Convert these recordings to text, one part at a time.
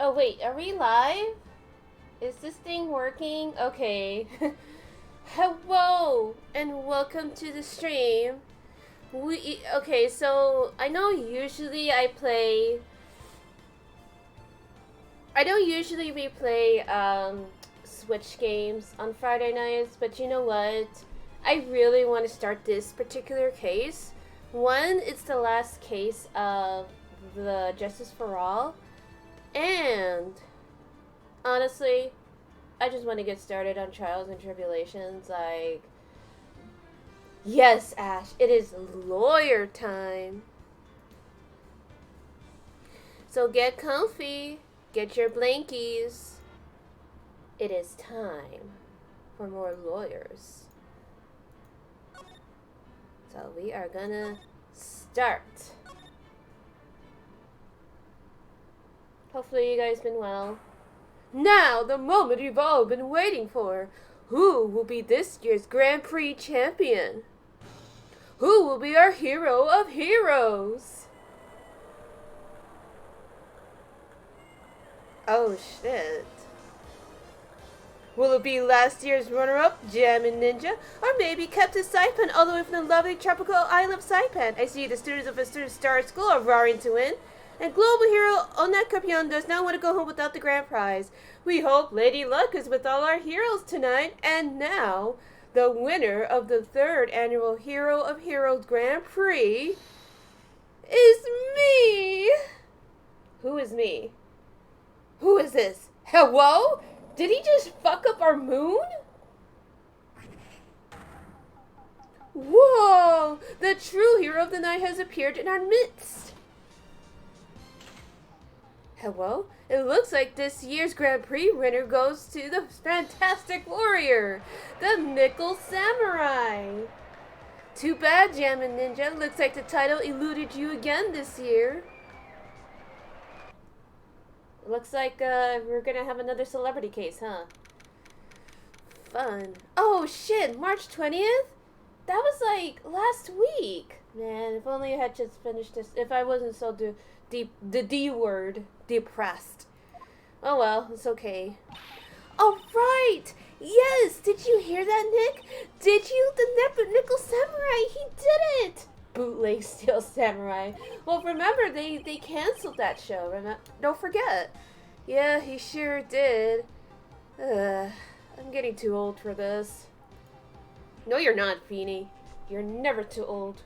Oh wait, are we live? Is this thing working? Okay. Hello and welcome to the stream. Okay, so I know usually we play Switch games on Friday nights, but you know what? I really want to start this particular case. One, it's the last case of the Justice for All, and honestly, I just want to get started on Trials and Tribulations. Like, yes, Ash, it is lawyer time. So get comfy, get your blankies. It is time for more lawyers. So we are gonna start. Hopefully you guys been well. Now, the moment you've all been waiting for. Who will be this year's Grand Prix champion? Who will be our hero of heroes? Oh shit. Will it be last year's runner-up, Jammin' Ninja? Or maybe Captain Saipan all the way from the lovely tropical island of Saipan? I see the students of a student star school are roaring to win. And global hero Onet Capion does not want to go home without the grand prize. We hope Lady Luck is with all our heroes tonight. And now, the winner of the 3rd annual Hero of Heroes Grand Prix is me! Who is me? Who is this? Hello? Did he just fuck up our moon? Whoa! The true hero of the night has appeared in our midst. Hello? It looks like this year's Grand Prix winner goes to the fantastic warrior, the Nickel Samurai. Too bad, Jammin' Ninja. Looks like the title eluded you again this year. Looks like we're gonna have another celebrity case, huh? Fun. Oh shit, March 20th? That was like last week. Man, if only I had just finished this. If I wasn't so the D word, depressed. Oh well, it's okay. Oh right! Yes! Did you hear that, Nick? Did you? The Nickel Samurai, he did it! Bootleg Steel Samurai. Well, remember, they canceled that show. Don't forget. Yeah, he sure did. I'm getting too old for this. No, you're not, Feeny. You're never too old.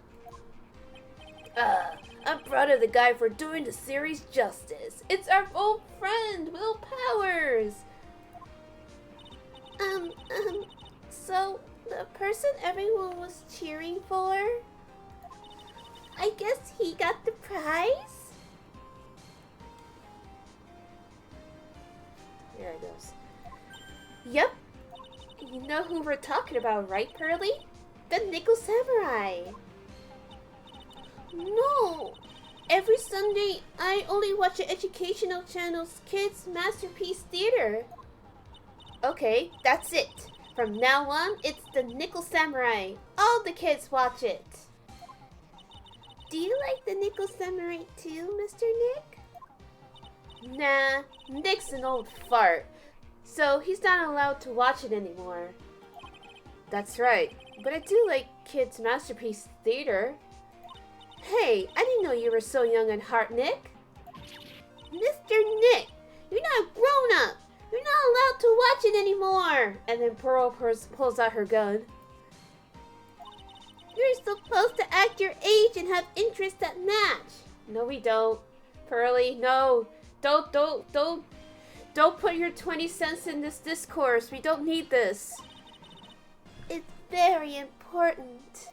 I'm proud of the guy for doing the series justice. It's our old friend, Will Powers. So, the person everyone was cheering for? I guess he got the prize? There it goes. Yep. You know who we're talking about, right, Pearly? The Nickel Samurai. No. Every Sunday, I only watch the educational channel's Kids Masterpiece Theater. Okay, that's it. From now on, it's the Nickel Samurai. All the kids watch it. Do you like the Nickel Samurai too, Mr. Nick? Nah, Nick's an old fart, so he's not allowed to watch it anymore. That's right, but I do like Kids Masterpiece Theater. Hey, I didn't know you were so young at heart, Nick. Mr. Nick, you're not grown up. You're not allowed to watch it anymore. And then Pearl pulls out her gun. You're supposed to act your age and have interests that match. No, we don't. Pearly, no. Don't put your 20 cents in this discourse. We don't need this. It's very important.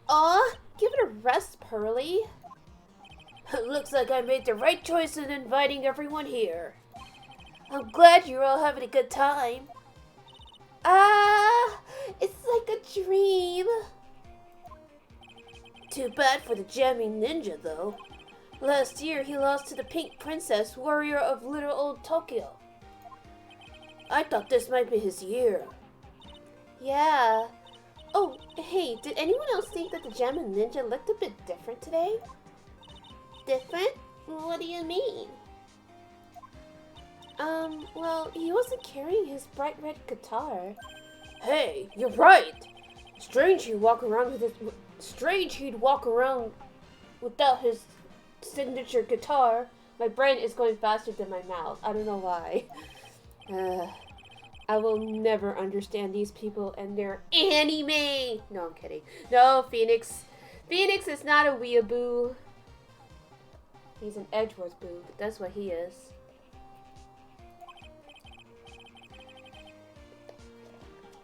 Aw, give it a rest, Pearly. Looks like I made the right choice in inviting everyone here. I'm glad you're all having a good time. It's like a dream. Too bad for the Jammin' Ninja, though. Last year, he lost to the Pink Princess, warrior of little old Tokyo. I thought this might be his year. Yeah. Oh, hey, did anyone else think that the Jammin' Ninja looked a bit different today? Different? What do you mean? Well, he wasn't carrying his bright red guitar. Hey, you're right! Strange he'd walk around without his signature guitar. My brain is going faster than my mouth. I don't know why. I will never understand these people and their anime. No, I'm kidding. No, Phoenix. Phoenix is not a weeaboo. He's an Edgeworth boo. That's what he is.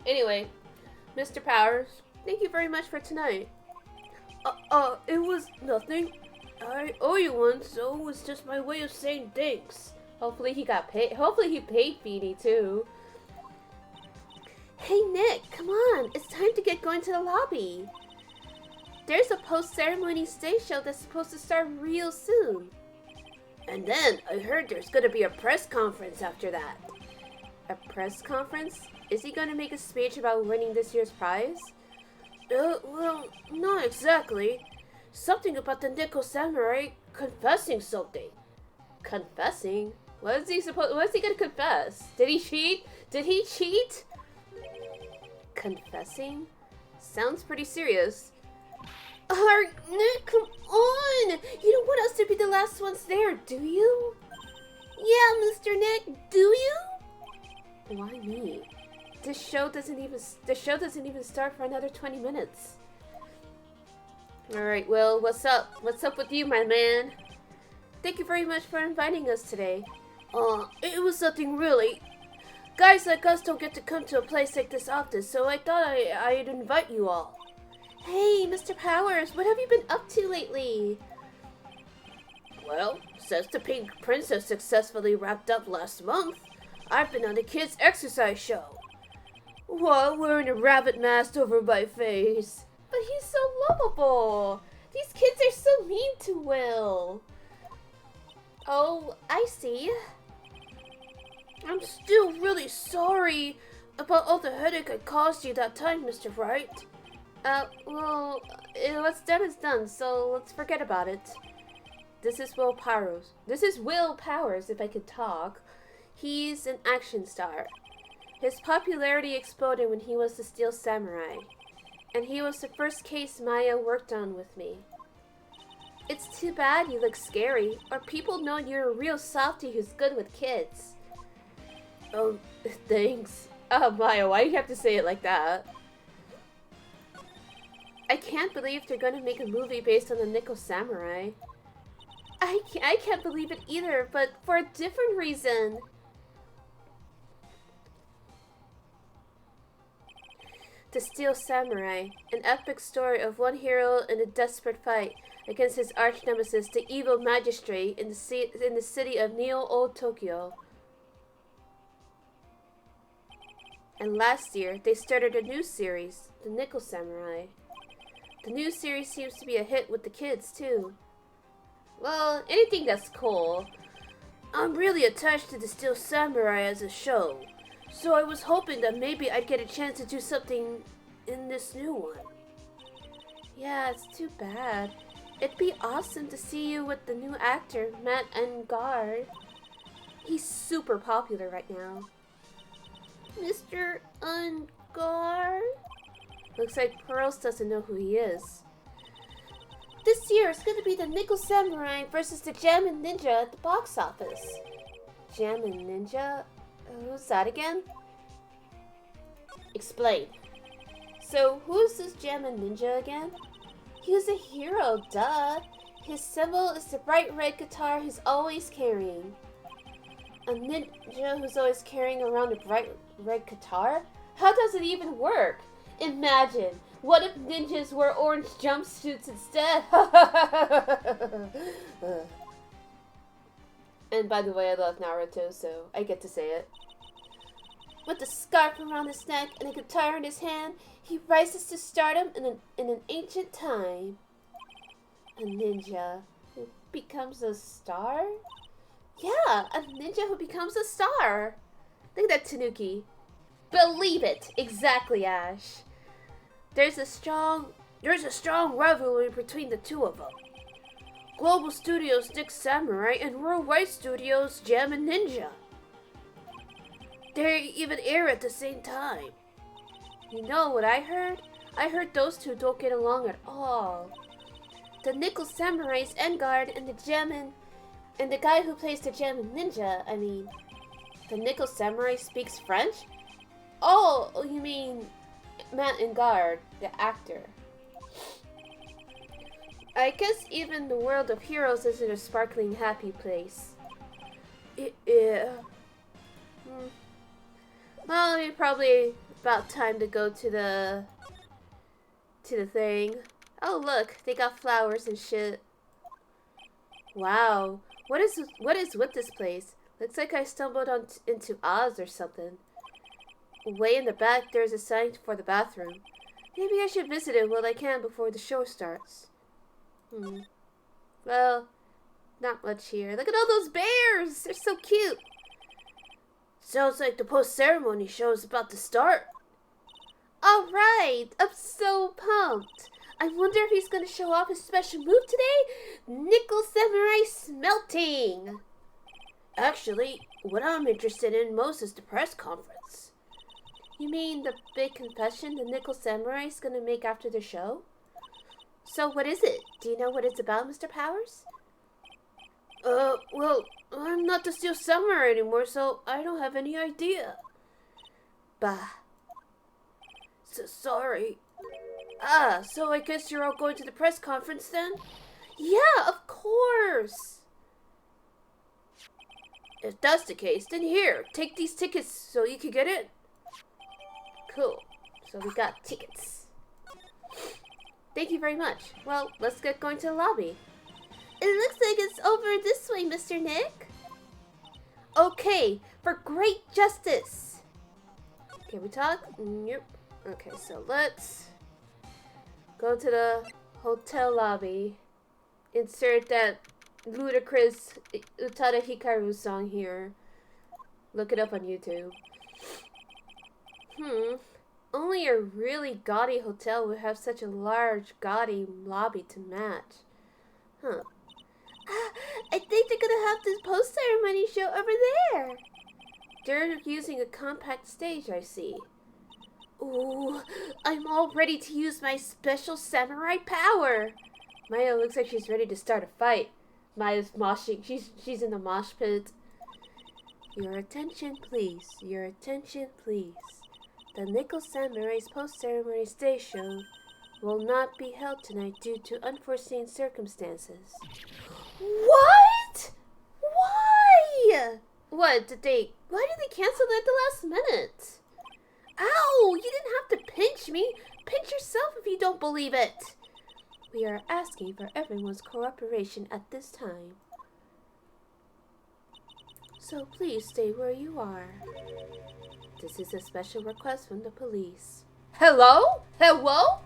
Anyway, Mr. Powers, thank you very much for tonight. It was nothing. I owe you one, so it was just my way of saying thanks. Hopefully he got paid. Hopefully he paid Feeny too. Hey Nick, come on. It's time to get going to the lobby. There's a post-ceremony stage show that's supposed to start real soon. And then I heard there's gonna be a press conference after that. A press conference? Is he gonna make a speech about winning this year's prize? Well, not exactly. Something about the Nickel Samurai confessing something. Confessing? What is he gonna confess? Did he cheat? Did he cheat? Confessing? Sounds pretty serious. Nick, come on! You don't want us to be the last ones there, do you? Yeah, Mr. Nick, do you? Why me? The show doesn't even start for another 20 minutes. Alright, Will, what's up? What's up with you, my man? Thank you very much for inviting us today. It was nothing really. Guys like us don't get to come to a place like this often, so I thought I'd invite you all. Hey, Mr. Powers, what have you been up to lately? Well, since the Pink Princess successfully wrapped up last month, I've been on the kids' exercise show. While wearing a rabbit mask over my face. But he's so lovable. These kids are so mean to Will. Oh, I see. I'm still really sorry about all the headache I caused you that time, Mr. Wright. Well, what's done is done, so let's forget about it. This is Will Powers. This is Will Powers, if I could talk. He's an action star. His popularity exploded when he was the Steel Samurai, and he was the first case Maya worked on with me. It's too bad you look scary, or people know you're a real softie who's good with kids. Oh, thanks. Oh, Maya, why do you have to say it like that? I can't believe they're gonna make a movie based on the Nickel Samurai. I can't believe it either, but for a different reason. The Steel Samurai, an epic story of one hero in a desperate fight against his arch-nemesis, the evil magistrate in the city of Neo-Old Tokyo. And last year, they started a new series, The Nickel Samurai. The new series seems to be a hit with the kids, too. Well, anything that's cool. I'm really attached to the Steel Samurai as a show, so I was hoping that maybe I'd get a chance to do something in this new one. Yeah, it's too bad. It'd be awesome to see you with the new actor, Matt Engarde. He's super popular right now. Mr. Engarde? Looks like Pearls doesn't know who he is. This year it's gonna be the Nickel Samurai versus the Jammin' Ninja at the box office. Jammin' Ninja? Who's that again? Explain. So, who's this Jammin' Ninja again? He was a hero, duh. His symbol is the bright red guitar he's always carrying. A ninja who's always carrying around a bright red guitar? How does it even work? Imagine, what if ninjas wear orange jumpsuits instead? And by the way, I love Naruto, so I get to say it. With a scarf around his neck and a guitar in his hand, he rises to stardom in an ancient time. A ninja who becomes a star? Yeah, a ninja who becomes a star. Look at that Tanuki. Believe it! Exactly, Ash. There's a strong rivalry between the two of them. Global Studios Nick Samurai and Worldwide Studios Gem and Ninja. They even air at the same time. You know what I heard? I heard those two don't get along at all. The Nickel Samurai's engarde and the guy who plays the Gem and Ninja, I mean, the Nickel Samurai speaks French? Oh, you mean Matt Engarde, the actor. I guess even the world of heroes isn't a sparkling happy place. Yeah. Well, it's probably about time to go to the thing. Oh look, they got flowers and shit. Wow, what is with this place? Looks like I stumbled into Oz or something. Way in the back, there's a sign for the bathroom. Maybe I should visit it while I can before the show starts. Well, not much here. Look at all those bears! They're so cute! Sounds like the post-ceremony show is about to start. Alright! I'm so pumped! I wonder if he's gonna show off his special move today? Nickel Samurai Smelting! Actually, what I'm interested in most is the press conference. You mean the big confession the Nickel Samurai's gonna make after the show? So what is it? Do you know what it's about, Mr. Powers? Well, I'm not the Steel Samurai anymore, so I don't have any idea. Bah. So sorry. So I guess you're all going to the press conference then? Yeah, of course! If that's the case, then here, take these tickets so you can get in. Cool. So we got tickets. Thank you very much. Well, let's get going to the lobby. It looks like it's over this way, Mr. Nick. Okay, for great justice. Can we talk? Nope. Okay, so let's go to the hotel lobby. Insert that ludicrous Utada Hikaru song here. Look it up on YouTube. Only a really gaudy hotel would have such a large, gaudy lobby to match. I think they're gonna have this post-ceremony show over there. They're using a compact stage, I see. Ooh, I'm all ready to use my special samurai power. Maya looks like she's ready to start a fight. Maya's moshing. She's in the mosh pit. Your attention, please. Your attention, please. The Nickel Samurai's post-ceremony stage show will not be held tonight due to unforeseen circumstances. What? Why? Why did they cancel it at the last minute? Ow! You didn't have to pinch me. Pinch yourself if you don't believe it. We are asking for everyone's cooperation at this time. So please stay where you are. This is a special request from the police. Hello? Hello?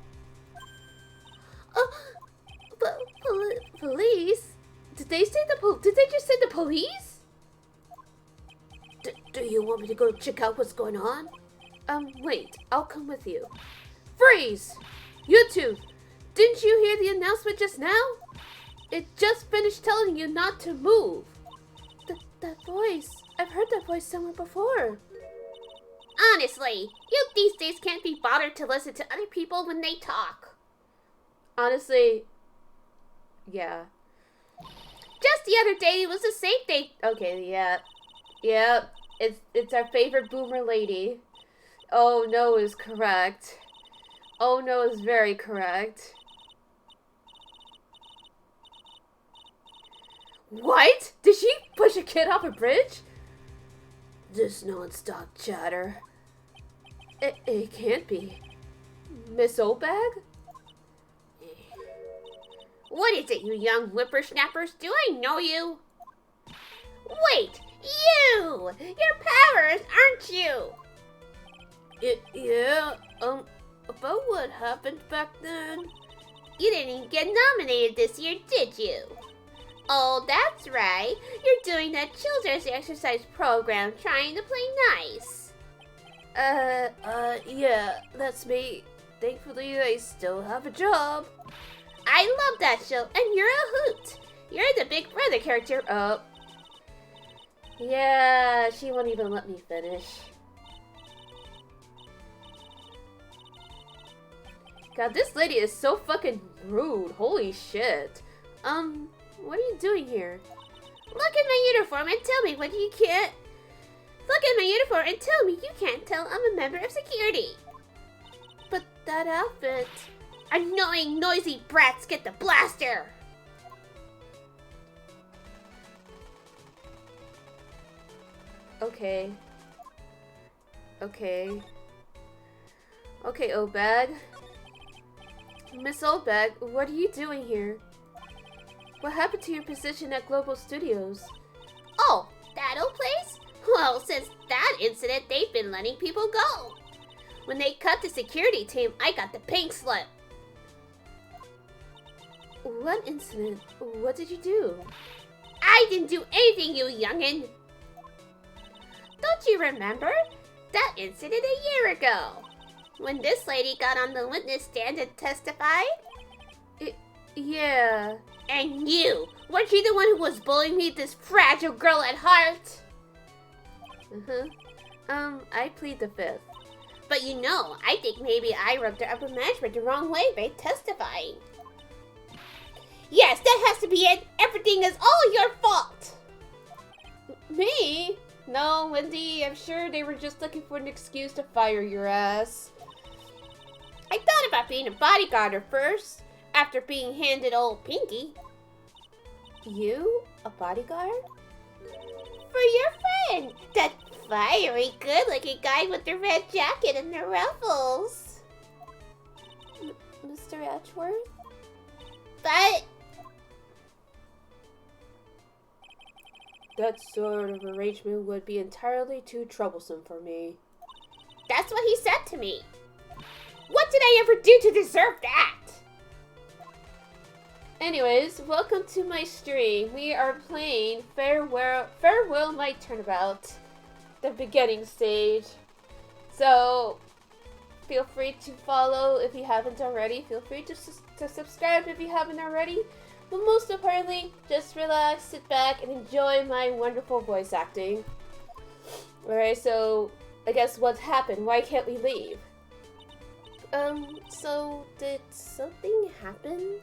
Police? Did they just say the police? Do you want me to go check out what's going on? Wait. I'll come with you. Freeze! You two! Didn't you hear the announcement just now? It just finished telling you not to move. That voice. I've heard that voice somewhere before. Honestly, you these days can't be bothered to listen to other people when they talk. Honestly, yeah. Just the other day, it was the same day. Okay, yeah. Yeah, it's our favorite boomer lady. Oh no is correct. Oh no is very correct. What? Did she push a kid off a bridge? This non-stop chatter. It can't be. Miss Obag? What is it, you young whippersnappers? Do I know you? Wait! You! You're Powers, aren't you? Yeah, about what happened back then? You didn't even get nominated this year, did you? Oh, that's right. You're doing that children's exercise program trying to play nice. Yeah, that's me. Thankfully, I still have a job. I love that show, and you're a hoot. You're the Big Brother character. Oh. Yeah, she won't even let me finish. God, this lady is so fucking rude. Holy shit. What are you doing here? Look at my uniform and tell me what you can't... Look at my uniform and tell me you can't tell I'm a member of security. But that outfit... Annoying, noisy brats get the blaster! Okay. Okay. Okay, Obag. Miss Obag, what are you doing here? What happened to your position at Global Studios? Oh, that old place? Well, since that incident, they've been letting people go. When they cut the security team, I got the pink slip. What incident? What did you do? I didn't do anything, you youngin'. Don't you remember? That incident a year ago. When this lady got on the witness stand and testified? Yeah. And you! Weren't you the one who was bullying me, this fragile girl at heart? I plead the fifth. But you know, I think maybe I rubbed her upper management the wrong way by testifying. Yes, that has to be it! Everything is all your fault! Me? No, Wendy, I'm sure they were just looking for an excuse to fire your ass. I thought about being a bodyguard at first, after being handed old Pinky. You? A bodyguard? For your friend! That fiery, good-looking guy with the red jacket and the ruffles. Mr. Edgeworth? But... That sort of arrangement would be entirely too troublesome for me. That's what he said to me. What did I ever do to deserve that? Anyways, welcome to my stream. We are playing Farewell My Turnabout, the beginning stage. So, feel free to follow if you haven't already. Feel free to subscribe if you haven't already. But most importantly, just relax, sit back, and enjoy my wonderful voice acting. Alright, so I guess what happened? Why can't we leave? So did something happen?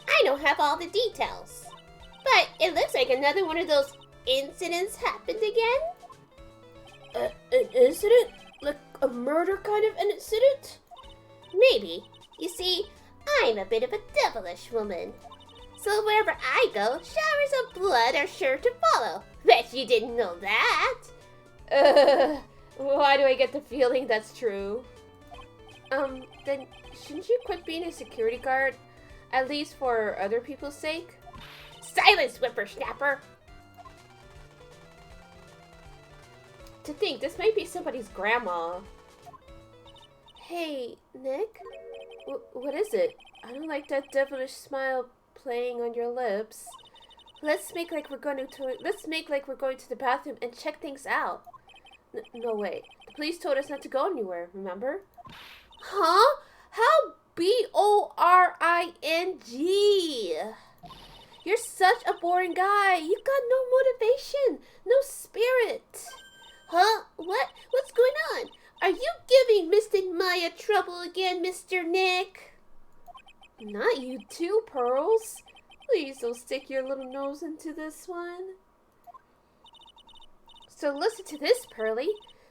I don't have all the details. But it looks like another one of those incidents happened again? An incident? Like a murder kind of an incident? Maybe. You see, I'm a bit of a devilish woman. So wherever I go, showers of blood are sure to follow. Bet you didn't know that. Why do I get the feeling that's true? Then shouldn't you quit being a security guard? At least for other people's sake? Silence, whippersnapper! To think, this might be somebody's grandma. Hey, Nick? What is it? I don't like that devilish smile playing on your lips. Let's make like we're going to the bathroom and check things out. No way. The police told us not to go anywhere, remember? Huh? How boring? You're such a boring guy. You got no motivation, no spirit. Huh? What's going on? Are you giving Mystic Maya trouble again, Mr. Nick? Not you too, Pearls. Please don't stick your little nose into this one. So listen to this, Pearly.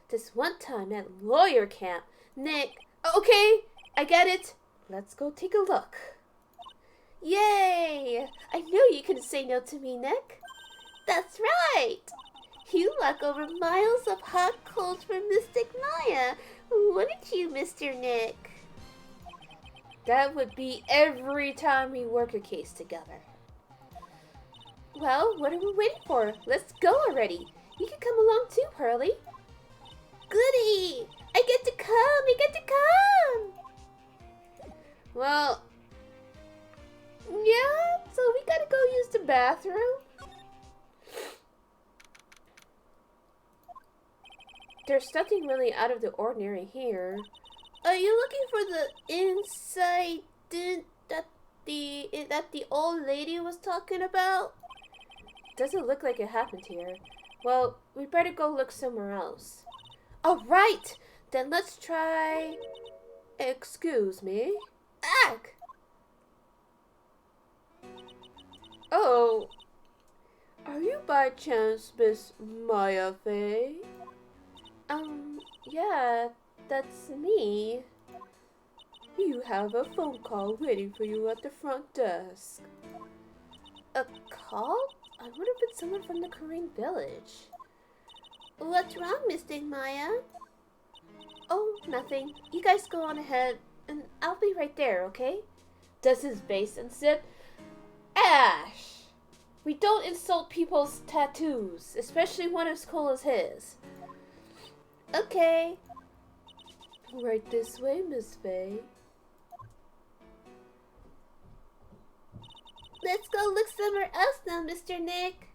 This one time at lawyer camp, Nick... Okay, I get it. Let's go take a look. Yay! I knew you couldn't say no to me, Nick. That's right. You walk over miles of hot coals for Mystic Maya, wouldn't you, Mr. Nick? That would be every time we work a case together. Well, what are we waiting for? Let's go already. You can come along too, Pearly. Goody! I get to come! Well, yeah, so we gotta go use the bathroom. There's nothing really out of the ordinary here. Are you looking for the inside the old lady was talking about? Doesn't look like it happened here. Well, we better go look somewhere else. Alright! Then let's try... Excuse me? Ag! Oh, are you by chance Miss Maya Fey? Yeah, that's me. You have a phone call waiting for you at the front desk. A call? I wonder if it's someone from the Korean village. What's wrong, Mr. Maya? Oh, nothing. You guys go on ahead, and I'll be right there, okay? Does his bass unzip? Ash! We don't insult people's tattoos, especially one as cool as his. Okay. Right this way, Miss Faye. Let's go look somewhere else now, Mr. Nick.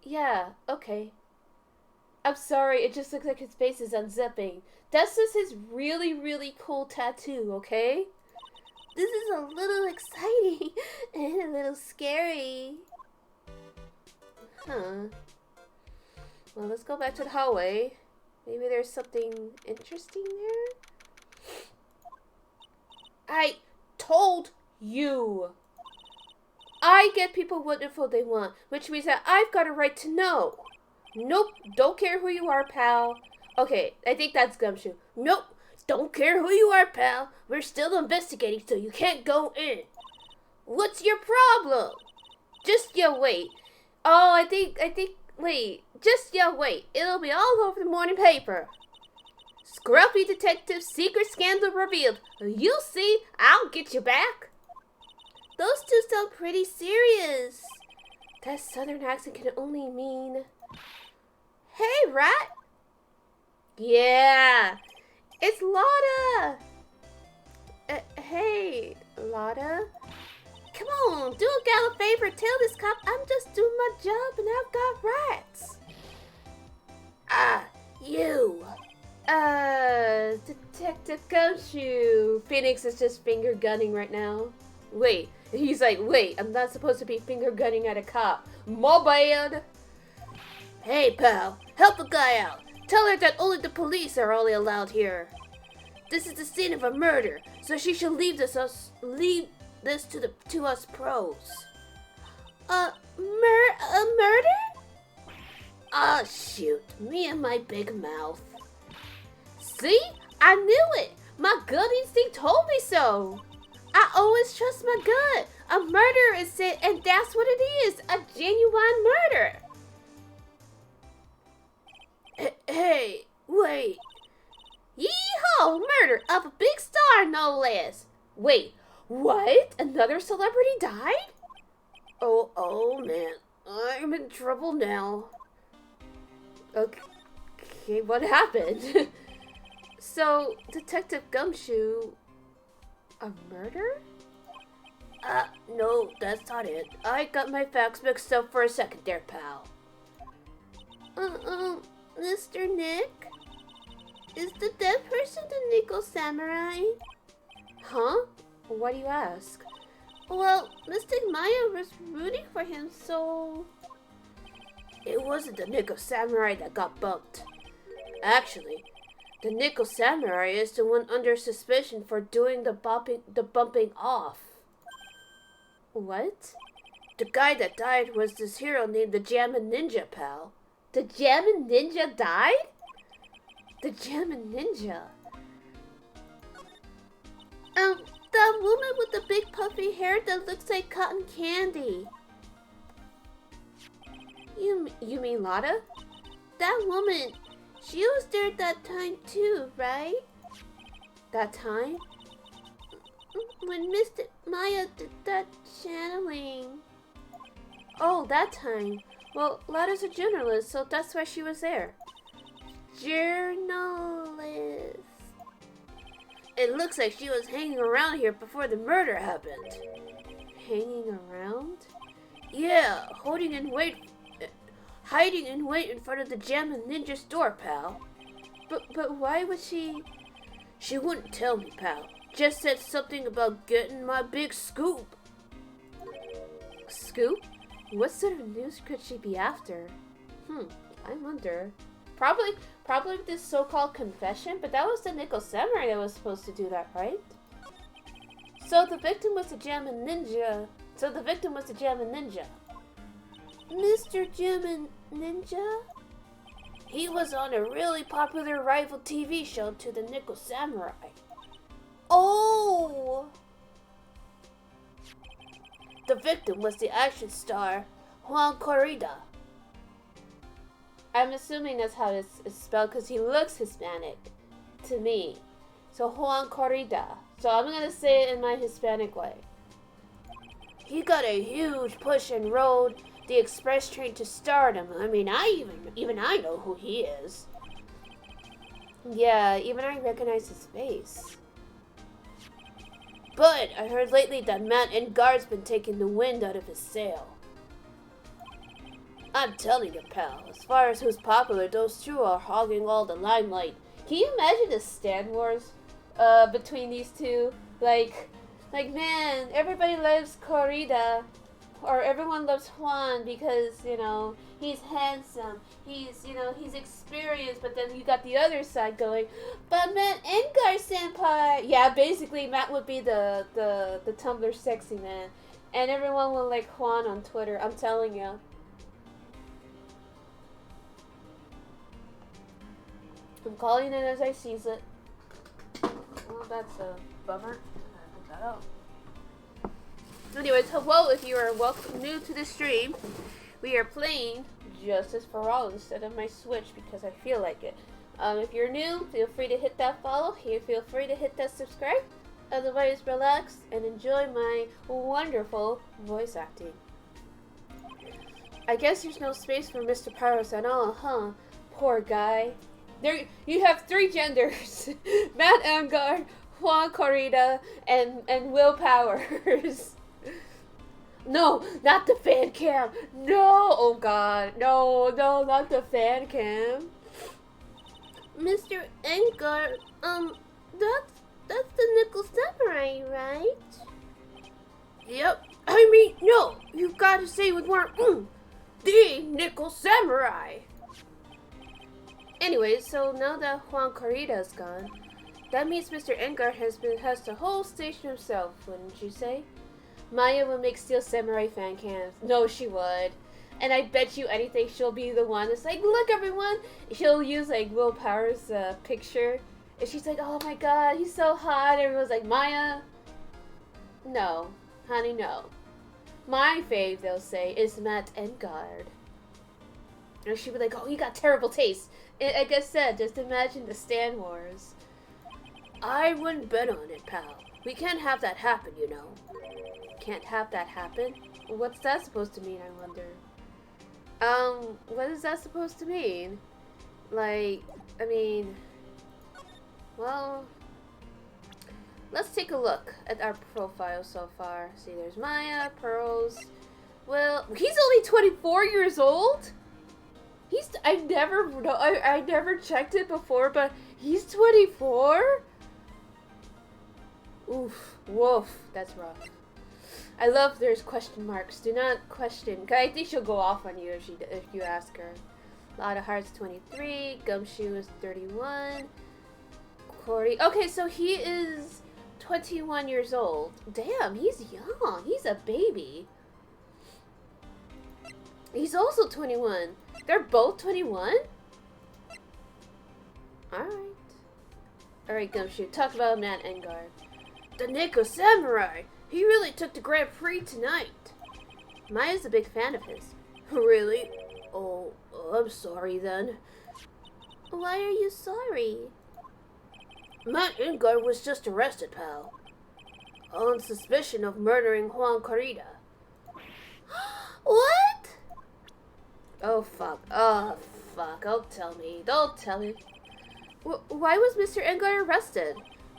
Yeah, okay. I'm sorry, it just looks like his face is unzipping. That's just his really, really cool tattoo, okay? This is a little exciting and a little scary. Huh. Well, let's go back to the hallway. Maybe there's something interesting there? I told you! I get people what info they want, which means that I've got a right to know. Nope, don't care who you are, pal. Okay, I think that's Gumshoe. Nope, don't care who you are, pal. We're still investigating, so you can't go in. What's your problem? Just you wait. Oh, I think, wait. Just you wait. It'll be all over the morning paper. Scruffy detective secret scandal revealed. You'll see, I'll get you back. Those two sound pretty serious. That southern accent can only mean... Hey, rat! Yeah, it's Lotta! Hey, Lotta? Come on, do a gal a favor, tell this cop I'm just doing my job and I've got rats. You. Detective Gumshoe. Phoenix is just finger gunning right now. Wait, he's like, wait, I'm not supposed to be finger gunning at a cop. My bad. Hey, pal, help a guy out. Tell her that only the police are only allowed here. This is the scene of a murder, so she should leave this to us pros. A murder? Ah, shoot, me and my big mouth. See? I knew it. My gut instinct told me so. I always trust my gut. A murder is it, and that's what it is, a genuine murder. Hey, wait. Yee-haw, murder of a big star, no less. Wait, what? Another celebrity died? Oh man, I'm in trouble now. Okay, what happened? So, Detective Gumshoe, a murder? No, that's not it. I got my facts mixed up for a second there, pal. Mr. Nick? Is the dead person the Nico Samurai? Huh? Why do you ask? Well, Mr. Maya was rooting for him, so... It wasn't the Nico Samurai that got bumped. Actually, the Nico Samurai is the one under suspicion for doing the bumping off. What? The guy that died was this hero named the Jammin' Ninja, pal. The Jammin' Ninja died? The Jammin' Ninja. The woman with the big puffy hair that looks like cotton candy. You mean Lotta? That woman, she was there at that time too, right? That time? When Mr. Maya did that channeling. Oh, that time. Well, Lotta's a journalist, so that's why she was there. Journalist. It looks like she was hanging around here before the murder happened. Hanging around? Yeah, hiding in wait in front of the Jammin' Ninja store, pal. But why would she... She wouldn't tell me, pal. just said something about getting my big scoop. Scoop? What sort of news could she be after? I wonder. Probably this so-called confession, but that was the Nickel Samurai that was supposed to do that, right? So the victim was the German ninja. Mr. German Ninja? He was on a really popular rival TV show to the Nickel Samurai. Oh! The victim was the action star, Juan Corrida. I'm assuming that's how it's spelled because he looks Hispanic to me. So Juan Corrida. So I'm going to say it in my Hispanic way. He got a huge push and rode the express train to stardom. I mean, even I know who he is. Yeah, even I recognize his face. But I heard lately that Matt Engarde's been taking the wind out of his sail. I'm telling you, pal, as far as who's popular, those two are hogging all the limelight. Can you imagine the Stan Wars between these two? Like, man, everybody loves Corrida, or everyone loves Juan because, you know, he's handsome, he's experienced, but then you got the other side going, but Matt Engarde-senpai! Yeah, basically, Matt would be the Tumblr sexy man, and everyone will like Juan on Twitter, I'm telling you. I'm calling it as I sees it. Well, that's a bummer. I put that out. Anyways, hello if you are new to the stream. We are playing Justice for All instead of my Switch because I feel like it. If you're new, feel free to hit that follow. Feel free to hit that subscribe. Otherwise, relax and enjoy my wonderful voice acting. I guess there's no space for Mr. Powers at all, huh? Poor guy. There, you have 3 genders: Matt Engarde, Juan Corrida, and Will Powers. No, not the fan cam. No, oh God, no, not the fan cam. Mr. Engarde, that's the Nickel Samurai, right? Yep. I mean, no, you've got to say with more the Nickel Samurai. Anyway, so now that Juan Corrida's gone, that means Mr. Engarde has the whole station himself, wouldn't you say? Maya will make Steel Samurai fan cams. No, she would. And I bet you anything she'll be the one that's like, look everyone! She'll use like Will Power's picture. And she's like, oh my God, he's so hot. Everyone's like, Maya? No. Honey, no. My fave, they'll say, is Matt Engarde. And she'll be like, oh, you got terrible taste. And like I said, just imagine the Stan Wars. I wouldn't bet on it, pal. We can't have that happen, you know. Can't have that happen? What's that supposed to mean, I wonder? What is that supposed to mean? Like, I mean, well, let's take a look at our profile so far. See, there's Maya, Pearls. Well, he's only 24 years old? I never checked it before, but he's 24? Oof, woof, that's rough. I love there's question marks. Do not question. I think she'll go off on you if you ask her. Lot of Hearts 23, Gumshoe is 31. Corey. Okay, so he is 21 years old. Damn, he's young. He's a baby. He's also 21. They're both 21? Alright, Gumshoe. Talk about Matt Engarde. The Nickel Samurai! He really took the Grand Prix tonight. Maya's a big fan of his. Really? Oh, I'm sorry then. Why are you sorry? Matt Engarde was just arrested, pal. On suspicion of murdering Juan Corrida. What? Oh, fuck. Oh, fuck. Don't tell me. Don't tell me. Why was Mr. Engarde arrested?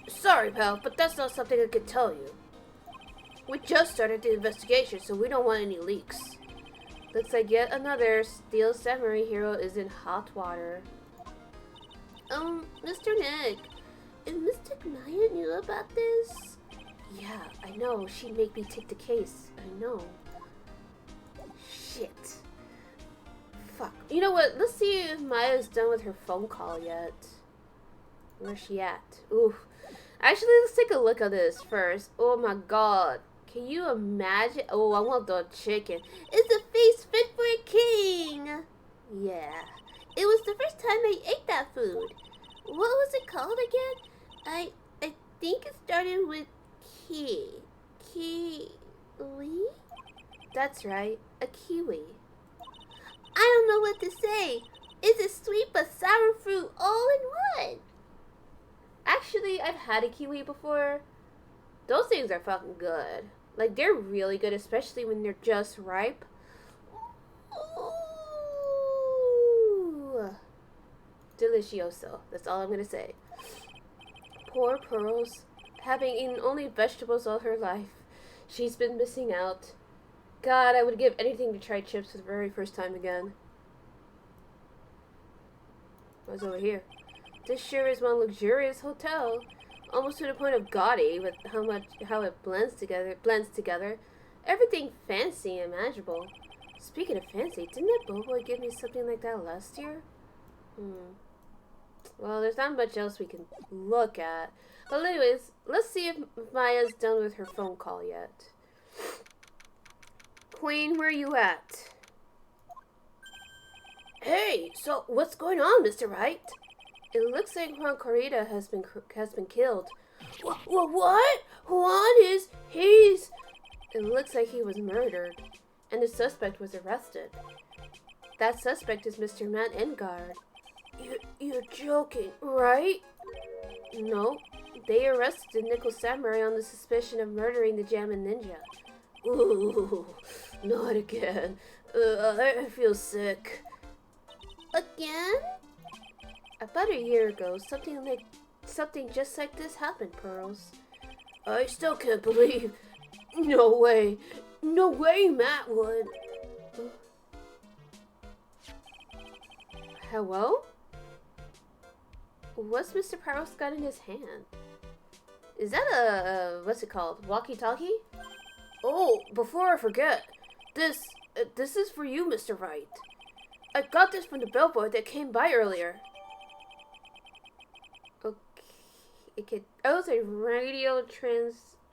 Sorry, pal, but that's not something I could tell you. We just started the investigation, so we don't want any leaks. Looks like yet another Steel Samurai hero is in hot water. Mr. Nick, And Mystic Maya knew about this? Yeah, I know. She'd make me take the case. I know. Shit. Fuck. You know what? Let's see if Maya's done with her phone call yet. Where's she at? Ooh. Actually, let's take a look at this first. Oh my god. Can you imagine? Oh, I want the chicken. It's a feast fit for a king. Yeah. It was the first time I ate that food. What was it called again? I think it started with kiwi? That's right, a kiwi. I don't know what to say. It's a sweet but sour fruit all in one. Actually, I've had a kiwi before. Those things are fucking good. Like, they're really good, especially when they're just ripe. Ooh. Delicioso. That's all I'm gonna say. Poor Pearls. Having eaten only vegetables all her life. She's been missing out. God, I would give anything to try chips for the very first time again. What's over here? This sure is one luxurious hotel. Almost to the point of gaudy with how it blends together. Everything fancy and manageable. Speaking of fancy, didn't that Boboy give me something like that last year? Well, there's not much else we can look at. But anyways, let's see if Maya's done with her phone call yet. Queen, where you at? Hey, so what's going on, Mr. Wright? It looks like Juan Corrida has been killed. What? It looks like he was murdered, and the suspect was arrested. That suspect is Mr. Matt Engarde. You're joking, right? No, they arrested the Nickel Samurai on the suspicion of murdering the Jammin' Ninja. Ooh, not again. I feel sick. Again? About a year ago, something just like this happened, Pearls. I still can't believe. No way Matt would. Hello? What's Mr. Pearls got in his hand? Is that a what's it called? Walkie-talkie? Oh, before I forget, this is for you, Mr. Wright. I got this from the bellboy that came by earlier. Okay, oh, it's a radio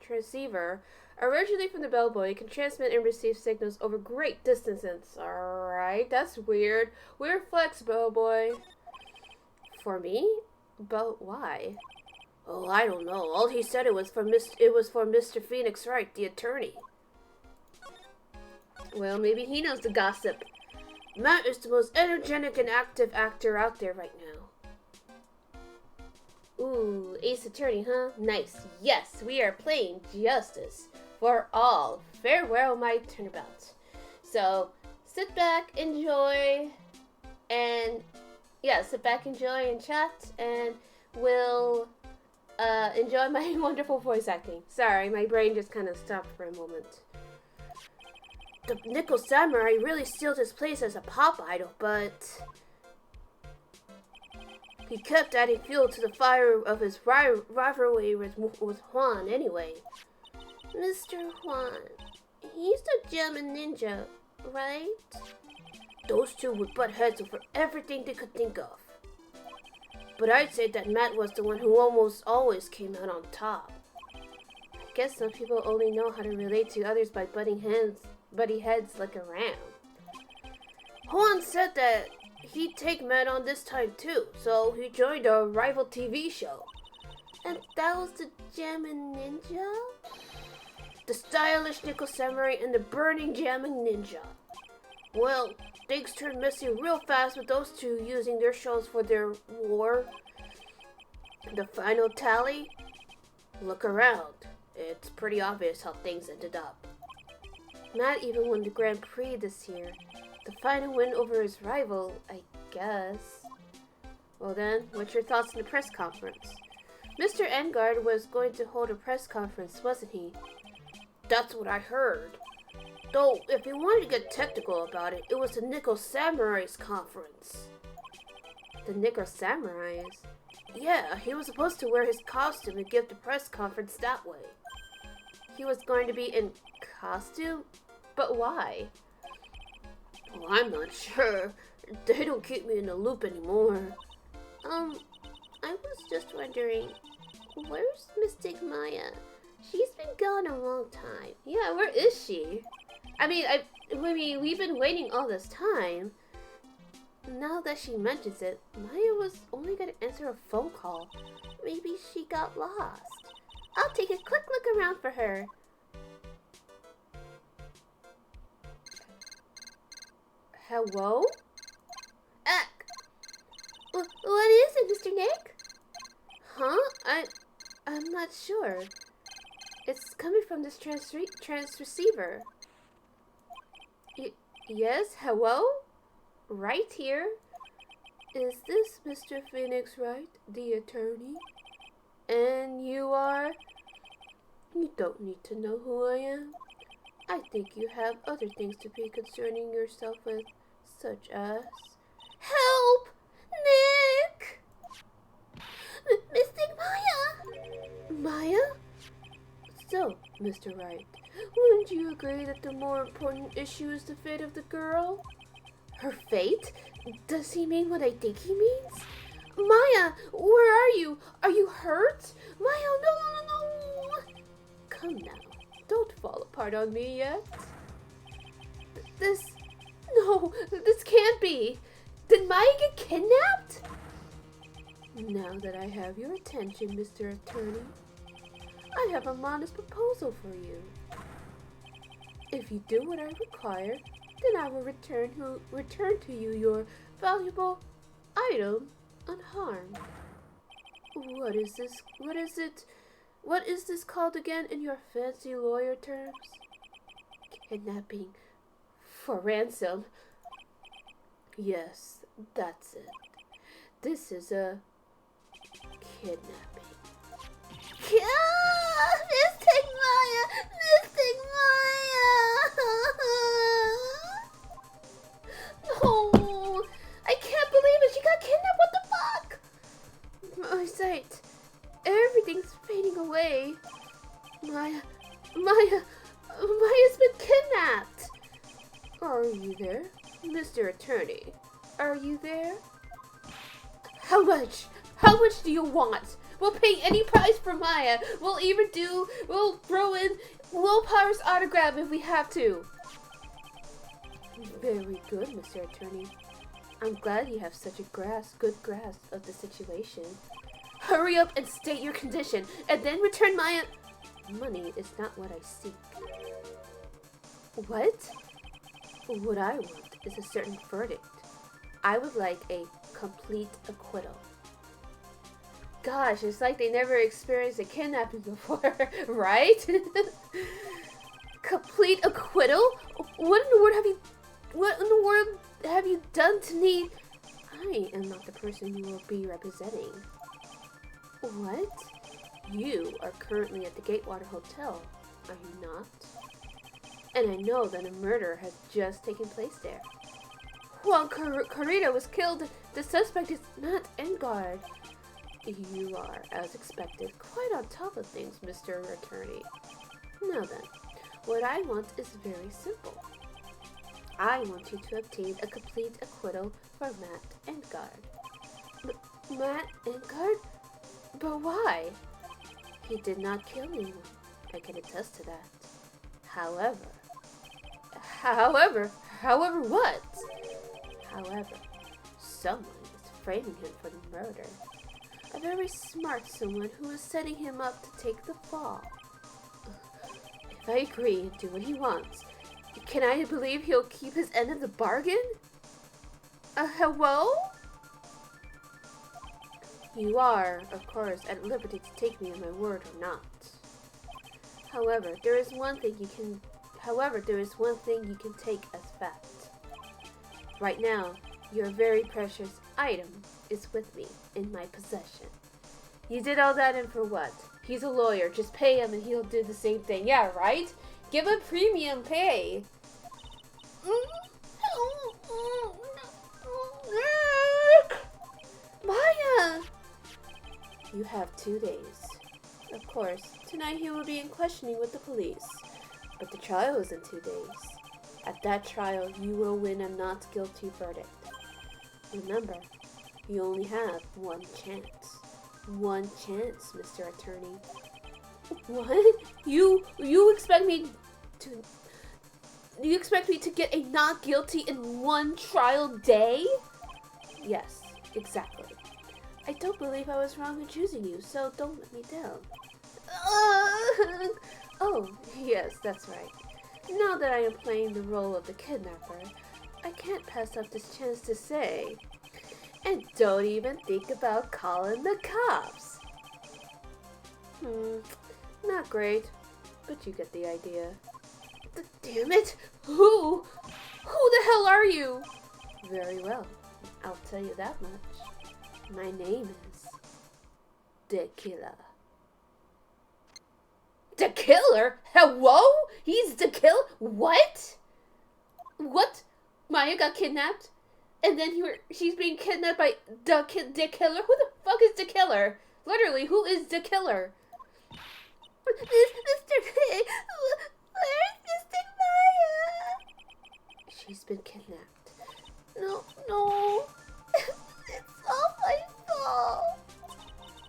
transceiver. Originally from the bellboy, it can transmit and receive signals over great distances. Alright, that's weird. Weird flex, bellboy. For me? But why? Oh, I don't know. All he said it was for Mr. Phoenix Wright, the attorney. Well, maybe he knows the gossip. Matt is the most energetic and active actor out there right now. Ooh, Ace Attorney, huh? Nice. Yes, we are playing justice for all. Farewell, my turnabout. So, sit back, enjoy, and chat, and we'll enjoy my wonderful voice acting. Sorry, my brain just kind of stopped for a moment. The Nickel Samurai really sealed his place as a pop idol, but he kept adding fuel to the fire of his rivalry with Juan anyway. Mr. Juan, he's the Jammin' Ninja, right? Those two would butt heads over everything they could think of. But I'd say that Matt was the one who almost always came out on top. I guess some people only know how to relate to others by butting heads like a ram. Juan said that he'd take Matt on this time too, so he joined a rival TV show. And that was the Jammin' Ninja? The stylish Nickel Samurai and the burning Jammin' Ninja. Well, things turned messy real fast with those two using their shows for their war. The final tally? Look around. It's pretty obvious how things ended up. Matt even won the Grand Prix this year. The final win over his rival, I guess. Well then, what's your thoughts on the press conference? Mr. Engarde was going to hold a press conference, wasn't he? That's what I heard. Though, if you wanted to get technical about it, it was the Nickel Samurai's conference. The Nickel Samurais? Yeah, he was supposed to wear his costume and give the press conference that way. He was going to be in costume? But why? Well, I'm not sure. They don't keep me in the loop anymore. I was just wondering, where's Mystic Maya? She's been gone a long time. Yeah, where is she? I mean, we've been waiting all this time. Now that she mentions it, Maya was only gonna answer a phone call. Maybe she got lost. I'll take a quick look around for her. Hello? What is it, Mr. Nick? Huh? I'm not sure. It's coming from this transceiver. Yes, hello? Right here? Is this Mr. Phoenix Wright, the attorney? And you are? You don't need to know who I am. I think you have other things to be concerning yourself with, such as... Help! Nick! Mystic Maya! Maya? So, Mr. Wright, wouldn't you agree that the more important issue is the fate of the girl? Her fate? Does he mean what I think he means? Maya, where are you? Are you hurt? Maya, no! Come now, don't fall apart on me yet. This can't be. Did Maya get kidnapped? Now that I have your attention, Mr. Attorney, I have a modest proposal for you. If you do what I require, then I will return to you your valuable item unharmed. What is this? What is this called again in your fancy lawyer terms? Kidnapping for ransom. Yes, that's it. This is a kidnapping. Mystic Maya! Mystic Maya! No! I can't believe it! She got kidnapped! What the fuck? My sight. Everything's fading away. Maya's been kidnapped! Are you there? Mr. Attorney, are you there? How much? How much do you want? We'll pay any price for Maya. We'll throw in Willpower's autograph if we have to. Very good, Mr. Attorney. I'm glad you have such a good grasp of the situation. Hurry up and state your condition, and then return Maya. Money is not what I seek. What? What I want is a certain verdict. I would like a complete acquittal. Gosh, it's like they never experienced a kidnapping before, right? Complete acquittal? What in the world have you done to me? I am not the person you will be representing. What? You are currently at the Gatewater Hotel, are you not? And I know that a murder has just taken place there. While Karita was killed, the suspect is not engarde. You are, as expected, quite on top of things, Mr. Attorney. Now then, what I want is very simple. I want you to obtain a complete acquittal for Matt engarde. Matt engarde? But why? He did not kill anyone. I can attest to that. However what? However, someone is framing him for the murder. A very smart someone who is setting him up to take the fall. If I agree and do what he wants, can I believe he'll keep his end of the bargain? Hello? You are, of course, at liberty to take me at my word or not. However, there is one thing you can take as fact. Right now, your very precious item is with me, in my possession. You did all that and for what? He's a lawyer, just pay him and he'll do the same thing. Yeah, right? Give him premium pay. Maya! You have 2 days. Of course, tonight he will be in questioning with the police. But the trial is in 2 days. At that trial, you will win a not guilty verdict. Remember, you only have 1 chance. 1 chance, Mr. Attorney. What? You expect me to... You expect me to get a not guilty in 1 trial day? Yes, exactly. I don't believe I was wrong in choosing you, so don't let me down. Oh, yes, that's right. Now that I am playing the role of the kidnapper, I can't pass up this chance to say, and don't even think about calling the cops. Not great, but you get the idea. Damn it! Who the hell are you? Very well, I'll tell you that much. My name is The Killer. The Killer? Hello? He's the killer? What? What? Maya got kidnapped? And then she's being kidnapped by the killer? Who the fuck is the killer? Literally, who is the killer? Mr. Pig, where's Mr. Maya? She's been kidnapped. No. It's all my fault.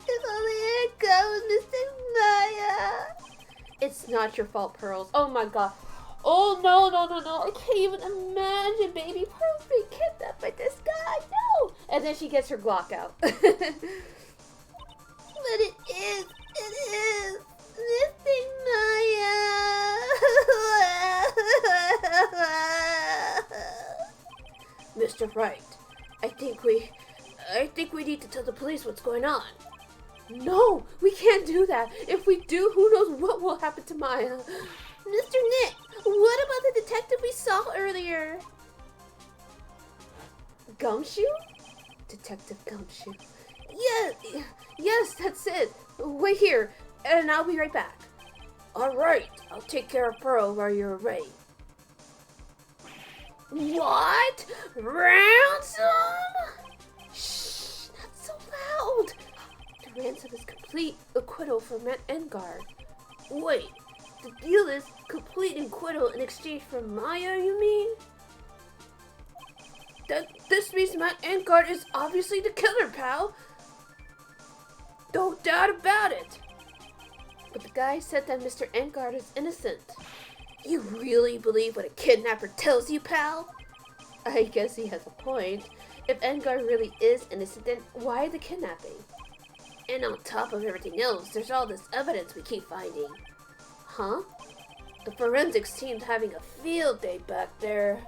If only I go with Mr. Maya. It's not your fault, Pearls. Oh my god. Oh no. I can't even imagine baby Pearls being kidnapped by this guy. No. And then she gets her Glock out. But it is Mr. Maya. Mr. Wright, I think we need to tell the police what's going on. No, we can't do that. If we do, who knows what will happen to Maya. Mr. Nick, what about the detective we saw earlier? Gumshoe? Detective Gumshoe. Yeah, yes, that's it. Wait here, and I'll be right back. Alright, I'll take care of Pearl while you're away. What? Ransom? Shh, not so loud. The ransom is complete acquittal for engarde. Wait, the deal is complete acquittal in exchange for Maya, you mean? This means engarde is obviously the killer, pal. No doubt about it. But the guy said that Mr. engarde is innocent. You really believe what a kidnapper tells you, pal? I guess he has a point. If engarde really is innocent, then why the kidnapping? And on top of everything else, there's all this evidence we keep finding. Huh? The forensics team's having a field day back there.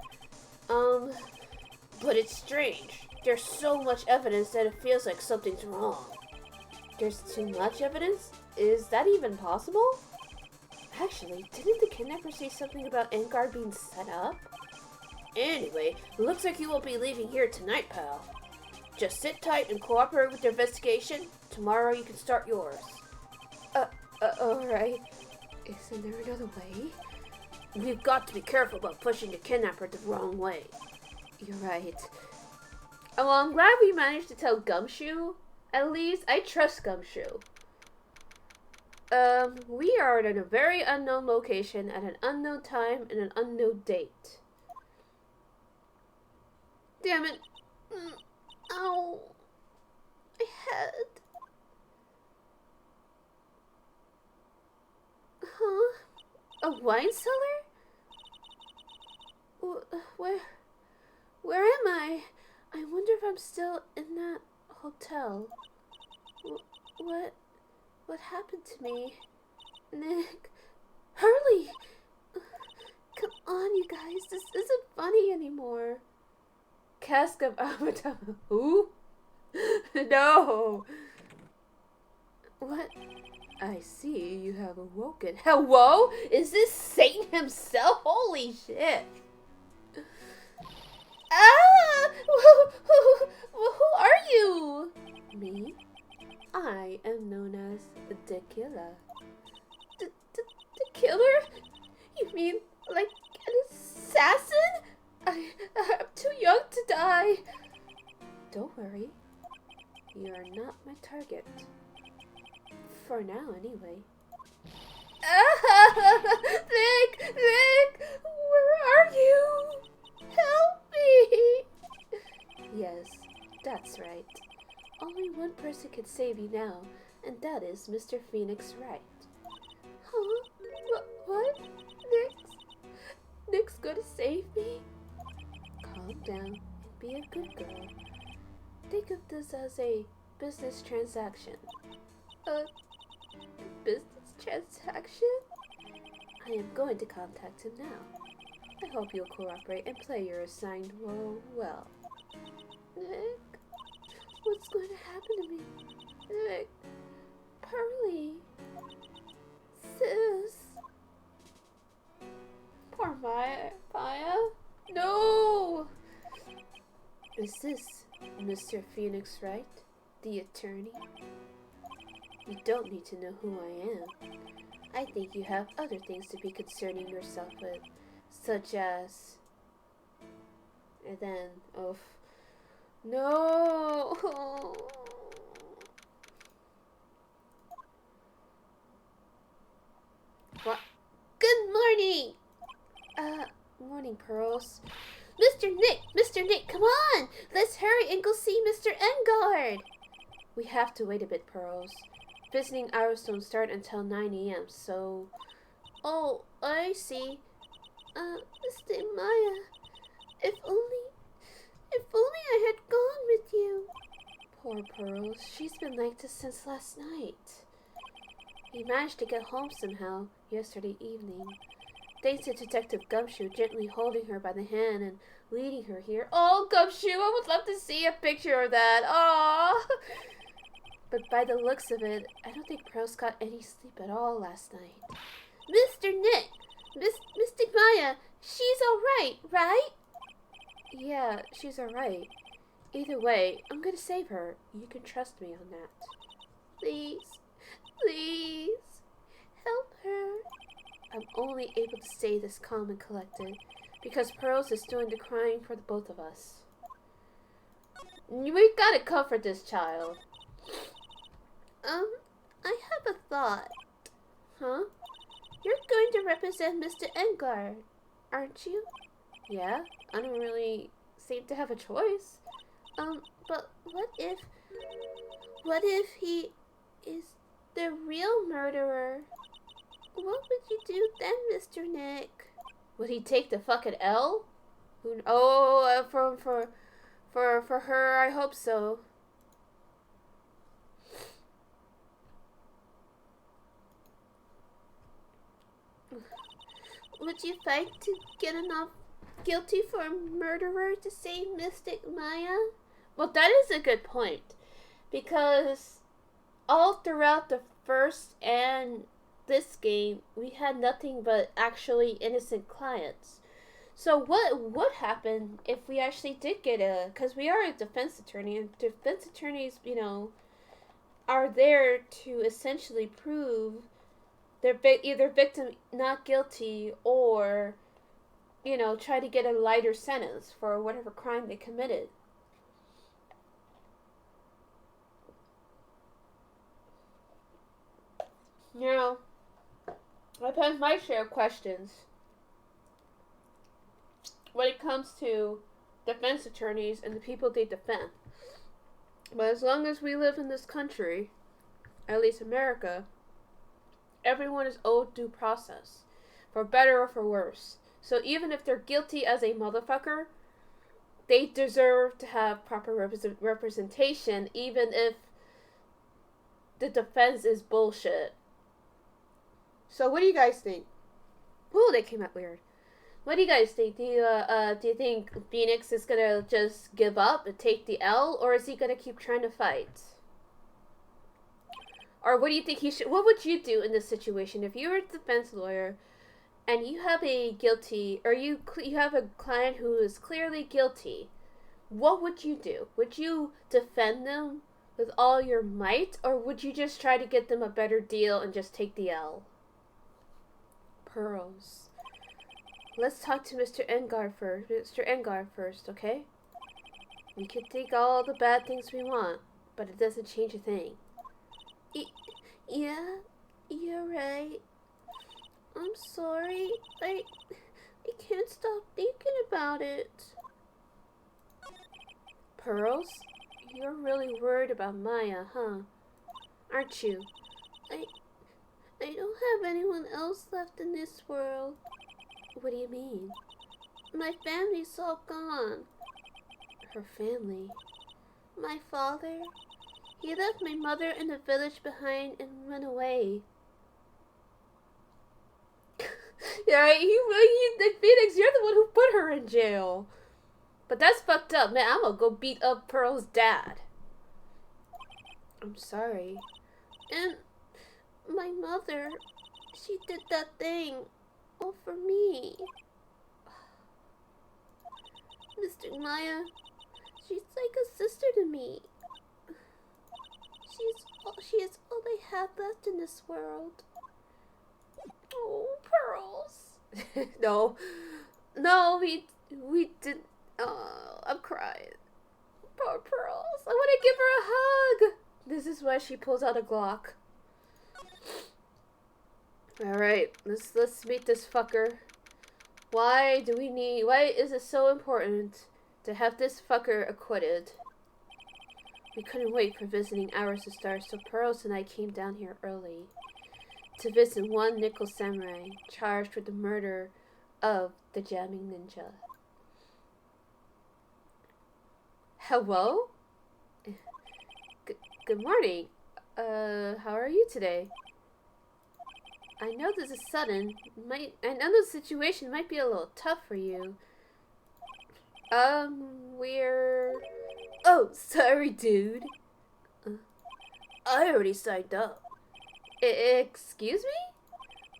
But it's strange. There's so much evidence that it feels like something's wrong. There's too much evidence? Is that even possible? Actually, didn't the kidnapper say something about engarde being set up? Anyway, looks like you won't be leaving here tonight, pal. Just sit tight and cooperate with the investigation. Tomorrow you can start yours. Alright. Isn't there another way? We've got to be careful about pushing the kidnapper the wrong way. You're right. Oh, well, I'm glad we managed to tell Gumshoe. At least, I trust Gumshoe. We are at a very unknown location at an unknown time and an unknown date. Damn it. Ow. My head. Huh? A wine cellar? Where am I? I wonder if I'm still in that hotel. What happened to me? Nick. Hurley! Come on, you guys. This isn't funny anymore. Cask of Avatar. Who? No. What? I see you have awoken. Hello? Is this Satan himself? Holy shit. Ah! Who are you? Me? I am known as the killer. The killer? You mean like an assassin? I'm too young to die. Don't worry. You are not my target. For now, anyway. Nick! Nick! Where are you? Help me! Yes, that's right. Only one person can save you now, and that is Mr. Phoenix Wright. Huh? What? Nick's gonna save me? Calm down and be a good girl. Think of this as a business transaction. A business transaction? I am going to contact him now. I hope you'll cooperate and play your assigned role well. Nick, what's going to happen to me? Nick, Pearly, sis. Poor Maya. No! Is this Mr. Phoenix Wright, the attorney? You don't need to know who I am. I think you have other things to be concerning yourself with, such as... And then, oh, no! What? Good morning! Morning, Pearls. Mr. Nick, come on! Let's hurry and go see Mr. Engarde! We have to wait a bit, Pearls. Visiting hours don't start until 9 a.m., so... Oh, I see. Mr. Maya, if only I had gone with you. Poor Pearls, she's been like this since last night. We managed to get home somehow yesterday evening. Thanks to Detective Gumshoe gently holding her by the hand and leading her here. Oh, Gumshoe, I would love to see a picture of that. Oh. But by the looks of it, I don't think Pearls got any sleep at all last night. Mr. Nick! Mystic Maya, she's alright, right? Yeah, she's alright. Either way, I'm gonna save her. You can trust me on that. Please, help her. I'm only able to stay this calm and collected because Pearls is doing the crying for the both of us. We gotta comfort this child. I have a thought. Huh? You're going to represent Mr. Engarde, aren't you? Yeah, I don't really seem to have a choice. But what if he is the real murderer? What would you do then, Mr. Nick? Would he take the fucking L? For her, I hope so. Would you fight to get enough guilty for a murderer to save Mystic Maya? Well, that is a good point. Because all throughout the first and this game, we had nothing but actually innocent clients. So what would happen if we actually did get a... Because we are a defense attorney, and defense attorneys, you know, are there to essentially prove they're either victim not guilty or, you know, try to get a lighter sentence for whatever crime they committed. You know, I've had my share of questions when it comes to defense attorneys and the people they defend. But as long as we live in this country, at least America, everyone is owed due process, for better or for worse. So even if they're guilty as a motherfucker, they deserve to have proper representation, even if the defense is bullshit. So what do you guys think? Ooh, they came out weird. What do you guys think? Do you think Phoenix is gonna just give up and take the L, or is he gonna keep trying to fight? Or what do you think he should... What would you do in this situation if you were a defense lawyer and you have a guilty... Or you have a client who is clearly guilty? What would you do? Would you defend them with all your might? Or would you just try to get them a better deal and just take the L? Pearls. Let's talk to Mr. Engarde first, okay? We can think all the bad things we want, but it doesn't change a thing. Yeah, you're right. I'm sorry. I can't stop thinking about it. Pearls? You're really worried about Maya, huh? Aren't you? I I don't have anyone else left in this world. What do you mean? My family's all gone. Her family? My father? He left my mother in the village behind and went away. Yeah, right? The Phoenix, you're the one who put her in jail. But that's fucked up, man. I'm gonna go beat up Pearl's dad. I'm sorry. And my mother, she did that thing all for me. Mr. Maya, she's like a sister to me. She is all I have left in this world. Oh, Pearls. No, we didn't. Oh, I'm crying. Poor Pearls. I want to give her a hug. This is why she pulls out a Glock. All right, let's meet this fucker. Why is it so important to have this fucker acquitted? We couldn't wait for visiting hours to start, so Pearls and I came down here early to visit one nickel samurai charged with the murder of the jamming ninja. Hello? Good morning. How are you today? I know this is sudden. I know the situation might be a little tough for you. We're... Oh, sorry, dude. I already signed up. Excuse me?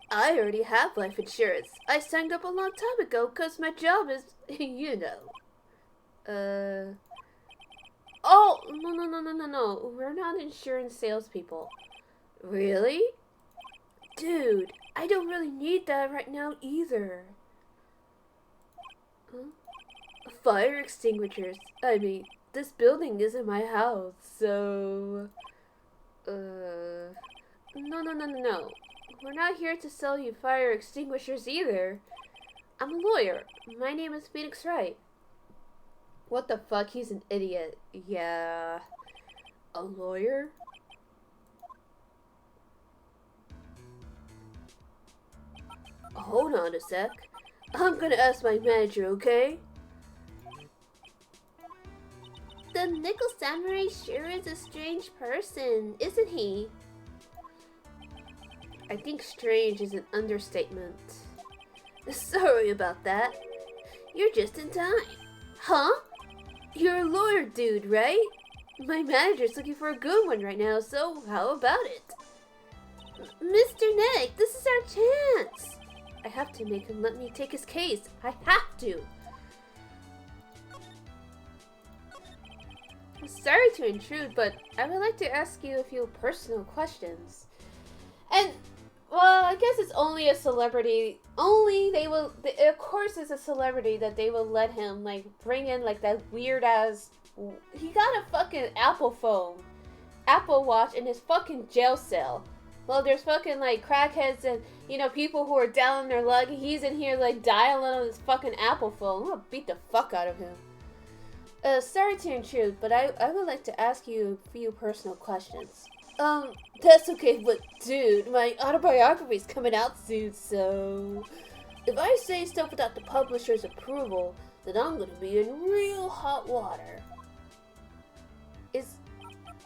I already have life insurance. I signed up a long time ago because my job is, you know. Oh, no. We're not insurance salespeople. Really? Dude, I don't really need that right now either. Huh? Fire extinguishers. I mean, this building isn't my house, so... No. We're not here to sell you fire extinguishers either. I'm a lawyer. My name is Phoenix Wright. What the fuck? He's an idiot. Yeah. A lawyer? Hold on a sec. I'm gonna ask my manager, okay? The Nickel Samurai sure is a strange person, isn't he? I think strange is an understatement. Sorry about that. You're just in time. Huh? You're a lawyer dude, right? My manager's looking for a good one right now, so how about it? Mr. Nick, this is our chance. I have to make him let me take his case. I have to. I'm sorry to intrude, but I would like to ask you a few personal questions. And, well, I guess it's only a celebrity. Of course it's a celebrity that they will let him, like, bring in, like, that weird-ass... He got a fucking Apple Watch in his fucking jail cell. Well, there's fucking, like, crackheads and, you know, people who are down on their luck. He's in here, like, dialing on his fucking Apple phone. I'm gonna beat the fuck out of him. Sorry to intrude, but I would like to ask you a few personal questions. That's okay, but dude, my autobiography's coming out soon, so... If I say stuff without the publisher's approval, then I'm gonna be in real hot water.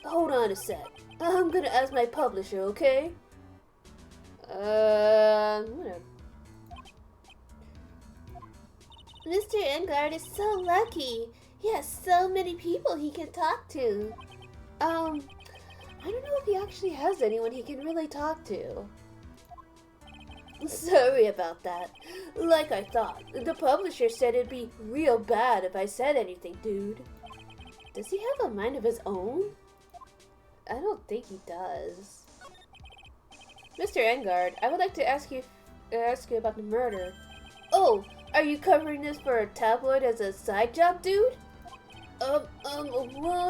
Hold on a sec. I'm gonna ask my publisher, okay? Whatever. Mr. Engarde is so lucky. He has so many people he can talk to. I don't know if he actually has anyone he can really talk to. Sorry about that. Like I thought, the publisher said it'd be real bad if I said anything, dude. Does he have a mind of his own? I don't think he does. Mr. Engarde, I would like to ask you about the murder. Oh, are you covering this for a tabloid as a side job, dude? Well,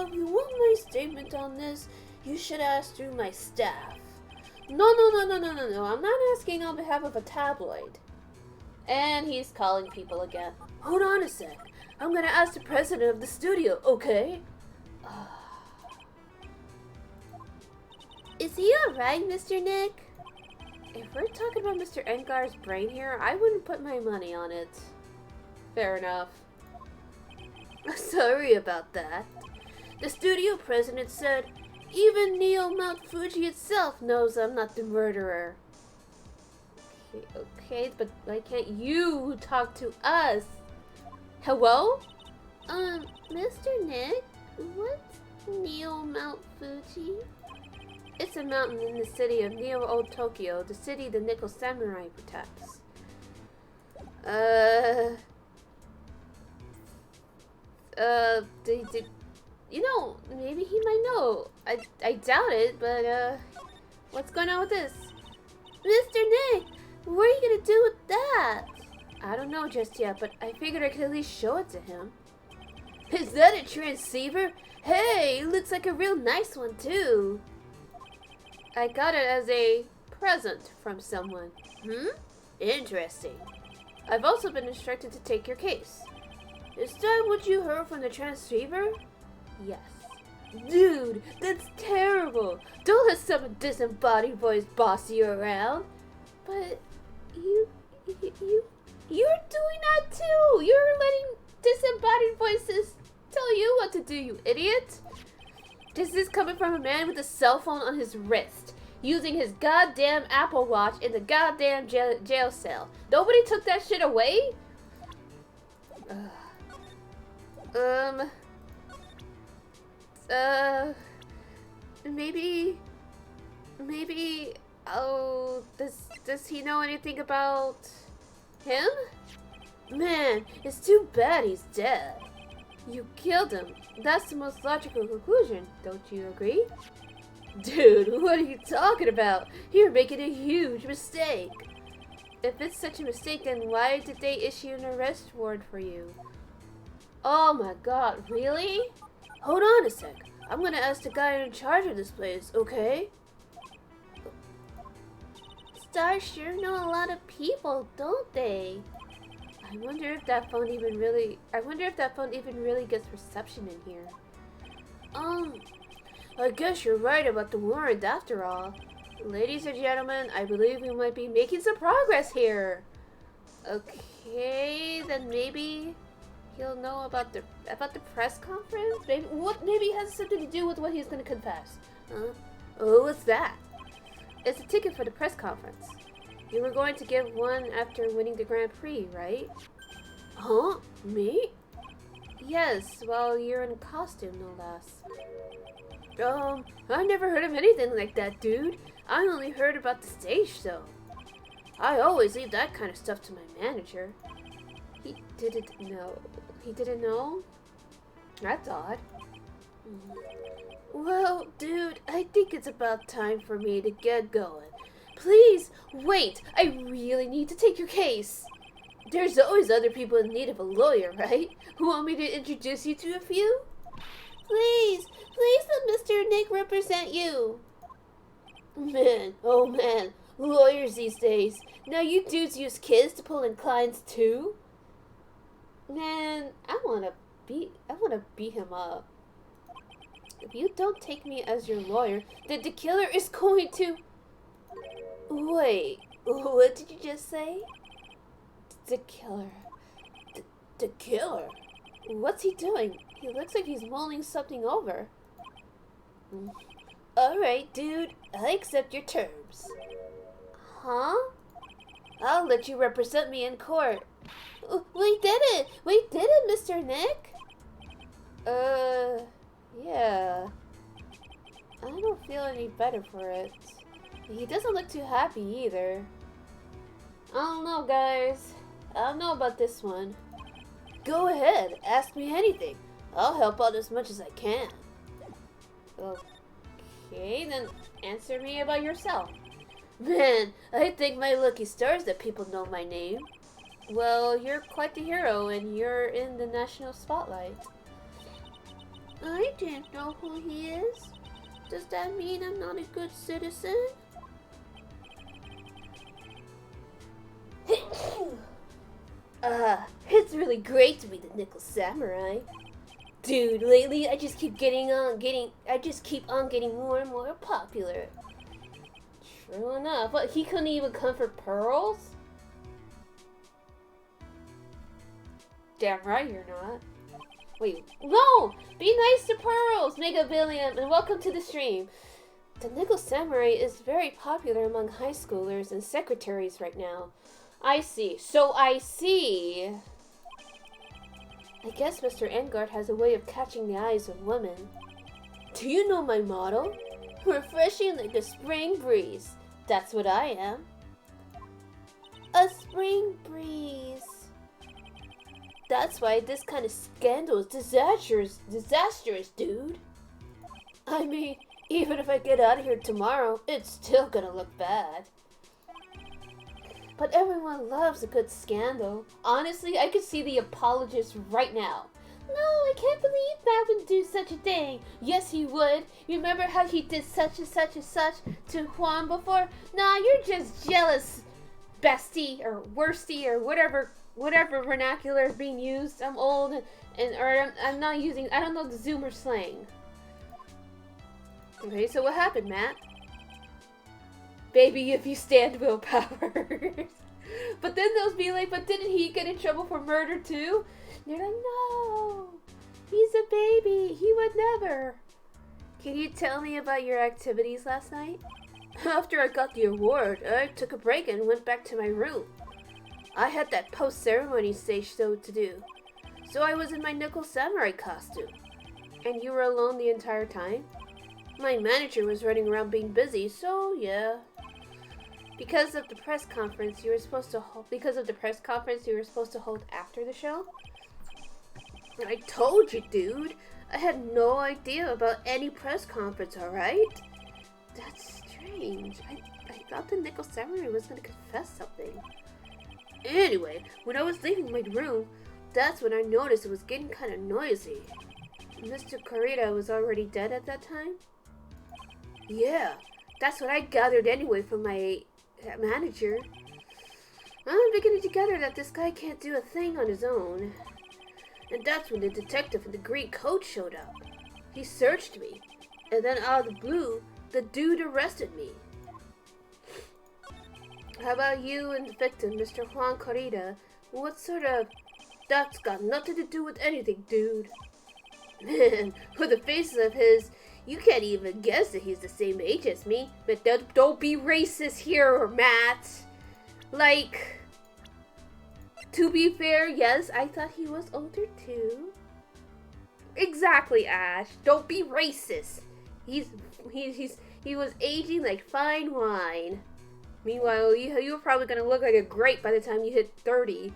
if you want my statement on this, you should ask through my staff. No. I'm not asking on behalf of a tabloid. And he's calling people again. Hold on a sec. I'm gonna ask the president of the studio, okay? Is he alright, Mr. Nick? If we're talking about Mr. Engarde's brain here, I wouldn't put my money on it. Fair enough. Sorry about that. The studio president said, even Neo Mount Fuji itself knows I'm not the murderer. Okay, but why can't you talk to us? Hello? Mr. Nick, what's Neo Mount Fuji? It's a mountain in the city of Neo-Old Tokyo, the city the Nickel Samurai protects. You know, maybe he might know. I doubt it, but, what's going on with this? Mr. Nick, what are you gonna do with that? I don't know just yet, but I figured I could at least show it to him. Is that a transceiver? Hey, looks like a real nice one, too. I got it as a present from someone. Interesting. I've also been instructed to take your case. Is that what you heard from the transceiver? Yes. Dude, that's terrible. Don't let some disembodied voice boss you around. But you're doing that too. You're letting disembodied voices tell you what to do, you idiot. This is coming from a man with a cell phone on his wrist, using his goddamn Apple Watch in the goddamn jail cell. Nobody took that shit away? Maybe, oh, does he know anything about him? Man, it's too bad he's dead. You killed him. That's the most logical conclusion, don't you agree? Dude, what are you talking about? You're making a huge mistake. If it's such a mistake, then why did they issue an arrest warrant for you? Oh my god, really? Hold on a sec. I'm gonna ask the guy in charge of this place, okay? Stars sure know a lot of people, don't they? I wonder if that phone even really gets reception in here. I guess you're right about the warrant after all. Ladies and gentlemen, I believe we might be making some progress here. Okay, then maybe he'll know about the press conference? Maybe it has something to do with what he's gonna confess. Oh, what's that? It's a ticket for the press conference. You were going to give one after winning the Grand Prix, right? Huh? Me? Yes, well, you're in costume, no less. I never heard of anything like that, dude. I only heard about the stage show. I always leave that kind of stuff to my manager. He didn't know? That's odd. Well, dude, I think it's about time for me to get going. Please, wait! I really need to take your case. There's always other people in need of a lawyer, right? Who want me to introduce you to a few? Please let Mr. Nick represent you. Man, oh man, lawyers these days. Now you dudes use kids to pull in clients too? Man, I wanna beat him up. If you don't take me as your lawyer, then the killer is going to... Wait, what did you just say? The killer. The killer? What's he doing? He looks like he's mulling something over. Alright, dude. I accept your terms. Huh? I'll let you represent me in court. We did it! Mr. Nick? Yeah. I don't feel any better for it. He doesn't look too happy either. I don't know, guys. I don't know about this one. Go ahead, ask me anything. I'll help out as much as I can. Okay, then answer me about yourself. Man, I think my lucky stars that people know my name. Well, you're quite the hero and you're in the national spotlight. I didn't know who he is. Does that mean I'm not a good citizen? It's really great to be the Nickel Samurai. Dude, lately I just keep on getting more and more popular. True enough. What, he couldn't even come for pearls? Damn right you're not. Wait, no! Be nice to pearls, Mega Billion, and welcome to the stream. The Nickel Samurai is very popular among high schoolers and secretaries right now. I see. So I see. I guess Mr. Engarde has a way of catching the eyes of women. Do you know my motto? Refreshing like a spring breeze. That's what I am. A spring breeze. That's why this kind of scandal is disastrous, dude. I mean, even if I get out of here tomorrow, it's still gonna look bad. But everyone loves a good scandal. Honestly, I could see the apologist right now. No, I can't believe Matt would do such a thing. Yes, he would. You remember how he did such and such and such to Juan before? Nah, you're just jealous, bestie, or worstie, or whatever vernacular is being used. I'm old, I'm not using, I don't know the Zoomer slang. Okay, so what happened, Matt? Baby, if you stand willpower. But then they'll be like, but didn't he get in trouble for murder too? And they're like, no, he's a baby, he would never. Can you tell me about your activities last night? After I got the award, I took a break and went back to my room. I had that post-ceremony stage show to do, so I was in my Nickel Samurai costume. And you were alone the entire time? My manager was running around being busy, so yeah. Because of the press conference you were supposed to hold after the show? I told you, dude. I had no idea about any press conference, alright? That's strange. I thought the Nickel Samurai was gonna confess something. Anyway, when I was leaving my room, that's when I noticed it was getting kind of noisy. Mr. Kurita was already dead at that time? Yeah, that's what I gathered anyway from my manager. I'm beginning to gather that this guy can't do a thing on his own. And that's when the detective in the green coat showed up. He searched me, and then out of the blue, the dude arrested me. How about you and the victim, Mr. Juan Kurita? What sort of... That's got nothing to do with anything, dude. Man, with the faces of his, you can't even guess that he's the same age as me. But don't be racist here, Matt. Like, to be fair, yes, I thought he was older too. Exactly, Ash. Don't be racist. He was aging like fine wine. Meanwhile, you were probably gonna look like a grape by the time you hit 30.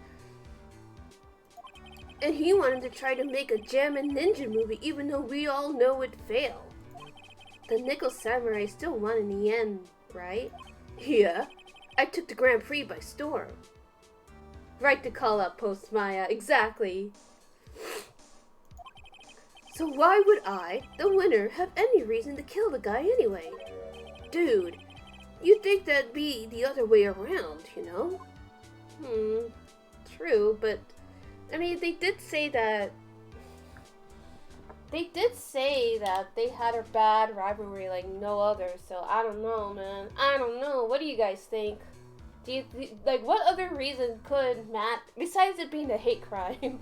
And he wanted to try to make a Gem and Ninja movie, even though we all know it failed. The Nickel Samurai still won in the end, right? Yeah. I took the Grand Prix by storm. Right to call up Post Maya, exactly. So why would I, the winner, have any reason to kill the guy anyway? Dude, you'd think that'd be the other way around, you know? True, but... I mean, they did say that they had a bad rivalry like no other, so I don't know, man. I don't know. What do you guys think? Like, what other reason could Matt, besides it being a hate crime,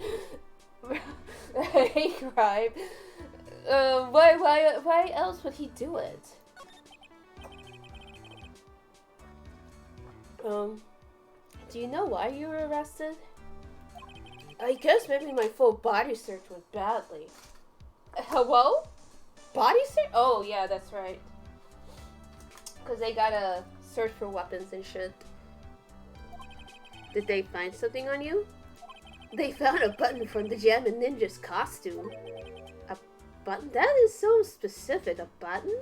why else would he do it? Do you know why you were arrested? I guess maybe my full body search went badly. Hello? Body search? Oh, yeah, that's right. Because they gotta search for weapons and shit. Did they find something on you? They found a button from the Gem and Ninja's costume. A button? That is so specific. A button?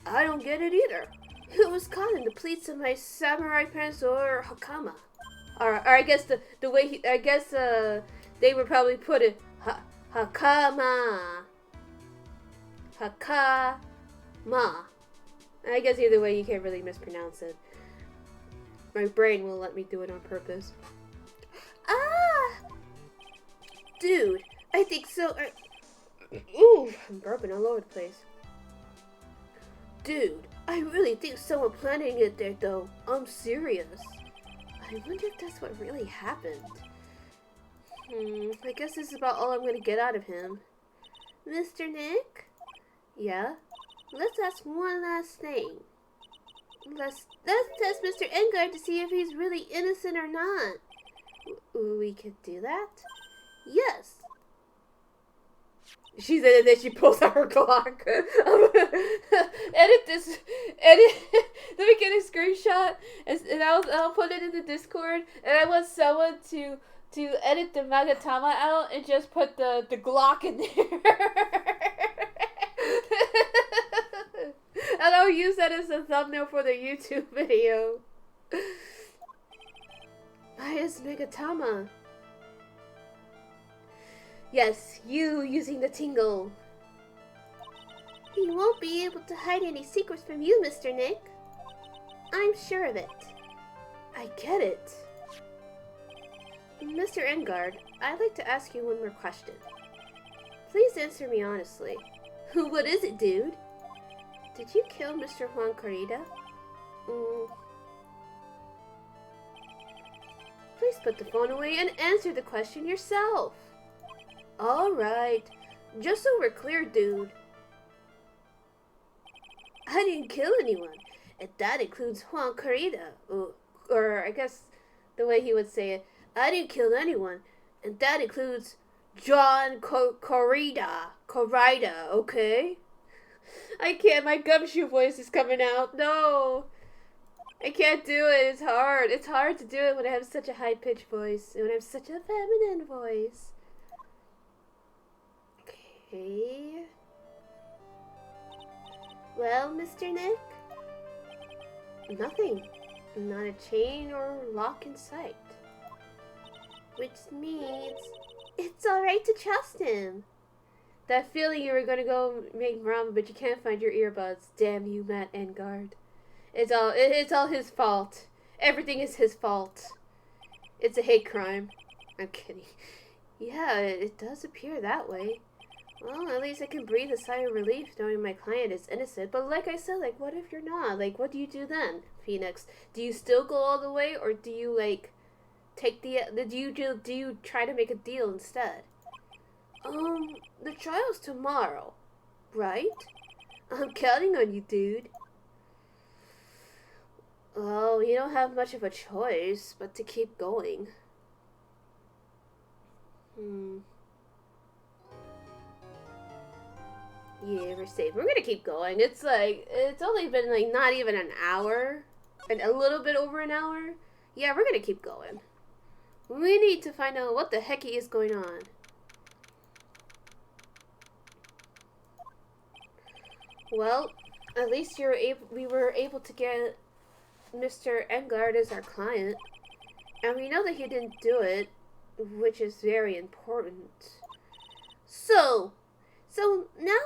I don't get it either. It was caught in the pleats of my samurai pants or hakama. Or I guess the way they would probably put it hakama. Hakama. I guess either way you can't really mispronounce it. My brain will let me do it on purpose. Ah! Dude, I think so. Ooh, I'm burping all over the place. Dude, I really think someone planning it there, though. I'm serious. I wonder if that's what really happened. I guess this is about all I'm gonna get out of him. Mr. Nick? Yeah? Let's ask one last thing. Let's test Mr. Engarde to see if he's really innocent or not. We could do that? Yes. She said, and then she pulls out her Glock. Edit this. Edit. Let me get a screenshot, and I'll put it in the Discord. And I want someone to edit the Magatama out and just put the Glock in there. And I'll use that as a thumbnail for the YouTube video. Why is Magatama? Yes, you using the tingle. He won't be able to hide any secrets from you, Mr. Nick. I'm sure of it. I get it. Mr. Engarde, I'd like to ask you one more question. Please answer me honestly. What is it, dude? Did you kill Mr. Juan Corrida? Please put the phone away and answer the question yourself. Alright. Just so we're clear, dude. I didn't kill anyone. And that includes Juan Corrida. Or I guess the way he would say it. I didn't kill anyone. And that includes John Corrida, okay? I can't. My gumshoe voice is coming out. No. I can't do it. It's hard. It's hard to do it when I have such a high-pitched voice. And when I have such a feminine voice. Okay. Well, Mr. Nick? Nothing. Not a chain or lock in sight. Which means it's alright to trust him. That feeling you were gonna go make ramen, but you can't find your earbuds. Damn you, Matt Engarde. It's all his fault. Everything is his fault. It's a hate crime. I'm kidding. Yeah, it does appear that way. Well, at least I can breathe a sigh of relief knowing my client is innocent. But like I said, like, what if you're not? Like, what do you do then, Phoenix? Do you still go all the way, or do you like take the? Do you try to make a deal instead? The trial's tomorrow, right? I'm counting on you, dude. Well, you don't have much of a choice but to keep going. Yeah, we're safe. We're gonna keep going. It's like, it's only been like not even an hour. And a little bit over an hour. Yeah, we're gonna keep going. We need to find out what the heck is going on. Well, at least we were able to get Mr. Engarde as our client. And we know that he didn't do it, which is very important. So now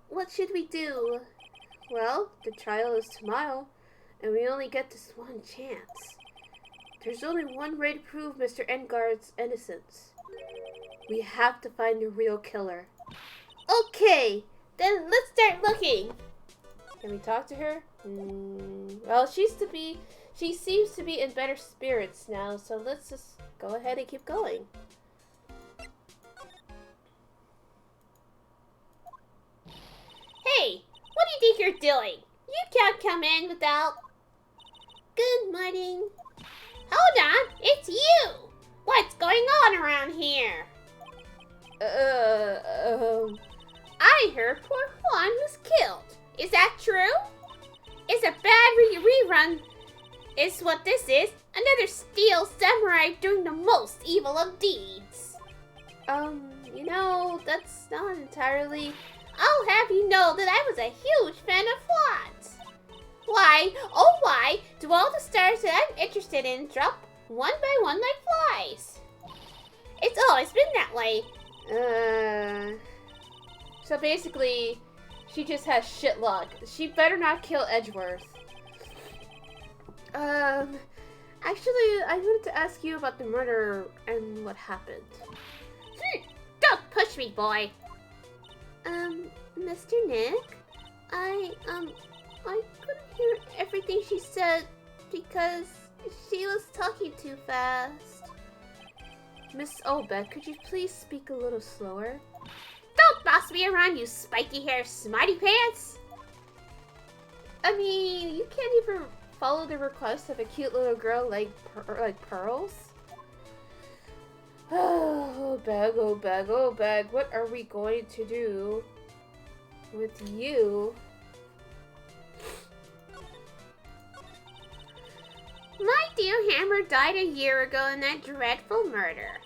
what should we do? Well, the trial is tomorrow, and we only get this one chance. There's only one way to prove Mr. Engarde's innocence. We have to find the real killer. Okay, then let's start looking. Can we talk to her? Well, she seems to be in better spirits now, so let's just go ahead and keep going. Hey, what do you think you're doing? You can't come in without... Good morning. Hold on, it's you! What's going on around here? I heard poor Juan was killed. Is that true? It's a bad rerun. Is what this is. Another steel samurai doing the most evil of deeds. You know, that's not entirely... I'll have you know that I was a huge fan of Juan's. Why, oh why, do all the stars that I'm interested in drop one by one like flies? It's always been that way. So basically, she just has shit luck. She better not kill Edgeworth. Actually, I wanted to ask you about the murder and what happened. Don't push me, boy. Mr. Nick, I couldn't hear everything she said because she was talking too fast. Miss Olbeck, could you please speak a little slower? Don't boss me around, you spiky hair smarty pants. I mean, you can't even follow the request of a cute little girl like Pearls? Oh, bag, oh, bag, oh, bag. What are we going to do with you? My dear Hammer died a year ago in that dreadful murder.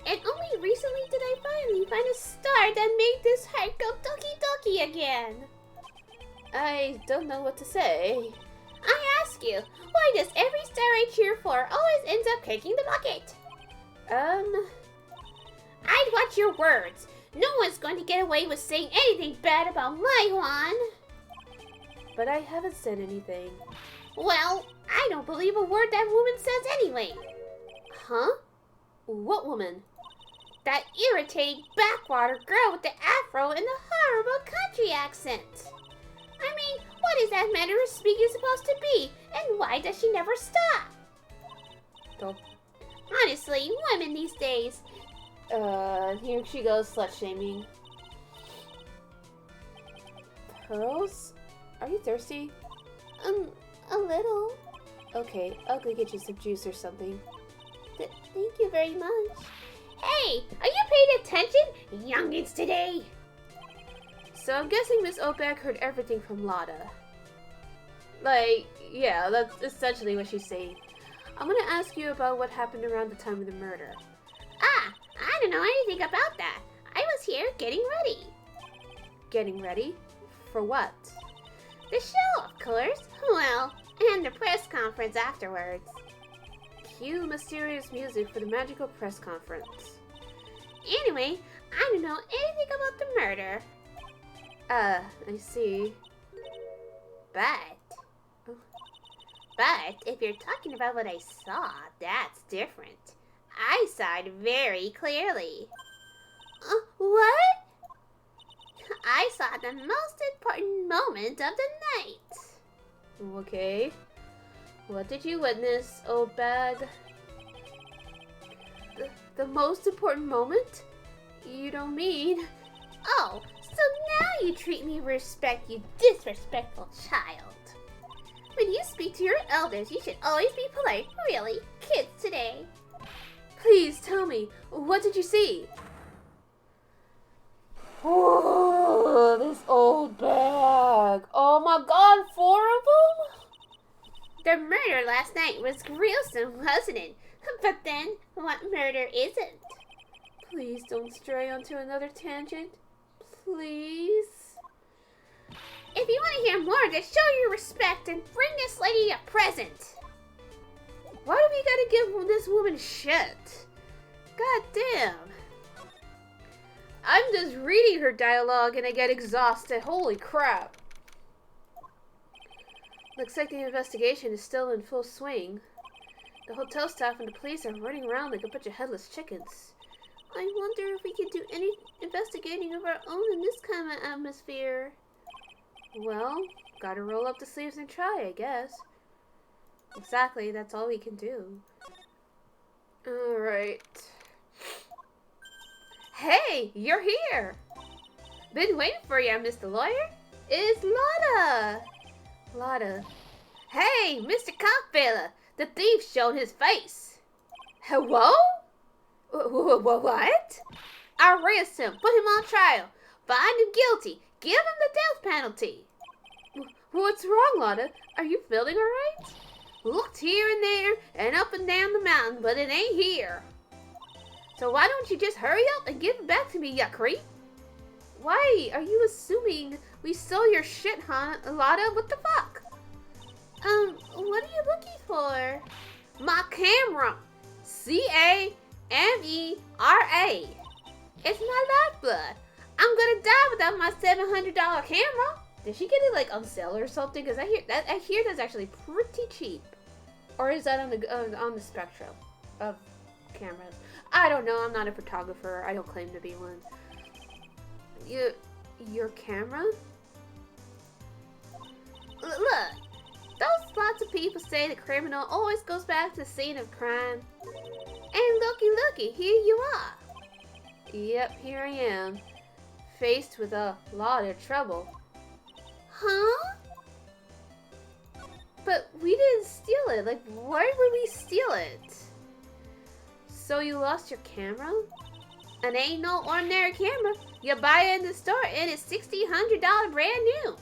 And only recently did I finally find a star that made this heart go ducky again. I don't know what to say. I ask you, why does every star I cheer for always ends up kicking the bucket? I'd watch your words. No one's going to get away with saying anything bad about my Juan. But I haven't said anything. Well, I don't believe a word that woman says anyway. Huh? What woman? That irritating backwater girl with the afro and the horrible country accent. I mean, what is that manner of speaking supposed to be? And why does she never stop? Don't. Honestly, women these days. Here she goes slut-shaming. Pearls? Are you thirsty? A little. Okay, I'll go get you some juice or something. Thank you very much. Hey, are you paying attention, youngins today? So I'm guessing Miss Olbeck heard everything from Lotta. Like, yeah, that's essentially what she's saying. I'm gonna ask you about what happened around the time of the murder. Ah, I don't know anything about that. I was here getting ready. Getting ready? For what? The show, of course. Well, and the press conference afterwards. Cue mysterious music for the magical press conference. Anyway, I don't know anything about the murder. I see. But if you're talking about what I saw, that's different. I saw it very clearly. What? I saw the most important moment of the night. Okay. What did you witness, old bag? The most important moment? You don't mean... Oh, so now you treat me with respect, you disrespectful child. When you speak to your elders, you should always be polite. Really, kids today. Please tell me, what did you see? Oh, this old bag. Oh my god, 4 of them? The murder last night was gruesome, wasn't it? But then, what murder isn't? Please don't stray onto another tangent. Please? If you want to hear more, then show your respect and bring this lady a present. Why do we gotta give this woman shit? God damn. I'm just reading her dialogue and I get exhausted. Holy crap. Looks like the investigation is still in full swing. The hotel staff and the police are running around like a bunch of headless chickens. I wonder if we can do any investigating of our own in this kind of atmosphere. Well, gotta roll up the sleeves and try, I guess. Exactly, that's all we can do. Alright. Hey, you're here! Been waiting for you, Mr. Lawyer. It's Lotta! Lotta. Hey, Mr. Cockfella! The thief showed his face! Hello? What? Arrest him, put him on trial, find him guilty, give him the death penalty. What's wrong, Lotta? Are you feeling alright? Looked here and there and up and down the mountain, but it ain't here. So why don't you just hurry up and give it back to me, ya creep? Why are you assuming we stole your shit, huh, Lotta? What the fuck? What are you looking for? My camera. CAMERA. It's my lifeblood. I'm gonna die without my $700 camera. Did she get it like on sale or something? Cause I hear that's actually pretty cheap. Or is that on the spectrum of cameras? I don't know. I'm not a photographer. I don't claim to be one. Your camera? Look, those lots of people say the criminal always goes back to the scene of crime. And looky, here you are. Yep, here I am. Faced with a lot of trouble. Huh? But we didn't steal it. Like, why would we steal it? So you lost your camera? And ain't no ordinary camera. You buy it in the store and it's $1,600 brand new.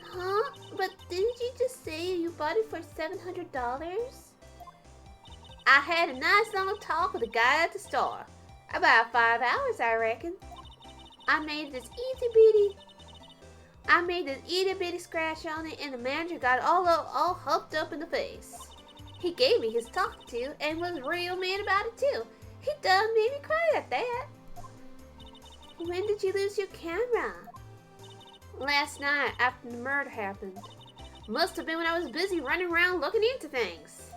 Huh? But didn't you just say you bought it for $700? I had a nice long talk with the guy at the store. About 5 hours, I reckon. I made this itty bitty scratch on it, and the manager got all huffed up in the face. He gave me his talk to and was real mad about it too. He done made me cry at that. When did you lose your camera? Last night after the murder happened. Must have been when I was busy running around looking into things.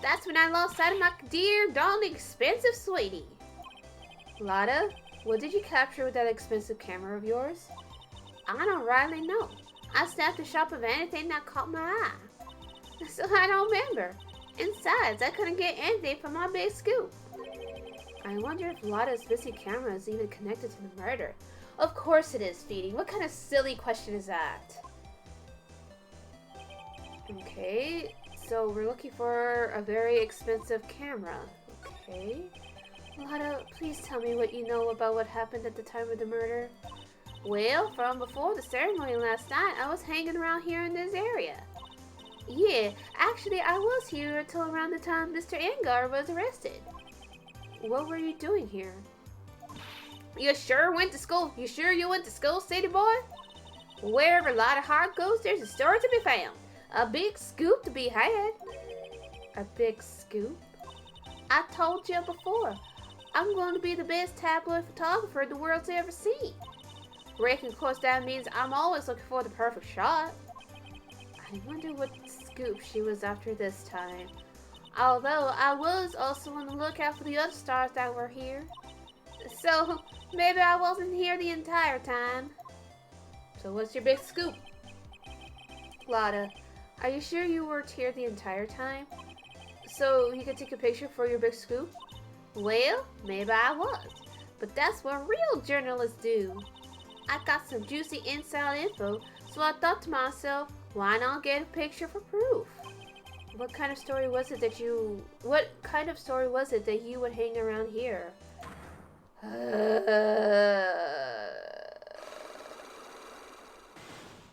That's when I lost sight of my dear, darling, expensive sweetie. Lotta, what did you capture with that expensive camera of yours? I don't rightly know. I snapped a shot of anything that caught my eye. So I don't remember. And besides, I couldn't get anything from my big scoop. I wonder if Lotta's missing camera is even connected to the murder. Of course it is, Feeding. What kind of silly question is that? Okay, so we're looking for a very expensive camera. Okay. Lotta, please tell me what you know about what happened at the time of the murder. Well, from before the ceremony last night, I was hanging around here in this area. Yeah, actually I was here until around the time Mr. Engarde was arrested. What were you doing here? You sure went to school? You sure you went to school, city boy? Wherever a lot of heart goes, there's a story to be found. A big scoop to be had. A big scoop? I told you before. I'm going to be the best tabloid photographer the world's ever seen. Reckon, of course, that means I'm always looking for the perfect shot. I wonder what scoop she was after this time. Although I was also on the lookout for the other stars that were here. So maybe I wasn't here the entire time. So what's your big scoop? Lotta, are you sure you weren't here the entire time? So you could take a picture for your big scoop? Well, maybe I was. But that's what real journalists do. I got some juicy inside info, so I thought to myself, why not get a picture for proof? What kind of story was it that you would hang around here?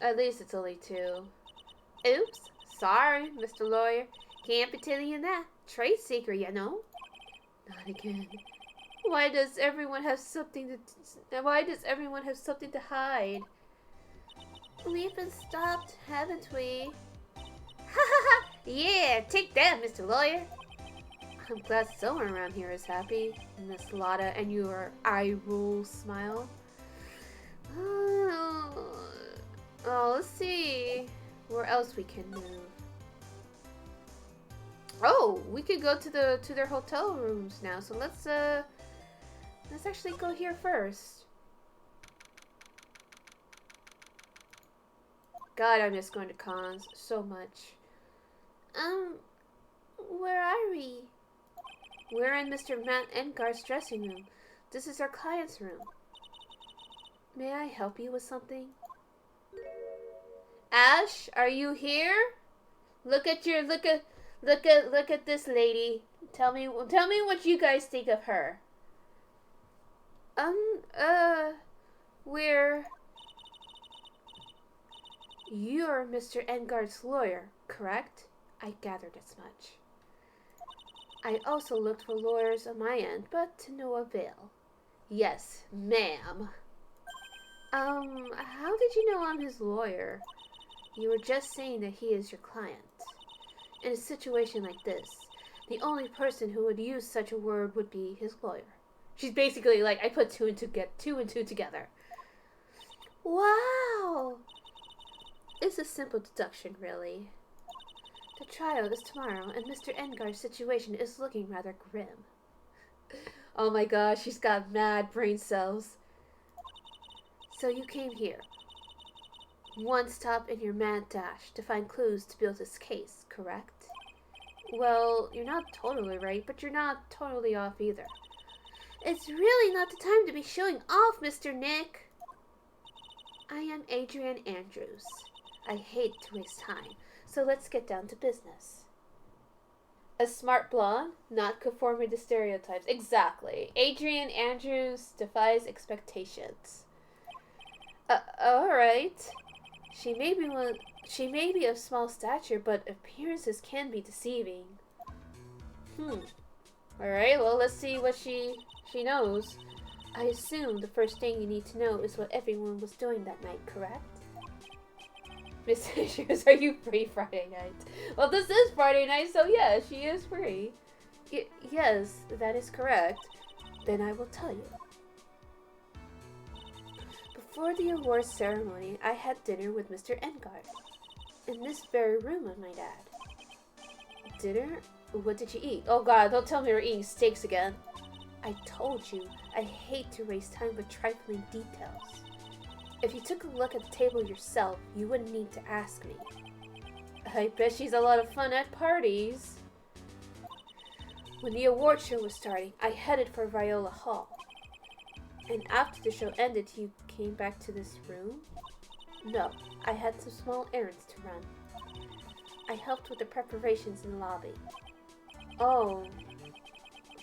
At least it's only 2. Oops, sorry, Mr. Lawyer. Can't be telling you that. Trade secret, you know. Not again. Why does everyone have something to hide? We've been stopped, haven't we? Ha ha ha! Yeah, take that, Mr. Lawyer. I'm glad someone around here is happy, Miss Lotta, and your eye roll smile. Oh, let's see where else we can move. Oh, we could go to their hotel rooms now. So let's actually go here first. God, I miss going to cons so much. Where are we? We're in Mr. Matt Engarde's dressing room. This is our client's room. May I help you with something? Ash, are you here? Look at this lady. Tell me what you guys think of her. You're Mr. Engarde's lawyer, correct? I gathered as much. I also looked for lawyers on my end, but to no avail. Yes, ma'am. How did you know I'm his lawyer? You were just saying that he is your client. In a situation like this, the only person who would use such a word would be his lawyer. She's basically like, I put two and two together. Wow! It's a simple deduction, really. The trial is tomorrow, and Mr. Engar's situation is looking rather grim. Oh my gosh, she's got mad brain cells. So you came here. One stop in your mad dash to find clues to build this case, correct? Well, you're not totally right, but you're not totally off either. It's really not the time to be showing off, Mr. Nick. I am Adrian Andrews. I hate to waste time, so let's get down to business. A smart blonde, not conforming to stereotypes. Exactly. Adrian Andrews defies expectations. Alright. She may be of small stature, but appearances can be deceiving. Alright, well, let's see what she knows. I assume the first thing you need to know is what everyone was doing that night, correct? Miss Andrews, are you free Friday night? Well, this is Friday night, so yeah, she is free. Yes, that is correct. Then I will tell you. Before the awards ceremony, I had dinner with Mr. Engarde. In this very room, I might add. Dinner? What did you eat? Oh god, don't tell me you're eating steaks again. I told you, I hate to waste time with trifling details. If you took a look at the table yourself, you wouldn't need to ask me. I bet she's a lot of fun at parties. When the award show was starting, I headed for Viola Hall. And after the show ended, you came back to this room? No, I had some small errands to run. I helped with the preparations in the lobby. Oh,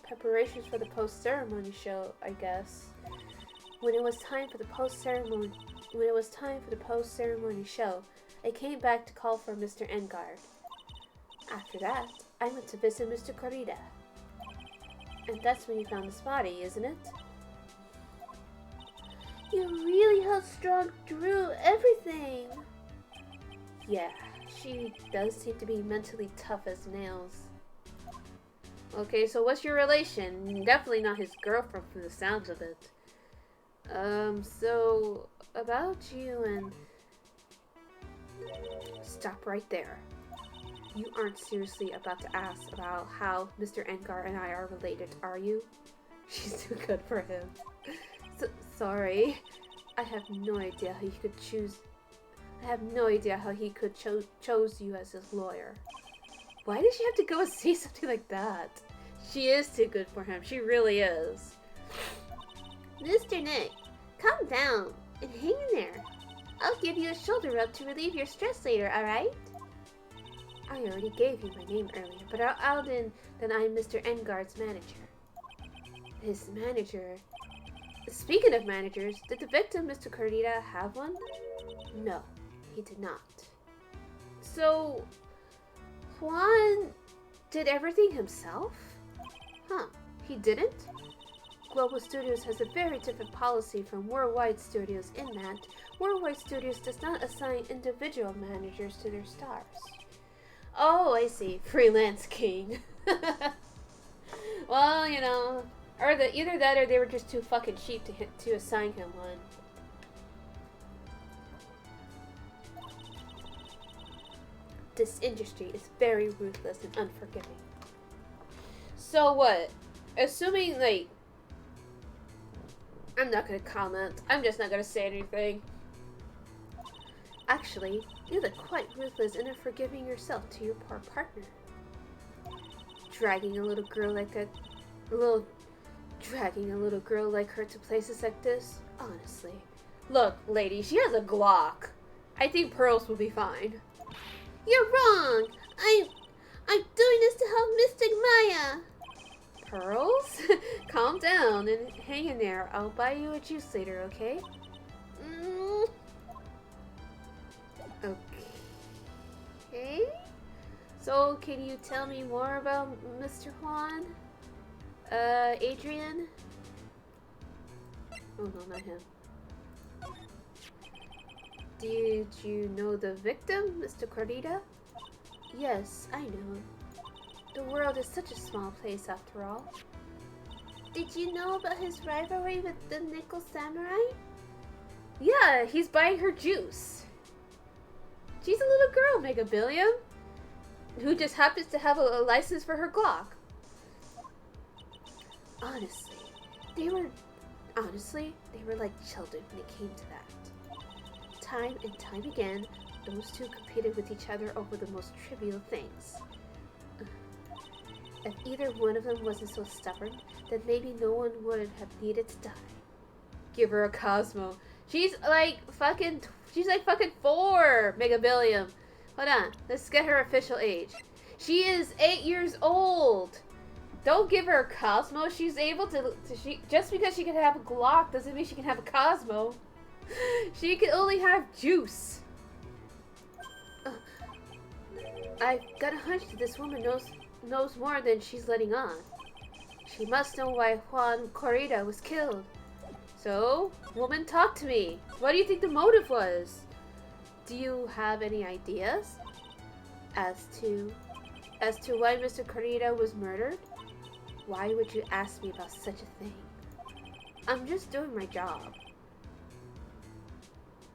preparations for the post-ceremony show, I guess. When it was time for the post-ceremony show, I came back to call for Mr. Engarde. After that, I went to visit Mr. Corrida. And that's when you found this body, isn't it? You really held strong through everything. Yeah, she does seem to be mentally tough as nails. Okay, so what's your relation? Definitely not his girlfriend from the sounds of it. So, about you and... Stop right there. You aren't seriously about to ask about how Mr. Engarde and I are related, are you? She's too good for him. Sorry. I have no idea how he could choose... chose you as his lawyer. Why did she have to go and say something like that? She is too good for him. She really is. Mr. Nick, calm down and hang in there. I'll give you a shoulder rub to relieve your stress later, alright? I already gave you my name earlier, but I'll add in that I'm Mr. Engarde's manager. His manager? Speaking of managers, did the victim, Mr. Corrida, have one? No, he did not. So, Juan did everything himself? Huh, he didn't? Global Studios has a very different policy from Worldwide Studios in that Worldwide Studios does not assign individual managers to their stars. Oh, I see. Freelance king. Well, you know, either that or they were just too fucking cheap to assign him one. This industry is very ruthless and unforgiving. So what? Assuming, like... I'm not gonna comment. I'm just not gonna say anything. Actually, you look quite ruthless and unforgiving yourself to your poor partner. Dragging a little girl like her to places like this? Honestly. Look, lady, she has a Glock. I think Pearls will be fine. You're wrong! I'm doing this to help Mystic Maya! Pearls? Calm down and hang in there. I'll buy you a juice later, okay? Okay. So, can you tell me more about Mr. Juan? Adrian? Oh no, not him. Did you know the victim, Mr. Corrida? Yes, I know. The world is such a small place after all. Did you know about his rivalry with the Nickel Samurai? Yeah, he's buying her juice. She's a little girl, Mega Billion. who just happens to have a license for her Glock. Honestly, they were like children when it came to that. Time and time again, those two competed with each other over the most trivial things. If either one of them wasn't so stubborn, then maybe no one would have needed to die. Give her a Cosmo. She's like fucking 4 megabillion. Hold on, let's get her official age. She is 8 years old. Don't give her a Cosmo. She's able to just because she can have a Glock doesn't mean she can have a Cosmo. She can only have juice. I've got a hunch that this woman knows more than she's letting on. She must know why Juan Corrida was killed. So, woman, talk to me. What do you think the motive was? Do you have any ideas as to why Mr. Corrida was murdered? Why would you ask me about such a thing? I'm just doing my job.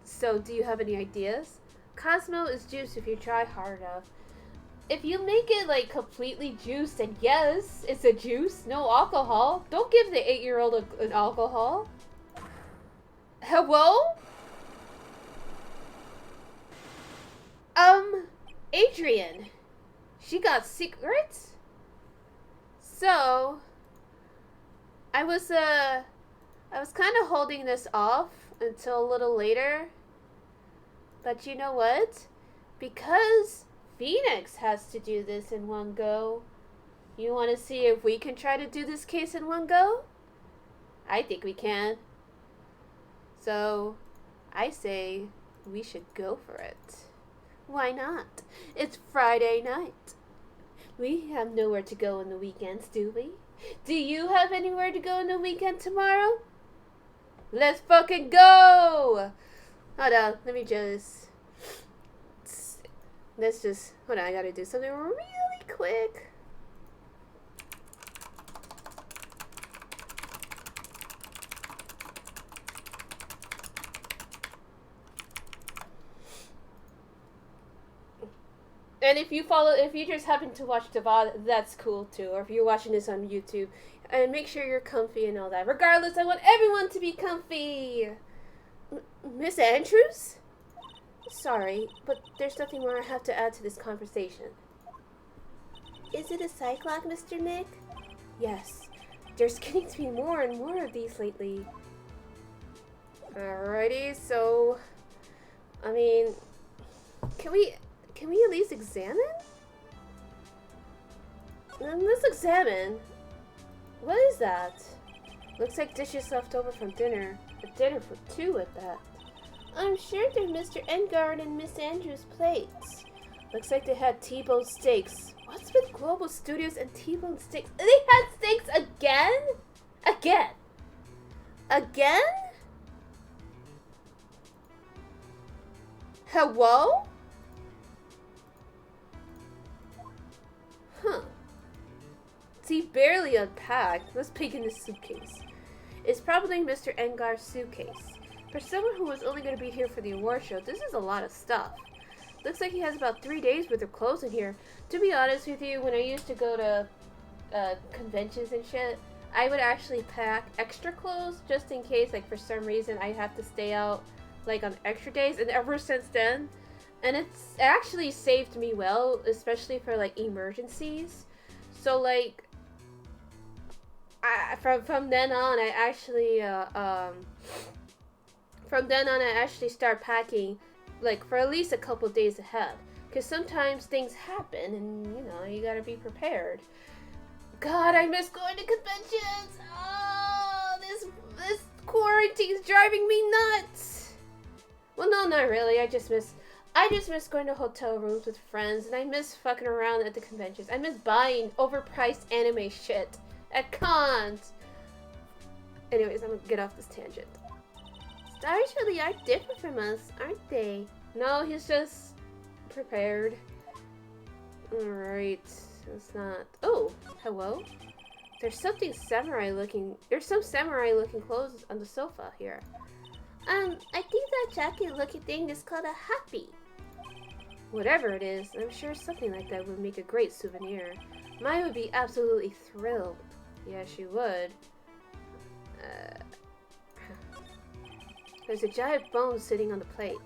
So, do you have any ideas? Cosmo is juice if you try hard enough. If you make it like completely juiced, then yes, it's a juice. No alcohol. Don't give the 8-year-old an alcohol. Hello? Adrian. She got secrets? So, I was kind of holding this off until a little later. But you know what? Because Phoenix has to do this in one go, you want to see if we can try to do this case in one go? I think we can. So, I say we should go for it. Why not? It's Friday night. We have nowhere to go on the weekends, do we? Do you have anywhere to go on the weekend tomorrow? Let's fucking go! Hold on, hold on, I gotta do something really quick. And if you just happen to watch the VOD, that's cool too. Or if you're watching this on YouTube, and make sure you're comfy and all that. Regardless, I want everyone to be comfy. Miss Andrews? Sorry, but there's nothing more I have to add to this conversation. Is it a cyclock, Mr. Nick? Yes. There's getting to be more and more of these lately. Alrighty, so I mean, can we at least examine? Let's examine. What is that? Looks like dishes left over from dinner. A dinner for 2 at that. I'm sure they're Mr. Engarde and Miss Andrews' plates. Looks like they had T-bone steaks. What's with Global Studios and T-bone steaks? They had steaks again? Again? Hello? Huh. See, barely unpacked. Let's peek in this suitcase. It's probably Mr. Engarde's suitcase. For someone who was only going to be here for the award show, this is a lot of stuff. Looks like he has about 3 days worth of clothes in here. To be honest with you, when I used to go to conventions and shit, I would actually pack extra clothes just in case, like, for some reason I have to stay out, like, on extra days. And ever since then, and it actually saved me well, especially for, like, emergencies. So, like, from then on, I actually start packing, like, for at least a couple days ahead. Because sometimes things happen and, you know, you gotta be prepared. God, I miss going to conventions! Oh, this quarantine's driving me nuts! Well, no, not really. I just miss going to hotel rooms with friends, and I miss fucking around at the conventions. I miss buying overpriced anime shit at cons. Anyways, I'm gonna get off this tangent. Stars really are different from us, aren't they? No, he's just prepared. Alright, it's not. Oh, hello? There's some samurai looking clothes on the sofa here. I think that jacket looking thing is called a happy. Whatever it is, I'm sure something like that would make a great souvenir. Maya would be absolutely thrilled. Yeah, she would. There's a giant bone sitting on the plate.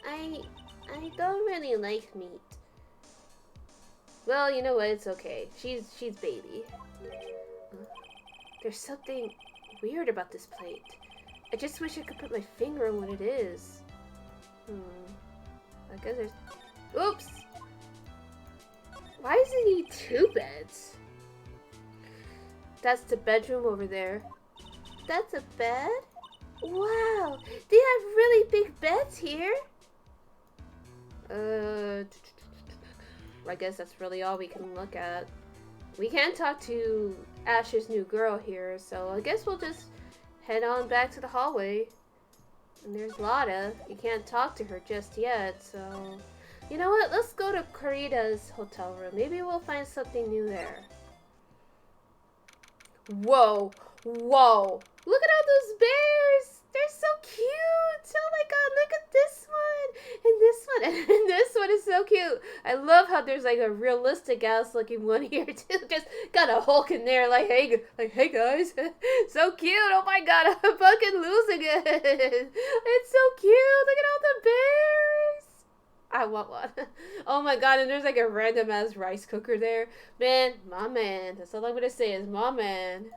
I don't really like meat. Well, you know what? It's okay. She's baby. There's something weird about this plate. I just wish I could put my finger on what it is. I guess there's... Oops! Why does it need 2 beds? That's the bedroom over there. That's a bed? Wow! They have really big beds here! I guess that's really all we can look at. We can't talk to Ash's new girl here, so I guess we'll just head on back to the hallway. And there's Lotta. You can't talk to her just yet, so... You know what? Let's go to Karita's hotel room. Maybe we'll find something new there. Whoa! Whoa! Look at all those bears! They're so cute! Oh my god, look at this one! And this one, and this one is so cute! I love how there's like a realistic ass looking one here too. Just got a Hulk in there like, hey guys. So cute! Oh my god, I'm fucking losing it! It's so cute! Look at all the bears! I want one. Oh my god, and there's like a random ass rice cooker there. Man, my man. That's all I'm gonna say is my man.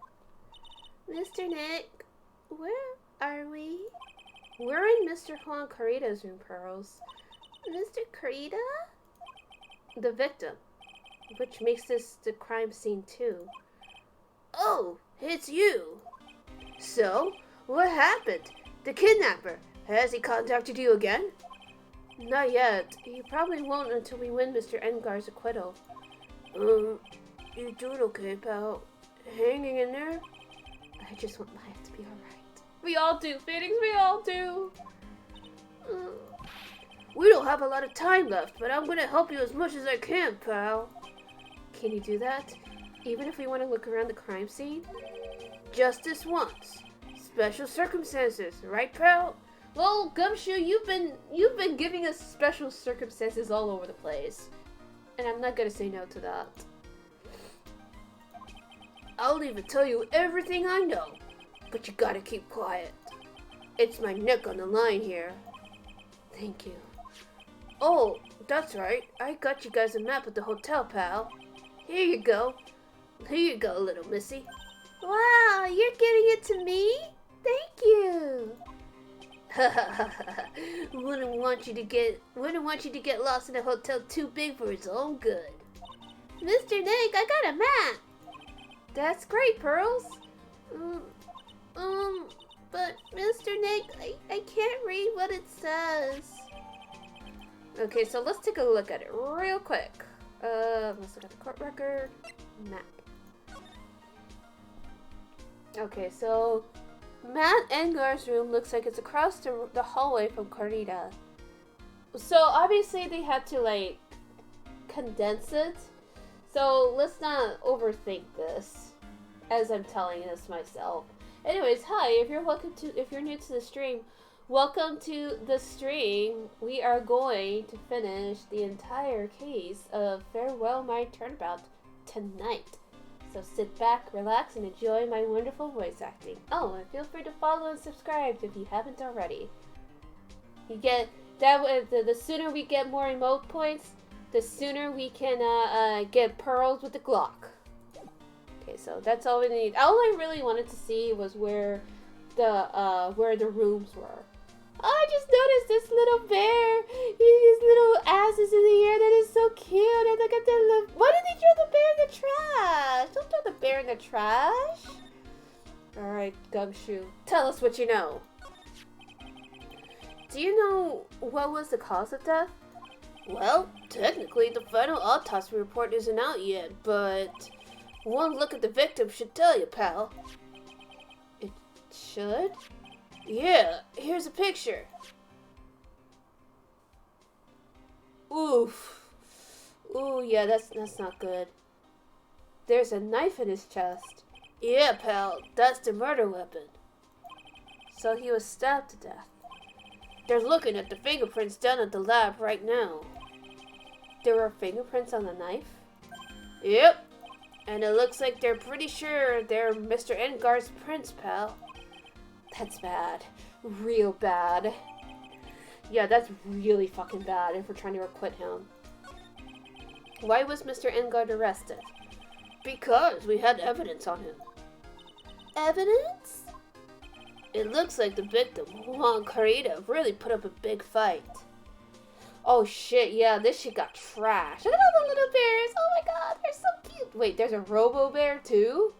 Mr. Nick, where are we? We're in Mr. Juan Carita's room, Pearls. Mr. Carita? The victim. Which makes this the crime scene too. Oh, it's you. So, what happened? The kidnapper. Has he contacted you again? Not yet. He probably won't until we win Mr. Engarde's acquittal. You doing okay, pal? Hanging in there? I just want Maya to be alright. We all do, Phoenix, we all do! We don't have a lot of time left, but I'm gonna help you as much as I can, pal. Can you do that? Even if we want to look around the crime scene? Just this once. Special circumstances, right, pal? Well, Gumshoe, you've been giving us special circumstances all over the place. And I'm not gonna say no to that. I'll even tell you everything I know, but you gotta keep quiet. It's my neck on the line here. Thank you. Oh, that's right. I got you guys a map of the hotel, pal. Here you go. Here you go, little missy. Wow, you're giving it to me? Thank you. Wouldn't want you to get lost in a hotel too big for its own good. Mr. Nick, I got a map. That's great, Pearls. But Mr. Nick, I can't read what it says. Okay, so let's take a look at it real quick. Let's look at the court record. Map. Okay, so Matt Engarde's room looks like it's across the hallway from Carita. So obviously they had to like condense it. So let's not overthink this as I'm telling this myself. Anyways, hi, if you're new to the stream, welcome to the stream. We are going to finish the entire case of Farewell My Turnabout tonight. So sit back, relax, and enjoy my wonderful voice acting. Oh, and feel free to follow and subscribe if you haven't already. You get that way. The sooner we get more emote points, the sooner we can get pearls with the Glock. Okay, so that's all we need. All I really wanted to see was where the rooms were. Oh, I just noticed this little bear. His little ass is in the air. That is so cute. And look at the little... Why did they throw the bear in the trash? Don't throw the bear in the trash. Alright, Gumshoe. Tell us what you know. Do you know what was the cause of death? Well, technically the final autopsy report isn't out yet, but one look at the victim should tell you, pal. It should? Yeah, here's a picture. Oof. Ooh, yeah, that's not good. There's a knife in his chest. Yeah, pal, that's the murder weapon. So he was stabbed to death. They're looking at the fingerprints done at the lab right now. There were fingerprints on the knife? Yep. And it looks like they're pretty sure they're Mr. Engarde's prints, pal. That's bad. Real bad. Yeah, that's really fucking bad if we're trying to acquit him. Why was Mr. Engarde arrested? Because we had evidence on him. Evidence? It looks like the victim, Juan Carita, really put up a big fight. Oh shit, yeah, this shit got trashed. Look at all the little bears. Oh my god, they're so cute. Wait, there's a Robo Bear too?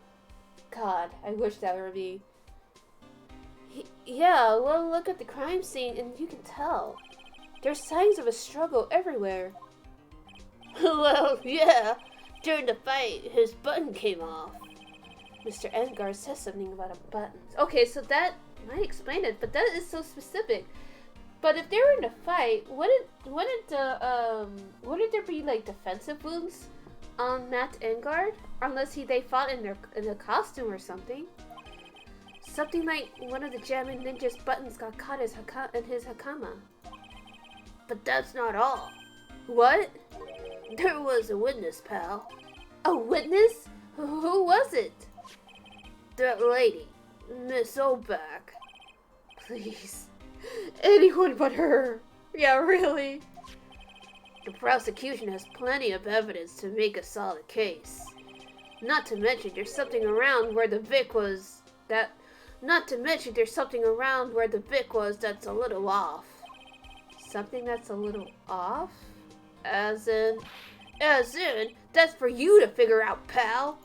God, I wish that were me. Yeah, well, look at the crime scene and you can tell. There's signs of a struggle everywhere. Well, yeah. During the fight, his button came off. Mr. Engarde says something about a button. Okay, so that might explain it, but that is so specific. But if they were in a fight, wouldn't there be like defensive wounds on Matt Engarde? Unless they fought in a costume or something. Something like one of the German ninja's buttons got caught in his hakama. But that's not all. What? There was a witness, pal. A witness? Who was it? That lady, Miss Oback. Please. Anyone but her. Yeah, really. The prosecution has plenty of evidence to make a solid case. Not to mention there's something around where the Vic was that's a little off. Something that's a little off? As in, that's for you to figure out, pal.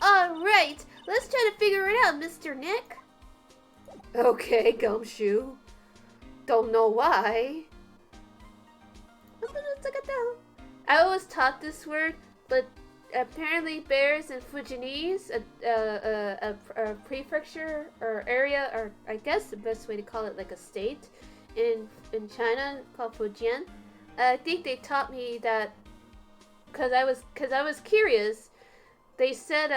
Alright, let's try to figure it out, Mr. Nick. Okay, Gumshoe. Don't know why. I always taught this word, but apparently bears in Fujianese, a prefecture or area, or I guess the best way to call it like a state in China called Fujian. I think they taught me that because I was curious. They said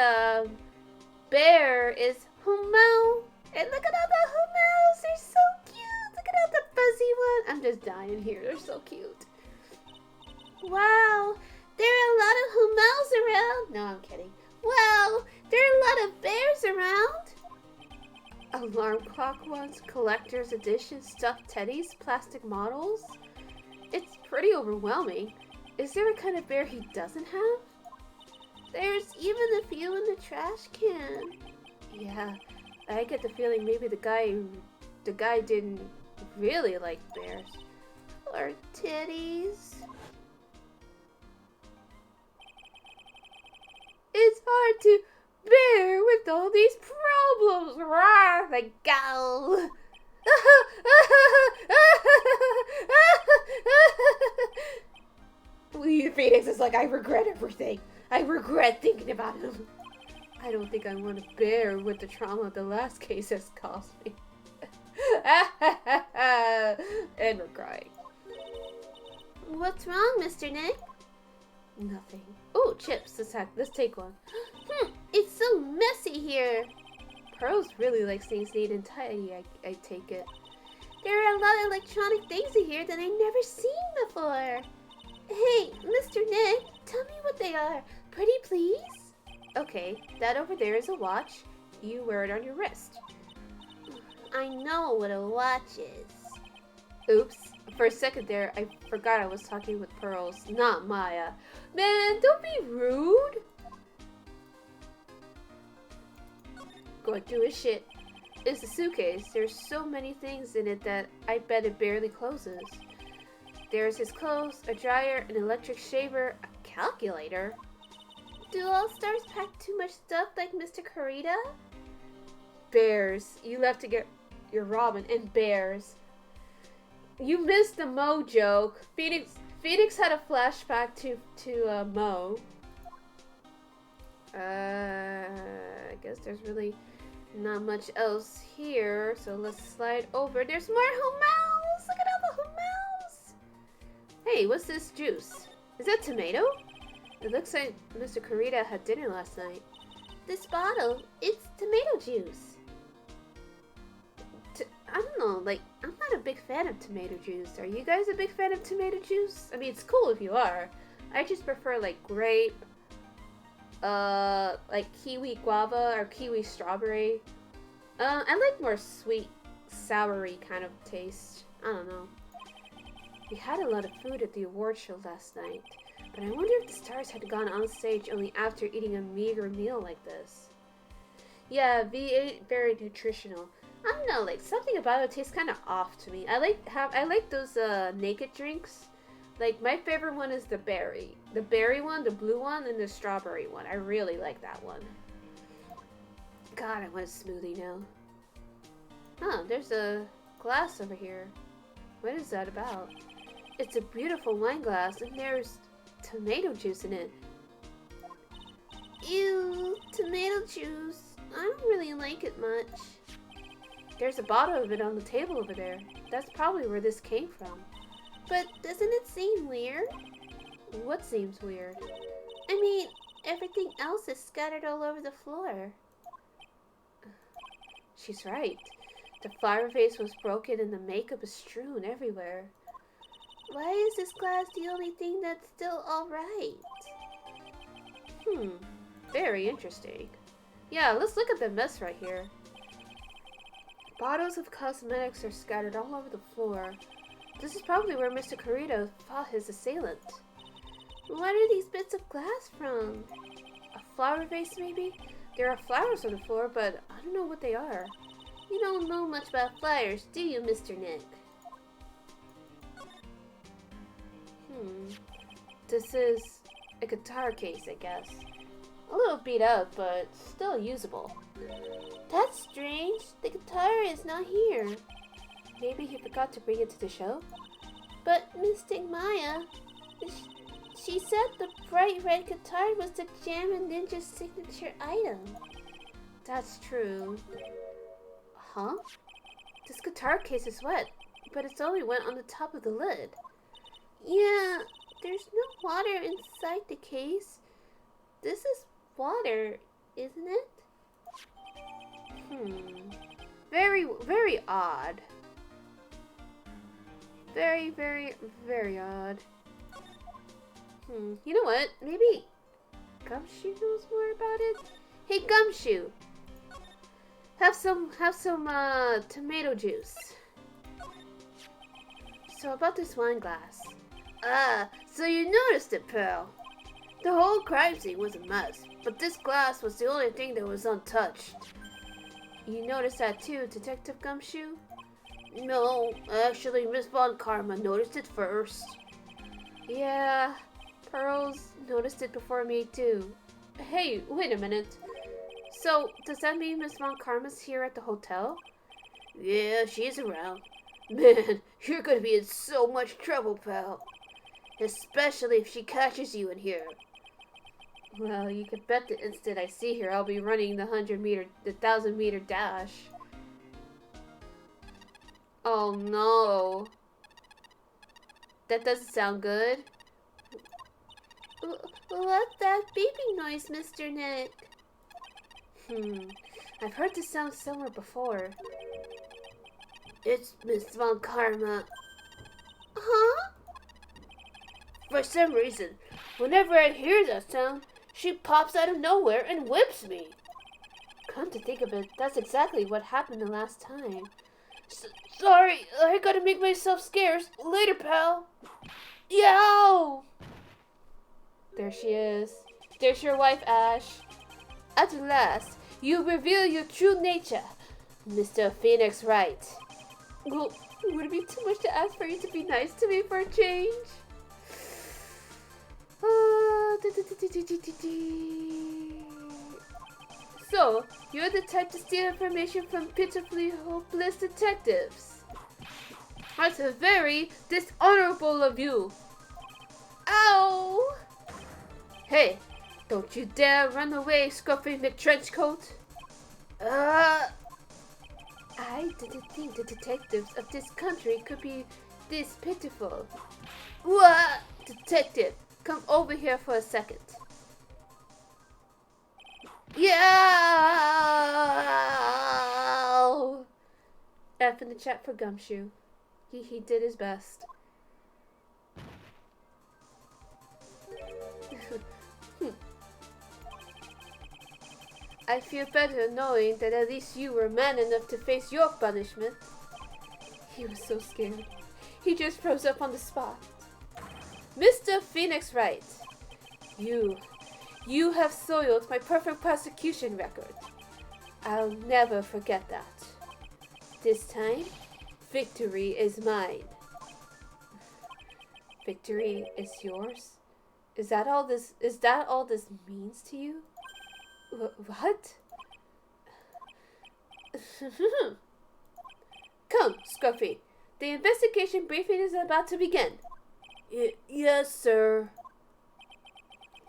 bear is humao. And look at all the humaos. They're so cute. Look at all the fuzzy one. I'm just dying here. They're so cute. Wow. There are a lot of humaos around. No, I'm kidding. Wow. There are a lot of bears around. Alarm clock ones, collector's edition, stuffed teddies, plastic models. It's pretty overwhelming. Is there a kind of bear he doesn't have? There's even a few in the trash can. Yeah, I get the feeling maybe the guy didn't really like bears. Or titties. It's hard to bear with all these problems. Rawr, like go. Phoenix is like, I regret everything. I regret thinking about him. I don't think I want to bear with the trauma the last case has caused me. And we're crying. What's wrong, Mr. Nick? Nothing. Oh, chips. Let's take one. It's so messy here. Pearls really like things neat and tidy, I take it. There are a lot of electronic things in here that I've never seen before. Hey, Mr. Nick, tell me what they are. Pretty please? Okay, that over there is a watch. You wear it on your wrist. I know what a watch is. Oops. For a second there, I forgot I was talking with Pearls, not Maya. Man, don't be rude. Going through his shit. It's a suitcase. There's so many things in it that I bet it barely closes. There's his clothes, a dryer, an electric shaver, a calculator. Do all stars pack too much stuff like Mr. Carita? Bears. You left to get your Robin and bears. You missed the Mo joke. Phoenix had a flashback to Mo. I guess there's really not much else here, so let's slide over. There's more humaus! Look at all the humaus! Hey, what's this juice? Is that tomato? It looks like Mr. Carita had dinner last night. This bottle, it's tomato juice. I don't know, like, I'm not a big fan of tomato juice. Are you guys a big fan of tomato juice? I mean, it's cool if you are. I just prefer, like, grape, like kiwi guava or kiwi strawberry. I like more sweet, soury kind of taste. I don't know. We had a lot of food at the award show last night, but I wonder if the stars had gone on stage only after eating a meager meal like this. Yeah, V8 very nutritional. I don't know, like something about it tastes kind of off to me. I like those naked drinks. Like my favorite one is the berry one, the blue one, and the strawberry one. I really like that one. God, I want a smoothie now. Oh, there's a glass over here. What is that about? It's a beautiful wine glass, and there's tomato juice in it. Ew, tomato juice. I don't really like it much. There's a bottle of it on the table over there. That's probably where this came from. But doesn't it seem weird? What seems weird? I mean, everything else is scattered all over the floor. She's right. The flower vase was broken and the makeup is strewn everywhere. Why is this glass the only thing that's still alright? Very interesting. Yeah, let's look at the mess right here. Bottles of cosmetics are scattered all over the floor. This is probably where Mr. Corito fought his assailant. What are these bits of glass from? A flower vase, maybe? There are flowers on the floor, but I don't know what they are. You don't know much about flowers, do you, Mr. Nick? This is a guitar case, I guess. A little beat up, but still usable. That's strange. The guitar is not here. Maybe he forgot to bring it to the show? But Miss Maya, she said the bright red guitar was the Jam and Ninja's signature item. That's true. Huh? This guitar case is wet, but it's only wet on the top of the lid. Yeah, there's no water inside the case. This is water, isn't it? Very, very odd. Very, very, very odd. You know what? Maybe Gumshoe knows more about it? Hey, Gumshoe! Have some tomato juice. So about this wine glass. So you noticed it, pal. The whole crime scene was a mess, but this glass was the only thing that was untouched. You noticed that too, Detective Gumshoe? No, actually Miss Von Karma noticed it first. Yeah, Pearls noticed it before me too. Hey, wait a minute. So, does that mean Miss Von Karma's here at the hotel? Yeah, she's around. Man, you're gonna be in so much trouble, pal. Especially if she catches you in here. Well, you can bet the instant I see her, I'll be running the 1,000-meter dash. Oh no. That doesn't sound good. What's that beeping noise, Mr. Nick? I've heard this sound somewhere before. It's Miss Von Karma. Huh? For some reason, whenever I hear that sound, she pops out of nowhere and whips me. Come to think of it, that's exactly what happened the last time. Sorry, I gotta make myself scarce. Later, pal. Yow! There she is. There's your wife, Ash. At last, you reveal your true nature. Mr. Phoenix Wright. Well, would it be too much to ask for you to be nice to me for a change? So, you're the type to steal information from pitifully hopeless detectives. That's very dishonorable of you. Ow! Hey, don't you dare run away, Scruffy McTrenchcoat. I didn't think the detectives of this country could be this pitiful. What? Detective, come over here for a second. Yeah! F in the chat for Gumshoe. He did his best. I feel better knowing that at least you were man enough to face your punishment. He was so scared. He just froze up on the spot. Mr. Phoenix Wright, you have soiled my perfect prosecution record. I'll never forget that. This time, victory is mine. Victory is yours? Is that all this means to you? What? Come, Scruffy. The investigation briefing is about to begin. Yes, sir.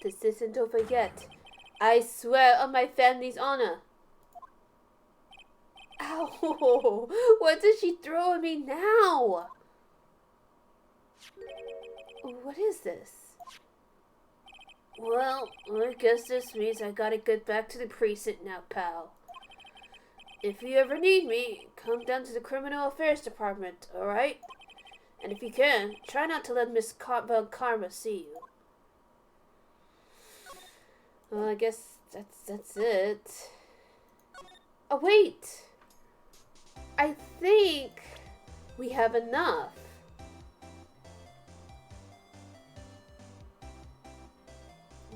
This isn't over yet. I swear on my family's honor. Ow! What did she throw at me now? What is this? Well, I guess this means I gotta get back to the precinct now, pal. If you ever need me, come down to the Criminal Affairs Department, alright? And if you can, try not to let Miss Karma see you. Well, I guess that's it. Oh, wait! I think we have enough.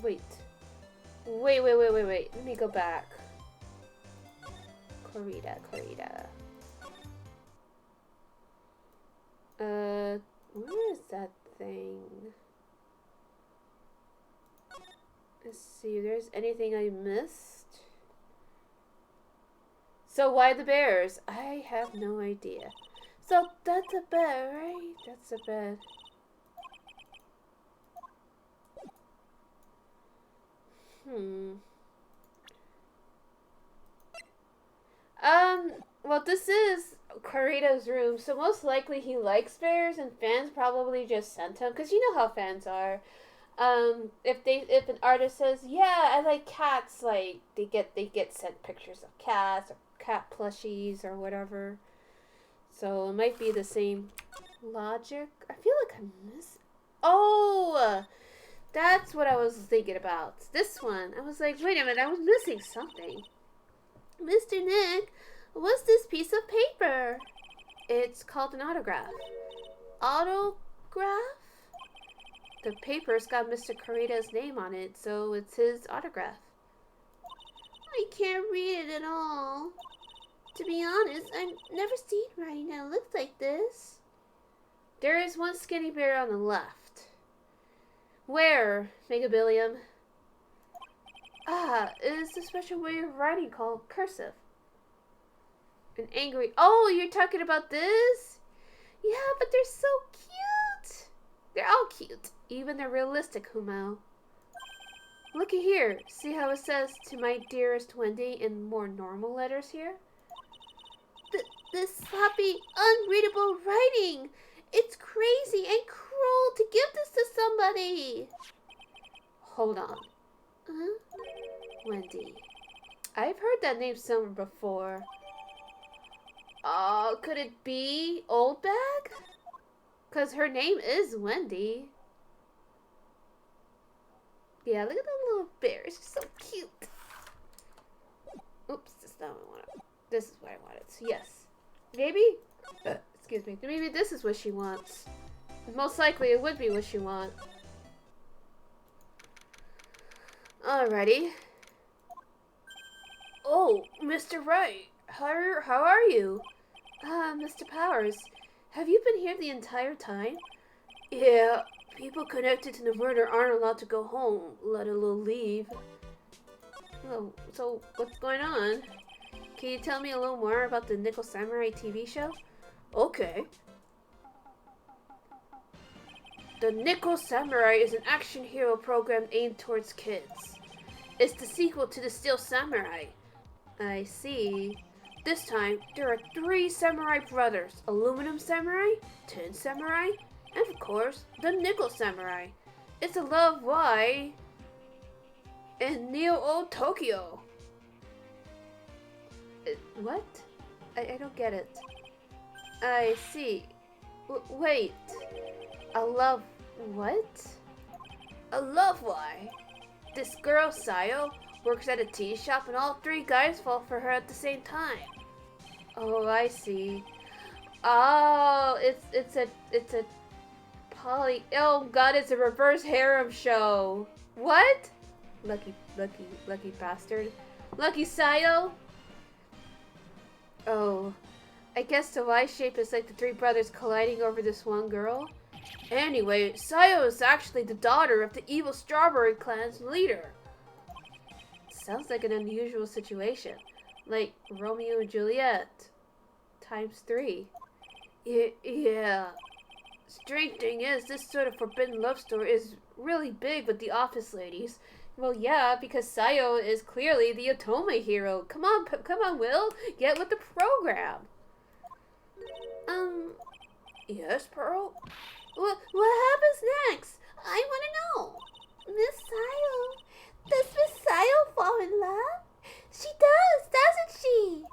Wait. Let me go back. Corrida. Where is that thing? Let's see if there's anything I missed. So why the bears? I have no idea. So that's a bed, right? That's a bed. Well, this is Corrida's room, so most likely he likes bears, and fans probably just sent him, because you know how fans are. If an artist says, yeah, I like cats, like, they get sent pictures of cats, or cat plushies, or whatever. So, it might be the same logic. I feel like I miss... Oh! That's what I was thinking about. This one. I was like, wait a minute, I was missing something. Mr. Nick, what's this piece of paper? It's called an autograph. Autograph? The paper's got Mr. Corrida's name on it, so it's his autograph. I can't read it at all. To be honest, I've never seen writing that looks like this. There is one skinny bear on the left. Where, Megabillium? Ah, it is a special way of writing called cursive. An angry... Oh, you're talking about this? Yeah, but they're so cute. They're all cute. Even the realistic Humau. Looky here. See how it says, to my dearest Wendy, in more normal letters here? This sloppy, unreadable writing. It's crazy and cruel to give this to somebody. Hold on. Huh? Wendy. I've heard that name somewhere before. Could it be Old Bag? Because her name is Wendy. Yeah, look at that little bear. It's so cute. Oops, this is not what I wanted. This is what I wanted. So yes. Maybe? Excuse me. Maybe this is what she wants. Most likely it would be what she wants. Alrighty. Oh, Mr. Wright. How are you? Mr. Powers. Have you been here the entire time? Yeah. People connected to the murder aren't allowed to go home, let alone leave. Oh, so what's going on? Can you tell me a little more about the Nickel Samurai TV show? Okay. The Nickel Samurai is an action hero program aimed towards kids. It's the sequel to the Steel Samurai. I see. This time, there are 3 samurai brothers. Aluminum Samurai, Tin Samurai, and of course, the Nickel Samurai. It's a love why in Neo Tokyo. What? I don't get it. I see. Wait. A love what? A love why? This girl, Sayo, works at a tea shop and all three guys fall for her at the same time. Oh, I see. Oh, it's a poly. Oh God, it's a reverse harem show. What? Lucky bastard. Lucky Sayo. Oh, I guess the Y shape is like the three brothers colliding over this one girl. Anyway, Sayo is actually the daughter of the evil Strawberry Clan's leader. Sounds like an unusual situation. Like Romeo and Juliet. ×3. Yeah. Strange thing is, this sort of forbidden love story is really big with the office ladies. Well, yeah, because Sayo is clearly the Otome hero. Come on, Will. Get with the program. Yes, Pearl? What happens next? I want to know. Miss Sayo. Does Miss Sayo fall in love? She does, doesn't she?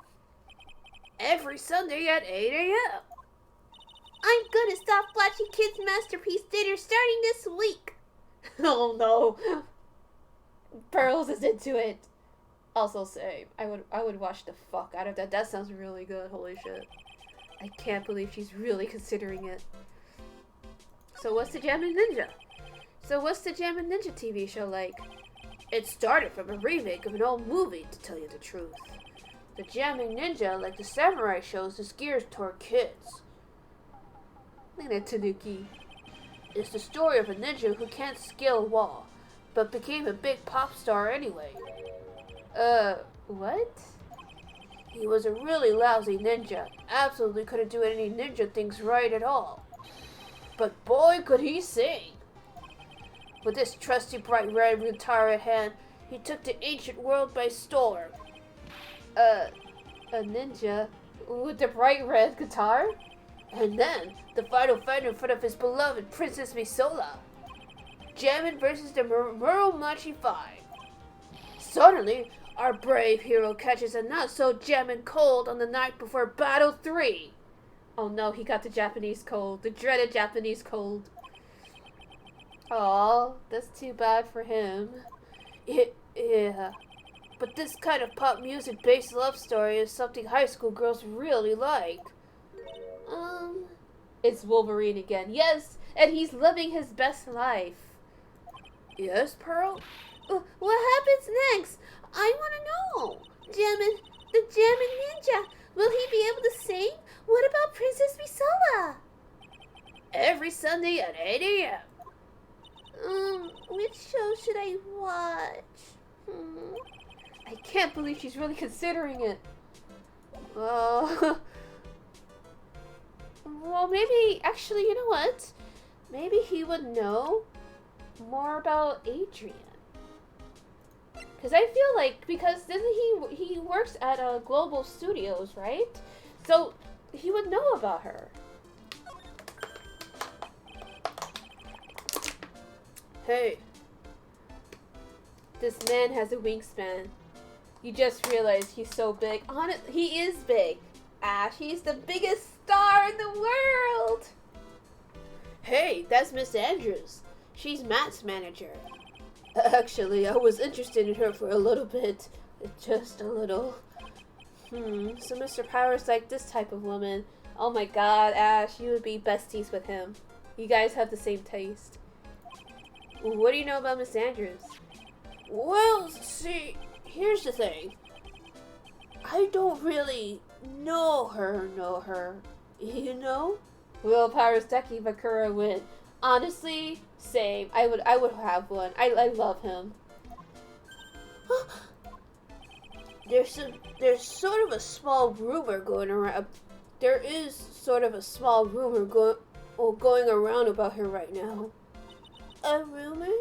Every Sunday at 8 a.m. I'm gonna stop watching Kids Masterpiece Dinner starting this week. Oh no. Pearls is into it. Also same. I would watch the fuck out of that. That sounds really good. Holy shit. I can't believe she's really considering it. So what's the Jammin' Ninja TV show like? It started from a remake of an old movie, to tell you the truth. The Jammin' Ninja, like the samurai shows, is geared toward kids. Look at Tanuki. It's the story of a ninja who can't scale a wall, but became a big pop star anyway. What? He was a really lousy ninja. Absolutely couldn't do any ninja things right at all. But boy, could he sing! With this trusty bright red guitar at hand, he took the ancient world by storm. A ninja with the bright red guitar? And then, the final fight in front of his beloved Princess Misola. Jammin' versus the Muromachi 5. Suddenly, our brave hero catches a not-so-jammin' cold on the night before Battle 3. Oh no, he got the Japanese cold. The dreaded Japanese cold. Aw, that's too bad for him. Yeah. But this kind of pop music-based love story is something high school girls really like. It's Wolverine again. Yes, and he's living his best life. Yes, Pearl? What happens next? I want to know. The Jammin' Ninja. Will he be able to sing? What about Princess Misola? Every Sunday at 8 a.m. Which show should I watch? I can't believe she's really considering it. Oh. Well, maybe, actually, you know what? Maybe he would know more about Adrian. Because I feel like, because doesn't he works at Global Studios, right? So he would know about her. Hey. This man has a wingspan. You just realized he's so big. He is big. Ash, he's the biggest star in the world. Hey, that's Miss Andrews. She's Matt's manager. Actually, I was interested in her for a little bit. Just a little. So Mr. Powers like this type of woman. Oh my god, Ash, you would be besties with him. You guys have the same taste. What do you know about Miss Andrews? Well, see, here's the thing. I don't really know her, you know? Will Paraseki Bakura win? Honestly, same. I would have one. I love him. There's sort of a small rumor going around. There is sort of a small rumor going around about her right now. A rumor?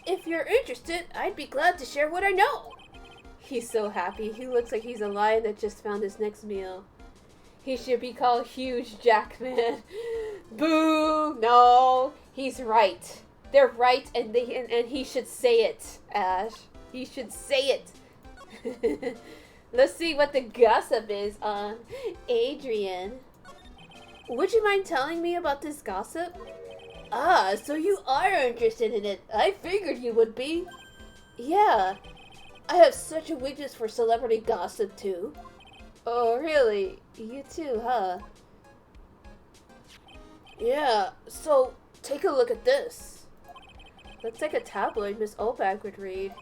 If you're interested, I'd be glad to share what I know. He's so happy. He looks like he's a lion that just found his next meal. He should be called Huge Jackman. Boo! No, he's right. They're right, and he should say it, Ash. He should say it. Let's see what the gossip is on Adrian. Would you mind telling me about this gossip? Ah, so you are interested in it. I figured you would be. Yeah, I have such a weakness for celebrity gossip too. Oh, really? You too, huh? Yeah, so take a look at this. Looks like a tabloid Miss Olbach would read.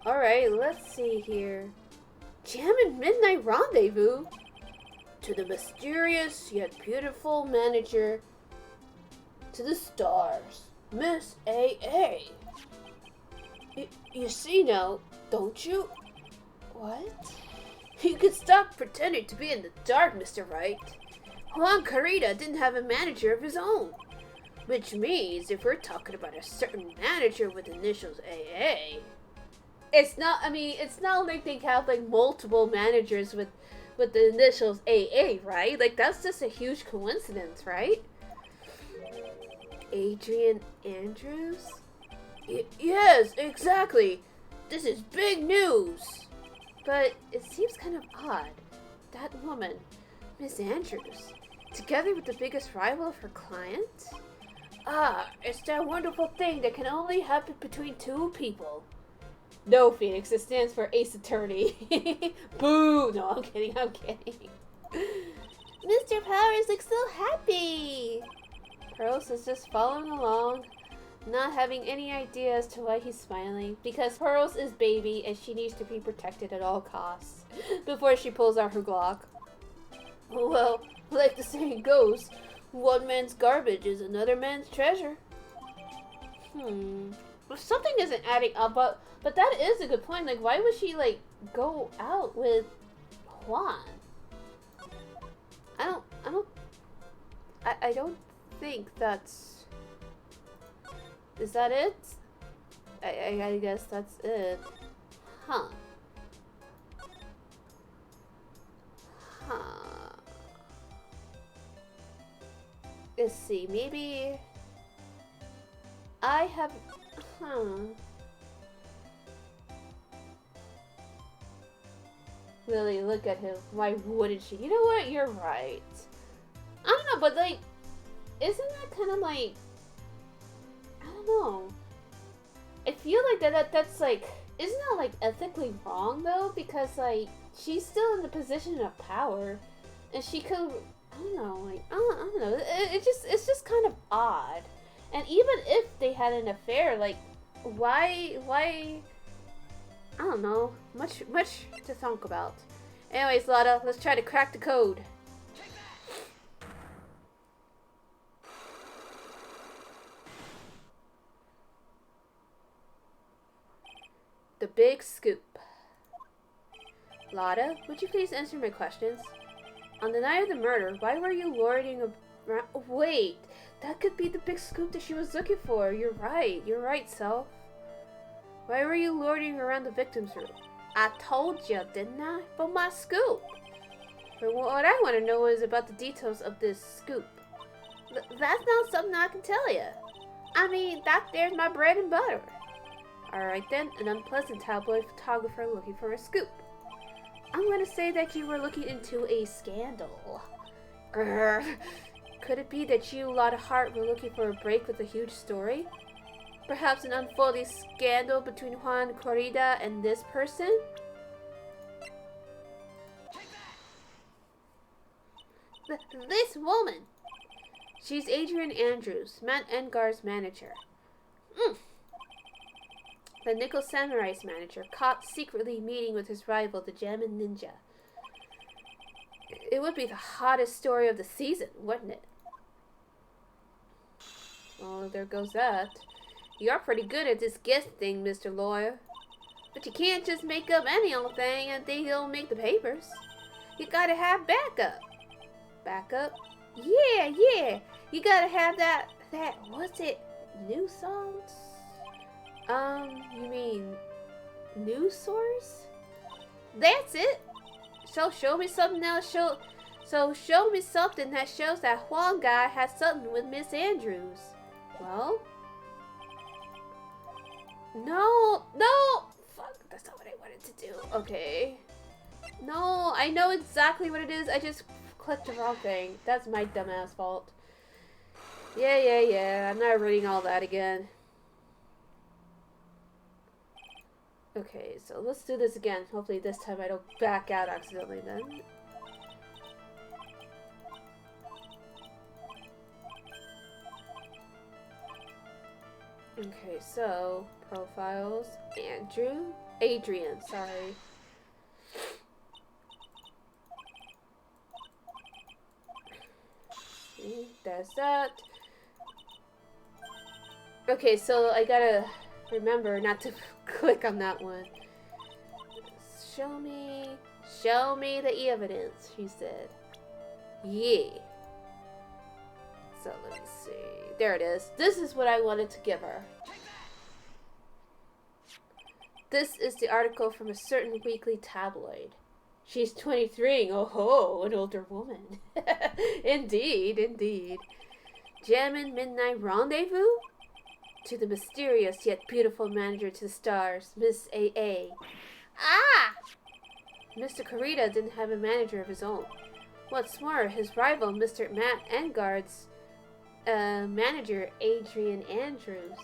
Alright, let's see here. Jam and Midnight Rendezvous. To the mysterious yet beautiful manager. To the stars. Miss A.A. You see now, don't you? What? You could stop pretending to be in the dark, Mr. Wright. Juan Carita didn't have a manager of his own. Which means if we're talking about a certain manager with initials AA, it's not like they have like multiple managers with the initials AA, right? Like that's just a huge coincidence, right? Adrian Andrews? Yes, exactly. This is big news. But it seems kind of odd. That woman, Miss Andrews, together with the biggest rival of her client? Ah, it's that wonderful thing that can only happen between two people. No, Phoenix, it stands for Ace Attorney. Boo! No, I'm kidding. Mr. Powers looks so happy. Pearls is just following along, not having any idea as to why he's smiling, because Pearls is baby and she needs to be protected at all costs before she pulls out her Glock. Well, like the saying goes, one man's garbage is another man's treasure. Well, something isn't adding up, but that is a good point. Like, why would she, like, go out with Juan? I don't think that's... Is that it? I guess that's it. Huh. Let's see, maybe... I have... Lily, look at him. Why wouldn't she? You know what? You're right. I don't know, but like... Isn't that kind of like... I don't know. I feel like that's like... Isn't that like ethically wrong though? Because like, she's still in the position of power. And she could... I don't know, like, I don't know. It's just kind of odd. And even if they had an affair, like, why, I don't know, much to think about. Anyways, Lotta, let's try to crack the code. The big scoop. Lotta, would you please answer my questions? On the night of the murder, why were you lording around... Wait, that could be the big scoop that she was looking for. You're right, Self. Why were you lording around the victim's room? I told you, didn't I? For my scoop. But what I want to know is about the details of this scoop. That's not something I can tell you. I mean, that there's my bread and butter. Alright then, an unpleasant tabloid photographer looking for a scoop. I'm gonna say that you were looking into a scandal. Could it be that you, Lotta Hart, were looking for a break with a huge story? Perhaps an unfolding scandal between Juan Corrida and this person? This woman! She's Adrian Andrews, Matt Engarde's manager. The Nickel Samurai's manager, caught secretly meeting with his rival, the Jammin' Ninja. It would be the hottest story of the season, wouldn't it? Oh, there goes that. You're pretty good at this guess thing, Mr. Lawyer. But you can't just make up any old thing and think it'll make the papers. You gotta have backup. Backup? Yeah. You gotta have that, what's it? News songs? You mean news source? That's it. So show me something else. Show me something that shows that Juan guy has something with Miss Andrews. Well, no. Fuck, that's not what I wanted to do. Okay. No, I know exactly what it is. I just clicked the wrong thing. That's my dumbass fault. Yeah. I'm not reading all that again. Okay, so let's do this again. Hopefully this time I don't back out accidentally then. Okay, so profiles, Adrian, sorry. See, there's that. Okay, so I gotta remember not to click on that one. Show me the evidence, she said. Yeah. So let me see. There it is. This is what I wanted to give her. This is the article from a certain weekly tabloid. She's 23. Oh ho, an older woman. Indeed. Jammin' Midnight Rendezvous? To the mysterious yet beautiful manager to the stars, Miss A.A. Ah! Mr. Corita didn't have a manager of his own. What's more, his rival, Mr. Engarde's manager, Adrian Andrews.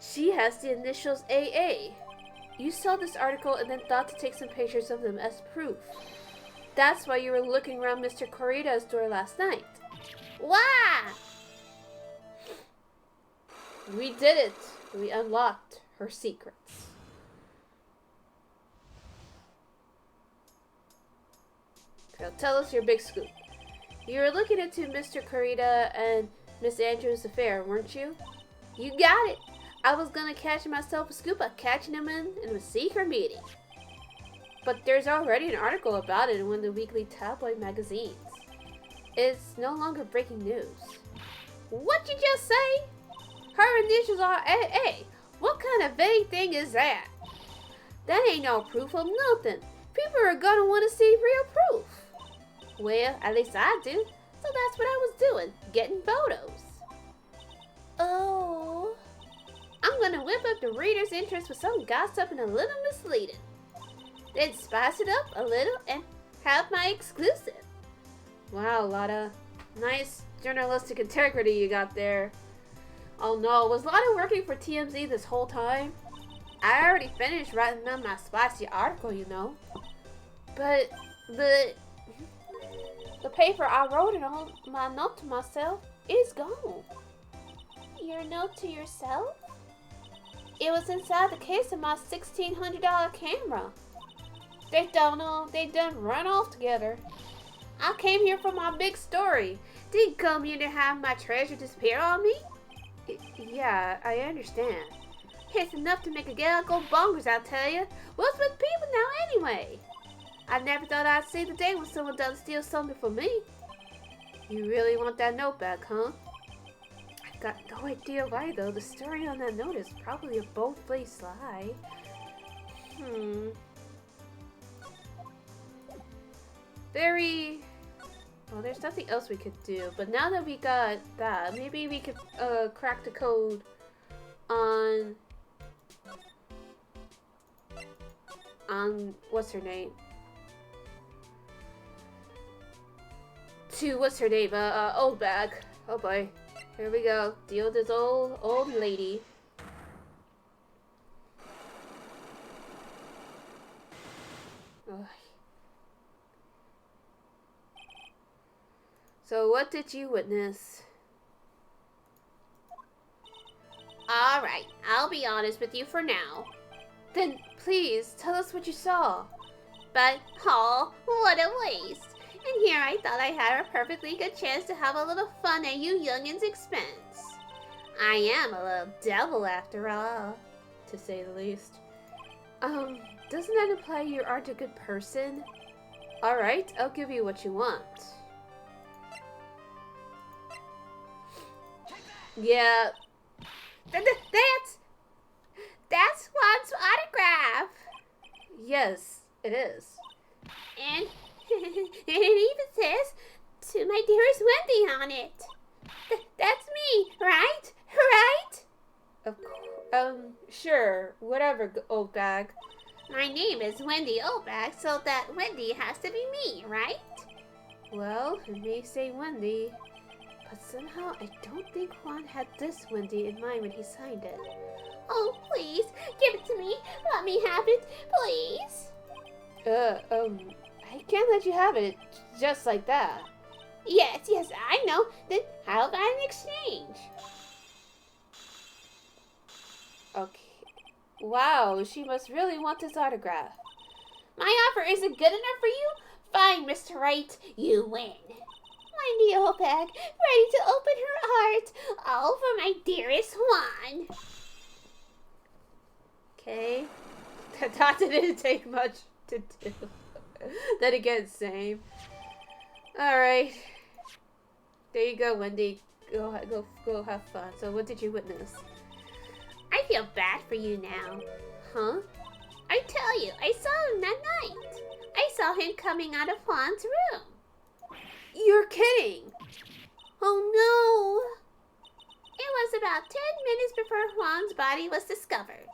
She has the initials AA. You saw this article and then thought to take some pictures of them as proof. That's why you were looking around Mr. Corita's door last night. Why? We did it. We unlocked her secrets. Now tell us your big scoop. You were looking into Mr. Corita and Miss Andrews' affair, weren't you? You got it. I was gonna catch myself a scoop by catching him in a secret meeting. But there's already an article about it in one of the weekly tabloid magazines. It's no longer breaking news. What you just say? Her initials are AA. What kind of vague thing is that? That ain't no proof of nothing. People are gonna want to see real proof. Well, at least I do. So that's what I was doing, getting photos. Oh. I'm gonna whip up the reader's interest with some gossip and a little misleading. Then spice it up a little and have my exclusive. Wow, Lotta. Nice journalistic integrity you got there. Oh no, was Lotta working for TMZ this whole time? I already finished writing down my spicy article, you know. But the paper I wrote it on, my note to myself, is gone. Your note to yourself? It was inside the case of my $1,600 camera. They done run off together. I came here for my big story. Didn't come here to have my treasure disappear on me. Yeah, I understand. It's enough to make a gal go bonkers, I tell you. What's with people now anyway? I never thought I'd see the day when someone doesn't steal something from me. You really want that note back, huh? I've got no idea why, though. The story on that note is probably a bold-faced lie. Well, there's nothing else we could do. But now that we got that, maybe we could crack the code on what's her name? What's her name? Old bag. Oh boy. Here we go. Deal with this old lady. Ugh. So what did you witness? Alright, I'll be honest with you for now. Then please tell us what you saw. But, oh, what a waste. And here I thought I had a perfectly good chance to have a little fun at you youngins' expense. I am a little devil after all, to say the least. Doesn't that imply you aren't a good person? Alright, I'll give you what you want. Yeah. That's Juan's autograph. Yes, it is. And it even says, "To my dearest Wendy" on it. That's me, right? Right? Of course. Sure. Whatever, old bag. My name is Wendy Obak, so that Wendy has to be me, right? Well, it may say Wendy, but somehow I don't think Juan had this Wendy in mind when he signed it. Oh, please, give it to me. Let me have it, please. I can't let you have it just like that. Yes, I know. Then how about an exchange? Okay. Wow, she must really want this autograph. My offer isn't good enough for you? Fine, Mr. Right, you win. Wendy Obak, ready to open her heart, all for my dearest Juan. Okay. That didn't take much to do. Then again, same. Alright. There you go, Wendy. Go have fun. So what did you witness? I feel bad for you now. Huh? I tell you, I saw him that night. I saw him coming out of Juan's room. You're kidding! Oh no! It was about 10 minutes before Juan's body was discovered.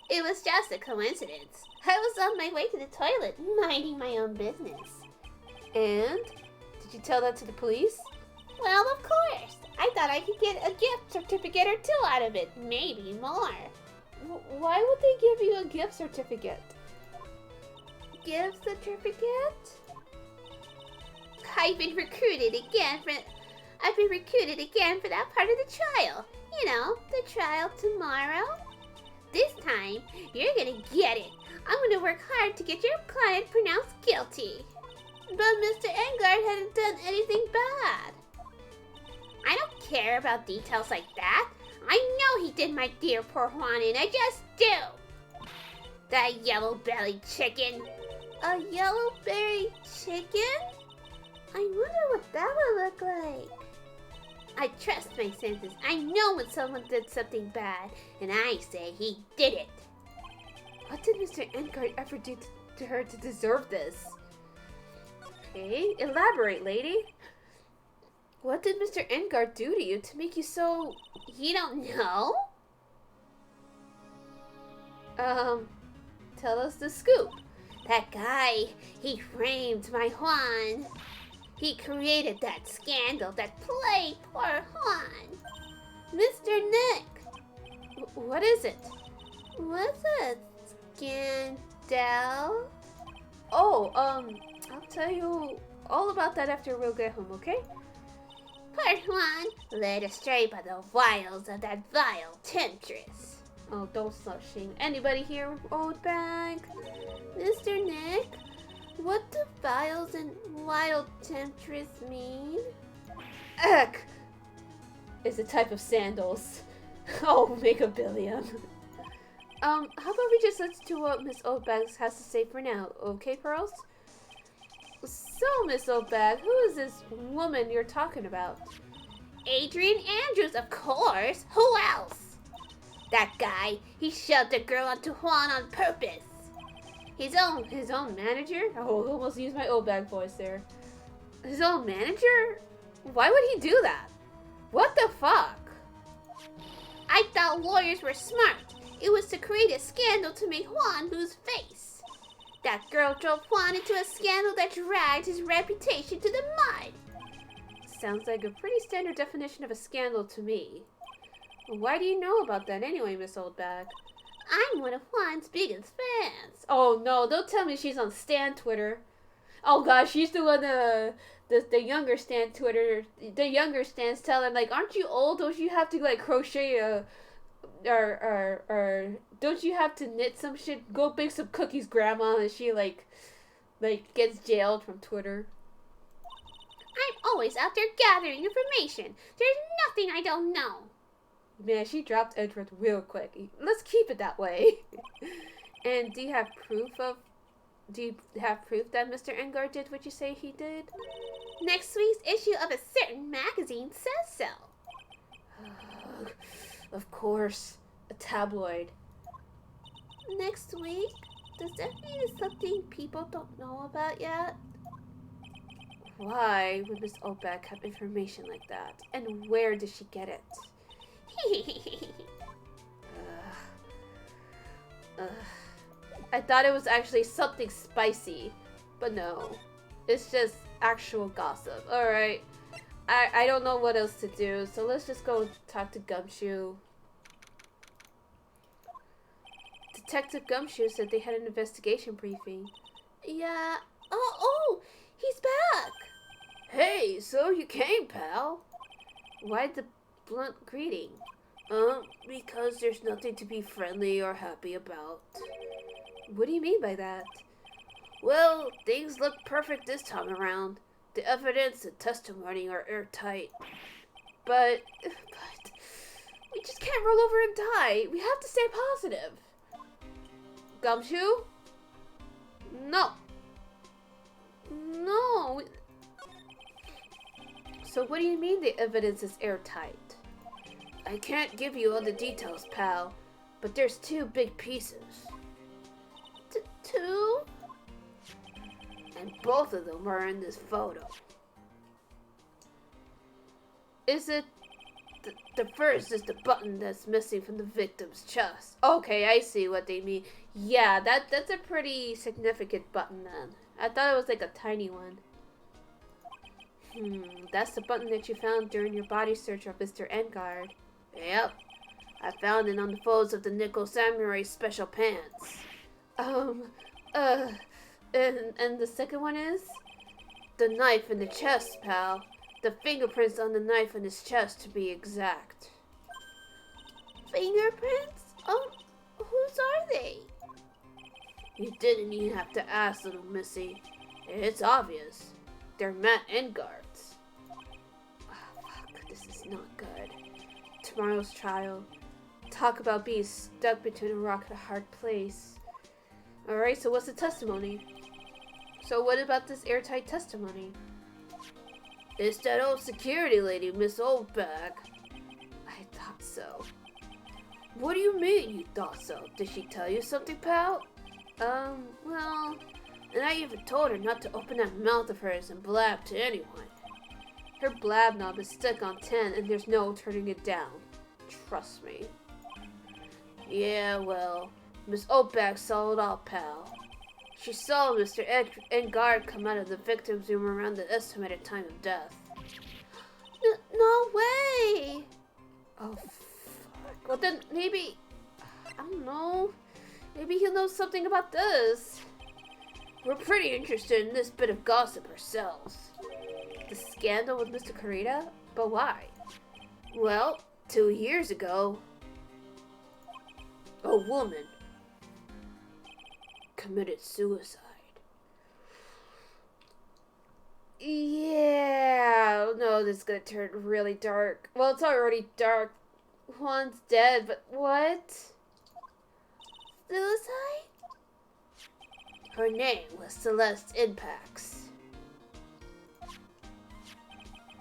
It was just a coincidence. I was on my way to the toilet, minding my own business. And? Did you tell that to the police? Well, of course. I thought I could get a gift certificate or two out of it, maybe more. Why would they give you a gift certificate? Gift certificate? I've been recruited again for that part of the trial. You know, the trial tomorrow. This time, you're gonna get it. I'm gonna work hard to get your client pronounced guilty. But Mr. Engarde hadn't done anything bad. I don't care about details like that. I know he did my dear poor Juan in. I just do. That yellow-bellied chicken. A yellow-bellied chicken? I wonder what that would look like. I trust my senses. I know when someone did something bad, and I say he did it. What did Mr. Engarde ever do to her to deserve this? Okay, elaborate, lady. What did Mr. Engarde do to you to make you so... You don't know? Tell us the scoop. That guy, he framed my Juan. He created that scandal that plagued poor Juan. Mr. Nick! What is it? What's a scandal? Oh, I'll tell you all about that after we'll get home, okay? Poor Juan, led astray by the wiles of that vile temptress. Oh, don't start shame anybody here, old bag. Mr. Nick, what do vials and wild temptress mean? Eck! Is a type of sandals. Oh, make a billion. How about we just listen to what Miss Oldbag has to say for now, okay, Pearls? So, Miss Oldbag, who is this woman you're talking about? Adrian Andrews, of course. Who else? That guy, he shoved a girl onto Juan on purpose. His own manager? Oh, almost used my Oldbag voice there. His own manager? Why would he do that? What the fuck? I thought lawyers were smart. It was to create a scandal to make Juan lose face. That girl drove Juan into a scandal that dragged his reputation to the mud. Sounds like a pretty standard definition of a scandal to me. Why do you know about that anyway, Miss Oldbag? I'm one of Juan's biggest fans. Oh no, don't tell me she's on Stan Twitter. Oh gosh, she's the one, the younger Stan Twitter. The younger Stans tell him, like, aren't you old? Don't you have to, like, crochet or don't you have to knit some shit? Go bake some cookies, Grandma. And she, like gets jailed from Twitter. I'm always out there gathering information. There's nothing I don't know. Man, she dropped Edgeworth real quick. Let's keep it that way. And do you have proof that Mr. Engarde did what you say he did? Next week's issue of a certain magazine says so. Of course. A tabloid. Next week? Does that mean it's something people don't know about yet? Why would Miss Oldbag have information like that? And where did she get it? I thought it was actually something spicy, but no. It's just actual gossip. Alright. I don't know what else to do, so let's just go talk to Gumshoe. Detective Gumshoe said they had an investigation briefing. Yeah. Oh, he's back. Hey, so you came, pal. Why the blunt greeting? Because there's nothing to be friendly or happy about. What do you mean by that? Well, things look perfect this time around. The evidence and testimony are airtight. But we just can't roll over and die. We have to stay positive. Gumshoe? No. No. So what do you mean the evidence is airtight? I can't give you all the details, pal, but there's 2 big pieces. Two? And both of them are in this photo. Is it... The first is the button that's missing from the victim's chest. Okay, I see what they mean. Yeah, that's a pretty significant button then. I thought it was like a tiny one. That's the button that you found during your body search of Mr. Engarde. Yep. I found it on the folds of the Nickel Samurai special pants. And the second one is? The knife in the chest, pal. The fingerprints on the knife in his chest, to be exact. Fingerprints? Oh, whose are they? You didn't even have to ask, little missy. It's obvious. They're Matt Engarde's. Oh, fuck, this is not good. Tomorrow's trial. Talk about being stuck between a rock and a hard place. Alright, so what's the testimony? So what about this airtight testimony? It's that old security lady, Miss Oldbag. I thought so. What do you mean you thought so? Did she tell you something, pal? Well... And I even told her not to open that mouth of hers and blab to anyone. Her blab knob is stuck on 10 and there's no turning it down. Trust me. Yeah, well, Miss Oldbag saw it all, pal. She saw Mr. Engarde come out of the victim's room around the estimated time of death. No way! Oh, fuck. Well then, maybe... I don't know. Maybe he'll know something about this. We're pretty interested in this bit of gossip ourselves. The scandal with Mr. Kurita? But why? Well, 2 years ago, a woman committed suicide. Yeah, no, this is gonna turn really dark. Well, it's already dark. Juan's dead, but what? Suicide? Her name was Celeste Impax.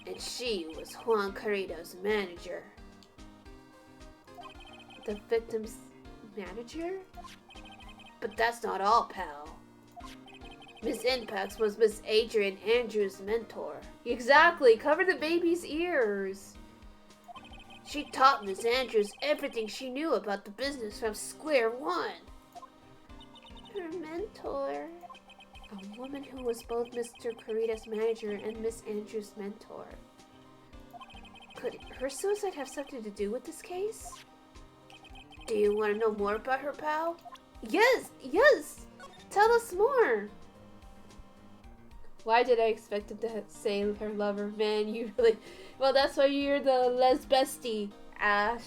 And she was Juan Carrito's manager. The victim's manager? But that's not all, pal. Miss Impax was Miss Adrian Andrews' mentor. Exactly, cover the baby's ears. She taught Miss Andrews everything she knew about the business from square one. Her mentor. A woman who was both Mr. Kurita's manager and Miss Andrews' mentor. Could her suicide have something to do with this case? Do you want to know more about her, pal? Yes! Tell us more! Why did I expect him to say her lover? Man, you really... Well, that's why you're the les bestie, Ash.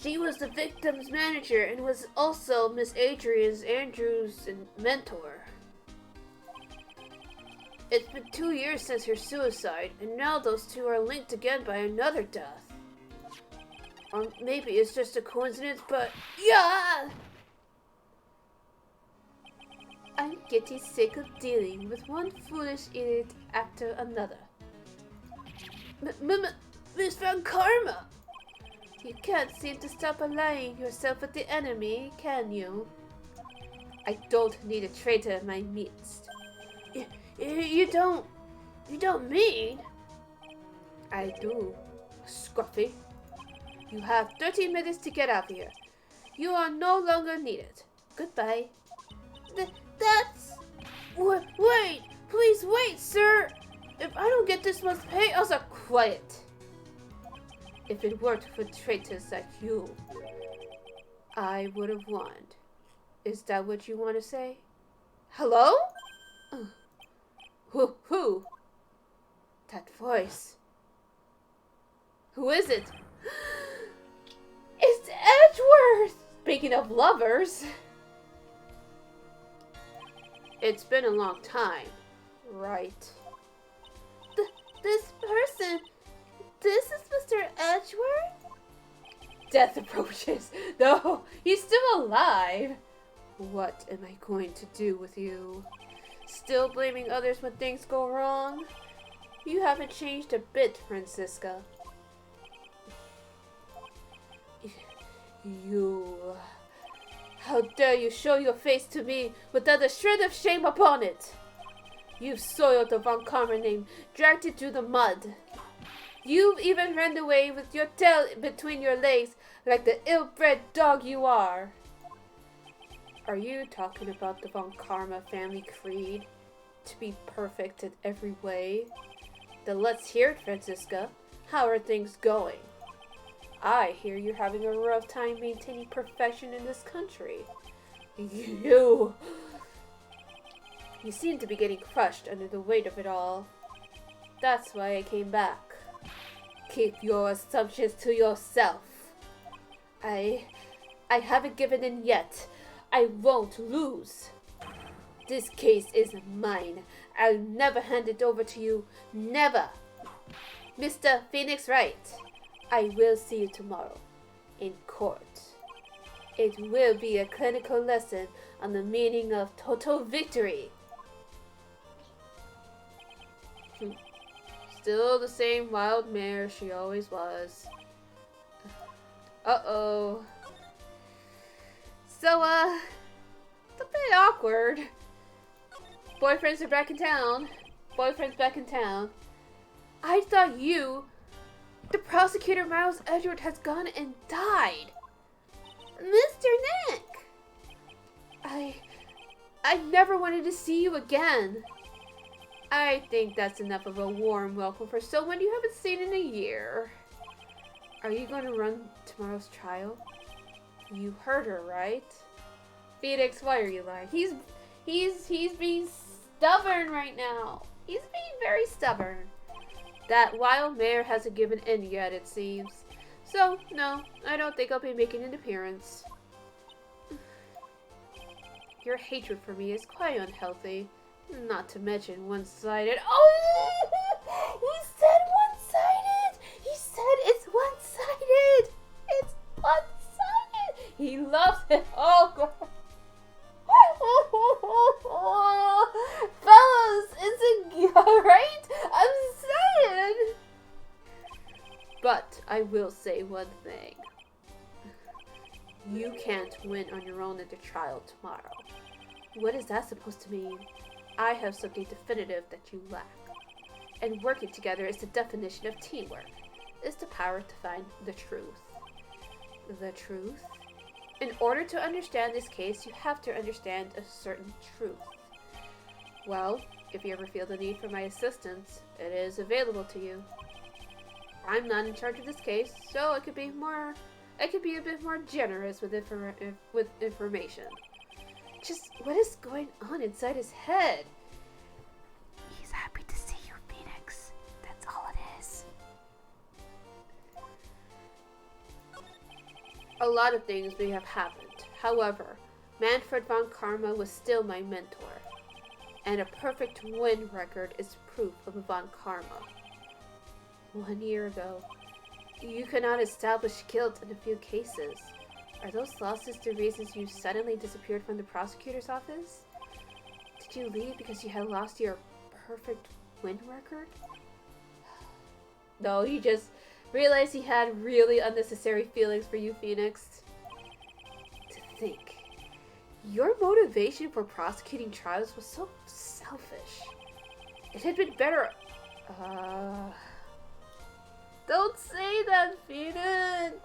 She was the victim's manager and was also Miss Adrian Andrews' mentor. It's been 2 years since her suicide, and now those two are linked again by another death. Or maybe it's just a coincidence, but yeah! I'm getting sick of dealing with one foolish idiot after another. Miss Van Karma! You can't seem to stop allying yourself with the enemy, can you? I don't need a traitor in my midst. You don't mean? I do, Scruffy. You have 30 minutes to get out of here. You are no longer needed. Goodbye. That's... Wait! Please wait, sir! If I don't get this much pay, I'll start quiet. If it weren't for traitors like you, I would have won. Is that what you want to say? Hello? Who? That voice. Who is it? It's Edgeworth! Speaking of lovers. It's been a long time, right? This person... This is Mr. Edgeworth? Death approaches. No, he's still alive. What am I going to do with you? Still blaming others when things go wrong? You haven't changed a bit, Francisca. You... How dare you show your face to me without a shred of shame upon it? You've soiled the Von Karma name, dragged it through the mud. You've even ran away with your tail between your legs like the ill-bred dog you are. Are you talking about the Von Karma family creed? To be perfect in every way? Then let's hear it, Francisca. How are things going? I hear you're having a rough time maintaining perfection in this country. You seem to be getting crushed under the weight of it all. That's why I came back. Keep your assumptions to yourself. I haven't given in yet. I won't lose. This case is mine. I'll never hand it over to you. Never. Mr. Phoenix Wright, I will see you tomorrow in court. It will be a clinical lesson on the meaning of total victory. Still the same wild mare she always was. Uh-oh. So, it's a bit awkward. Boyfriends are back in town. Boyfriend's back in town. I thought the prosecutor Miles Edgeworth has gone and died. Mr. Nick! I never wanted to see you again. I think that's enough of a warm welcome for someone you haven't seen in a year. Are you going to run tomorrow's trial? You heard her, right? Phoenix, why are you lying? He's being stubborn right now. He's being very stubborn. That wild mare hasn't given in yet, it seems. So, no, I don't think I'll be making an appearance. Your hatred for me is quite unhealthy. Not to mention one-sided. Oh! He said one-sided! He said it's one-sided! It's one-sided! He loves it. Oh, God. Fellas, is it alright? I'm saying! But I will say one thing. You can't win on your own at the trial tomorrow. What is that supposed to mean? I have something definitive that you lack. And working together is the definition of teamwork. It's the power to find the truth. The truth? In order to understand this case, you have to understand a certain truth. Well, if you ever feel the need for my assistance, it is available to you. I'm not in charge of this case, so I could be a bit more generous with information. Just what is going on inside his head? He's happy to see you, Phoenix. That's all it is. A lot of things may have happened. However, Manfred von Karma was still my mentor. And a perfect win record is proof of von Karma. 1 year ago, you could not establish guilt in a few cases. Are those losses the reasons you suddenly disappeared from the prosecutor's office? Did you leave because you had lost your perfect win record? No, he just realized he had really unnecessary feelings for you, Phoenix. To think, your motivation for prosecuting trials was so selfish. It had been better... Don't say that, Phoenix!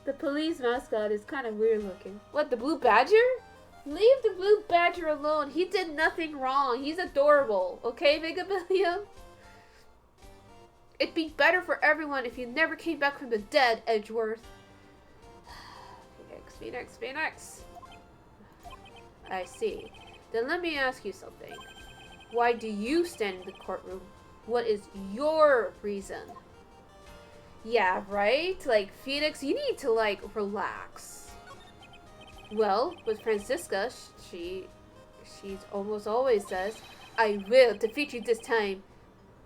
The police mascot is kind of weird looking. What, the blue badger? Leave the blue badger alone. He did nothing wrong. He's adorable. Okay, Mega Billion? It'd be better for everyone if you never came back from the dead, Edgeworth. Phoenix, Phoenix, Phoenix. I see. Then let me ask you something. Why do you stand in the courtroom? What is your reason? Yeah, right? Like, Phoenix, you need to, like, relax. Well, with Francisca, she's almost always says, I will defeat you this time,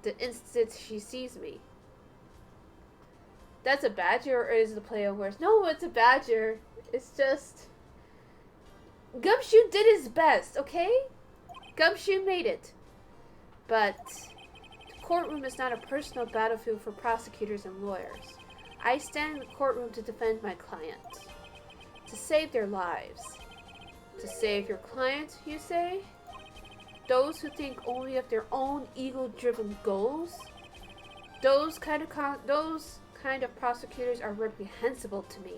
the instant she sees me. That's a badger, or is it a play on words? No, it's a badger. It's just... Gumshoe did his best, okay? Gumshoe made it. But the courtroom is not a personal battlefield for prosecutors and lawyers. I stand in the courtroom to defend my client. To save their lives. To save your client, you say? Those who think only of their own ego-driven goals? Those kind of prosecutors are reprehensible to me.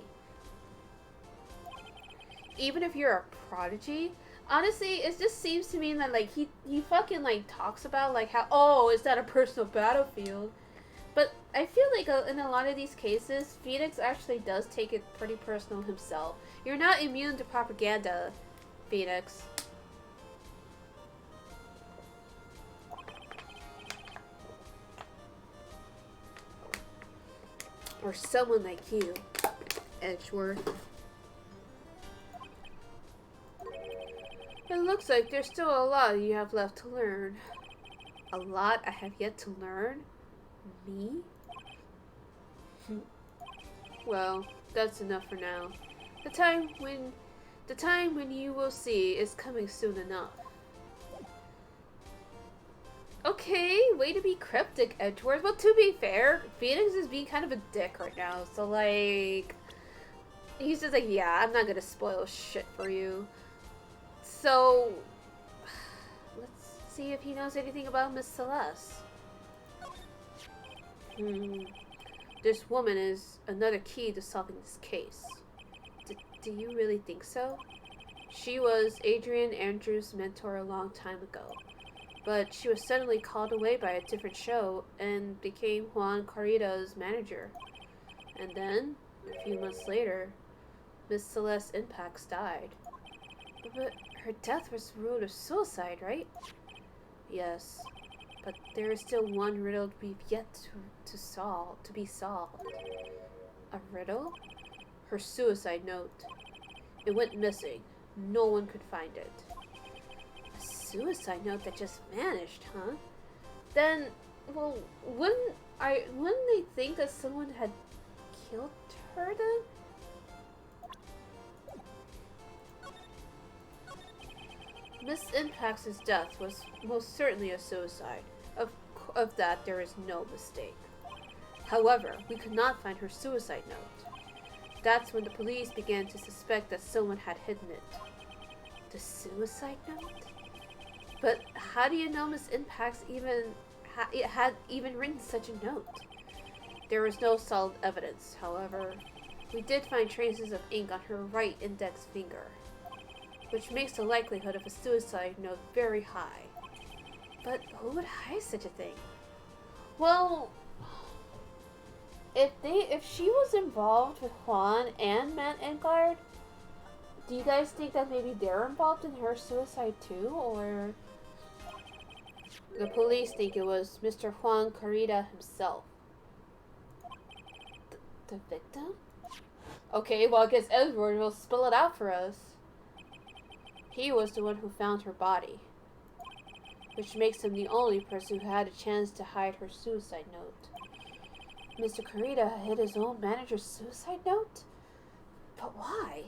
Even if you're a prodigy, honestly, it just seems to me that, like, he fucking, like, talks about, like, how, oh, it's not a personal battlefield. But I feel like in a lot of these cases, Phoenix actually does take it pretty personal himself. You're not immune to propaganda, Phoenix. Or someone like you, Edgeworth. It looks like there's still a lot you have left to learn. A lot I have yet to learn? Me? Well, that's enough for now. The time when you will see is coming soon enough. Okay, way to be cryptic, Edgeworth. Well, to be fair, Phoenix is being kind of a dick right now. So, like, he's just like, yeah, I'm not gonna spoil shit for you. So, let's see if he knows anything about Miss Celeste. This woman is another key to solving this case. Do you really think so? She was Adrian Andrews' mentor a long time ago. But she was suddenly called away by a different show and became Juan Carita's manager. And then, a few months later, Miss Celeste Impax died. But her death was ruled a suicide, right? Yes, but there is still one riddle we've yet to be solved. A riddle? Her suicide note. It went missing. No one could find it. A suicide note that just vanished, huh? Then, well, wouldn't they think that someone had killed her then? Miss Impax's death was most certainly a suicide. Of that, there is no mistake. However, we could not find her suicide note. That's when the police began to suspect that someone had hidden it. The suicide note? But how do you know Miss Impax had even written such a note? There was no solid evidence, however. We did find traces of ink on her right index finger, which makes the likelihood of a suicide note very high. But who would hide such a thing? Well, if she was involved with Juan and Matt Engarde, do you guys think that maybe they're involved in her suicide too, or the police think it was Mr. Juan Carita himself? The victim? Okay, well I guess Edward will spill it out for us. He was the one who found her body, which makes him the only person who had a chance to hide her suicide note. Mr. Carita hid his own manager's suicide note? But why?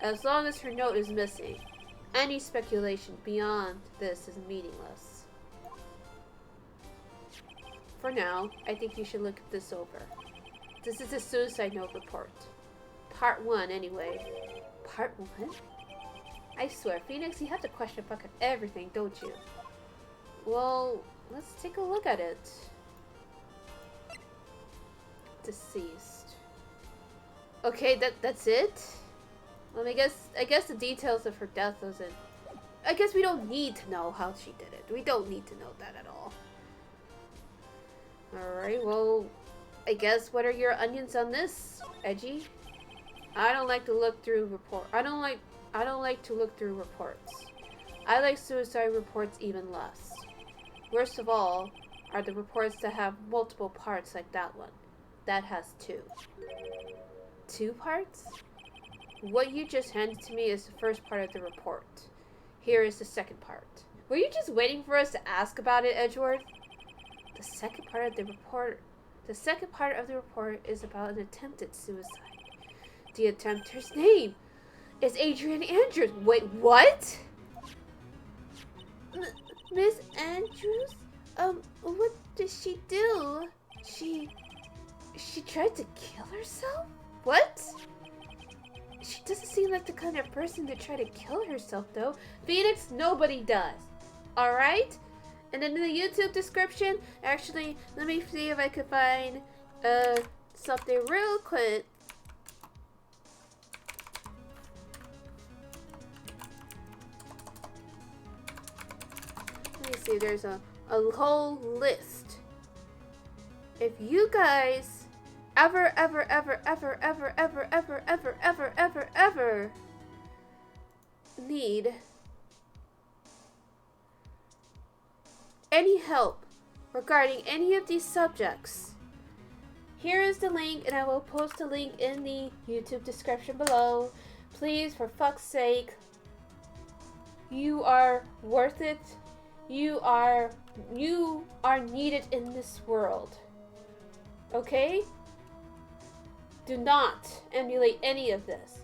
As long as her note is missing, any speculation beyond this is meaningless. For now, I think you should look this over. This is a suicide note report. Part 1, anyway. Part 1? I swear, Phoenix, you have to question fucking everything, don't you? Well, let's take a look at it. Deceased. Okay, that's it? Well, I guess the details of her death wasn't... I guess we don't need to know how she did it. We don't need to know that at all. Alright, well, I guess what are your onions on this, Edgy? I don't like to look through I don't like to look through reports. I like suicide reports even less. Worst of all are the reports that have multiple parts like that one. That has 2. 2 parts? What you just handed to me is the first part of the report. Here is the second part. Were you just waiting for us to ask about it, Edgeworth? The second part of the report is about an attempted suicide. The attempter's name is Adrian Andrews. Wait, what? Miss Andrews? What did she do? She tried to kill herself? What? She doesn't seem like the kind of person to try to kill herself, though. Phoenix, nobody does. Alright? And then in the YouTube description, actually, let me see if I could find something real quick. Let me see, there's a whole list. If you guys ever need any help regarding any of these subjects, here is the link, and I will post a link in the YouTube description below. Please, for fuck's sake, you are worth it. You are needed in this world. Okay? Do not emulate any of this.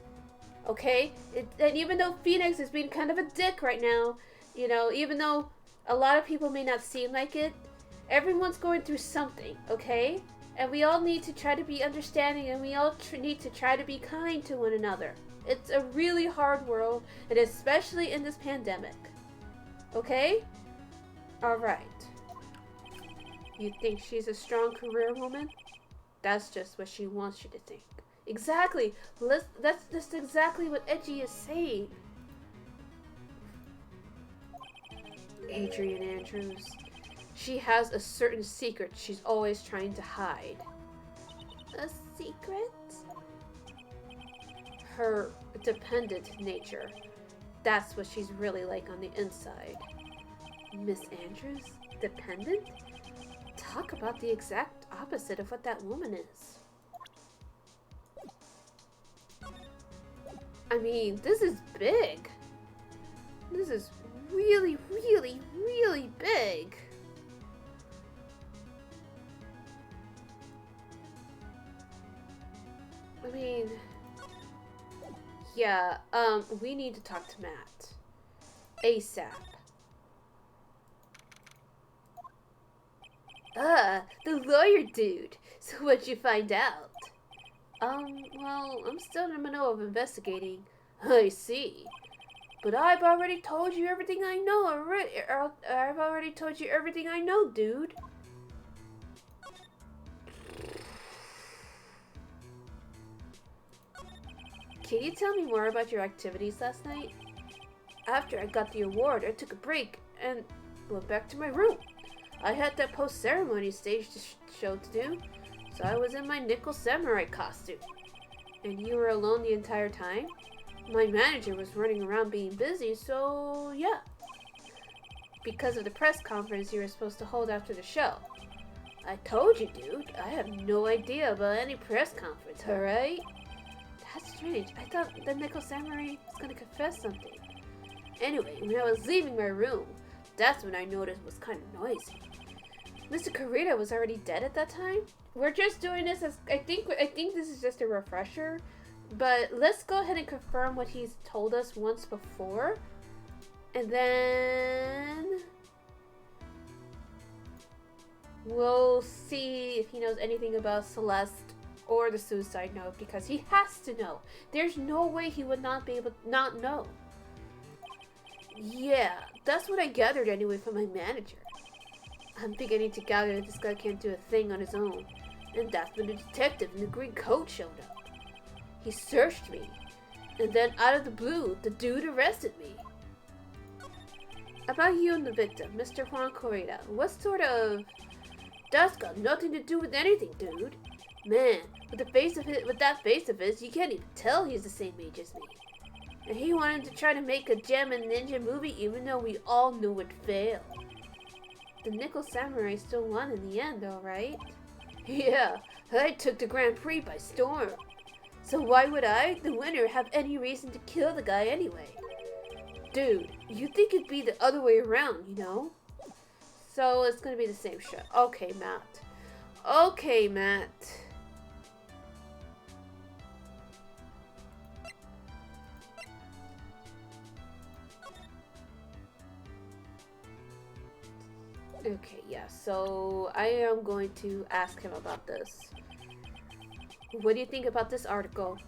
Okay? And even though Phoenix is being kind of a dick right now, you know, even though a lot of people may not seem like it, everyone's going through something, okay? And we all need to try to be understanding, and we all need to try to be kind to one another. It's a really hard world, and especially in this pandemic. Okay? Alright. You think she's a strong career woman? That's just what she wants you to think. Exactly. That's exactly what Edgy is saying. Adrian Andrews. She has a certain secret she's always trying to hide. A secret? Her dependent nature. That's what she's really like on the inside. Miss Andrews? Dependent? Talk about the exact opposite of what that woman is. I mean, this is big. This is really, really, really big. I mean, yeah, we need to talk to Matt. ASAP. The lawyer dude. So what'd you find out? Well, I'm still in the middle of investigating. I see. But I've already told you everything I know already. I've already told you everything I know, dude. Can you tell me more about your activities last night? After I got the award, I took a break and went back to my room. I had that post-ceremony stage show to do, so I was in my nickel samurai costume. And you were alone the entire time? My manager was running around being busy, so yeah. Because of the press conference you were supposed to hold after the show. I told you, dude, I have no idea about any press conference, alright? That's strange. I thought the nickel samurai was gonna confess something. Anyway, when I was leaving my room, that's when I noticed it was kind of noisy. Mr. Kurita was already dead at that time? We're just doing this as, I think this is just a refresher, but let's go ahead and confirm what he's told us once before, and then we'll see if he knows anything about Celeste or the suicide note, because he has to know. There's no way he would not be able to not know. Yeah, that's what I gathered anyway from my manager. I'm beginning to gather that this guy can't do a thing on his own. And that's when the detective in the green coat showed up. He searched me. And then out of the blue, the dude arrested me. About you and the victim, Mr. Juan Correa. What sort of... That's got nothing to do with anything, dude. Man, with that face of his, you can't even tell he's the same age as me. And he wanted to try to make a gem and ninja movie even though we all knew it failed. The Nickel Samurai still won in the end though, right? Yeah, I took the Grand Prix by storm. So why would I, the winner, have any reason to kill the guy anyway? Dude, you'd think it'd be the other way around, you know? So it's gonna be the same show. Okay, Matt. Okay, Matt. Okay, yeah, so I am going to ask him about this. What do you think about this article?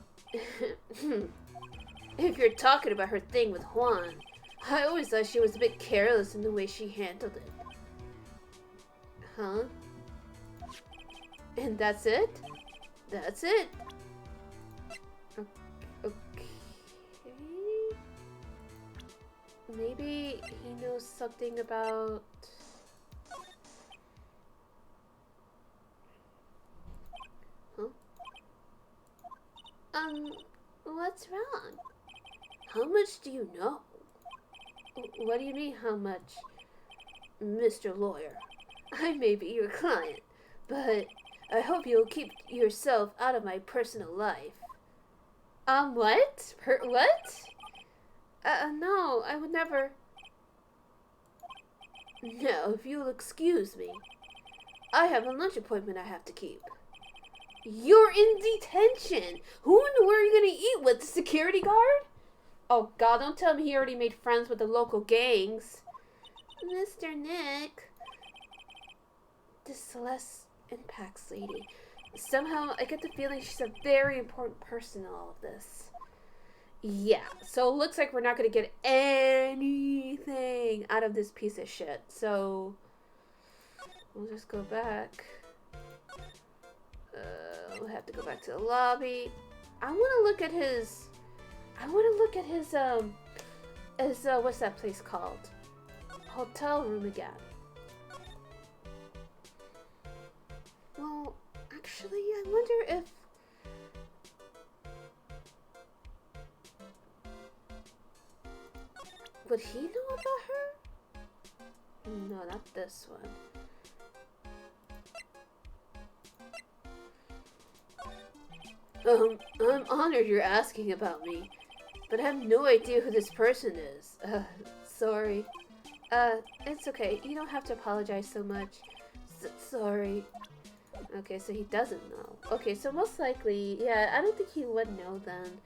If you're talking about her thing with Juan, I always thought she was a bit careless in the way she handled it. Huh? And that's it? That's it? Okay. Maybe he knows something about... Huh? What's wrong? How much do you know? What do you mean, how much? Mr. Lawyer, I may be your client, but I hope you'll keep yourself out of my personal life. What? What? No, I would never... No, if you'll excuse me. I have a lunch appointment I have to keep. You're in detention! Who in the world are you gonna eat with? The security guard? Oh god, don't tell me he already made friends with the local gangs. Mr. Nick. This Celeste Impacts lady. Somehow, I get the feeling she's a very important person in all of this. Yeah, so it looks like we're not gonna get anything out of this piece of shit. So, we'll just go back. We'll have to go back to the lobby. I want to look at his... what's that place called? Hotel room again. Well, actually, I wonder if... Would he know about her? No, not this one. I'm honored you're asking about me, but I have no idea who this person is. Sorry. It's okay. You don't have to apologize so much. Sorry. Okay, so he doesn't know. Okay, so most likely, yeah, I don't think he would know then.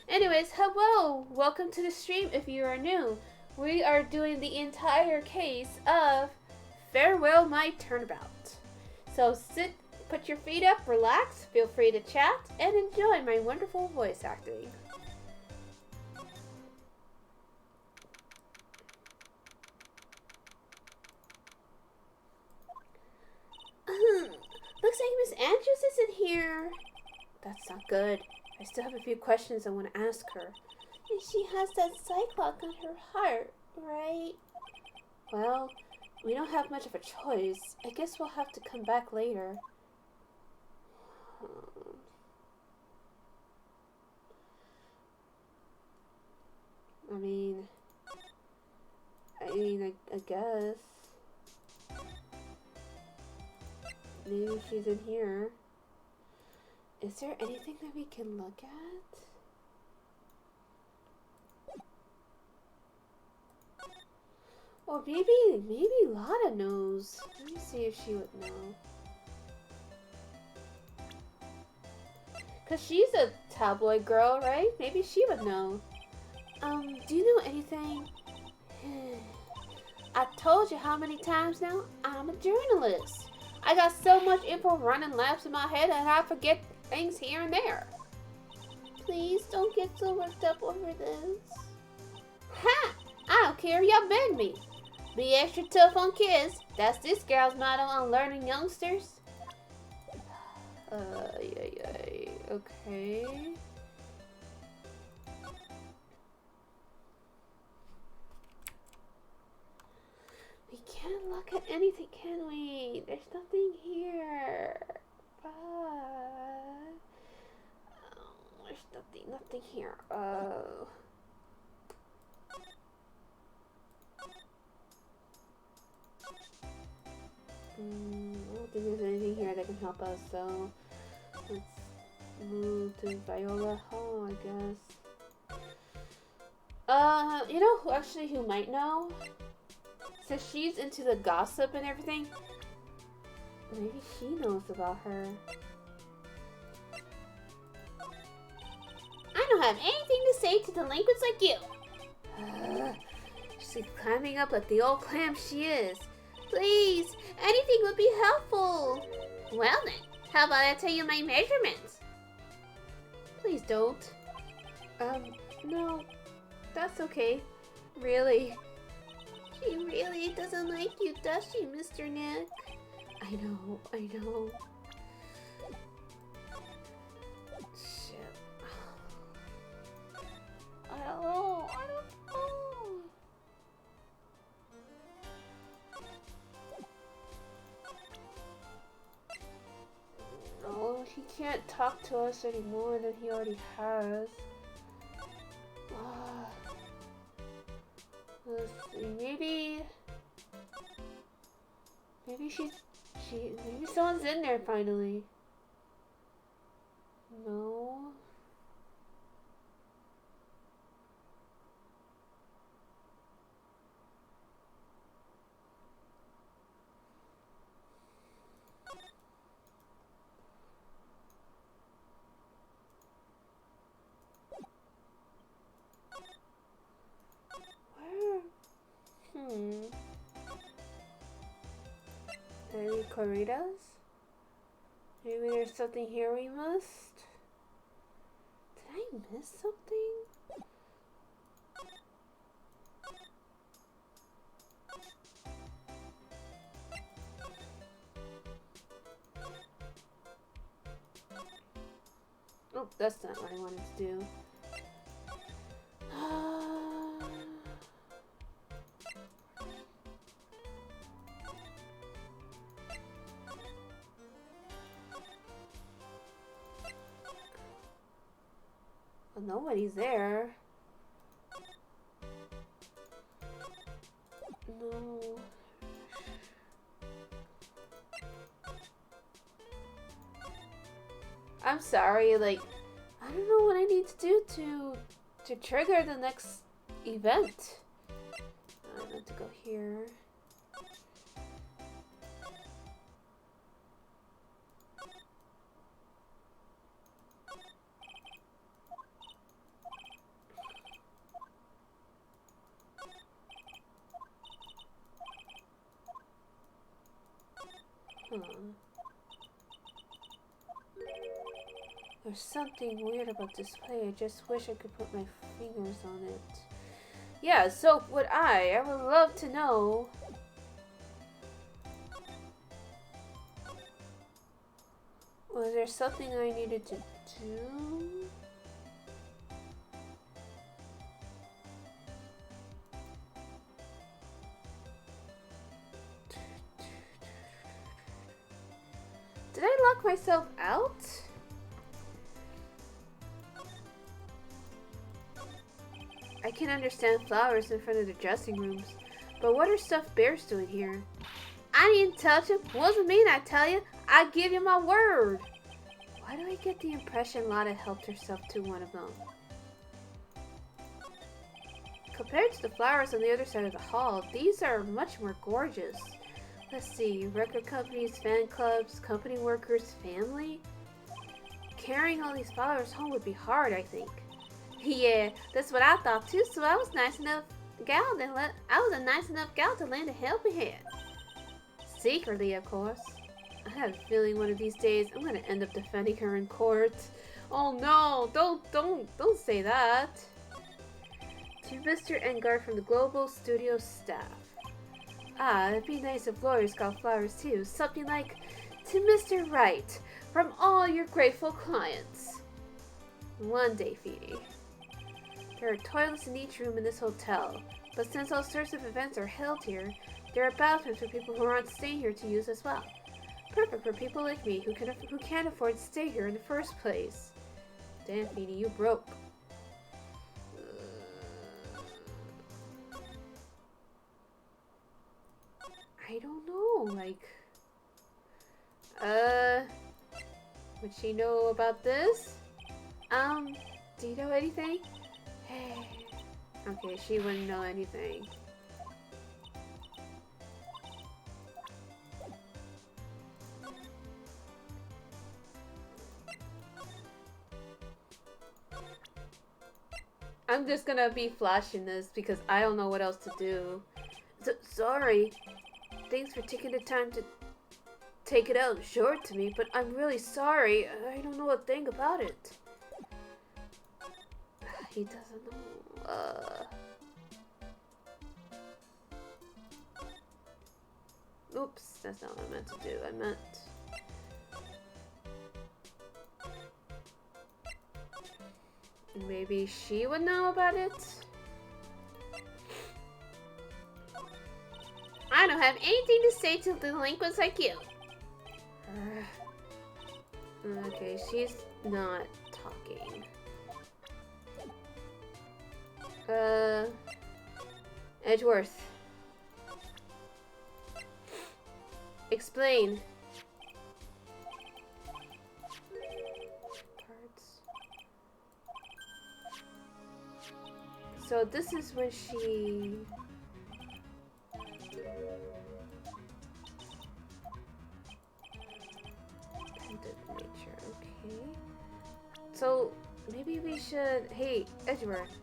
Anyways, hello! Welcome to the stream if you are new. We are doing the entire case of Farewell My Turnabout. So sit, put your feet up, relax, feel free to chat, and enjoy my wonderful voice acting. Looks like Miss Andrews isn't here. That's not good. I still have a few questions I want to ask her. And she has that cyclock on her heart, right? Well, we don't have much of a choice. I guess we'll have to come back later. I mean, I guess. Maybe she's in here. Is there anything that we can look at? Or maybe Lada knows. Let me see if she would know. Cause she's a tabloid girl, right? Maybe she would know. Do you know anything? I told you how many times now? I'm a journalist. I got so much info running laps in my head that I forget things here and there. Please don't get so worked up over this. Ha! I don't care, y'all beg me. Be extra tough on kids. That's this girl's motto on learning youngsters. Okay. We can't look at anything, can we? There's nothing here. But there's nothing here. Oh. I don't think there's anything here that can help us, so let's move to Viola Hall, I guess. You know who might know? Since she's into the gossip and everything, maybe she knows about her. I don't have anything to say to delinquents like you. She's climbing up like the old clam she is. Please, anything would be helpful. Well then, how about I tell you my measurements? Please don't. No, that's okay. Really. She really doesn't like you, does she, Mr. Nick? I know. Shit. I don't know. No, he can't talk to us any more than he already has. Let's see, maybe maybe someone's in there finally. No. Maybe corridas? Maybe there's something here we missed? Did I miss something? Oh, that's not what I wanted to do. Well, nobody's there. No. I'm sorry, like, I don't know what I need to do to trigger the next event. I meant to go here. There's something weird about this play. I just wish I could put my fingers on it. Yeah, so would I. I would love to know. Was there something I needed to do? Did I lock myself out? I can understand flowers in front of the dressing rooms, but what are stuffed bears doing here? I didn't touch him. Wasn't mean, I tell you. I give you my word. Why do I get the impression Lotta helped herself to one of them? Compared to the flowers on the other side of the hall, these are much more gorgeous. Let's see, record companies, fan clubs, company workers, family? Carrying all these flowers home would be hard, I think. Yeah, that's what I thought too, so I was a nice enough gal to lend a helping hand. Secretly, of course. I have a feeling one of these days I'm gonna end up defending her in court. Oh no, don't say that. To Mr. Engarde from the Global Studio staff. Ah, it'd be nice if lawyers got flowers too. Something like, to Mr. Wright, from all your grateful clients. One day, Feedy. There are toilets in each room in this hotel, but since all sorts of events are held here, there are bathrooms for people who aren't staying here to use as well. Perfect for people like me who can't afford to stay here in the first place. Damn, Feedy, you broke. I don't know, like... Would she know about this? Do you know anything? Hey. Okay, she wouldn't know anything. I'm just gonna be flashing this because I don't know what else to do. Sorry. Thanks for taking the time to take it out short to me, but I'm really sorry. I don't know a thing about it. He doesn't know. Oops, that's not what I meant to do. I meant... Maybe she would know about it? I don't have anything to say to delinquents like you. Okay, she's not talking. Edgeworth. Explain. Parts. So this is when she... nature, okay. So maybe we should... Hey, Edgeworth.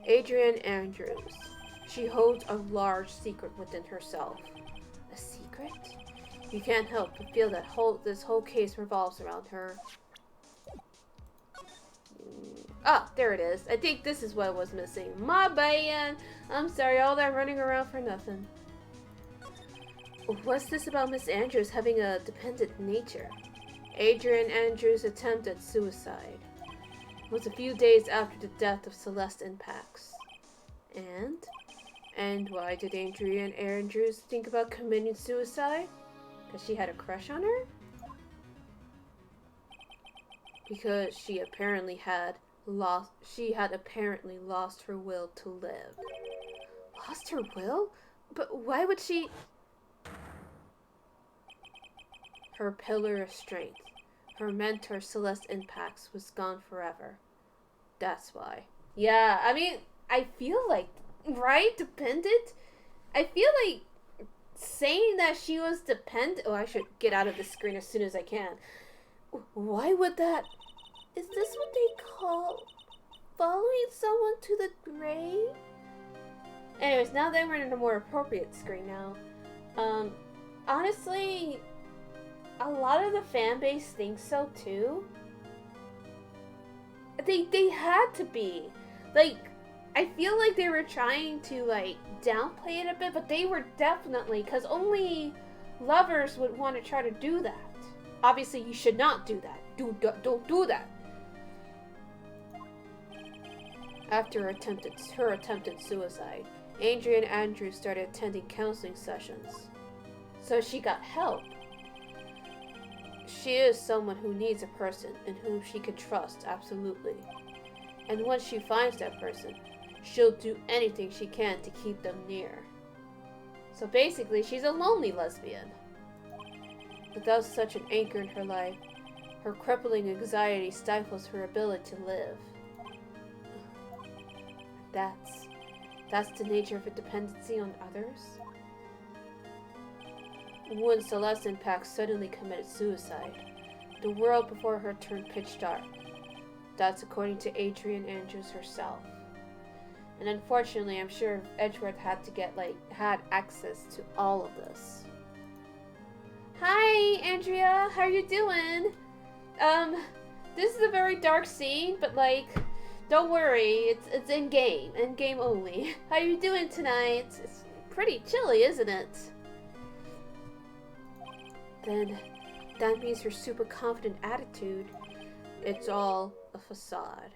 Adrian Andrews. She holds a large secret within herself. A secret? You can't help but feel that this whole case revolves around her. Ah, there it is. I think this is what was missing. My bad. I'm sorry, all that running around for nothing. What's this about Miss Andrews having a dependent nature? Adrian Andrews' attempt at suicide. It was a few days after the death of Celeste Impax. And why did Adrian Andrews think about committing suicide? Because she had a crush on her? Because she apparently had lost her will to live. Lost her will? But why would she... Her pillar of strength. Her mentor, Celeste Impax, was gone forever. That's why. Yeah, I mean, I feel like, right? Dependent? I feel like saying that she was dependent... Oh, I should get out of the screen as soon as I can. Why would that... Is this what they call following someone to the grave? Anyways, now that we're in a more appropriate screen now. Honestly, a lot of the fan base thinks so too. They had to be. Like, I feel like they were trying to, like, downplay it a bit, but they were definitely, because only lovers would want to try to do that. Obviously, you should not do that. Don't do that. After her attempted suicide, Adrian Andrews started attending counseling sessions. So she got help. She is someone who needs a person in whom she can trust, absolutely. And once she finds that person, she'll do anything she can to keep them near. So basically, she's a lonely lesbian. Without such an anchor in her life, her crippling anxiety stifles her ability to live. That's the nature of a dependency on others. When Celeste Impax suddenly committed suicide, the world before her turned pitch dark. That's according to Adrian Andrews herself. And unfortunately, I'm sure Edgeworth had access to all of this. Hi, Andrea. How are you doing? This is a very dark scene, but like, don't worry, it's in game only. How are you doing tonight? It's pretty chilly, isn't it? Then That means her super confident attitude. It's all a facade.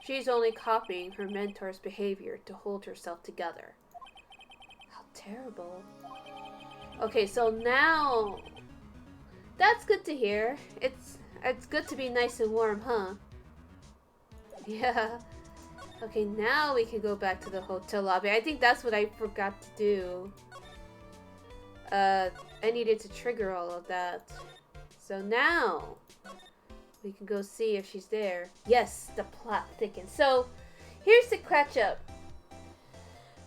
She's only copying her mentor's behavior to hold herself together. How terrible. Okay, so now... That's good to hear. It's good to be nice and warm, huh? Yeah. Okay, now we can go back to the hotel lobby. I think that's what I forgot to do. I needed to trigger all of that. So now... we can go see if she's there. Yes, the plot thickens. So, here's the catch up.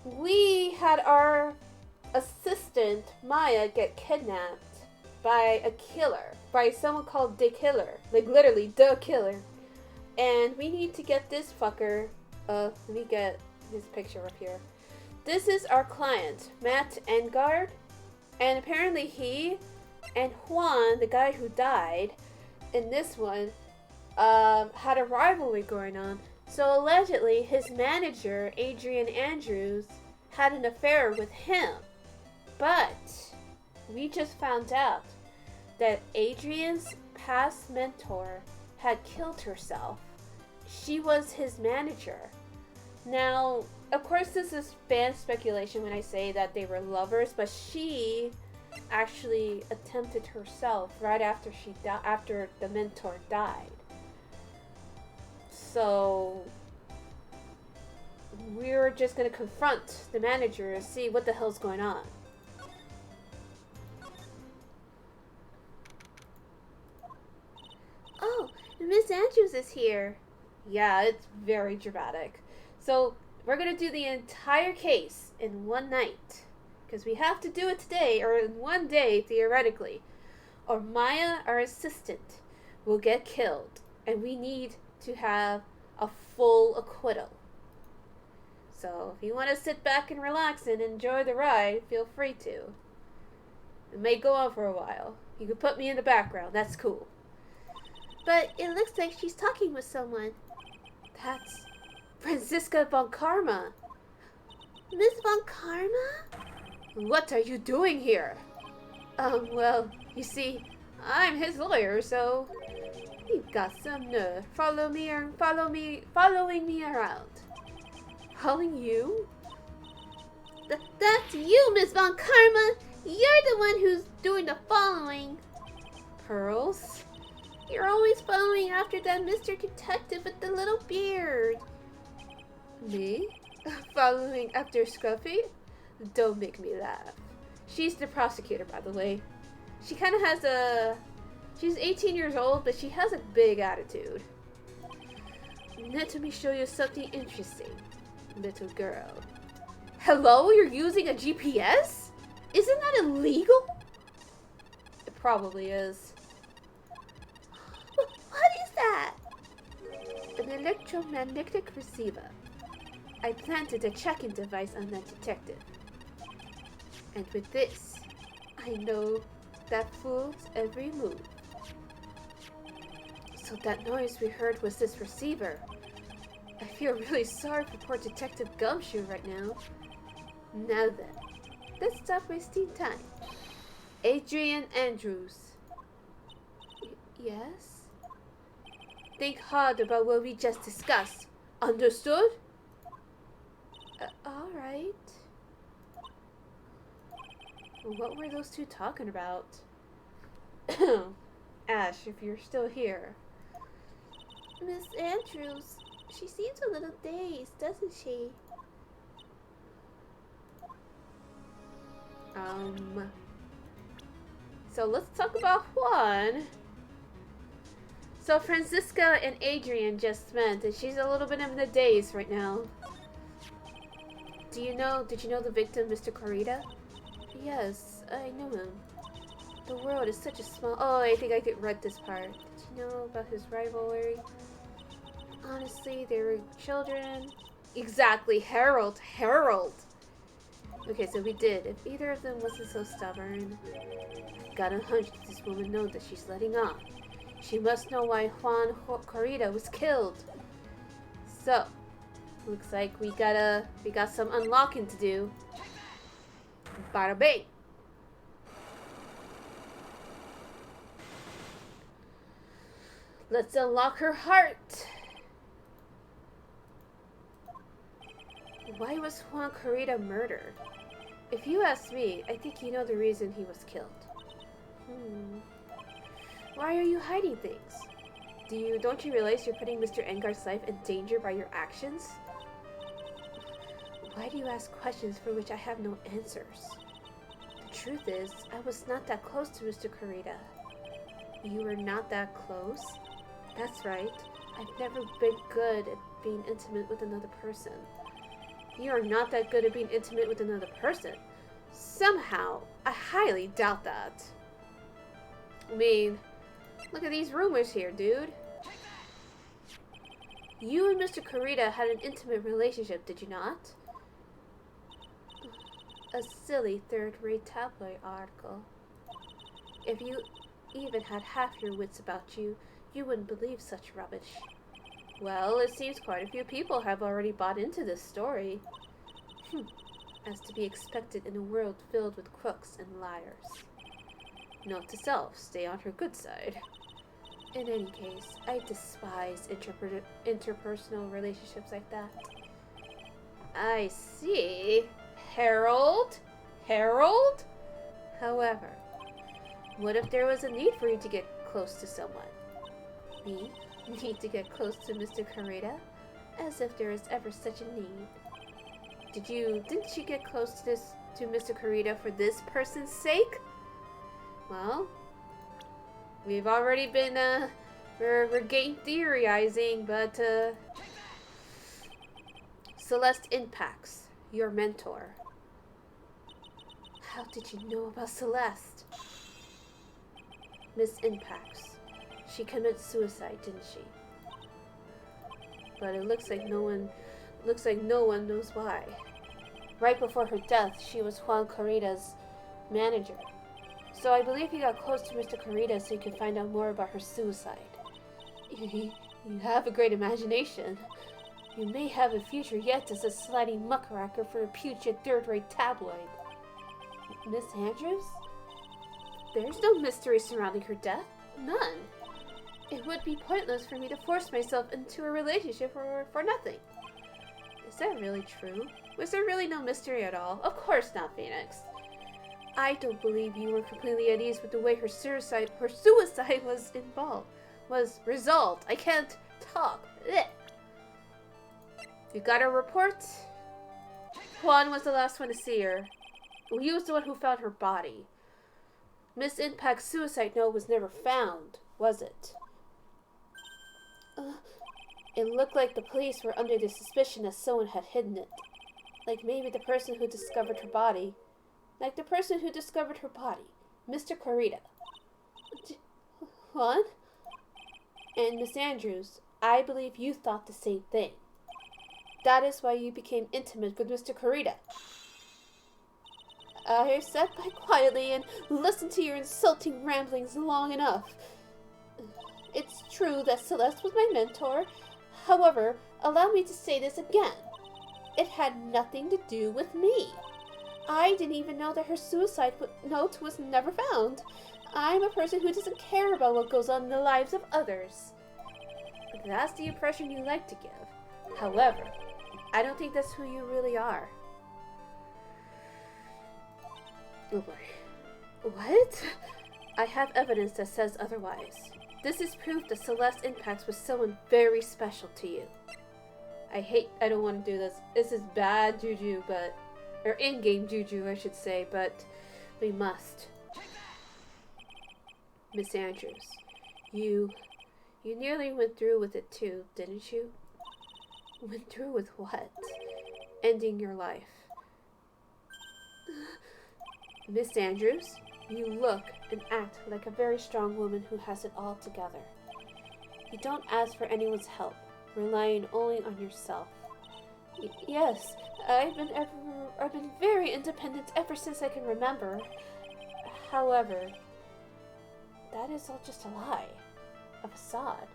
We had our assistant, Maya, get kidnapped by a killer. By someone called the Killer. Like, literally, the Killer. And we need to get this fucker. Let me get his picture up here. This is our client, Matt Engarde. And apparently he and Juan, the guy who died, in this one, had a rivalry going on. So allegedly, his manager, Adrian Andrews, had an affair with him. But we just found out that Adrian's past mentor had killed herself. She was his manager. Now, of course, this is fan speculation when I say that they were lovers, but she actually attempted herself right after after the mentor died. So we're just gonna confront the manager and see what the hell's going on. Oh, Miss Andrews is here. Yeah, it's very dramatic. So we're gonna do the entire case in one night. Because we have to do it today, or in one day, theoretically. Or Maya, our assistant, will get killed. And we need to have a full acquittal. So, if you want to sit back and relax and enjoy the ride, feel free to. It may go on for a while. You can put me in the background, that's cool. But it looks like she's talking with someone. That's Franziska von Karma. Miss von Karma? What are you doing here? Well, you see, I'm his lawyer, so you've got some nerve following me around. Following you? That's you, Miss von Karma. You're the one who's doing the following. Pearls? You're always following after that Mr. Detective with the little beard. Me? Following after Scruffy? Don't make me laugh. She's the prosecutor, by the way. She kind of has a... She's 18 years old, but she has a big attitude. Let me show you something interesting, little girl. Hello? You're using a GPS? Isn't that illegal? It probably is. What is that? An electromagnetic receiver. I planted a tracking device on that detective. And with this, I know that fool's every move. So that noise we heard was this receiver. I feel really sorry for poor Detective Gumshoe right now. Now then, let's stop wasting time. Adrian Andrews. Yes? Think hard about what we just discussed. Understood? Alright. What were those two talking about? Ash, if you're still here. Miss Andrews, she seems a little dazed, doesn't she? So let's talk about Juan. So Franziska and Adrian just met, and she's a little bit in the daze right now. Did you know the victim, Mr. Corrida? Yes, I know him. The world is such a small... Oh, I think I could read this part. Did you know about his rivalry? Honestly, they were children. Exactly, Harold. Okay, so we did. If either of them wasn't so stubborn, I've got a hunch that this woman knows that she's letting on. She must know why Juan Corrida was killed. So, looks like we got some unlocking to do. Bada bing. Let's unlock her heart. Why was Juan Corrida murdered? If you ask me, I think you know the reason he was killed. Why are you hiding things? Don't you realize you're putting Mr. Engarde's life in danger by your actions? Why do you ask questions for which I have no answers? The truth is, I was not that close to Mr. Corrida. You were not that close? That's right. I've never been good at being intimate with another person. You are not that good at being intimate with another person. Somehow, I highly doubt that. I mean, look at these rumors here, dude. You and Mr. Corrida had an intimate relationship, did you not? A silly third-rate tabloid article. If you even had half your wits about you, you wouldn't believe such rubbish. Well, it seems quite a few people have already bought into this story. As to be expected in a world filled with crooks and liars. Note to self, stay on her good side. In any case, I despise interpersonal relationships like that. I see. Harold? Harold? However, what if there was a need for you to get close to someone? Me? Need to get close to Mr. Corrida? As if there is ever such a need. Didn't you get close to Mr. Corrida for this person's sake? Well, we've already been, we're game theorizing, but, Celeste Impacts, your mentor. How did you know about Celeste? Miss Impacts. She committed suicide, didn't she? But it looks like no one knows why. Right before her death, she was Juan Corrida's manager. So I believe he got close to Mr. Corrida so he could find out more about her suicide. You have a great imagination. You may have a future yet as a sliding muckraker for a putrid third-rate tabloid. Miss Andrews? There's no mystery surrounding her death. None. It would be pointless for me to force myself into a relationship for nothing. Is that really true? Was there really no mystery at all? Of course not, Phoenix. I don't believe you were completely at ease with the way her suicide was resolved. I can't talk. Blech. You got a report? Juan was the last one to see her. He was the one who found her body. Miss Impact's suicide note was never found, was it? It looked like the police were under the suspicion that someone had hidden it. Like maybe the person who discovered her body. Mr. Corrida. What? And Miss Andrews, I believe you thought the same thing. That is why you became intimate with Mr. Corrida. I sat by quietly and listened to your insulting ramblings long enough. It's true that Celeste was my mentor. However, allow me to say this again. It had nothing to do with me. I didn't even know that her suicide note was never found. I'm a person who doesn't care about what goes on in the lives of others. That's the impression you like to give. However, I don't think that's who you really are. Oh boy. What? I have evidence that says otherwise. This is proof that Celeste Impacts was someone very special to you. I don't want to do this. This is bad juju, or in-game juju, I should say, but we must. Miss Andrews, you nearly went through with it too, didn't you? Went through with what? Ending your life. Miss Andrews, you look and act like a very strong woman who has it all together. You don't ask for anyone's help, relying only on yourself. Yes, I've been very independent ever since I can remember. However, that is all just a lie, a facade.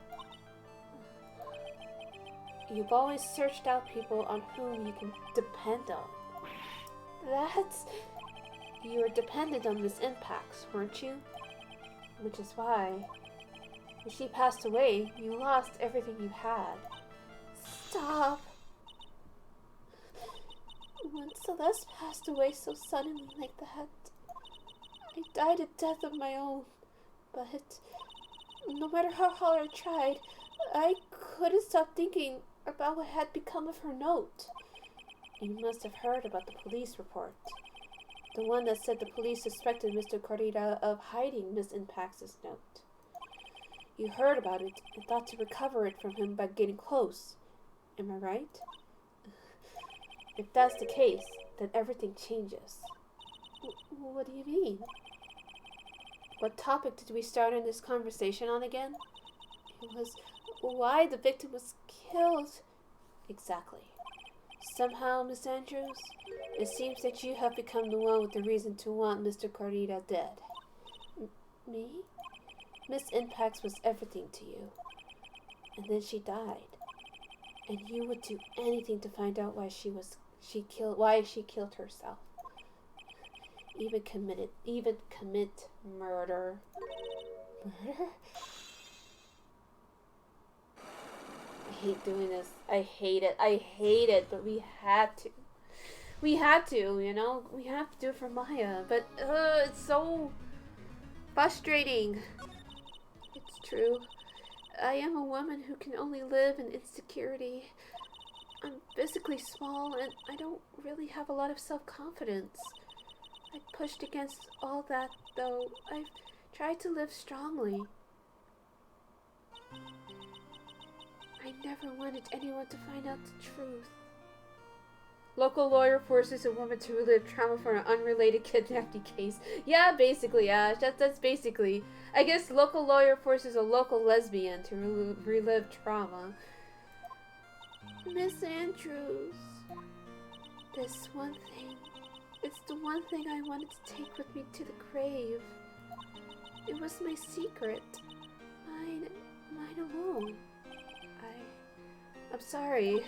You've always searched out people on whom you can depend on. You were dependent on Miss Impacts, weren't you? Which is why When she passed away, you lost everything you had. Stop. When Celeste passed away so suddenly like that, I died a death of my own. But no matter how hard I tried, I couldn't stop thinking about what had become of her note. You must have heard about the police report. The one that said the police suspected Mr. Corrida of hiding Miss Impax's note. You heard about it and thought to recover it from him by getting close. Am I right? If that's the case, then everything changes. What do you mean? What topic did we start in this conversation on again? It was why the victim was killed. Exactly. Somehow, Miss Andrews, it seems that you have become the one with the reason to want Mr. Corrida dead. Me? Miss Impax was everything to you. And then she died. And you would do anything to find out why she killed herself. Even commit murder. Murder? I hate doing this. I hate it, but we had to. We had to, you know? We have to do it for Maya. But, it's so frustrating. It's true. I am a woman who can only live in insecurity. I'm physically small and I don't really have a lot of self-confidence. I pushed against all that, though. I've tried to live strongly. I never wanted anyone to find out the truth. Local lawyer forces a woman to relive trauma for an unrelated kidnapping case. Yeah, basically, yeah. That's basically... I guess local lawyer forces a local lesbian to relive trauma. Miss Andrews, this one thing, it's the one thing I wanted to take with me to the grave. It was my secret. Mine alone. I'm sorry.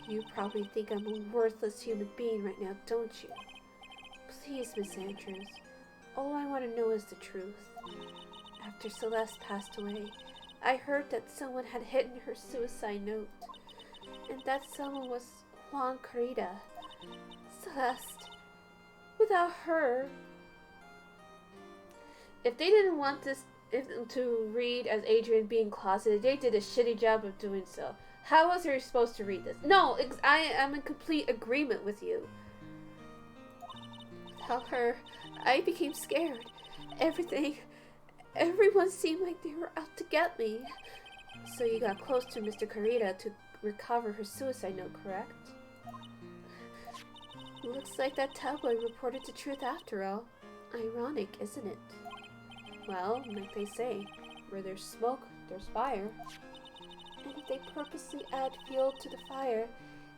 You probably think I'm a worthless human being right now, don't you? Please, Miss Andrews, all I want to know is the truth. After Celeste passed away, I heard that someone had hidden her suicide note. And that someone was Juan Corrida. Celeste. Without her... If they didn't want this to read as Adrian being closeted, they did a shitty job of doing so. How was I supposed to read this? No, I am in complete agreement with you. Without her, I became scared. Everyone seemed like they were out to get me. So you got close to Mr. Corrida to recover her suicide note, correct? Looks like that tabloid reported the truth after all. Ironic, isn't it? Well, like they say, where there's smoke, there's fire. And if they purposely add fuel to the fire,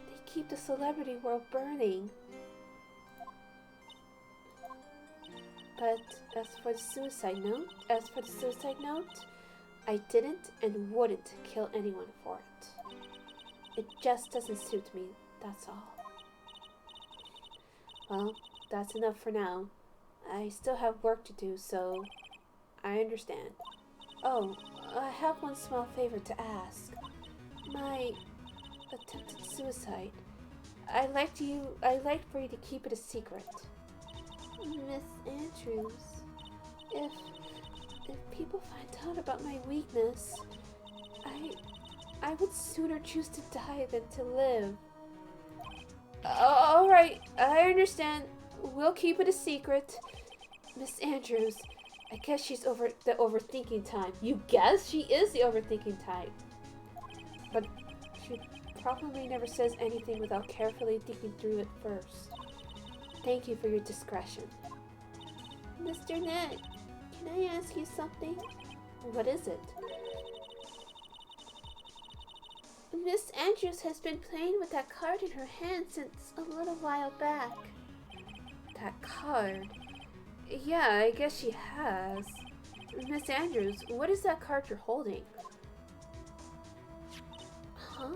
they keep the celebrity world burning. But as for the suicide note, I didn't and wouldn't kill anyone for it. It just doesn't suit me, that's all. Well, that's enough for now. I still have work to do, so I understand. Oh, I have one small favor to ask. My attempted suicide. I'd like for you to keep it a secret. Miss Andrews, if people find out about my weakness, I would sooner choose to die than to live. Alright, I understand. We'll keep it a secret. Miss Andrews, I guess she's the overthinking type. You guess? She is the overthinking type. But she probably never says anything without carefully thinking through it first. Thank you for your discretion. Mr. Nick, can I ask you something? What is it? Miss Andrews has been playing with that card in her hand since a little while back. That card? Yeah, I guess she has. Miss Andrews, what is that card you're holding? Huh?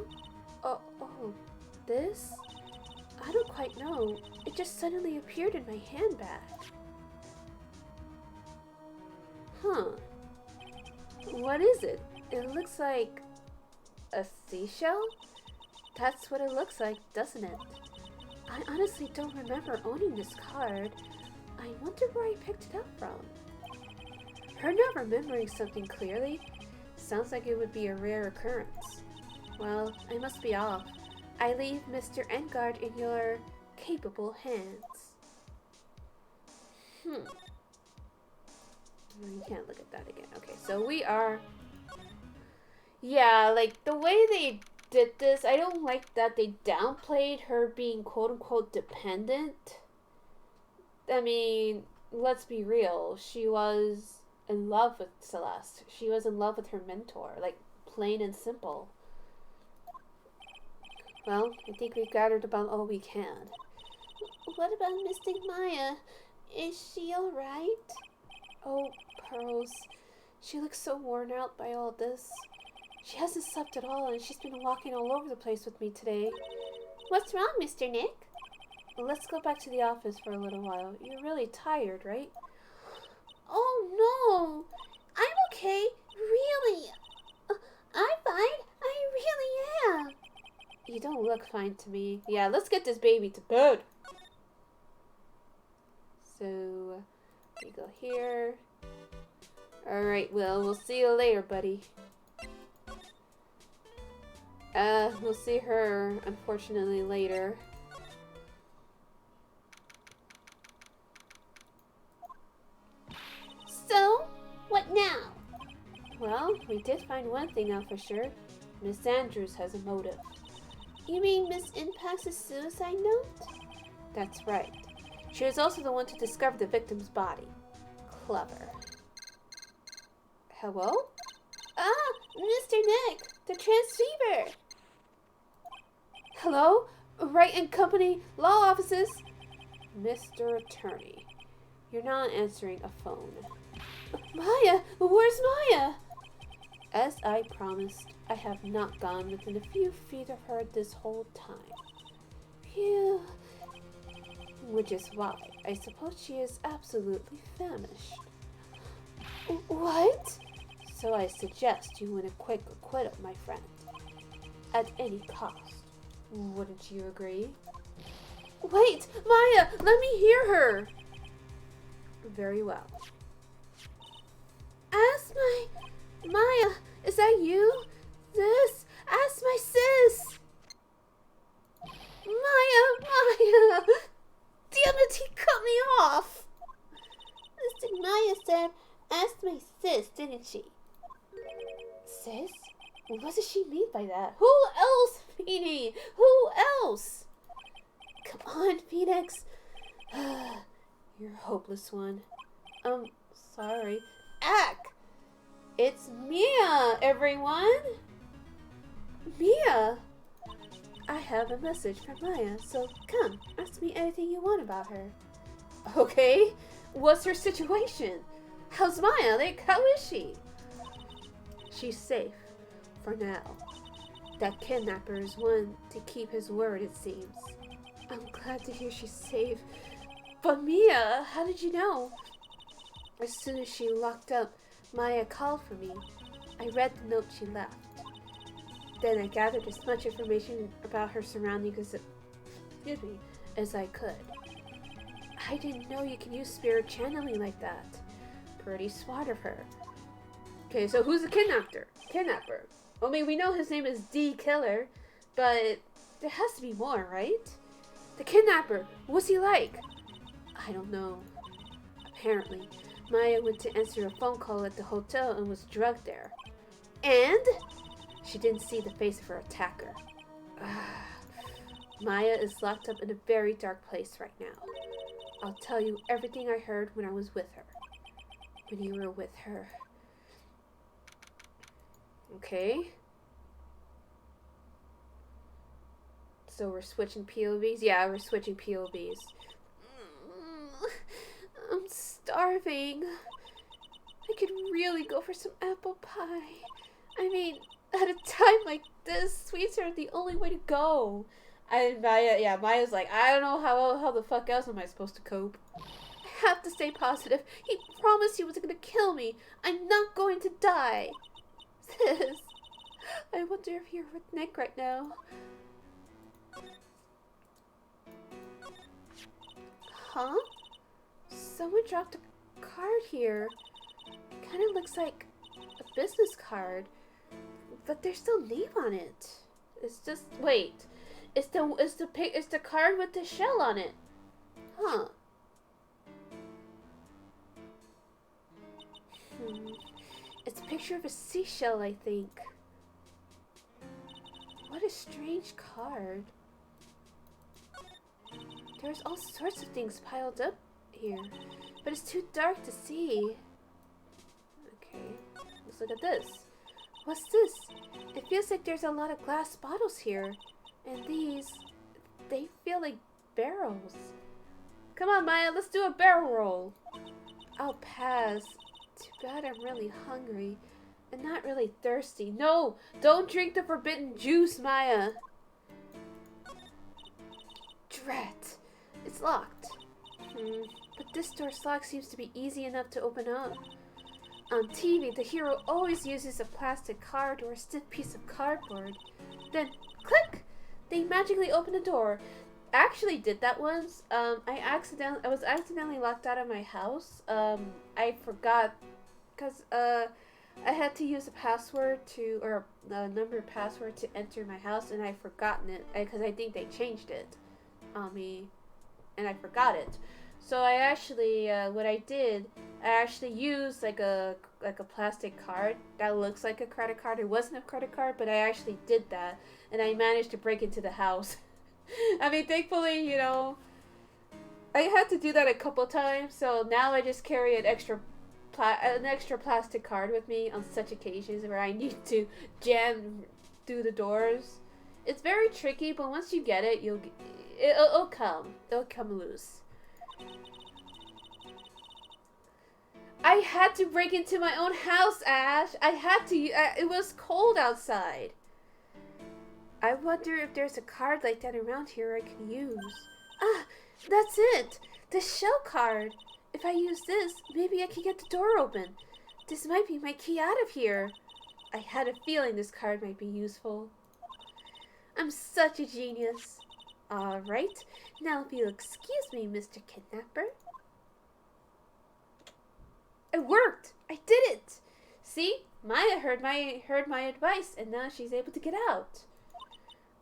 Oh, this? I don't quite know. It just suddenly appeared in my handbag. Huh. What is it? It looks like a seashell? That's what it looks like, doesn't it? I honestly don't remember owning this card. I wonder where I picked it up from. Her not remembering something clearly sounds like it would be a rare occurrence. Well, I must be off. I leave Mr. Engarde in your capable hands. No, you can't look at that again. Okay, so we are... Yeah, like, the way they did this, I don't like that they downplayed her being quote-unquote dependent. I mean, let's be real. She was in love with Celeste. She was in love with her mentor. Like, plain and simple. Well, I think we've gathered about all we can. What about Mystic Maya? Is she alright? Oh, Pearls. She looks so worn out by all this. She hasn't slept at all, and she's been walking all over the place with me today. What's wrong, Mr. Nick? Well, let's go back to the office for a little while. You're really tired, right? Oh, no. I'm okay. Really. I'm fine. I really am. You don't look fine to me. Yeah, let's get this baby to bed. So, we go here. Alright, Will, we'll see you later, buddy. We'll see her, unfortunately, later. So, what now? Well, we did find one thing out for sure. Miss Andrews has a motive. You mean Miss Impact's suicide note? That's right. She was also the one to discover the victim's body. Clever. Hello? Ah, Mr. Nick, the transceiver. Hello? Wright and Company Law Offices? Mr. Attorney, you're not answering a phone. Maya, where's Maya? As I promised, I have not gone within a few feet of her this whole time. Phew. Which is why I suppose she is absolutely famished. What? So I suggest you win a quick acquittal, my friend. At any cost. Wouldn't you agree? Wait, Maya, let me hear her. Very well. Ask Maya, is that you? Sis, ask my sis. Maya. Damn it, he cut me off. Mr. Maya said, ask my sis, didn't she? Sis? What does she mean by that? Who else, Phoenix? Who else? Come on, Phoenix. You're a hopeless one. Sorry. Ack! It's Mia, everyone! Mia! I have a message from Maya, so come, ask me anything you want about her. Okay, what's her situation? How's Maya? Like, how is she? She's safe, for now. That kidnapper is one to keep his word, it seems. I'm glad to hear she's safe. But Mia, how did you know? As soon as she locked up, Maya called for me. I read the note she left. Then I gathered as much information about her surroundings as I could. I didn't know you can use spirit channeling like that. Pretty smart of her. Okay, so who's the kidnapper? I mean, we know his name is D Killer, but there has to be more, right? The kidnapper, what's he like? I don't know. Apparently, Maya went to answer a phone call at the hotel and was drugged there. And she didn't see the face of her attacker. Maya is locked up in a very dark place right now. I'll tell you everything I heard when I was with her. When you were with her. Okay. So we're switching POVs? Yeah, we're switching POVs. I'm starving. I could really go for some apple pie. I mean, at a time like this, sweets are the only way to go. And Maya's like, I don't know how the fuck else am I supposed to cope. have to stay positive. He promised he was going to kill me. I'm not going to die. Sis, I wonder if you're with Nick right now. Huh? Someone dropped a card here. Kind of looks like a business card, but there's still name on it. It's just wait. It's the card with the shell on it. Huh. It's a picture of a seashell, I think. What a strange card. There's all sorts of things piled up here, but it's too dark to see. Okay, let's look at this. What's this? It feels like there's a lot of glass bottles here, and these, they feel like barrels. Come on, Maya, let's do a barrel roll. I'll pass. Too bad I'm really hungry and not really thirsty. No, don't drink the forbidden juice, Maya. Drat. It's locked. But this door's lock seems to be easy enough to open up. On TV, the hero always uses a plastic card or a stiff piece of cardboard. Then, click! They magically open the door. I actually did that once. I was accidentally locked out of my house. I forgot, because I had to use a password or a number password to enter my house, and I'd forgotten it, because I think they changed it on me, and I forgot it. So I actually, what I did, I actually used like a plastic card that looks like a credit card. It wasn't a credit card, but I actually did that, and I managed to break into the house. I mean, thankfully, you know, I had to do that a couple times, so now I just carry an extra plastic card with me on such occasions where I need to jam through the doors. It's very tricky, but once you get it, it'll come loose. I had to break into my own house, Ash. I had to. It was cold outside. I wonder if there's a card like that around here I can use. Ah, that's it! The shell card! If I use this, maybe I can get the door open. This might be my key out of here. I had a feeling this card might be useful. I'm such a genius. Alright, now if you'll excuse me, Mr. Kidnapper. It worked! I did it! See? Maya heard my advice, and now she's able to get out.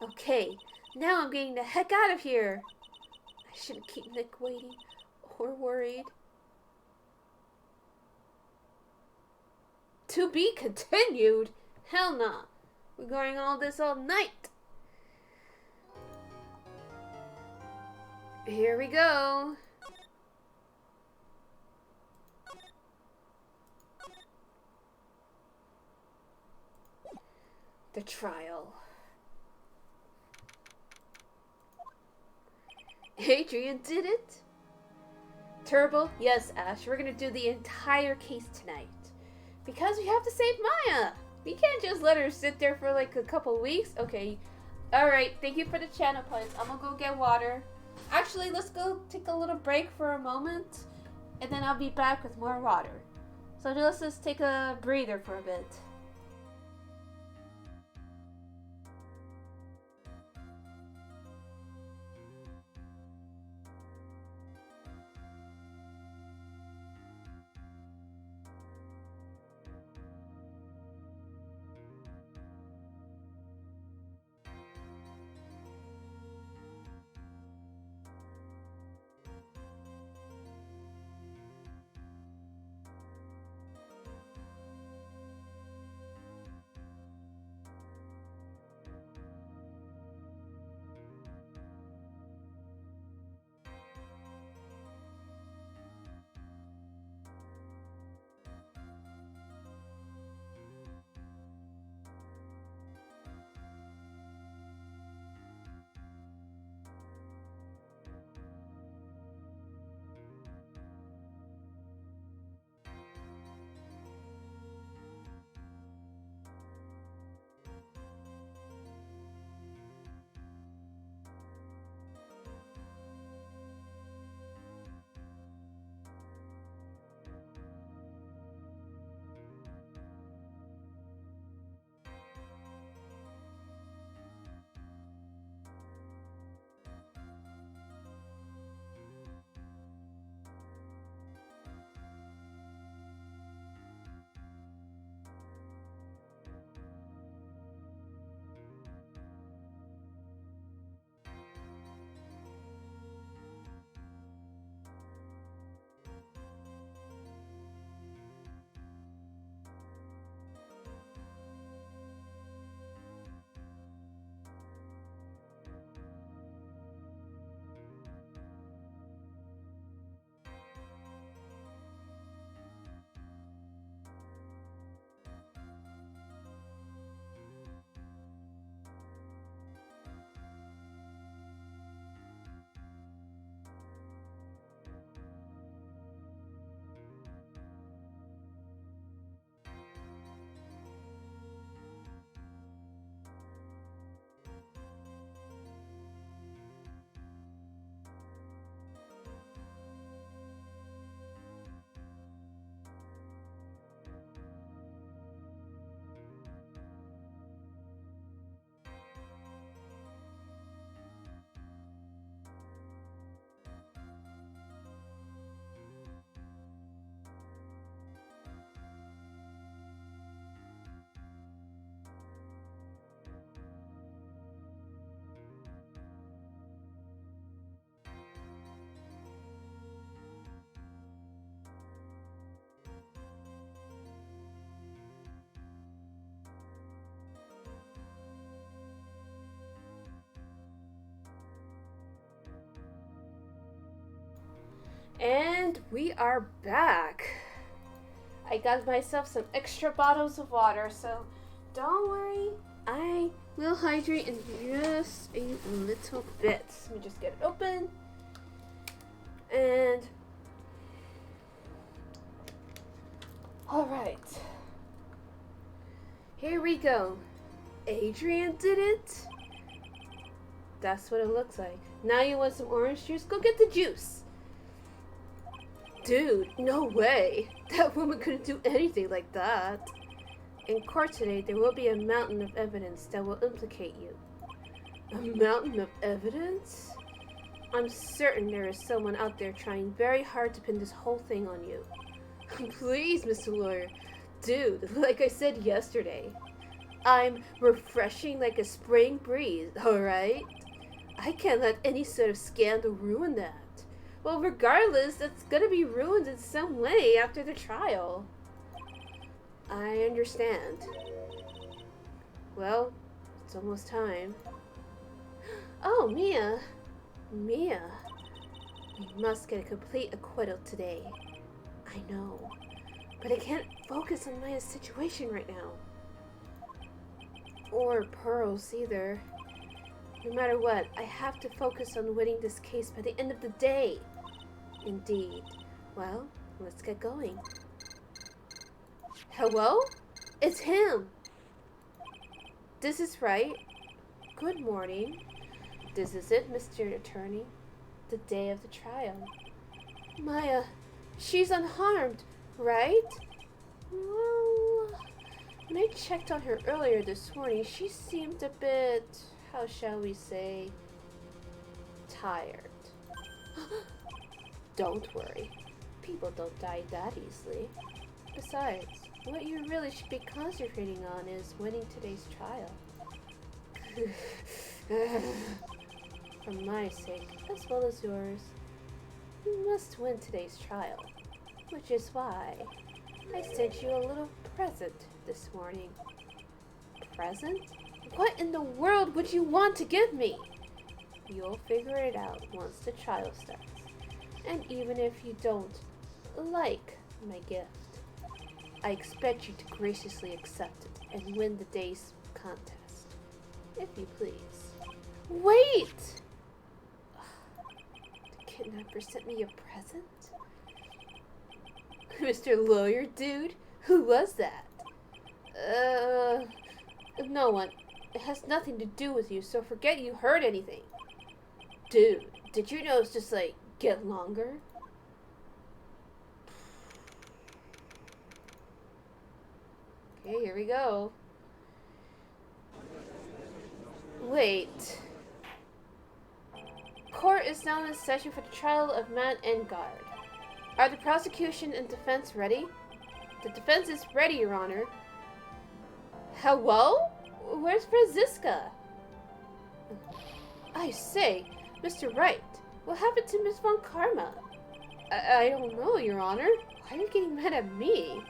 Okay, now I'm getting the heck out of here. I shouldn't keep Nick waiting or worried. To be continued? Hell nah. We're going all this all night. Here we go. The trial. Adrian did it? Turbo? Yes, Ash. We're gonna do the entire case tonight. Because we have to save Maya. We can't just let her sit there for like a couple weeks. Okay. Alright, thank you for the channel points. I'm gonna go get water. Actually, let's go take a little break for a moment. And then I'll be back with more water. So let's just take a breather for a bit. And we are back. I got myself some extra bottles of water, so don't worry. I will hydrate in just a little bit. Let me just get it open. And alright. Here we go. Adrian did it? That's what it looks like. Now you want some orange juice? Go get the juice. Dude, no way. That woman couldn't do anything like that. In court today, there will be a mountain of evidence that will implicate you. A mountain of evidence? I'm certain there is someone out there trying very hard to pin this whole thing on you. Please, Mr. Lawyer. Dude, like I said yesterday, I'm refreshing like a spring breeze, alright? I can't let any sort of scandal ruin that. Well, regardless, it's gonna be ruined in some way after the trial. I understand. Well, it's almost time. Oh, Mia. Mia. We must get a complete acquittal today. I know. But I can't focus on Maya's situation right now. Or Pearl's either. No matter what, I have to focus on winning this case by the end of the day. Indeed. Well, let's get going. Hello? It's him! This is right. Good morning. This is it, Mr. Attorney. The day of the trial. Maya, she's unharmed, right? Well, when I checked on her earlier this morning, she seemed a bit, how shall we say, tired. Don't worry. People don't die that easily. Besides, what you really should be concentrating on is winning today's trial. For my sake, as well as yours, you must win today's trial. Which is why I sent you a little present this morning. Present? What in the world would you want to give me? You'll figure it out once the trial starts. And even if you don't like my gift, I expect you to graciously accept it and win the day's contest. If you please. Wait! The kidnapper sent me a present? Mr. Lawyer, dude? Who was that? No one. It has nothing to do with you, so forget you heard anything. Dude, did you know it's just like, get longer? Okay, here we go. Wait. Court is now in session for the trial of Matt Engarde. Are the prosecution and defense ready? The defense is ready, Your Honor. Hello? Where's Franziska? I say, Mr. Wright, what happened to Miss Von Karma? I don't know, Your Honor. Why are you getting mad at me?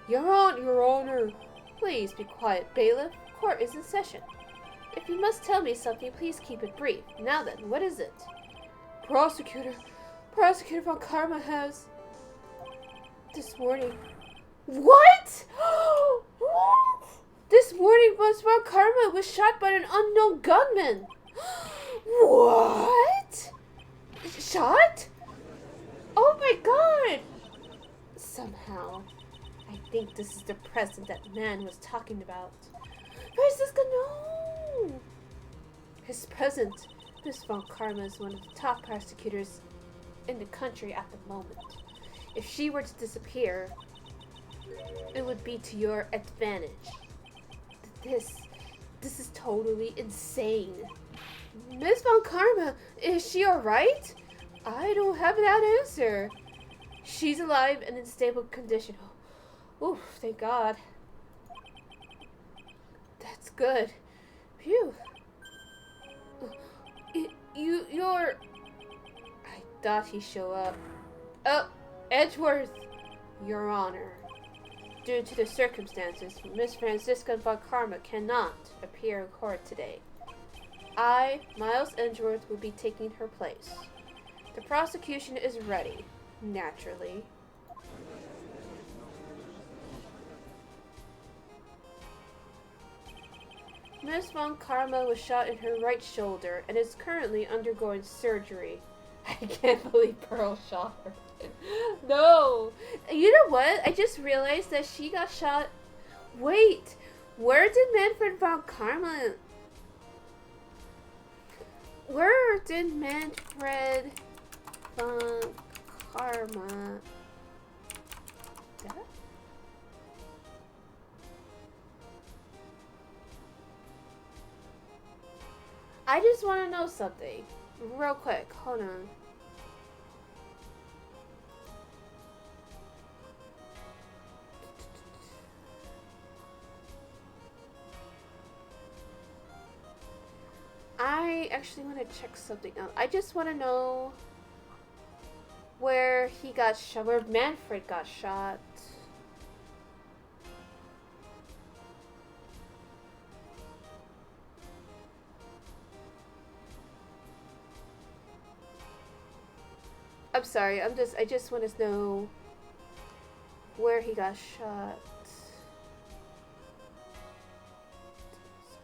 Your Honor. Please be quiet, bailiff. Court is in session. If you must tell me something, please keep it brief. Now then, what is it? Prosecutor Von Karma has... This morning... What? What? This morning, Miss Von Karma was shot by an unknown gunman. What? Shot? Oh my god! Somehow, I think this is the present that man was talking about. Franziska, no! His present, Miss Von Karma is one of the top prosecutors in the country at the moment. If she were to disappear, it would be to your advantage. This is totally insane. Miss Von Karma, is she alright? I don't have that answer. She's alive and in stable condition. Oof, thank God. That's good. Phew. You're... I thought he'd show up. Oh, Edgeworth, Your Honor. Due to the circumstances, Miss Franziska Von Karma cannot appear in court today. I, Miles Edgeworth, will be taking her place. The prosecution is ready. Naturally. Miss Von Karma was shot in her right shoulder and is currently undergoing surgery. I can't believe Pearl shot her. No! You know what? I just realized that she got shot. Wait! Where did Manfred Von Karma... Where did Manfred Von Karma... That? I just want to know something. Real quick. Hold on. I actually want to check something out. I just want to know where he got shot, where Manfred got shot. I'm sorry, I just want to know where he got shot.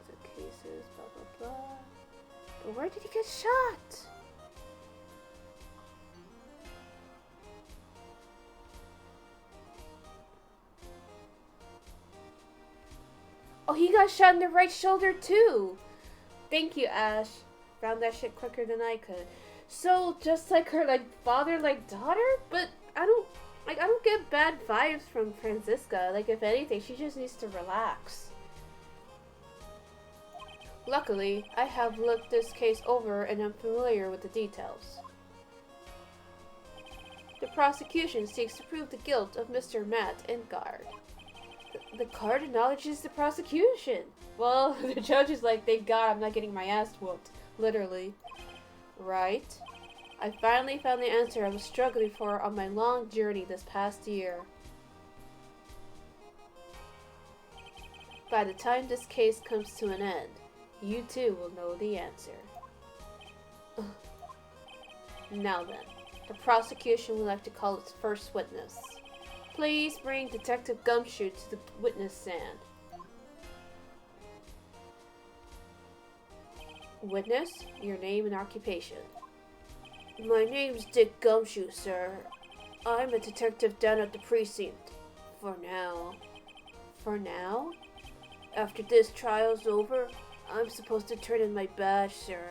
The cases, blah blah blah. But where did he get shot? Oh, he got shot in the right shoulder too. Thank you, Ash. Found that shit quicker than I could. So just like her, like father, like daughter. But I don't get bad vibes from Franziska. Like if anything, she just needs to relax. Luckily, I have looked this case over and I'm familiar with the details. The prosecution seeks to prove the guilt of Mr. Matt Engarde. The card acknowledges the prosecution. Well, the judge is like, thank God I'm not getting my ass whooped. Literally. Right? I finally found the answer I was struggling for on my long journey this past year. By the time this case comes to an end, you too will know the answer. Now then, the prosecution would like to call its first witness. Please bring Detective Gumshoe to the witness stand. Witness, your name and occupation. My name's Dick Gumshoe, sir. I'm a detective down at the precinct. For now. For now? After this trial's over, I'm supposed to turn in my badge, sir.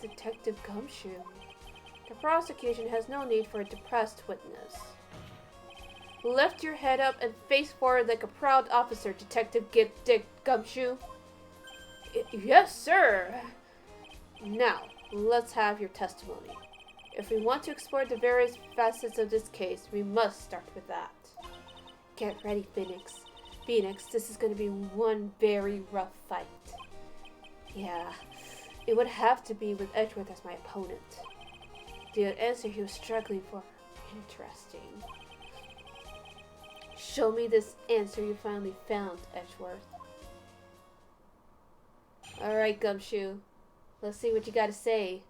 Detective Gumshoe. The prosecution has no need for a depressed witness. Lift your head up and face forward like a proud officer, Detective Dick Gumshoe. Yes, sir. Now, let's have your testimony. If we want to explore the various facets of this case, we must start with that. Get ready, Phoenix. Phoenix, this is going to be one very rough fight. Yeah, it would have to be with Edgeworth as my opponent. The answer he was struggling for. Interesting. Show me this answer you finally found, Edgeworth. Alright, Gumshoe. Let's see what you gotta say.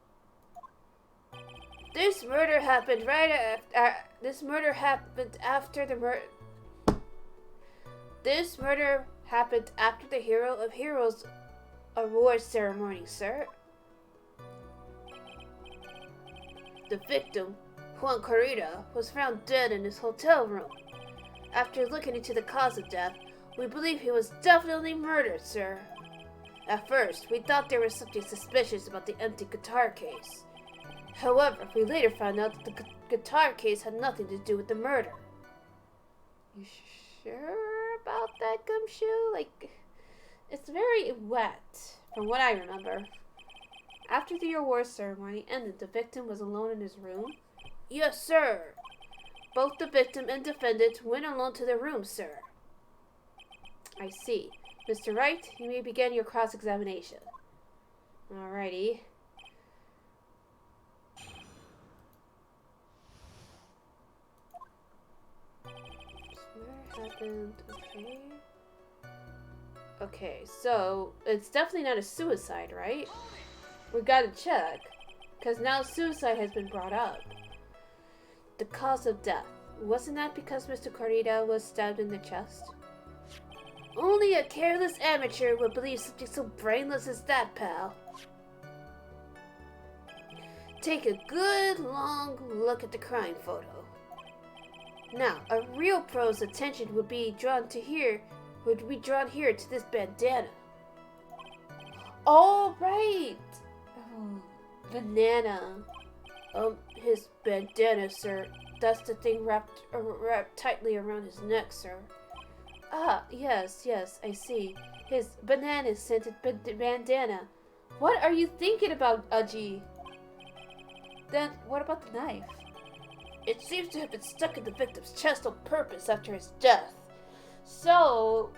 This murder happened after the murder. This murder happened after the Hero of Heroes award ceremony, sir. The victim, Juan Corrida, was found dead in his hotel room. After looking into the cause of death, we believe he was definitely murdered, sir. At first, we thought there was something suspicious about the empty guitar case. However, we later found out that the guitar case had nothing to do with the murder. You sure about that, Gumshoe? Like, it's very wet, from what I remember. After the award ceremony ended, the victim was alone in his room? Yes, sir. Both the victim and defendant went alone to their room, sir. I see. Mr. Wright, you may begin your cross-examination. Alrighty. Murder happened, okay. Okay, so it's definitely not a suicide, right? We gotta check. Because now suicide has been brought up. The cause of death. Wasn't that because Mr. Corrida was stabbed in the chest? Only a careless amateur would believe something so brainless as that, pal. Take a good long look at the crime photo. Now, a real pro's attention would be drawn here to this bandana. Oh, right! Oh, banana. His bandana, sir. That's the thing wrapped tightly around his neck, sir. Ah, yes, I see. His banana-scented bandana. What are you thinking about, Aji? Then, what about the knife? It seems to have been stuck in the victim's chest on purpose after his death. So,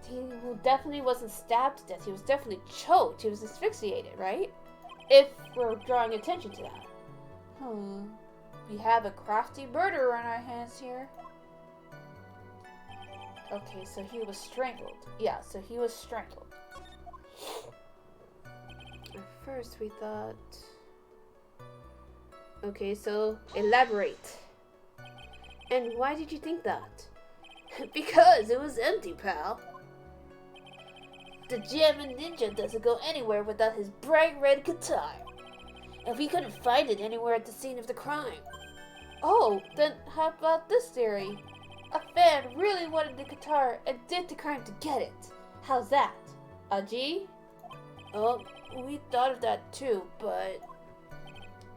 he definitely wasn't stabbed to death. He was definitely choked. He was asphyxiated, right? If we're drawing attention to that. We have a crafty murderer on our hands here. Okay, so he was strangled. Yeah, so he was strangled. At first we thought... Okay, so elaborate. And why did you think that? Because it was empty, pal. The Jammin' Ninja doesn't go anywhere without his bright red guitar. And we couldn't find it anywhere at the scene of the crime. Oh, then how about this theory? A fan really wanted the guitar and did the crime to get it. How's that? Aji? Oh, we thought of that too, but...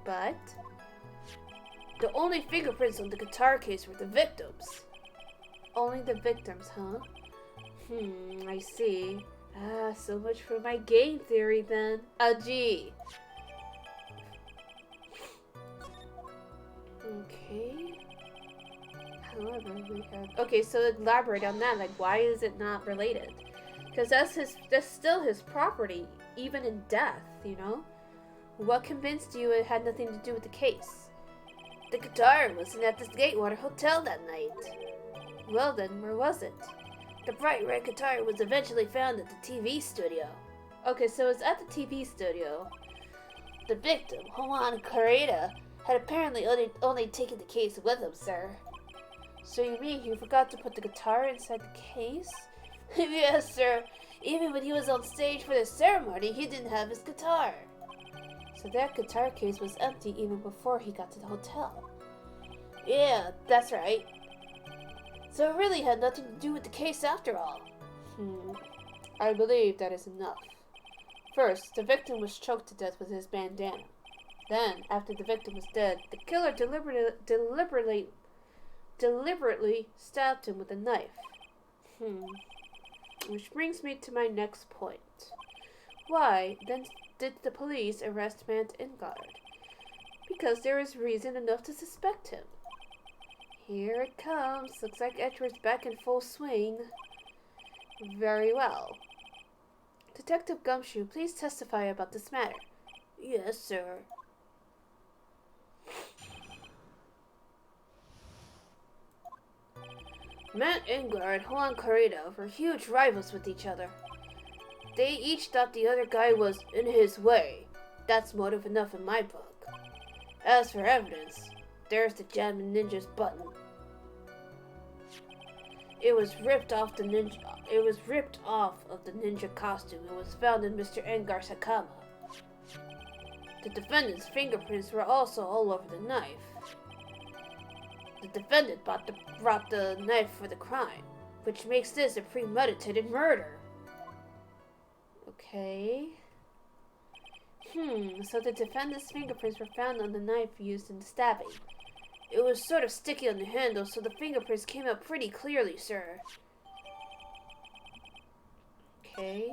But? The only fingerprints on the guitar case were the victims. Only the victims, huh? I see. Ah, so much for my game theory then. Aji. Okay. However, we have... Okay, so elaborate on that. Like, why is it not related? Because that's still his property, even in death, you know? What convinced you it had nothing to do with the case? The guitar wasn't at the Gatewater Hotel that night. Well then, where was it? The bright red guitar was eventually found at the TV studio. Okay, so it's at the TV studio. The victim, Juan Corrida, had apparently only taken the case with him, sir. So you mean he forgot to put the guitar inside the case? Yes, sir. Even when he was on stage for the ceremony, he didn't have his guitar. So that guitar case was empty even before he got to the hotel. Yeah, that's right. So it really had nothing to do with the case after all. I believe that is enough. First, the victim was choked to death with his bandana. Then, after the victim was dead, the killer deliberately stabbed him with a knife. Which brings me to my next point. Why, then, did the police arrest Mant Engarde? Because there is reason enough to suspect him. Here it comes. Looks like Edward's back in full swing. Very well. Detective Gumshoe, please testify about this matter. Yes, sir. Mant Engarde and Juan Corrida were huge rivals with each other. They each thought the other guy was in his way. That's motive enough in my book. As for evidence, there's the Jammin' Ninja's button. It was ripped off of the ninja costume and was found in Mr. Engarde's hakama. The defendant's fingerprints were also all over the knife. The defendant brought the knife for the crime, which makes this a premeditated murder. Okay. So the defendant's fingerprints were found on the knife used in the stabbing. It was sort of sticky on the handle, so the fingerprints came out pretty clearly, sir. Okay.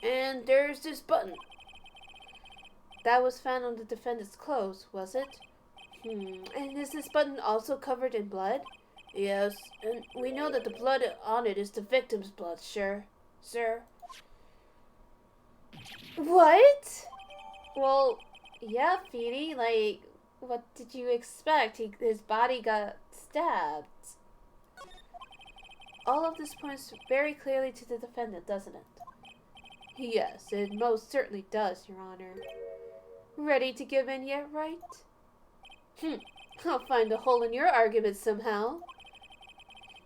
And there's this button. That was found on the defendant's clothes, was it? And is this button also covered in blood? Yes, and we know that the blood on it is the victim's blood, sir. What? Well, yeah, Feedy, like, what did you expect? His body got stabbed. All of this points very clearly to the defendant, doesn't it? Yes, it most certainly does, Your Honor. Ready to give in yet, right? I'll find a hole in your argument somehow.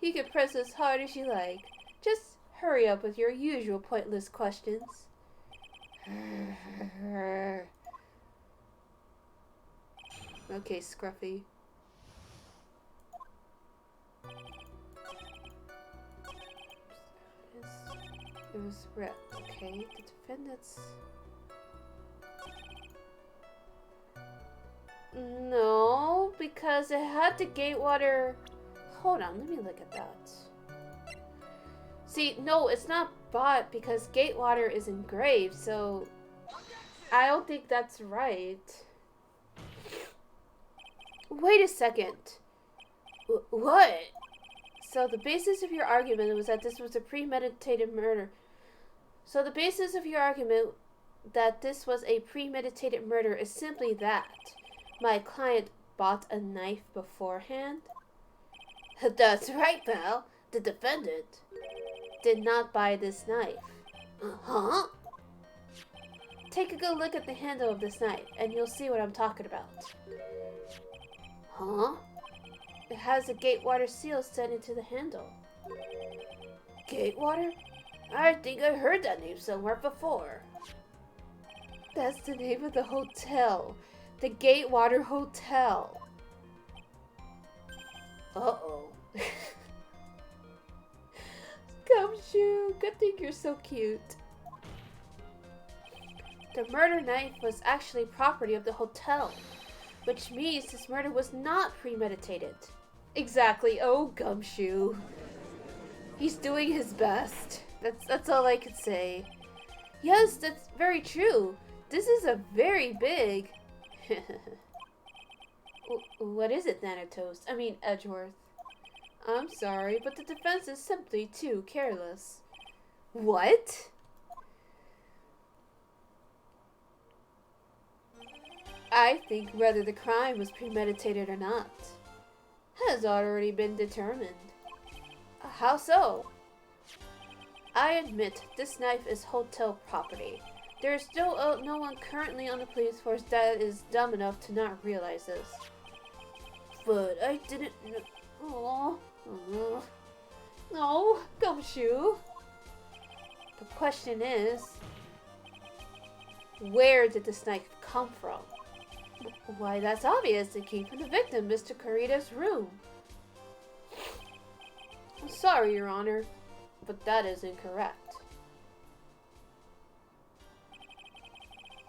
You can press as hard as you like. Just hurry up with your usual pointless questions. Okay, Scruffy. It was ripped, okay? The defendant's... No, because it had the gatewater... Hold on, let me look at that. See, no, it's not bought because gatewater is engraved, so... I don't think that's right. Wait a second. What? So the basis of your argument was that this was a premeditated murder. So the basis of your argument that this was a premeditated murder is simply that my client bought a knife beforehand? That's right, pal. The defendant did not buy this knife. Huh? Take a good look at the handle of this knife, and you'll see what I'm talking about. Huh? It has a gatewater seal set into the handle. Gatewater? I think I heard that name somewhere before. That's the name of the hotel. The Gatewater Hotel. Uh-oh. Gumshoe, good thing you're so cute. The murder knife was actually property of the hotel, which means this murder was not premeditated. Exactly. Oh, Gumshoe. He's doing his best. That's all I can say. Yes, that's very true. This is a very big... What is it, Thanatos? I mean, Edgeworth. I'm sorry, but the defense is simply too careless. What? I think whether the crime was premeditated or not has already been determined. How so? I admit this knife is hotel property. There is still no one currently on the police force that is dumb enough to not realize this. But I didn't know. No, Gumshoe. The question is, where did this knife come from? Why, that's obvious. It came from the victim, Mr. Carita's room. I'm sorry, Your Honor, but that is incorrect.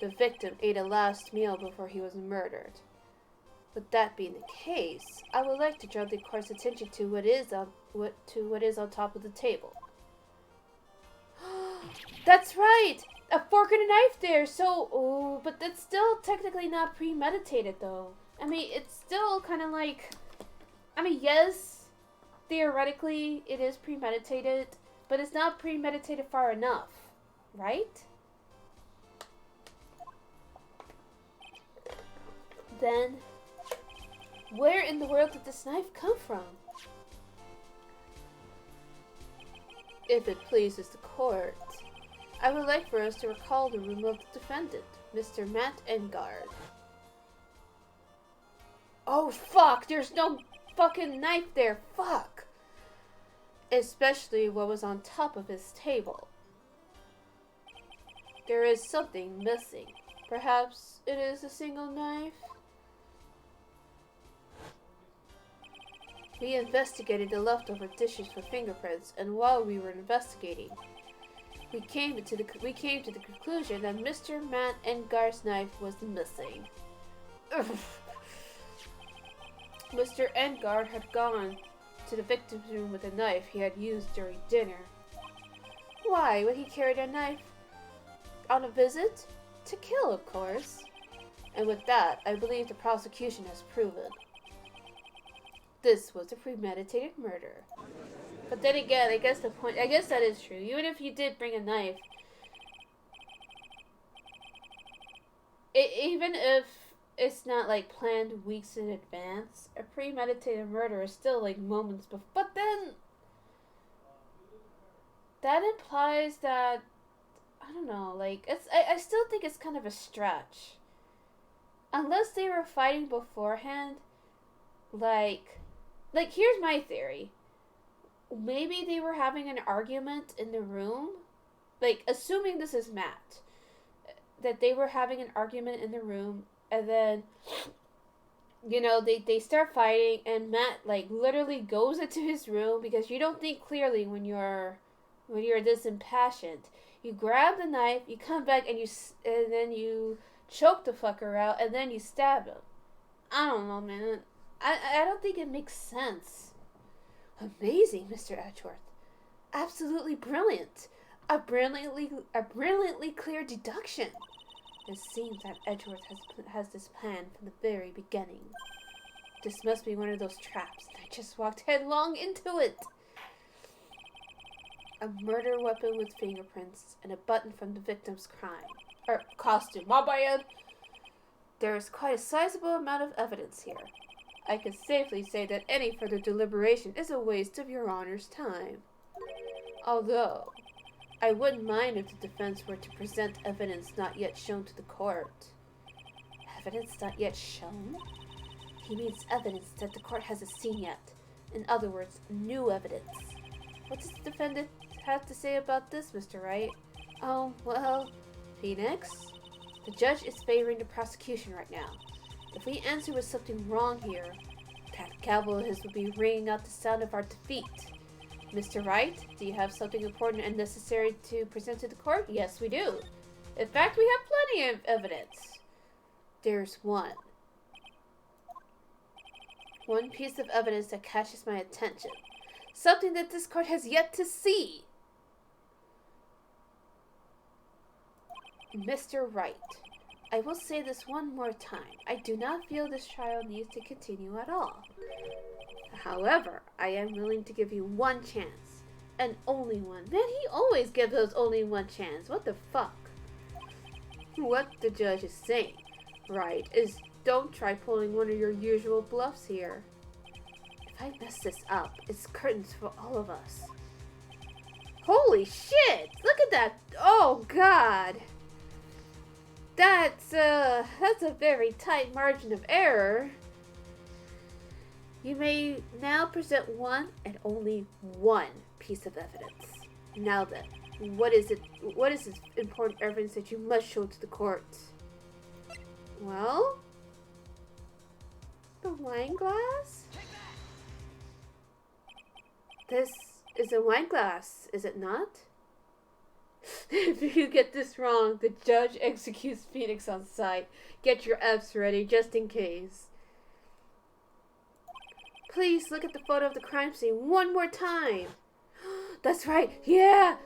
The victim ate a last meal before he was murdered. With that being the case, I would like to draw the court's attention to what is on top of the table. That's right! A fork and a knife there, so... but that's still technically not premeditated, though. I mean, it's still kind of like... I mean, yes, theoretically, it is premeditated, but it's not premeditated far enough, right? Then, where in the world did this knife come from? If it pleases the court, I would like for us to recall the room of the defendant, Mr. Matt Engarde. Oh fuck, there's no fucking knife there, fuck! Especially what was on top of his table. There is something missing. Perhaps it is a single knife? We investigated the leftover dishes for fingerprints, and while we were investigating, we came to the conclusion that Mr. Matt Engarde's knife was missing. Mr. Engarde had gone to the victim's room with a knife he had used during dinner. Why would he carry a knife on a visit? To kill, of course. And with that, I believe the prosecution has proven this was a premeditated murder. But then again, I guess that is true. Even if you did bring a knife, even if it's not like planned weeks in advance, a premeditated murder is still like moments before. But then that implies that, I don't know, like I still think it's kind of a stretch. Unless they were fighting beforehand, like here's my theory. Maybe they were having an argument in the room. Like, assuming this is Matt. That they were having an argument in the room, and then, you know, they start fighting, and Matt, like, literally goes into his room, because you don't think clearly when you're this impassioned. You grab the knife, you come back, and then you choke the fucker out, and then you stab him. I don't know, man. I don't think it makes sense. Amazing, Mr. Edgeworth. Absolutely brilliant. A brilliantly clear deduction. It seems that Edgeworth has this plan from the very beginning. This must be one of those traps. I just walked headlong into it. A murder weapon with fingerprints and a button from the victim's costume. My bad. There is quite a sizable amount of evidence here. I can safely say that any further deliberation is a waste of your Honor's time. Although, I wouldn't mind if the defense were to present evidence not yet shown to the court. Evidence not yet shown? He means evidence that the court hasn't seen yet. In other words, new evidence. What does the defendant have to say about this, Mr. Wright? Oh, well, Phoenix? The judge is favoring the prosecution right now. If we answer with something wrong here, that gavel of his will be ringing out the sound of our defeat. Mr. Wright, do you have something important and necessary to present to the court? Yes, we do. In fact, we have plenty of evidence. There's one piece of evidence that catches my attention. Something that this court has yet to see. Mr. Wright, I will say this one more time. I do not feel this trial needs to continue at all. However, I am willing to give you one chance. And only one. Man, he always gives us only one chance. What the fuck? What the judge is saying, right, is don't try pulling one of your usual bluffs here. If I mess this up, it's curtains for all of us. Holy shit! Look at that! Oh god! That's a very tight margin of error. You may now present one and only one piece of evidence. Now then, what is this important evidence that you must show to the court? Well, the wine glass? This is a wine glass, is it not? If you get this wrong, the judge executes Phoenix on sight. Get your F's ready, just in case. Please look at the photo of the crime scene one more time. That's right. Yeah,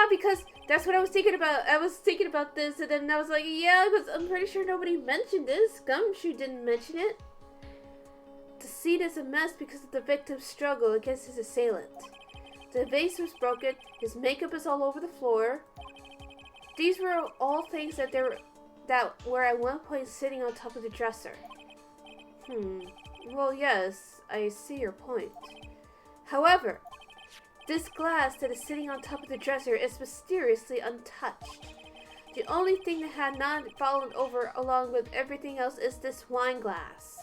because that's what I was thinking about. I was thinking about this, and then I was like, yeah, because I'm pretty sure nobody mentioned this. Gumshoe didn't mention it. The scene is a mess because of the victim's struggle against his assailant. The vase was broken, his makeup is all over the floor. These were all things that were at one point sitting on top of the dresser. Well, yes, I see your point. However, this glass that is sitting on top of the dresser is mysteriously untouched. The only thing that had not fallen over along with everything else is this wine glass.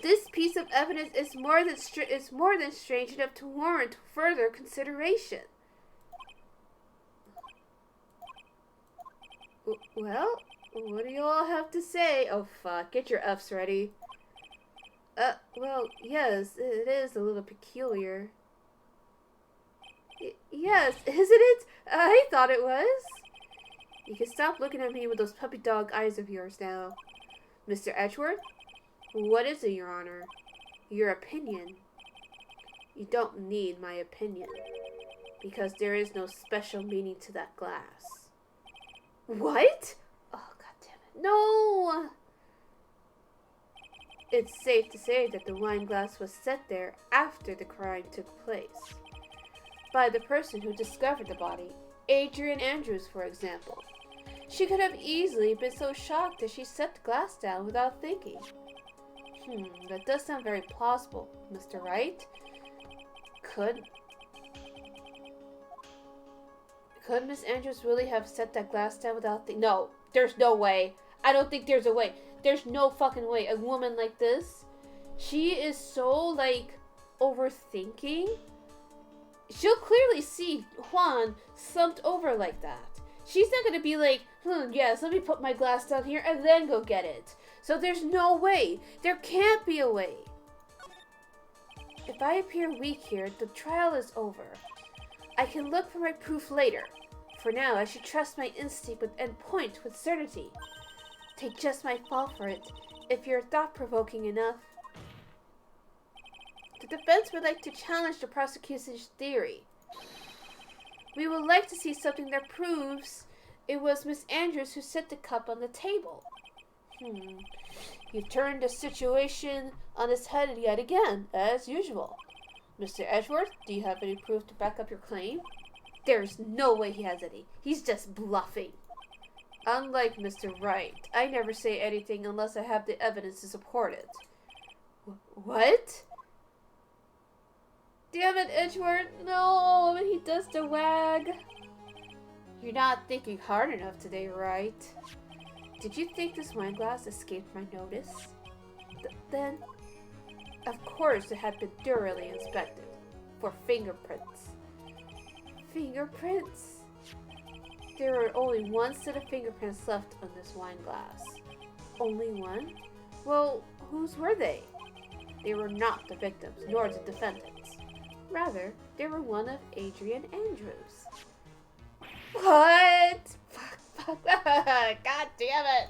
This piece of evidence is more than strange enough to warrant further consideration. Well, what do you all have to say? Oh fuck, get your F's ready. Well, yes, it is a little peculiar. Yes, isn't it? I thought it was. You can stop looking at me with those puppy dog eyes of yours now. Mr. Edgeworth? What is it, Your Honor? Your opinion. You don't need my opinion, because there is no special meaning to that glass. What? Oh, god damn it. No! It's safe to say that the wine glass was set there after the crime took place. By the person who discovered the body, Adrian Andrews, for example. She could have easily been so shocked that she set the glass down without thinking. That does sound very plausible, Mr. Wright. Could Miss Andrews really have set that glass down without thinking? No, there's no way. I don't think there's a way. There's no fucking way a woman like this, she is so, like, overthinking. She'll clearly see Juan slumped over like that. She's not gonna be like, yes, let me put my glass down here and then go get it. So there's no way. There can't be a way. If I appear weak here, the trial is over. I can look for my proof later. For now, I should trust my instinct and point with certainty. Take just my fall for it, if you're thought-provoking enough. The defense would like to challenge the prosecution's theory. We would like to see something that proves it was Miss Andrews who set the cup on the table. You've turned the situation on its head yet again, as usual. Mr. Edgeworth, do you have any proof to back up your claim? There's no way he has any. He's just bluffing. Unlike Mr. Wright, I never say anything unless I have the evidence to support it. What? Damn it, Edgeworth. No, he does the wag. You're not thinking hard enough today, right? Did you think this wine glass escaped my notice? Then, of course, it had been thoroughly inspected for fingerprints. Fingerprints? There were only one set of fingerprints left on this wine glass. Only one? Well, whose were they? They were not the victims, nor the defendants. Rather, they were one of Adrian Andrews. What? Fuck. God damn it.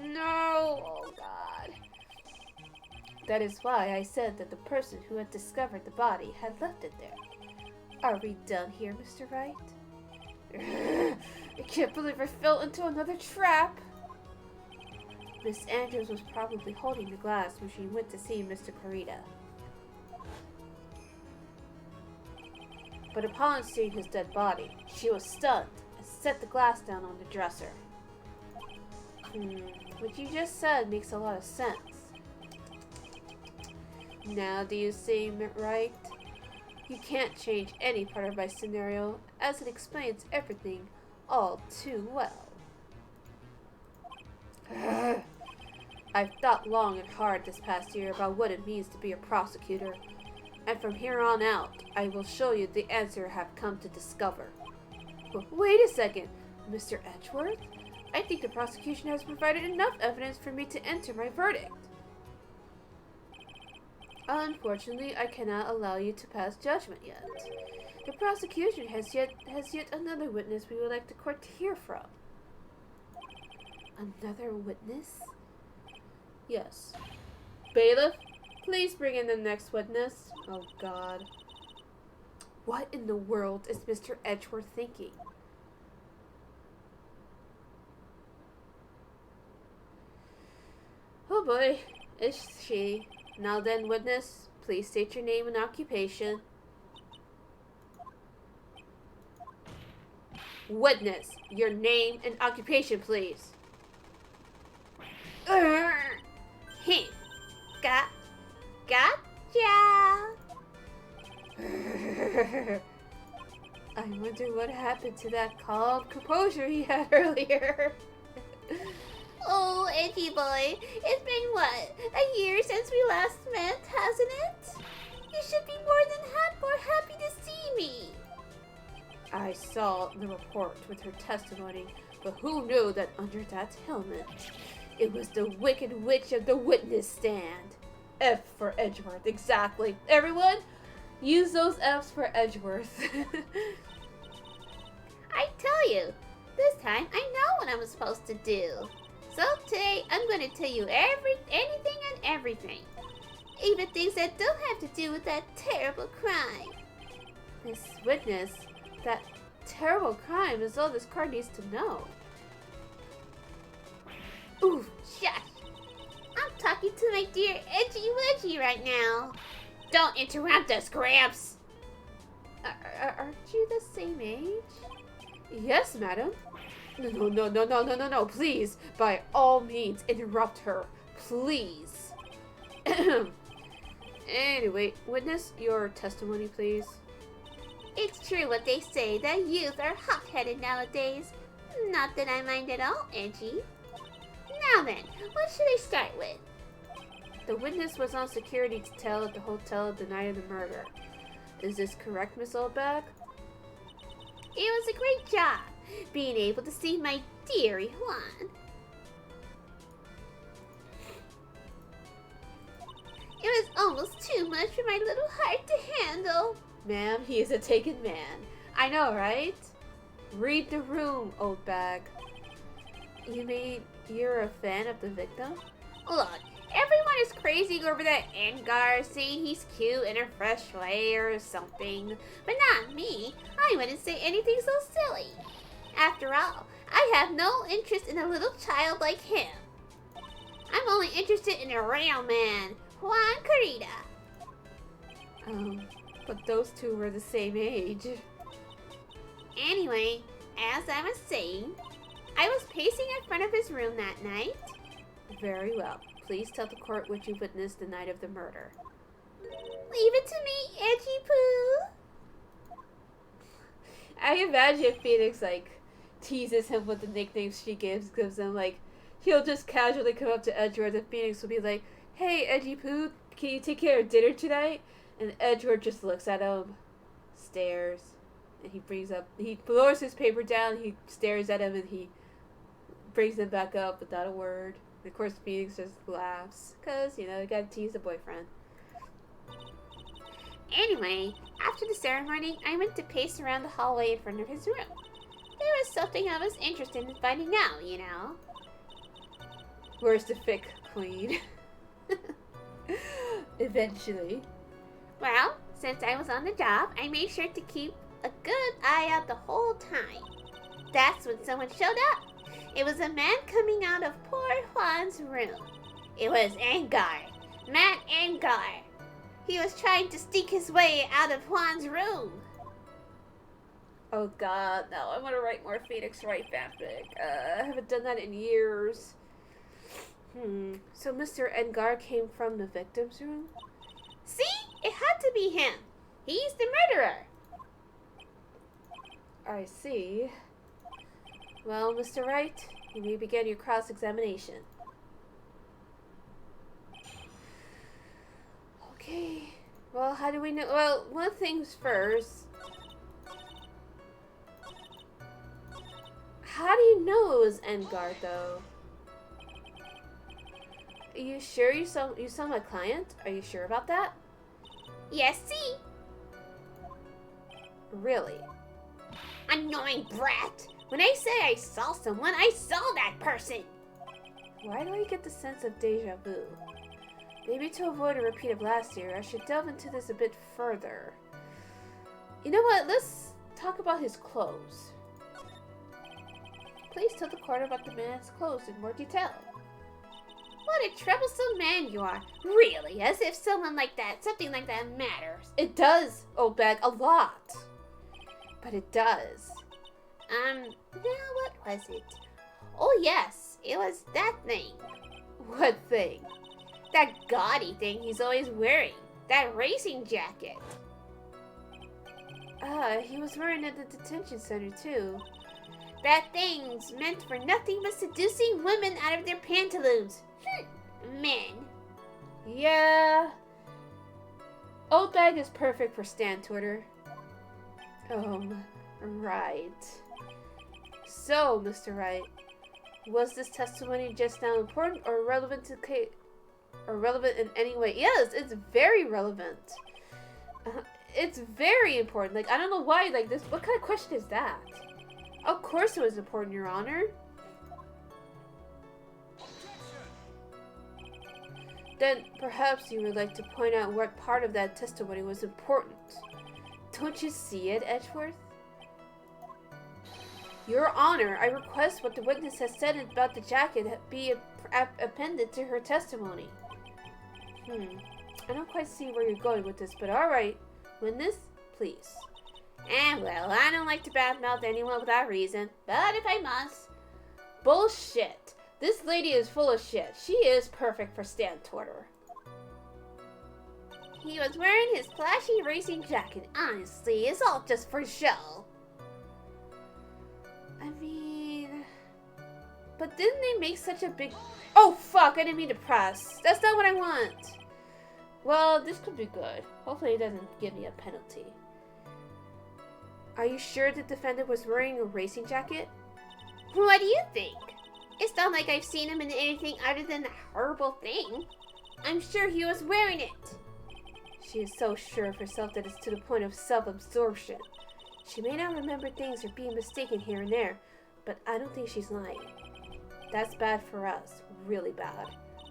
No. Oh, God. That is why I said that the person who had discovered the body had left it there. Are we done here, Mr. Wright? I can't believe I fell into another trap. Miss Andrews was probably holding the glass when she went to see Mr. Corita. But upon seeing his dead body, she was stunned and set the glass down on the dresser. What you just said makes a lot of sense. Now do you see, right? You can't change any part of my scenario, as it explains everything all too well. I've thought long and hard this past year about what it means to be a prosecutor, and from here on out, I will show you the answer I have come to discover. But wait a second, Mr. Edgeworth? I think the prosecution has provided enough evidence for me to enter my verdict. Unfortunately, I cannot allow you to pass judgment yet. The prosecution has yet another witness we would like the court to hear from. Another witness? Yes. Bailiff, please bring in the next witness. Oh, God. What in the world is Mr. Edgeworth thinking? Oh boy, it's she. Now then, witness, please state your name and occupation. Witness, your name and occupation, please. Gotcha! I wonder what happened to that calm composure he had earlier. Oh, Edgy boy, it's been what, a year since we last met, hasn't it? You should be more happy to see me. I saw the report with her testimony, but who knew that under that helmet, it was the Wicked Witch of the witness stand. F for Edgeworth, exactly. Everyone, use those F's for Edgeworth. I tell you, this time I know what I'm supposed to do. So today, I'm going to tell you anything and everything. Even things that don't have to do with that terrible crime. This witness, that terrible crime is all this card needs to know. Ooh, shush. I'm talking to my dear Edgy Wedgie right now. Don't interrupt us, Gramps. Aren't you the same age? Yes, madam. No, please. By all means, interrupt her. Please. Anyway, witness, your testimony, please. It's true what they say, that youth are hot-headed nowadays. Not that I mind at all, Edgy. Now then, what should I start with? The witness was on security detail at the hotel the night of the murder. Is this correct, Miss Oldbag? It was a great job being able to see my dearie Juan. It was almost too much for my little heart to handle. Ma'am, he is a taken man. I know, right? Read the room, Oldbag. You mean you're a fan of the victim? Look, everyone is crazy over that engarde, saying he's cute in a fresh way or something. But not me. I wouldn't say anything so silly. After all, I have no interest in a little child like him. I'm only interested in a real man, Juan Carita. But those two were the same age. Anyway, as I was saying, I was pacing in front of his room that night. Very well. Please tell the court what you witnessed the night of the murder. Leave it to me, Edgy Poo. I imagine Phoenix, like, teases him with the nicknames she gives him, like, he'll just casually come up to Edward and Phoenix will be like, hey, Edgy Poo, can you take care of dinner tonight? And Edward just looks at him, stares, and he lowers his paper down, he stares at him, and he brings them back up without a word. And of course, Phoenix just laughs, because, you know, you gotta tease the boyfriend. Anyway, after the ceremony, I went to pace around the hallway in front of his room. There was something I was interested in finding out, you know. Where's the fic queen? Eventually. Well, since I was on the job, I made sure to keep a good eye out the whole time. That's when someone showed up. It was a man coming out of poor Juan's room. It was engarde. Matt engarde. He was trying to sneak his way out of Juan's room. Oh god, no, I want to write more Phoenix Wright fanfic. I haven't done that in years. So Mr. engarde came from the victim's room? See? It had to be him. He's the murderer. I see. Well, Mr. Wright, you may begin your cross-examination. Okay. Well, how do we know? Well, one thing's first. How do you know it was engarde, though? Are you sure you saw my client? Are you sure about that? Yes, see? Really? Annoying brat. When I say I saw someone, I saw that person. Why do I get the sense of deja vu? Maybe to avoid a repeat of last year, I should delve into this a bit further. You know what? Let's talk about his clothes. Please tell the court about the man's clothes in more detail. What a troublesome man you are. Really, as if something like that matters. It does, Oldbag, a lot. But it does. Now what was it? Oh yes, it was that thing. What thing? That gaudy thing he's always wearing. That racing jacket. He was wearing it at the detention center too. That thing's meant for nothing but seducing women out of their pantaloons. Men. Yeah. Oldbag is perfect for Stan Twitter. Right. So, Mr. Wright, was this testimony just now important or relevant to case, or relevant in any way? Yes, it's very relevant. It's very important. Like, I don't know why, like, this, what kind of question is that? Of course it was important, Your Honor. Then, perhaps you would like to point out what part of that testimony was important. Don't you see it, Edgeworth? Your Honor, I request what the witness has said about the jacket be appended to her testimony. I don't quite see where you're going with this, but alright. Witness, please. Well, I don't like to badmouth anyone without reason, but if I must. Bullshit. This lady is full of shit. She is perfect for Stan Twitter. He was wearing his flashy racing jacket. Honestly, it's all just for show. I mean... But didn't they make such a big... Oh, fuck, I didn't mean to press. That's not what I want. Well, this could be good. Hopefully it doesn't give me a penalty. Are you sure the defendant was wearing a racing jacket? What do you think? It's not like I've seen him in anything other than a horrible thing. I'm sure he was wearing it. She is so sure of herself that it's to the point of self-absorption. She may not remember things or be mistaken here and there, but I don't think she's lying. That's bad for us, really bad.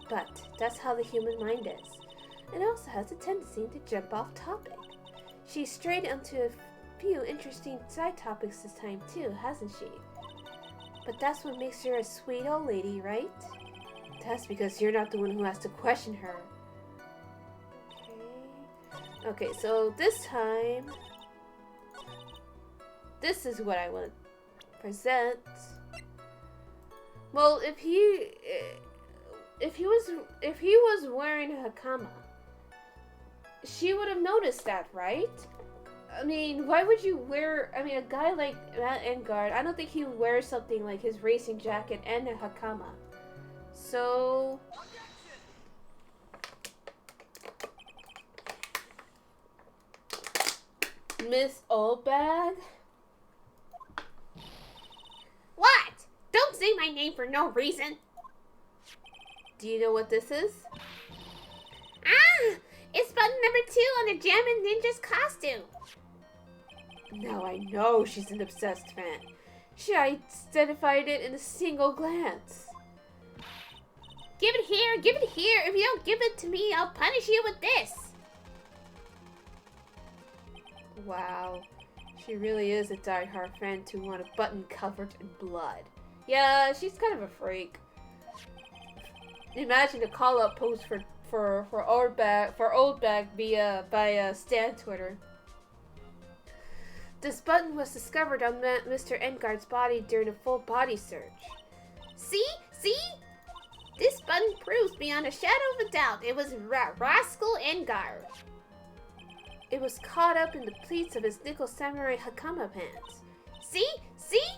But that's how the human mind is. It also has a tendency to jump off topic. She's strayed onto a few interesting side topics this time too, hasn't she? But that's what makes her a sweet old lady, right? That's because you're not the one who has to question her. Okay, so this time, this is what I want to present. Well, if he was wearing a hakama, she would have noticed that, right? I mean, why would you wear... I mean, a guy like Matt Engarde, I don't think he wears something like his racing jacket and a hakama. So... Miss Oldbag? What? Don't say my name for no reason. Do you know what this is? Ah! It's button number 2 on the Jammin' Ninja's costume. Now I know she's an obsessed fan. She identified it in a single glance. Give it here, give it here. If you don't give it to me, I'll punish you with this. Wow. She really is a die-hard fan to want a button covered in blood. Yeah, she's kind of a freak. Imagine a call-out post for Oldbag by Stan Twitter. This button was discovered on Mr. Engarde's body during a full body search. See? See? This button proves beyond a shadow of a doubt it was Rascal Engarde. It was caught up in the pleats of his nickel samurai hakama pants. See? See?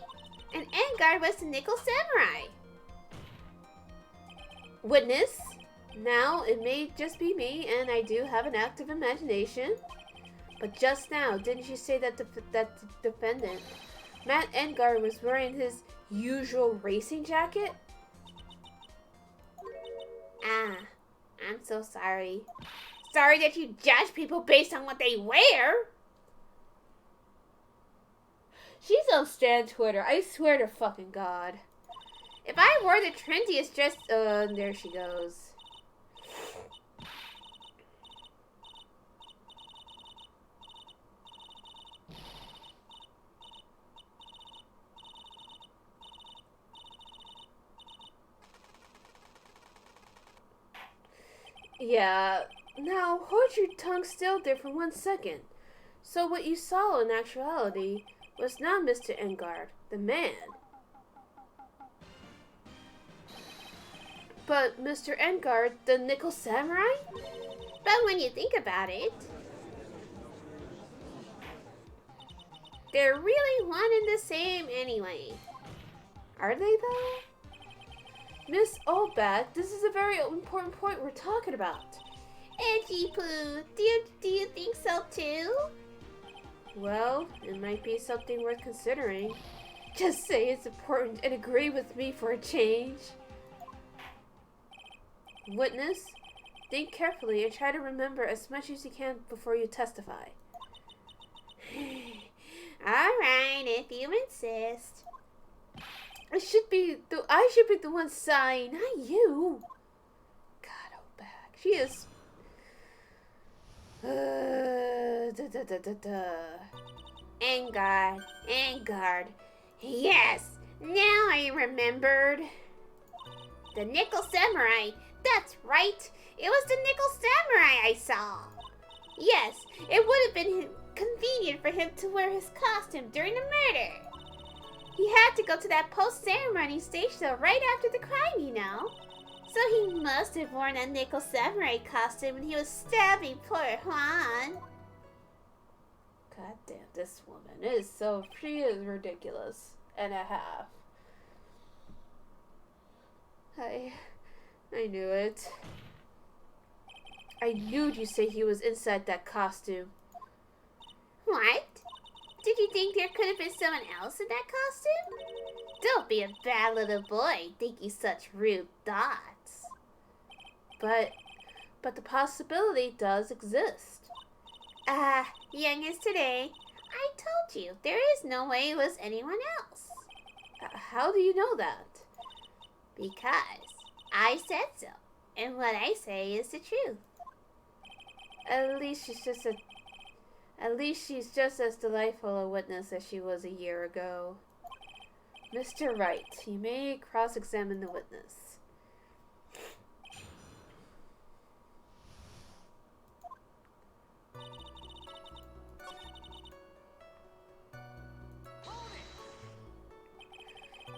And Engarde was the nickel samurai. Witness, now it may just be me, and I do have an active imagination. But just now, didn't you say that the defendant, Matt Engarde, was wearing his usual racing jacket? Ah, I'm so sorry. Sorry that you judge people based on what they wear. She's on Stan Twitter, I swear to fucking God. If I wore the trendiest dress... there she goes. Yeah, now hold your tongue still there for 1 second. So what you saw in actuality was not Mr. Engarde, the man, but Mr. Engarde, the nickel samurai? But when you think about it, they're really one and the same anyway. Are they though? Miss Oldbag, this is a very important point we're talking about. Edgy Poo, do you think so too? Well, it might be something worth considering. Just say it's important and agree with me for a change. Witness, think carefully and try to remember as much as you can before you testify. Alright, if you insist. I should be the one sighing, not you. God, Oldbag, she is. Engarde. Yes, now I remembered. The nickel samurai. That's right. It was the nickel samurai I saw. Yes, it would have been convenient for him to wear his costume during the murder. He had to go to that post-ceremony stage though right after the crime, you know. So he must have worn a nickel samurai costume when he was stabbing poor Juan. God damn, this woman is she is ridiculous and a half. I knew it. I knew you'd say he was inside that costume. What? Did you think there could have been someone else in that costume? Don't be a bad little boy thinking such rude thoughts. But the possibility does exist. Young as today. I told you, there is no way it was anyone else. How do you know that? Because I said so, and what I say is the truth. At least she's just as delightful a witness as she was a year ago. Mr. Wright, you may cross-examine the witness.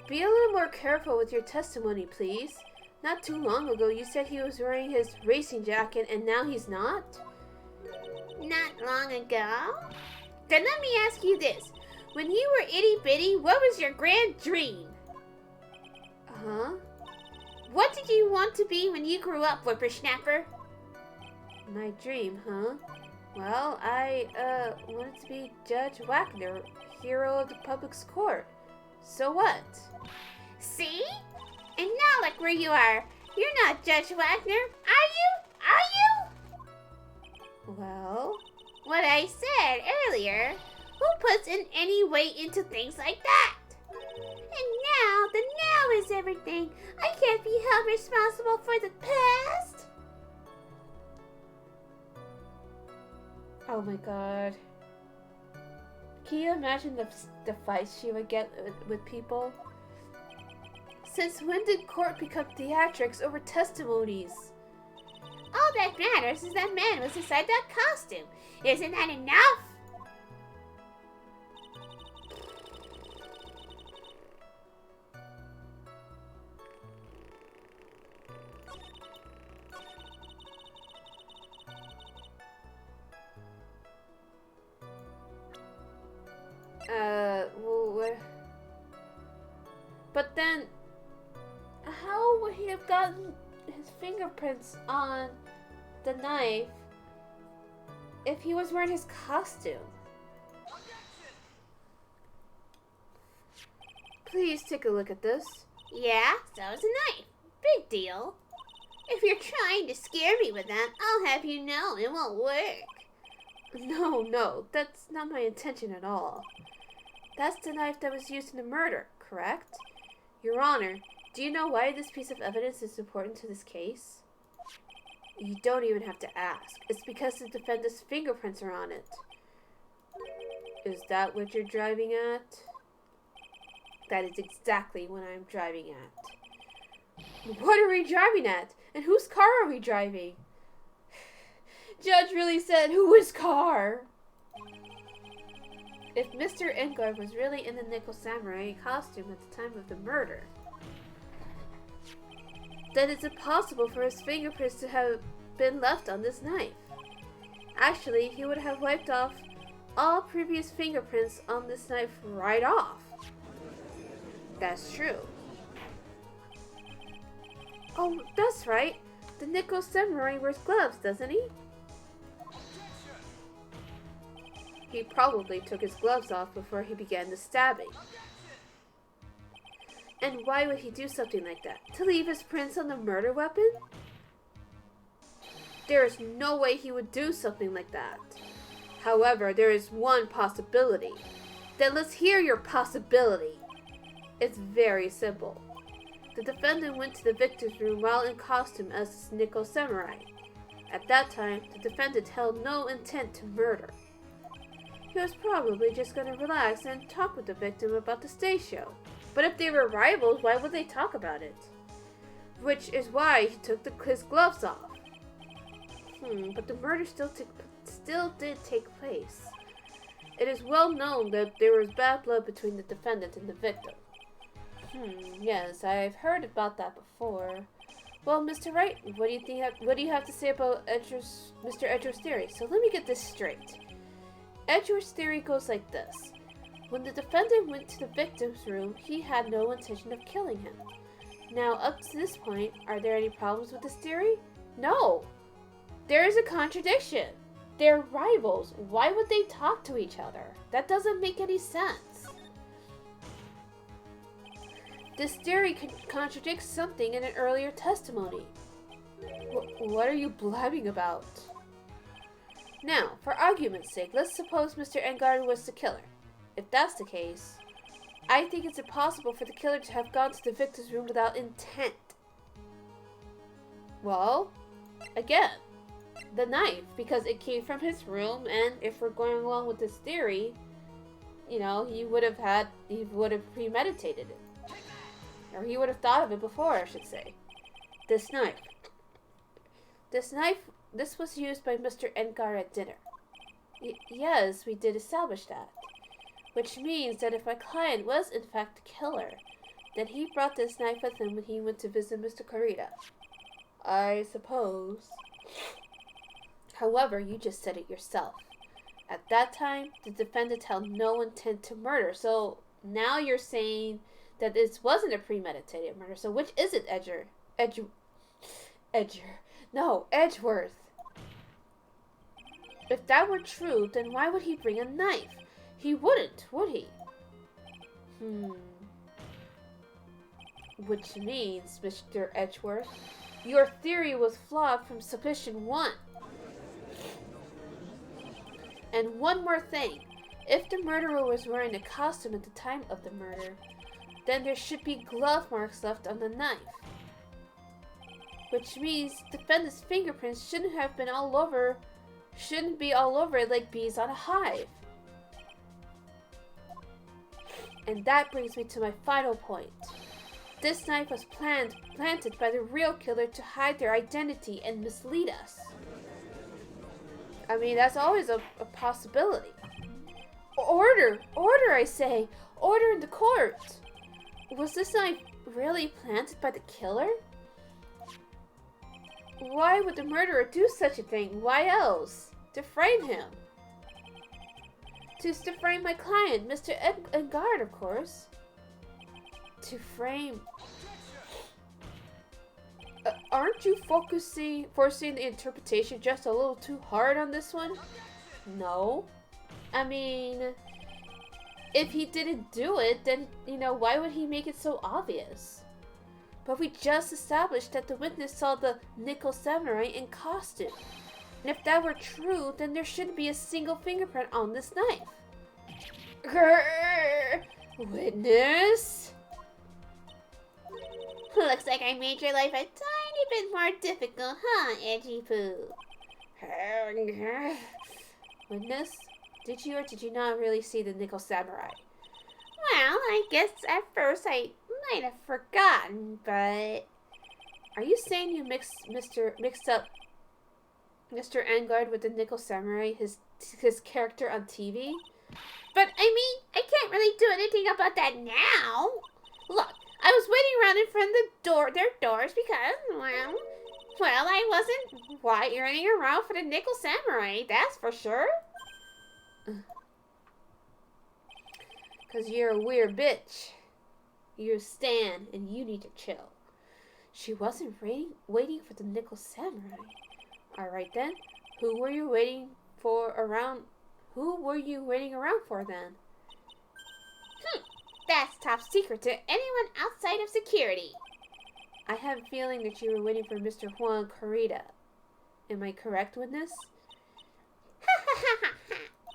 Be a little more careful with your testimony, please. Not too long ago, you said he was wearing his racing jacket, and now he's not? Not long ago? Then let me ask you this. When you were itty-bitty, what was your grand dream? Huh? What did you want to be when you grew up, whippersnapper? My dream, huh? Well, I, wanted to be Judge Wagner, hero of the public's court. So what? See? And now look where you are. You're not Judge Wagner, are you? Are you? Well? What I said earlier. Who puts in any weight into things like that? And now, the now is everything. I can't be held responsible for the past. Oh my god. Can you imagine the fights she would get with people? Since when did court become theatrics over testimonies? All that matters is that man was inside that costume. Isn't that enough? But then, how would he have gotten his fingerprints on the knife if he was wearing his costume? Please take a look at this. Yeah, so is a knife. Big deal. If you're trying to scare me with that, I'll have you know it won't work. No, that's not my intention at all. That's the knife that was used in the murder, correct? Your Honor, do you know why this piece of evidence is important to this case? You don't even have to ask. It's because the defendant's fingerprints are on it. Is that what you're driving at? That is exactly what I'm driving at. What are we driving at? And whose car are we driving? Judge really said, whose car? If Mr. Engarde was really in the Nickel Samurai costume at the time of the murder, then it's impossible for his fingerprints to have been left on this knife. Actually, he would have wiped off all previous fingerprints on this knife right off. That's true. Oh, that's right. The Nickel Samurai wears gloves, doesn't he? He probably took his gloves off before he began the stabbing. And why would he do something like that? To leave his prints on the murder weapon? There is no way he would do something like that. However, there is one possibility. Then let's hear your possibility. It's very simple. The defendant went to the victim's room while in costume as this Nickel Samurai. At that time, the defendant held no intent to murder. He was probably just going to relax and talk with the victim about the stage show. But if they were rivals, why would they talk about it? Which is why he took his gloves off. But the murder still did take place. It is well known that there was bad blood between the defendant and the victim. Yes, I've heard about that before. Well, Mr. Wright, what do you have to say about Mr. Edgeworth's theory? So let me get this straight. Edgeworth's theory goes like this. When the defendant went to the victim's room, he had no intention of killing him. Now, up to this point, are there any problems with this theory? No! There is a contradiction. They're rivals. Why would they talk to each other? That doesn't make any sense. This theory contradicts something in an earlier testimony. What are you blabbing about? Now, for argument's sake, let's suppose Mr. Engarde was the killer. If that's the case, I think it's impossible for the killer to have gone to the victim's room without intent. Well, again, the knife, because it came from his room, and if we're going along with this theory, you know, he would have premeditated it. Or he would have thought of it before, I should say. This knife, this was used by Mr. Engarde at dinner. Yes, we did establish that. Which means that if my client was in fact the killer, then he brought this knife with him when he went to visit Mr. Kurita. I suppose. However, you just said it yourself. At that time, the defendant held no intent to murder, so now you're saying that this wasn't a premeditated murder. So which is it, Edgeworth? If that were true, then why would he bring a knife? He wouldn't, would he? Which means, Mr. Edgeworth, your theory was flawed from suspicion 1. And one more thing. If the murderer was wearing a costume at the time of the murder, then there should be glove marks left on the knife. Which means the defendant's fingerprints shouldn't be all over it like bees on a hive. And that brings me to my final point. This knife was planted by the real killer to hide their identity and mislead us. I mean, that's always a possibility. Order, I say! Order in the court! Was this knife really planted by the killer? Why would the murderer do such a thing? Why else? To frame him. To frame my client, Mr. Engarde, of course. To frame... aren't you forcing the interpretation just a little too hard on this one? No. I mean, if he didn't do it, then, you know, why would he make it so obvious? But we just established that the witness saw the nickel samurai in costume. And if that were true, then there shouldn't be a single fingerprint on this knife. Grrr! Witness? Looks like I made your life a tiny bit more difficult, huh, Edgy Poo? Witness, did you or did you not really see the nickel samurai? Well, I guess at first I might have forgotten, but... Are you saying you mixed up Mr. Engarde with the nickel samurai, his character on TV? But, I mean, I can't really do anything about that now. Look, I was waiting around in front of their doors because, well, I wasn't running around for the nickel samurai, that's for sure. Because you're a weird bitch. You're Stan, and you need to chill. She wasn't waiting for the nickel samurai. Alright then, who were you waiting around for then? That's top secret to anyone outside of security. I have a feeling that you were waiting for Mr. Juan Kurita. Am I correct, witness? The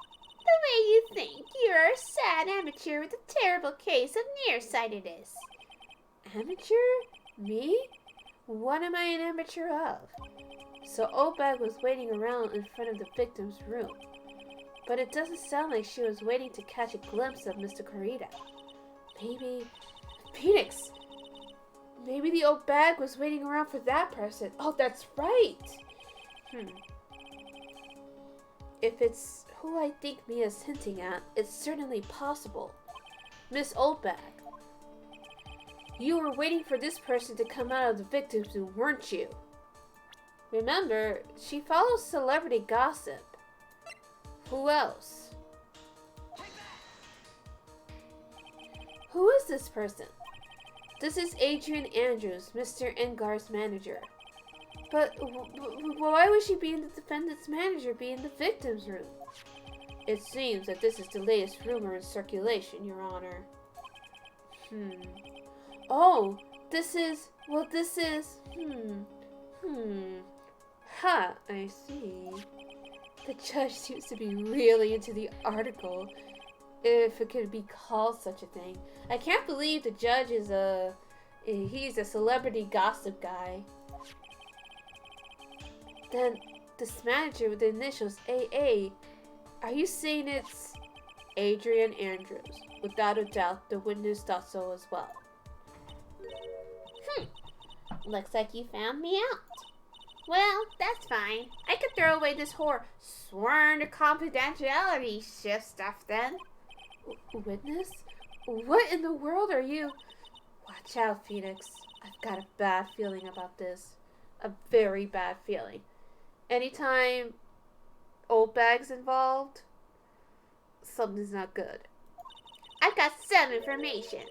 way you think. You're a sad amateur with a terrible case of nearsightedness. Amateur? Me? What am I an amateur of? So Obag was waiting around in front of the victim's room. But it doesn't sound like she was waiting to catch a glimpse of Mr. Kurita. Maybe... Phoenix! Maybe the old bag was waiting around for that person. Oh, that's right! If it's who I think Mia's hinting at, it's certainly possible. Miss Oldbag, you were waiting for this person to come out of the victim's room, weren't you? Remember, she follows celebrity gossip. Who else? Who is this person? This is Adrian Andrews, Mr. Engarde's manager. But why would she be in the defendant's manager, be in the victim's room? It seems that this is the latest rumor in circulation, Your Honor. Oh, this is... Ha, I see. The judge seems to be really into the article, if it could be called such a thing. I can't believe the judge is he's a celebrity gossip guy. Then, this manager with the initials AA, are you saying it's Adrian Andrews? Without a doubt, the witness thought so as well. Looks like you found me out. Well, that's fine. I could throw away this whole sworn to confidentiality shift stuff then. Witness? What in the world are you? Watch out, Phoenix. I've got a bad feeling about this. A very bad feeling. Anytime old bag's involved, something's not good. I've got some information.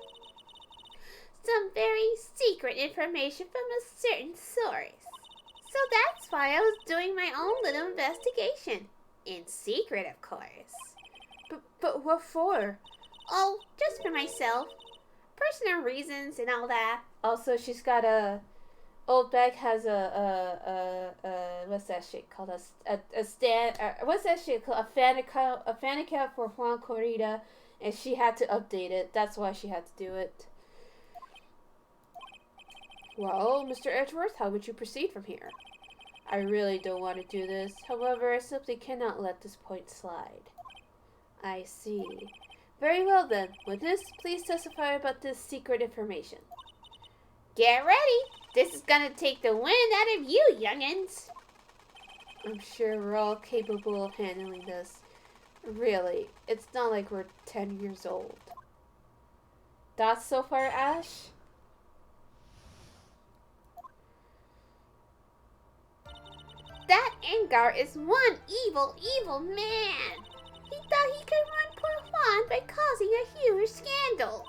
Some very secret information from a certain source. So that's why I was doing my own little investigation. In secret, of course. But what for? Oh, just for myself. Personal reasons and all that. Also, she's got a... Old bag has what's that shit called? A stand... what's that shit called? A fan account for Juan Corrida. And she had to update it. That's why she had to do it. Well, Mr. Edgeworth, how would you proceed from here? I really don't want to do this. However, I simply cannot let this point slide. I see. Very well then. Witness, please testify about this secret information. Get ready. This is gonna take the wind out of you, youngins. I'm sure we're all capable of handling this. Really, it's not like we're 10 years old. Thoughts so far, Ash? That engarde is one evil, evil man. He thought he could run poor Juan by causing a huge scandal.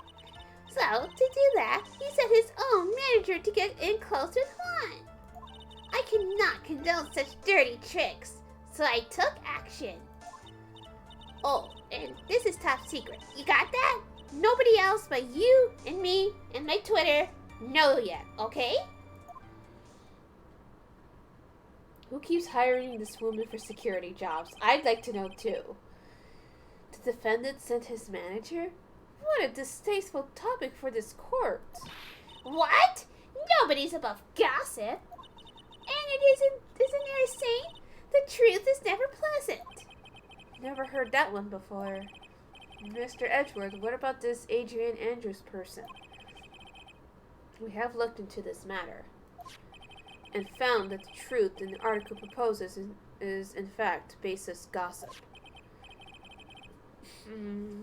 So, to do that, he sent his own manager to get in close with Juan. I cannot condone such dirty tricks, so I took action. Oh, and this is top secret. You got that? Nobody else but you and me and my Twitter know yet, okay? Who keeps hiring this woman for security jobs? I'd like to know too. The defendant sent his manager? What a distasteful topic for this court. What? Nobody's above gossip. And isn't there a saying? The truth is never pleasant. Never heard that one before. Mr. Edgeworth, what about this Adrian Andrews person? We have looked into this matter and found that the truth in the article proposes is in fact baseless gossip.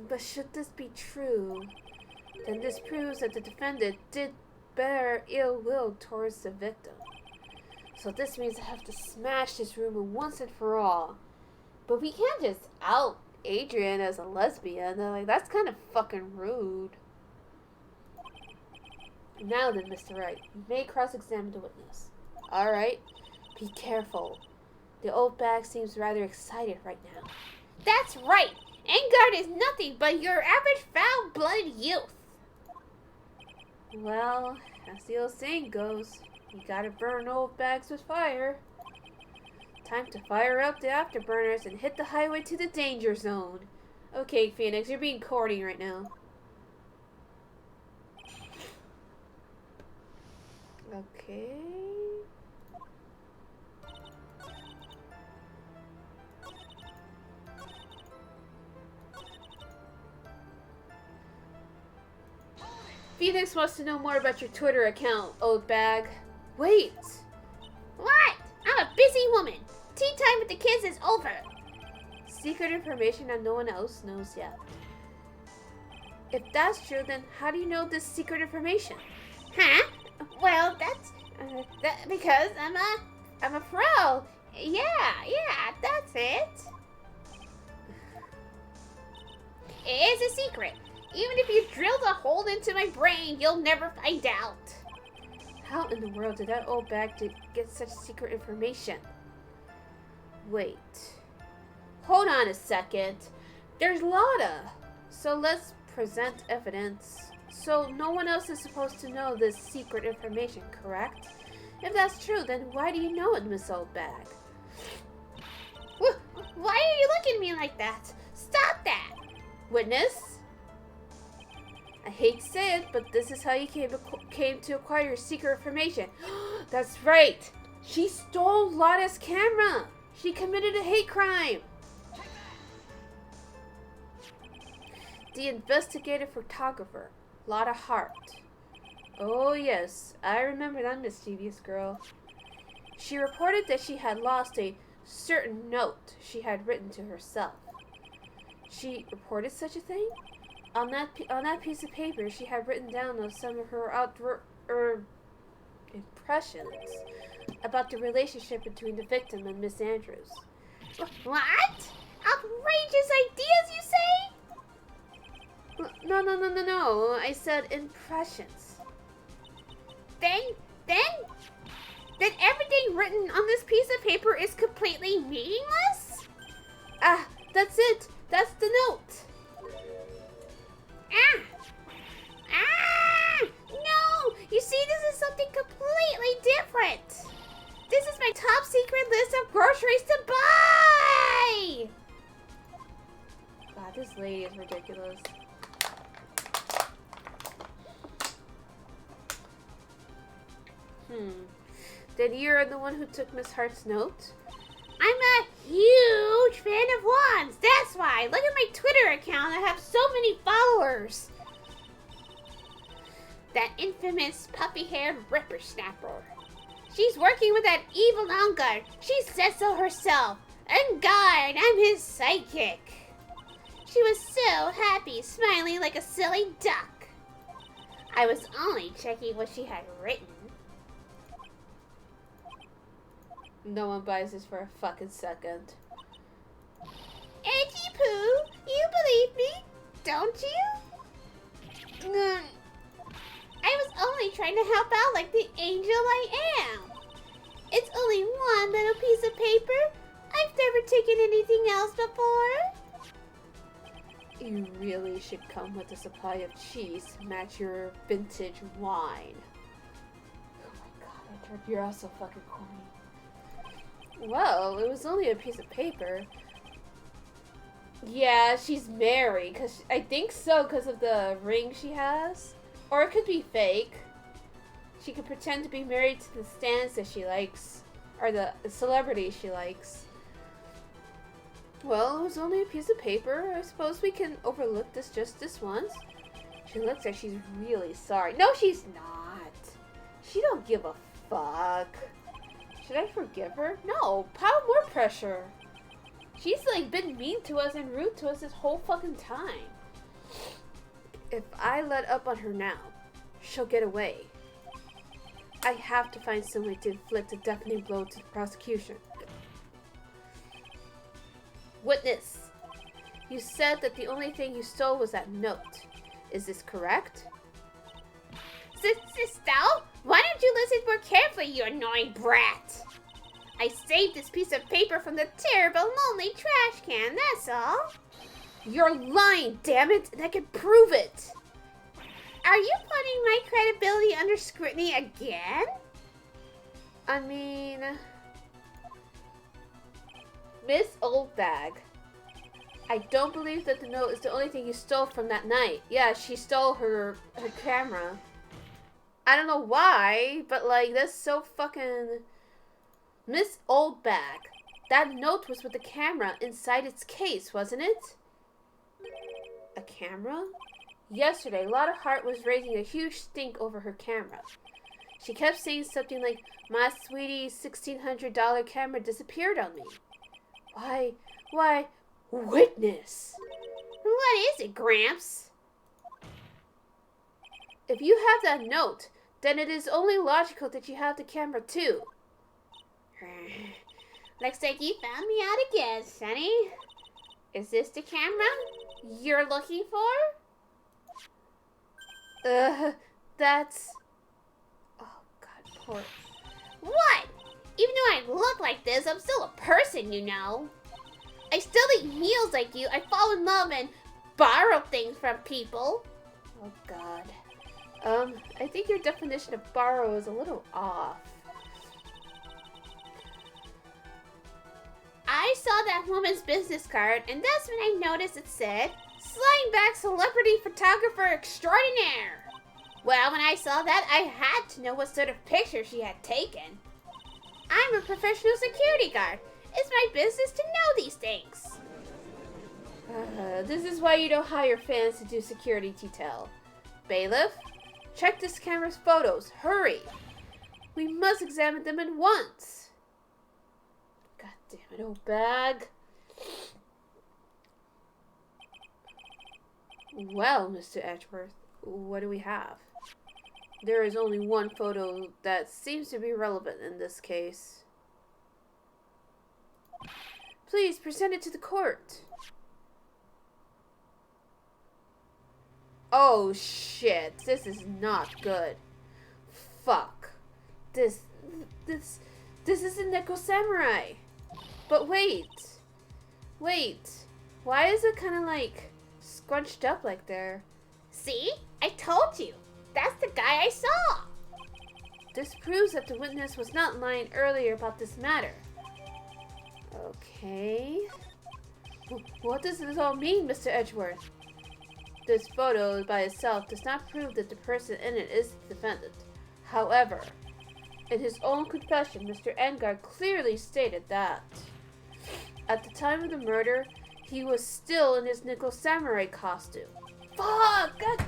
But should this be true, then this proves that the defendant did bear ill will towards the victim. So this means I have to smash this rumor once and for all. But we can't just out Adrian as a lesbian. Like, that's kind of fucking rude. Now then, Mr. Wright, you may cross-examine the witness. Alright, be careful. The old bag seems rather excited right now. That's right! engarde is nothing but your average foul-blooded youth. Well, as the old saying goes, you gotta burn old bags with fire. Time to fire up the afterburners and hit the highway to the danger zone. Okay, Phoenix, you're being corny right now. Okay. Phoenix wants to know more about your Twitter account, old bag. Wait! What? I'm a busy woman. Tea time with the kids is over. Secret information that no one else knows yet. If that's true, then how do you know this secret information? Huh? Well, that's because I'm a pro. Yeah, that's it. It is a secret. Even if you drilled a hole into my brain, you'll never find out. How in the world did that old bag get such secret information? Wait. Hold on a second. There's Lotta. So let's present evidence. So no one else is supposed to know this secret information, correct? If that's true, then why do you know it, Miss Oldbag? Why are you looking at me like that? Stop that! Witness? I hate to say it, but this is how you came to acquire your secret information. That's right! She stole Lotta's camera! She committed a hate crime! The investigative photographer, Lotta Hart. Oh yes, I remember that mischievous girl. She reported that she had lost a certain note she had written to herself. She reported such a thing? On that piece of paper, she had written down some of her impressions about the relationship between the victim and Miss Andrews. What? Outrageous ideas, you say? No. I said impressions. Then everything written on this piece of paper is completely meaningless? Ah, that's it. That's the note. No! You see, this is something completely different. This is my top secret list of groceries to buy! God, this lady is ridiculous. Then you're the one who took Miss Hart's note? I'm a huge fan of wands. That's why. Look at my Twitter account. I have so many followers. That infamous puffy-haired whippersnapper. She's working with that evil engarde. She says so herself. Engarde, I'm his sidekick. She was so happy, smiling like a silly duck. I was only checking what she had written. No one buys this for a fucking second. Auntie Pooh, you believe me, don't you? I was only trying to help out like the angel I am. It's only one little piece of paper. I've never taken anything else before. You really should come with a supply of cheese to match your vintage wine. Oh my god, you're also fucking corny. Well, it was only a piece of paper. Yeah, she's married. I think so, because of the ring she has. Or it could be fake. She could pretend to be married to the stans that she likes. Or the celebrity she likes. Well, it was only a piece of paper. I suppose we can overlook this just this once. She looks like she's really sorry. No, she's not. She don't give a fuck. Should I forgive her? No, pile more pressure. She's like been mean to us and rude to us this whole fucking time. If I let up on her now, she'll get away. I have to find some way to inflict a deafening blow to the prosecution. Witness, you said that the only thing you stole was that note. Is this correct? Sister, why don't you listen more carefully, you annoying brat? I saved this piece of paper from the terrible, lonely trash can, that's all. You're lying, damn it, and I can prove it. Are you putting my credibility under scrutiny again? I mean, Miss Oldbag, I don't believe that the note is the only thing you stole from that night. Yeah, she stole her camera. I don't know why, but like, that's so fucking... Miss Oldbag, that note was with the camera inside its case, wasn't it? A camera? Yesterday, Lotta Hart was raising a huge stink over her camera. She kept saying something like, my sweetie $1,600 camera disappeared on me. Why, witness! What is it, Gramps? If you have that note, then it is only logical that you have the camera too. Looks like you found me out again, Sonny. Is this the camera you're looking for? That's... Oh, God, poor... What? Even though I look like this, I'm still a person, you know. I still eat meals like you. I fall in love and borrow things from people. Oh, God. I think your definition of borrow is a little off. I saw that woman's business card, and that's when I noticed it said, Sliding Back Celebrity Photographer Extraordinaire. Well, when I saw that, I had to know what sort of picture she had taken. I'm a professional security guard. It's my business to know these things. This is why you don't hire fans to do security detail. Bailiff, check this camera's photos. Hurry! We must examine them at once. God damn it, old bag. Well, Mr. Edgeworth, what do we have? There is only one photo that seems to be relevant in this case. Please present it to the court. Oh shit, this is not good. Fuck. This is a Neko Samurai. But wait. Why is it kind of like scrunched up like there? See? I told you. That's the guy I saw. This proves that the witness was not lying earlier about this matter. Okay. What does this all mean, Mr. Edgeworth? This photo by itself does not prove that the person in it is the defendant. However, in his own confession, Mr. Engarde clearly stated that at the time of the murder, he was still in his Neko Samurai costume. Fuck! God,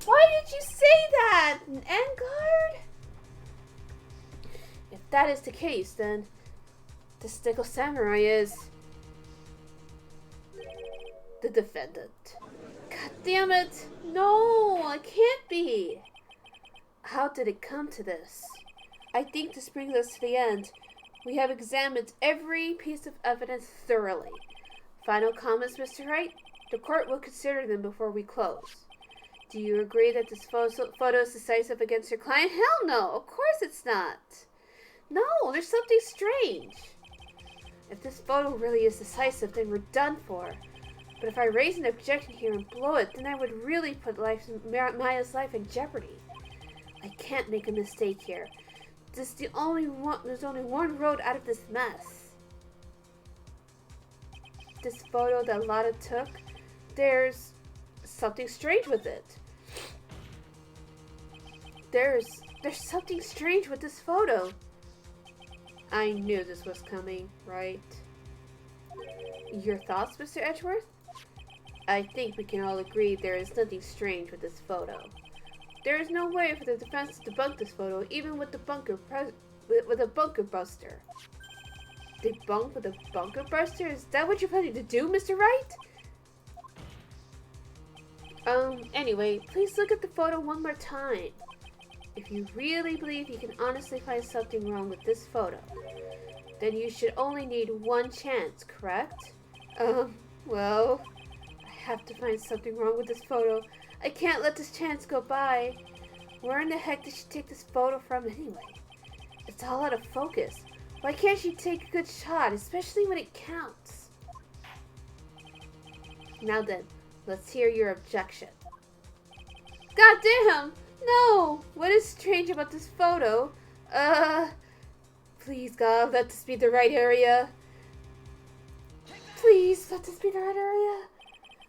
why did you say that, Engarde? If that is the case, then this Neko Samurai is the defendant. God damn it! No, it can't be! How did it come to this? I think this brings us to the end. We have examined every piece of evidence thoroughly. Final comments, Mr. Wright? The court will consider them before we close. Do you agree that this photo is decisive against your client? Hell no! Of course it's not! No, there's something strange. If this photo really is decisive, then we're done for. But if I raise an objection here and blow it, then I would really put Maya's life in jeopardy. I can't make a mistake here. There's only one road out of this mess. This photo that Lotta took, there's something strange with it. There's something strange with this photo. I knew this was coming, right? Your thoughts, Mr. Edgeworth? I think we can all agree there is nothing strange with this photo. There is no way for the defense to debunk this photo, even with the bunker buster. Debunk with a bunker buster? Is that what you're planning to do, Mr. Wright? Anyway, please look at the photo one more time. If you really believe you can honestly find something wrong with this photo, then you should only need one chance, correct? Well, I have to find something wrong with this photo. I can't let this chance go by. Where in the heck did she take this photo from anyway? It's all out of focus. Why can't she take a good shot, especially when it counts? Now then, let's hear your objection. God damn! No! What is strange about this photo? Please, God, let this be the right area. Please, let this be the right area.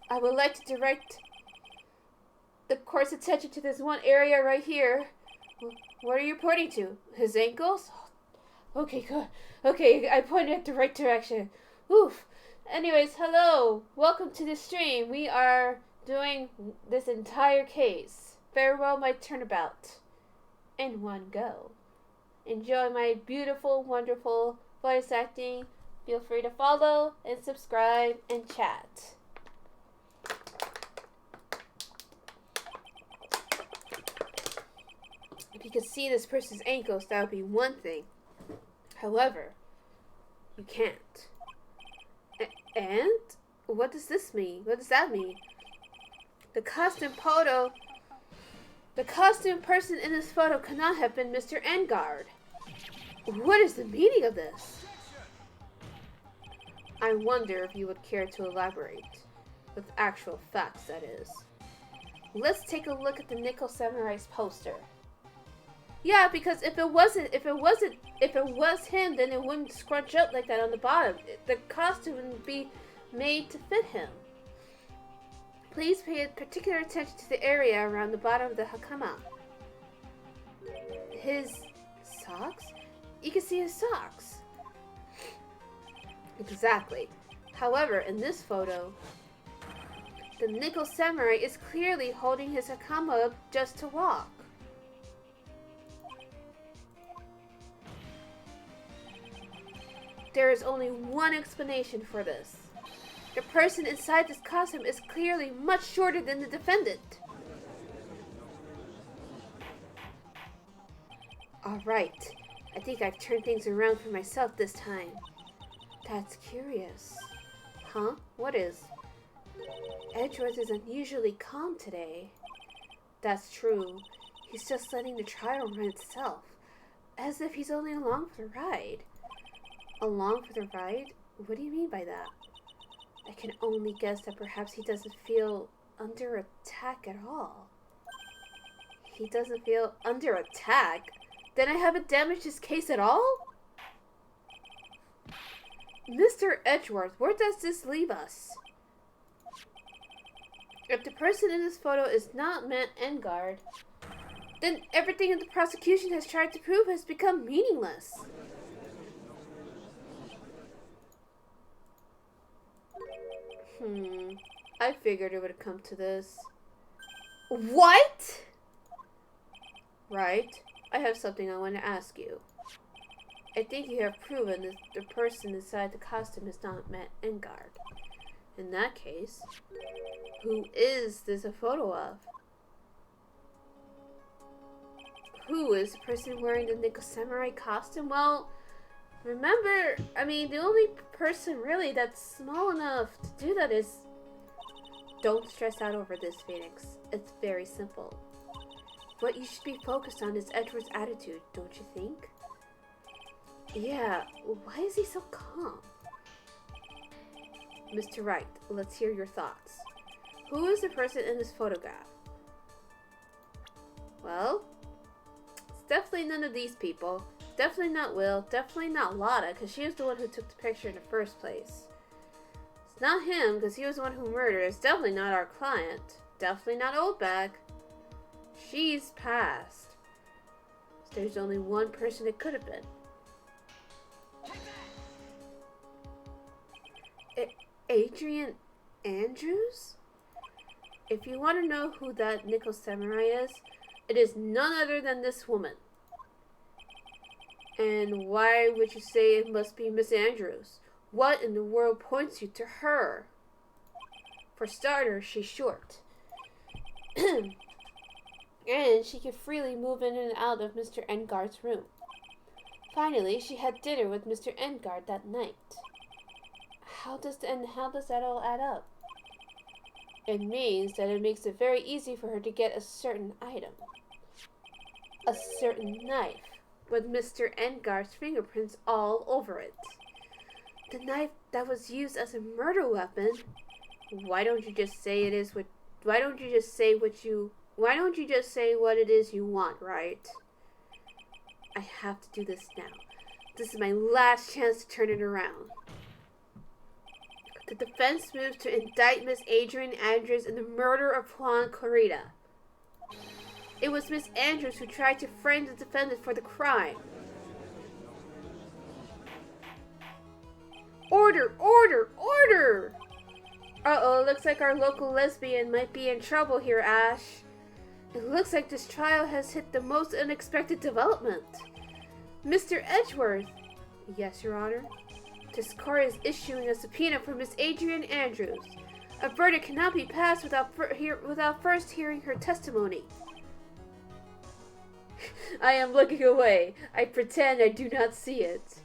I would like to direct the court's attention to this one area right here. What are you pointing to? His ankles? Okay, good. Okay, I pointed at the right direction. Oof. Anyways, hello. Welcome to the stream. We are doing this entire case. Farewell, my turnabout. In one go. Enjoy my beautiful, wonderful voice acting. Feel free to follow and subscribe and chat. If you could see this person's ankles, that would be one thing. However, you can't. And? What does this mean? What does that mean? The costume photo The costume person in this photo cannot have been Mr. Engarde. What is the meaning of this? I wonder if you would care to elaborate. With actual facts, that is. Let's take a look at the Nickel Samurai's poster. Yeah, because if it was him, then it wouldn't scrunch up like that on the bottom. The costume would be made to fit him. Please pay particular attention to the area around the bottom of the hakama. His socks? You can see his socks. Exactly. However, in this photo, the Nickel Samurai is clearly holding his hakama up just to walk. There is only one explanation for this. The person inside this costume is clearly much shorter than the defendant. Alright, I think I've turned things around for myself this time. That's curious. Huh? What is? Edgeworth is unusually calm today. That's true. He's just letting the trial run itself. As if he's only along for the ride. Along for the ride? What do you mean by that? I can only guess that perhaps he doesn't feel under attack at all. He doesn't feel under attack? Then I haven't damaged his case at all? Mr. Edgeworth, where does this leave us? If the person in this photo is not Matt Engarde, then everything that the prosecution has tried to prove has become meaningless. I figured it would come to this. What? Right. I have something I want to ask you. I think you have proven that the person inside the costume is not Matt Engarde. In that case, who is this a photo of? Who is the person wearing the Nickel Samurai costume? Well, remember, the only person really that's small enough to do that is... Don't stress out over this, Phoenix. It's very simple. What you should be focused on is Edward's attitude, don't you think? Yeah, why is he so calm? Mr. Wright, let's hear your thoughts. Who is the person in this photograph? Well, it's definitely none of these people. Definitely not Will. Definitely not Lotta, because she was the one who took the picture in the first place. It's not him, because he was the one who murdered. It's definitely not our client. Definitely not Oldback. She's passed. So there's only one person it could have been. Adrian Andrews? If you want to know who that Nickel Samurai is, it is none other than this woman. And why would you say it must be Miss Andrews? What in the world points you to her? For starters, she's short. And she could freely move in and out of Mr. Engarde's room. Finally, she had dinner with Mr. Engarde that night. How does that all add up? It means that it makes it very easy for her to get a certain item. A certain knife, with Mr. Engarde's fingerprints all over it. The knife that was used as a murder weapon. Why don't you just say what it is you want, right? I have to do this now. This is my last chance to turn it around. The defense moves to indict Miss Adrian Andrews in the murder of Juan Corrida. It was Miss Andrews who tried to frame the defendant for the crime. Order! Order! Order! Uh-oh, looks like our local lesbian might be in trouble here, Ash. It looks like this trial has hit the most unexpected development. Mr. Edgeworth. Yes, Your Honor. This court is issuing a subpoena for Miss Adrian Andrews. A verdict cannot be passed without first hearing her testimony. I am looking away. I pretend I do not see it.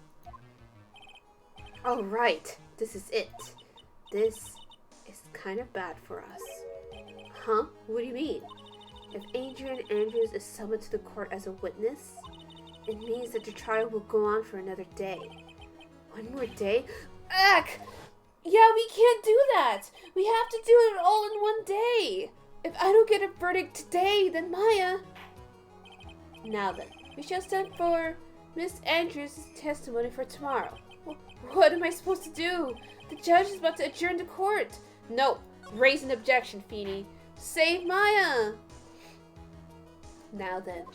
All right, this is it. This is kind of bad for us. Huh? What do you mean? If Adrian Andrews is summoned to the court as a witness, it means that the trial will go on for another day. One more day? Ugh! Yeah, we can't do that! We have to do it all in one day! If I don't get a verdict today, then Maya... Now then, we shall stand for Miss Andrews' testimony for tomorrow. What am I supposed to do? The judge is about to adjourn the court. No, raise an objection, Feeny. Save Maya! Now then.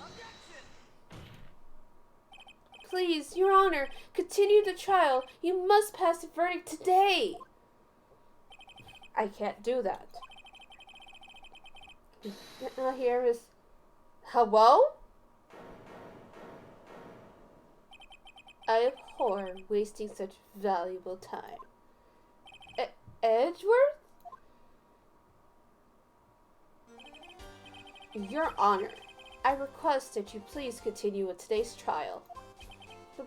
Please, Your Honor, continue the trial. You must pass the verdict today. I can't do that. Here is... Hello? I abhor wasting such valuable time. Edgeworth? Your Honor, I request that you please continue with today's trial.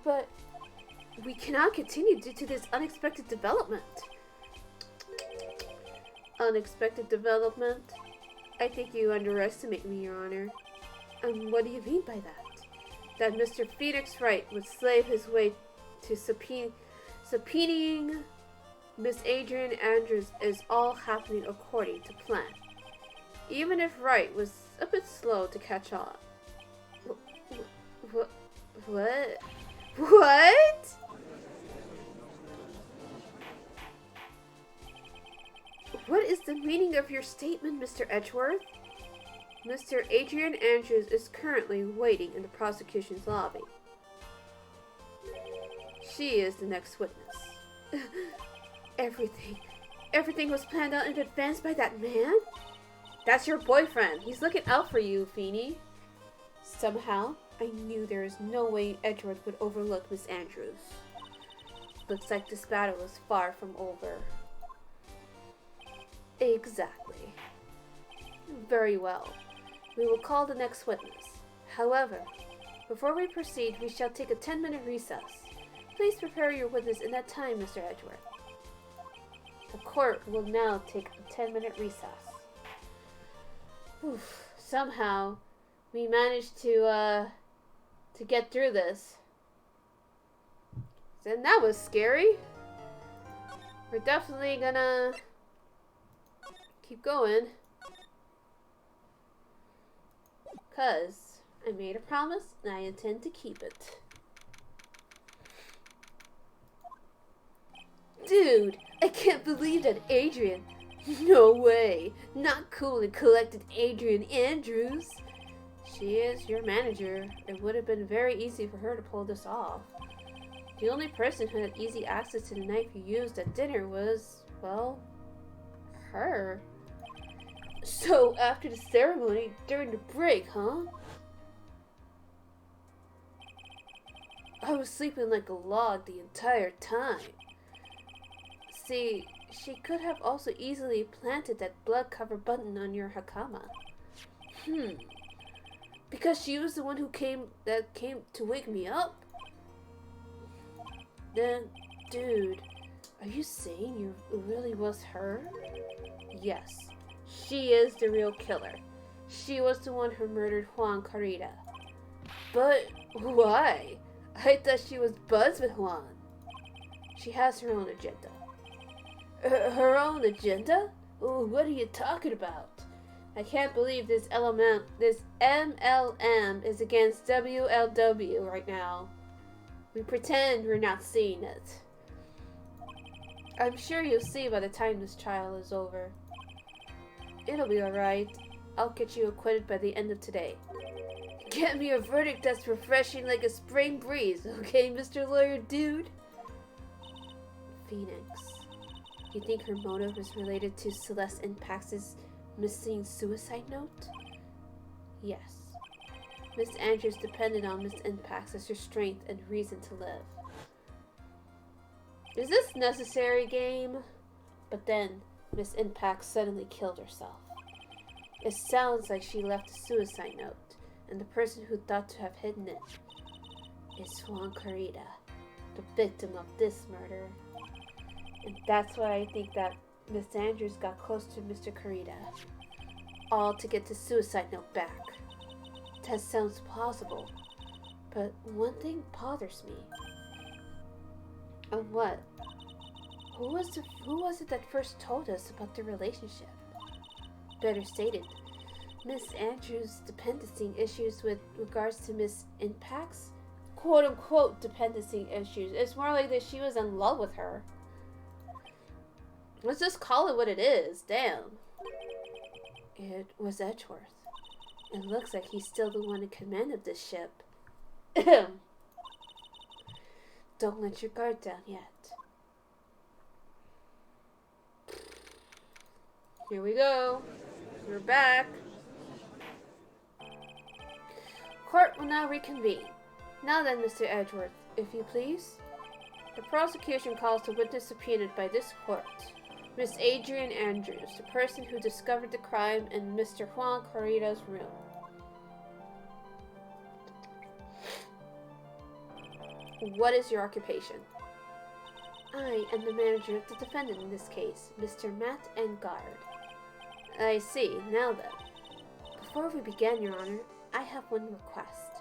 But we cannot continue due to this unexpected development. Unexpected development? I think you underestimate me, Your Honor. And what do you mean by that? That Mr. Phoenix Wright would slave his way to subpoenaing Miss Adrian Andrews is all happening according to plan. Even if Wright was a bit slow to catch on. What? What? What is the meaning of your statement, Mr. Edgeworth? Mr. Adrian Andrews is currently waiting in the prosecution's lobby. She is the next witness. Everything was planned out in advance by that man? That's your boyfriend. He's looking out for you, Feeny. Somehow, I knew there is no way Edgeworth would overlook Miss Andrews. Looks like this battle is far from over. Exactly. Very well. We will call the next witness. However, before we proceed, we shall take a 10-minute recess. Please prepare your witness in that time, Mr. Edgeworth. The court will now take a 10-minute recess. Oof, somehow, we managed to get through this. And that was scary. We're definitely gonna keep going. 'Cause I made a promise and I intend to keep it. Dude, I can't believe that Adrian. No way. Not cool and collected Adrian Andrews. She is your manager. It would have been very easy for her to pull this off. The only person who had easy access to the knife you used at dinner was, well, her. So, after the ceremony, during the break, huh? I was sleeping like a log the entire time. See, she could have also easily planted that blood cover button on your hakama. Because she was the one who came to wake me up? Then, dude, are you saying it really was her? Yes, she is the real killer. She was the one who murdered Juan Carita. But why? I thought she was buds with Juan. She has her own agenda. Her own agenda? Ooh, what are you talking about? I can't believe this MLM is against WLW right now. We pretend we're not seeing it. I'm sure you'll see by the time this trial is over. It'll be alright. I'll get you acquitted by the end of today. Get me a verdict that's refreshing like a spring breeze, okay, Mr. Lawyer Dude? Phoenix. You think her motive is related to Celeste Impax's missing suicide note? Yes. Miss Andrews depended on Miss Impax as her strength and reason to live. Is this necessary, game? But then, Miss Impax suddenly killed herself. It sounds like she left a suicide note, and the person who thought to have hidden it is Juan Carita, the victim of this murder. And that's why I think that Miss Andrews got close to Mr. Carita. all to get the suicide note back. That sounds plausible, but one thing bothers me. And what? Who was it that first told us about the relationship? Better stated, Miss Andrews' dependency issues with regards to Miss Impact's quote-unquote dependency issues. It's more like that she was in love with her. Let's just call it what it is. Damn. It was Edgeworth. It looks like he's still the one in command of this ship. Don't let your guard down yet. Here we go. We're back. Court will now reconvene. Now then, Mr. Edgeworth, if you please. The prosecution calls the witness subpoenaed by this court, Miss Adrian Andrews, the person who discovered the crime in Mr. Juan Corrida's room. What is your occupation? I am the manager of the defendant in this case, Mr. Matt Engarde. I see. Now then. Before we begin, Your Honor, I have one request.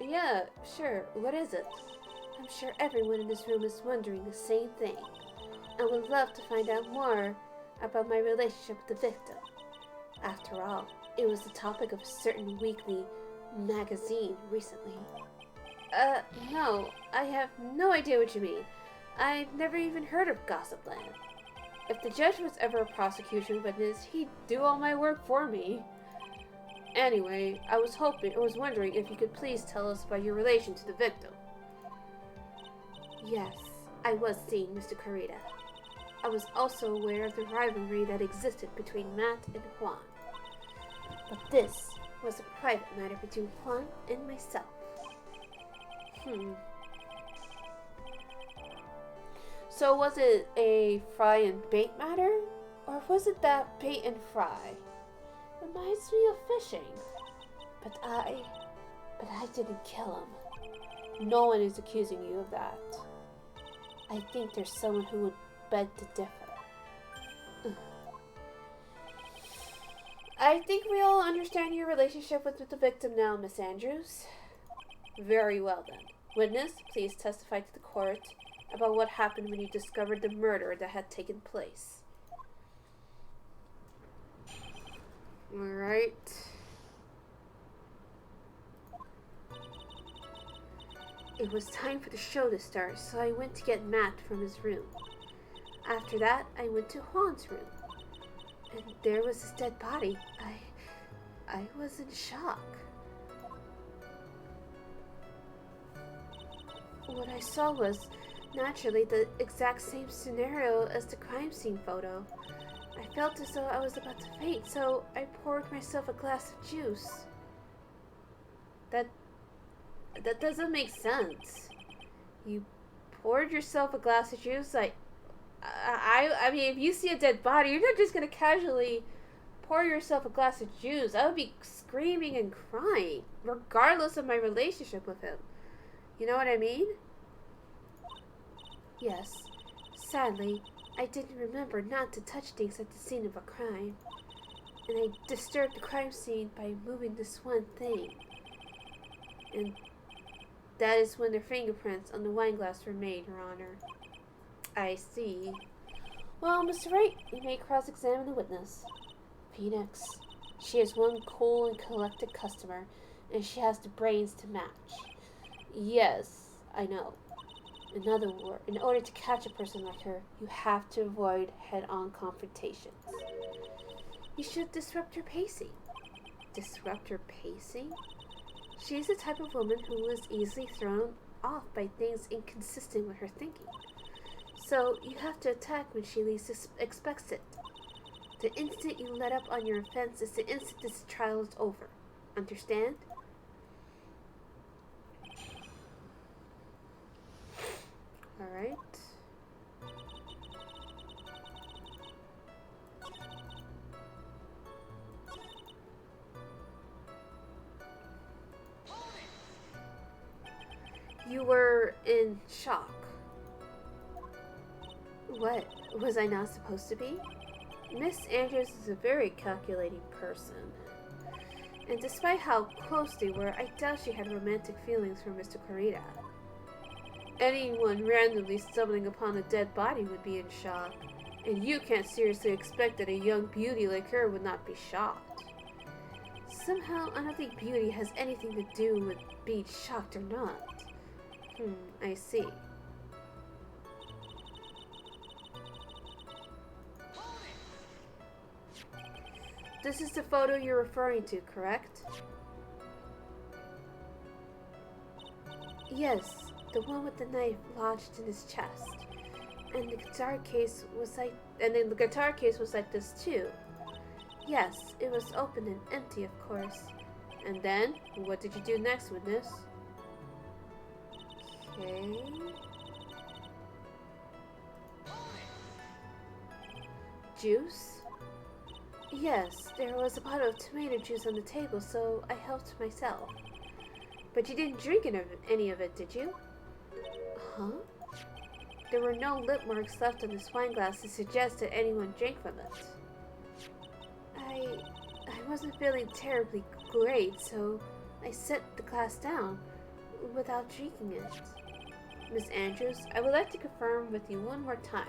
Yeah, sure. What is it? I'm sure everyone in this room is wondering the same thing. I would love to find out more about my relationship with the victim. After all, it was the topic of a certain weekly magazine recently. No, I have no idea what you mean. I've never even heard of Gossipland. If the judge was ever a prosecution witness, he'd do all my work for me. Anyway, I was wondering if you could please tell us about your relation to the victim. Yes, I was seeing Mr. Corrida. I was also aware of the rivalry that existed between Matt and Juan. But this was a private matter between Juan and myself. So was it a fry and bait matter? Or was it that bait and fry? Reminds me of fishing. But I didn't kill him. No one is accusing you of that. I think there's someone who would beg to differ. I think we all understand your relationship with the victim now, Miss Andrews. Very well then. Witness, please testify to the court about what happened when you discovered the murder that had taken place. Alright. It was time for the show to start, so I went to get Matt from his room. After that, I went to Juan's room. And there was his dead body. I was in shock. What I saw was, naturally, the exact same scenario as the crime scene photo. I felt as though I was about to faint, so I poured myself a glass of juice. That doesn't make sense. You poured yourself a glass of juice? Like, I mean, if you see a dead body, you're not just gonna casually pour yourself a glass of juice. I would be screaming and crying, regardless of my relationship with him. You know what I mean? Yes. Sadly, I didn't remember not to touch things at the scene of a crime. And I disturbed the crime scene by moving this one thing. And that is when the fingerprints on the wine glass were made, Your Honor. I see. Well, Mr. Wright, you may cross-examine the witness. Phoenix. She is one cool and collected customer, and she has the brains to match. Yes, I know. In other words, in order to catch a person like her, you have to avoid head-on confrontations. You should disrupt her pacing. Disrupt her pacing? She's the type of woman who is easily thrown off by things inconsistent with her thinking. So you have to attack when she least expects it. The instant you let up on your offense is the instant this trial is over. Understand? Alright. You were in shock. What? Was I not supposed to be? Miss Andrews is a very calculating person. And despite how close they were, I doubt she had romantic feelings for Mr. Kurita. Anyone randomly stumbling upon a dead body would be in shock, and you can't seriously expect that a young beauty like her would not be shocked. Somehow, I don't think beauty has anything to do with being shocked or not. I see. This is the photo you're referring to, correct? Yes, the one with the knife lodged in his chest. And the guitar case was like this too. Yes, it was open and empty, of course. And then, what did you do next, witness? Okay. Juice? Yes, there was a bottle of tomato juice on the table, so I helped myself. But you didn't drink any of it, did you? Huh? There were no lip marks left on this wine glass to suggest that anyone drank from it. I wasn't feeling terribly great, so I set the glass down without drinking it. Miss Andrews, I would like to confirm with you one more time.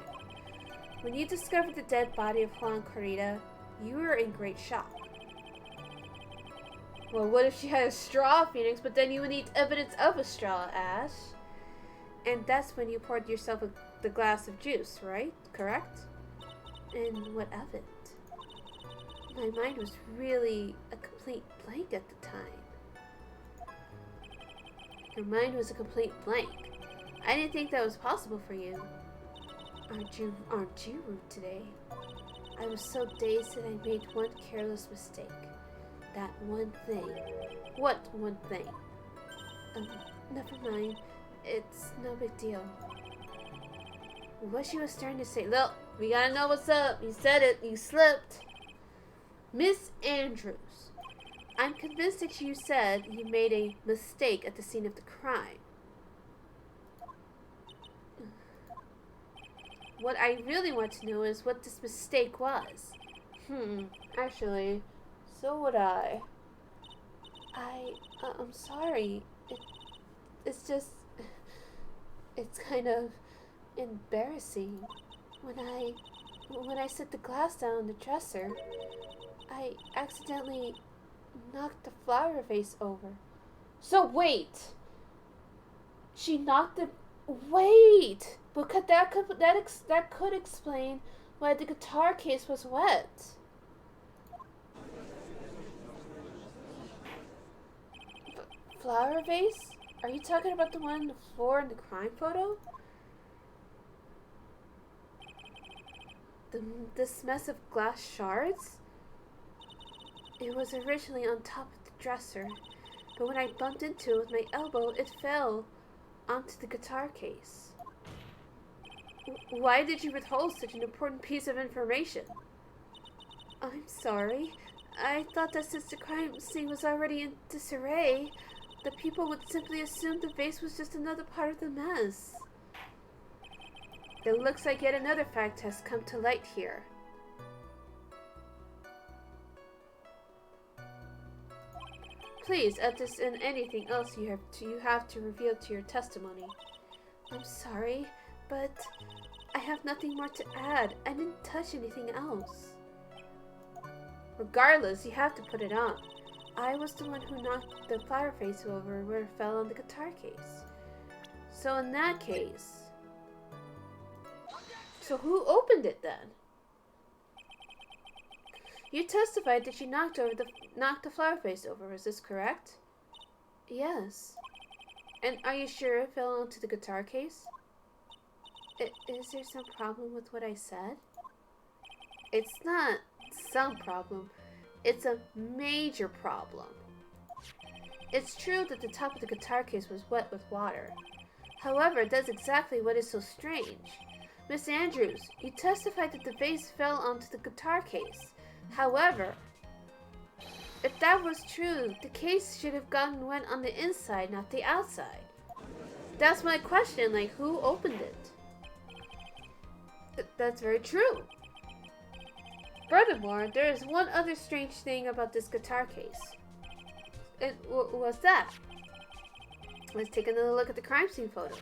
When you discovered the dead body of Juan Kurita, you were in great shock. Well, what if she had a straw, Phoenix, but then you would need evidence of a straw, Ash? And that's when you poured yourself the glass of juice, right? Correct? And what of it? My mind was really a complete blank at the time. Your mind was a complete blank. I didn't think that was possible for you. Aren't you rude today? I was so dazed that I made one careless mistake. That one thing. What one thing? Never mind. It's no big deal. What she was starting to say. Look, we gotta know what's up. You said it. You slipped. Miss Andrews, I'm convinced that you said you made a mistake at the scene of the crime. What I really want to know is what this mistake was. Actually, so would I. I'm sorry. It's just, it's kind of embarrassing. When I set the glass down on the dresser, I accidentally knocked the flower vase over. So wait! She knocked the... Wait! But that could explain why the guitar case was wet. Flower vase? Are you talking about the one on the floor in the crime photo? This mess of glass shards? It was originally on top of the dresser, but when I bumped into it with my elbow, it fell onto the guitar case. Why did you withhold such an important piece of information? I'm sorry. I thought that since the crime scene was already in disarray, the people would simply assume the vase was just another part of the mess. It looks like yet another fact has come to light here. Please, add this and anything else you have to reveal to your testimony. I'm sorry, but I have nothing more to add. I didn't touch anything else. Regardless, you have to put it on. I was the one who knocked the flower vase over where it fell on the guitar case. So in that case... So who opened it then? You testified that you knocked the flower vase over, is this correct? Yes. And are you sure it fell onto the guitar case? Is there some problem with what I said? It's not some problem. It's a major problem. It's true that the top of the guitar case was wet with water. However, that's exactly what is so strange. Miss Andrews, you testified that the vase fell onto the guitar case. However, if that was true, the case should have gotten wet on the inside, not the outside. That's my question, like, who opened it? That's very true. Furthermore, there is one other strange thing about this guitar case. What's that? Let's take another look at the crime scene photo.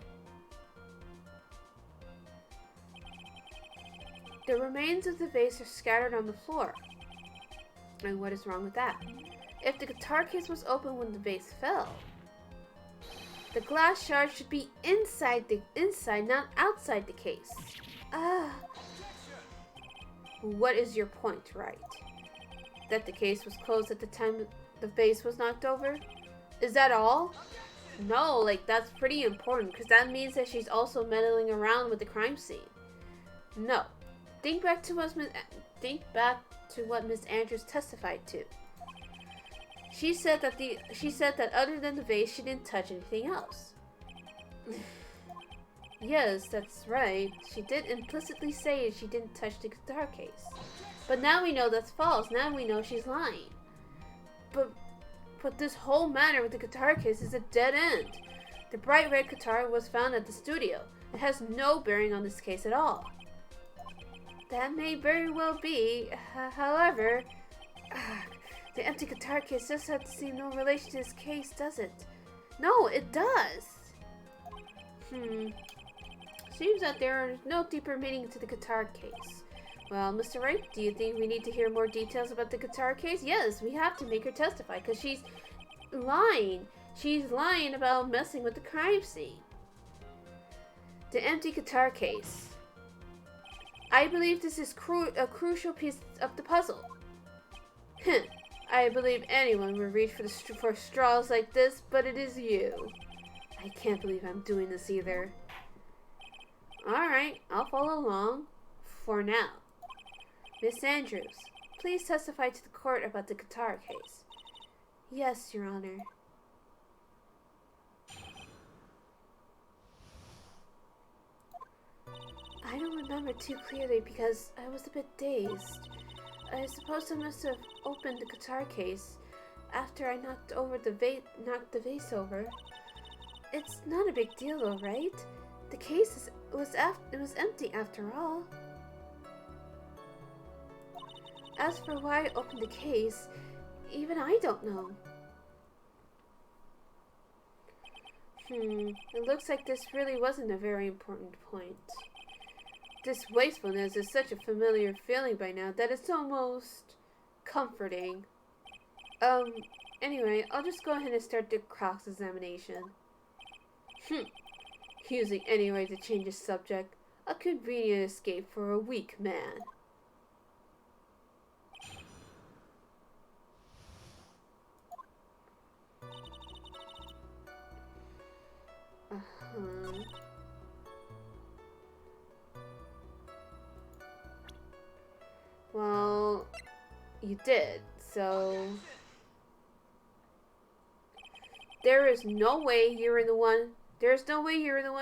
The remains of the vase are scattered on the floor. And what is wrong with that? If the guitar case was open when the vase fell, the glass shard should be inside, not outside the case. What is your point, right? That the case was closed at the time the vase was knocked over? Is that all? No, like, that's pretty important, because that means that she's also meddling around with the crime scene. No. Think back to what Miss Andrews testified to. She said that other than the vase, she didn't touch anything else. Yes, that's right. She did implicitly say she didn't touch the guitar case. But now we know that's false. Now we know she's lying. But this whole matter with the guitar case is a dead end. The bright red guitar was found at the studio. It has no bearing on this case at all. That may very well be. However, the empty guitar case does have to seem no relation to this case, does it? No, it does. Seems that there is no deeper meaning to the guitar case. Well, Mr. Wright, do you think we need to hear more details about the guitar case? Yes, we have to make her testify, because she's lying. She's lying about messing with the crime scene. The empty guitar case. I believe this is a crucial piece of the puzzle. I believe anyone would reach for straws like this, but it is you. I can't believe I'm doing this either. Alright, I'll follow along. For now. Miss Andrews, please testify to the court about the guitar case. Yes, Your Honor. I don't remember too clearly because I was a bit dazed. I suppose I must have opened the guitar case after I knocked the vase over. It's not a big deal though, right? The case was empty after all. As for why I opened the case, even I don't know. It looks like this really wasn't a very important point. This wastefulness is such a familiar feeling by now that it's almost comforting. Anyway, I'll just go ahead and start the cross-examination. Using any way to change the subject, a convenient escape for a weak man. Well, you did, so there's no way you're the one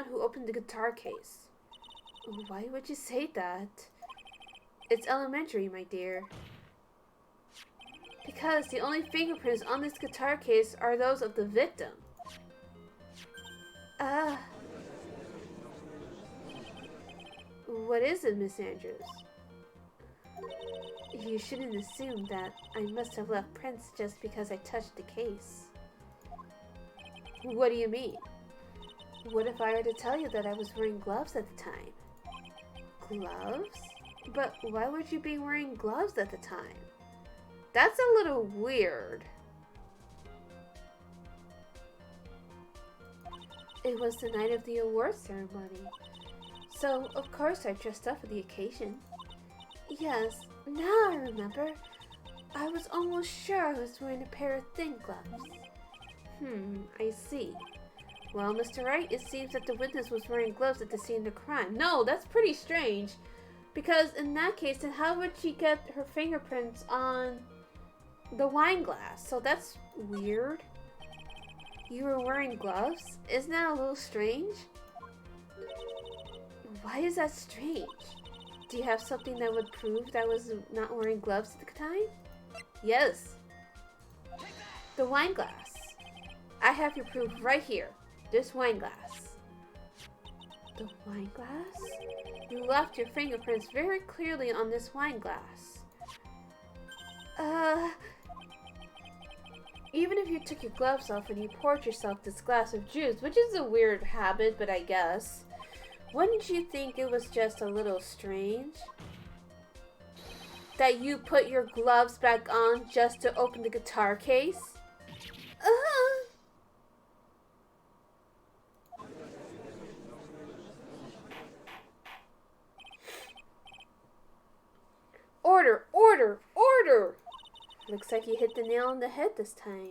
who opened the guitar case. Why would you say that? It's elementary, my dear. Because the only fingerprints on this guitar case are those of the victim. What is it, Miss Andrews? You shouldn't assume that I must have left prints just because I touched the case. What do you mean? What if I were to tell you that I was wearing gloves at the time? Gloves? But why would you be wearing gloves at the time? That's a little weird. It was the night of the award ceremony. So, of course, I dressed up for the occasion. Yes, now I remember. I was almost sure I was wearing a pair of thin gloves. I see. Well, Mr. Wright, it seems that the witness was wearing gloves at the scene of the crime. No, that's pretty strange. Because in that case, then how would she get her fingerprints on the wine glass? So that's weird. You were wearing gloves? Isn't that a little strange? Why is that strange? Do you have something that would prove that I was not wearing gloves at the time? Yes. The wine glass. I have your proof right here. This wine glass. The wine glass? You left your fingerprints very clearly on this wine glass. Even if you took your gloves off and you poured yourself this glass of juice, which is a weird habit, but I guess, wouldn't you think it was just a little strange? That you put your gloves back on just to open the guitar case? Order, order, order! Looks like you hit the nail on the head this time.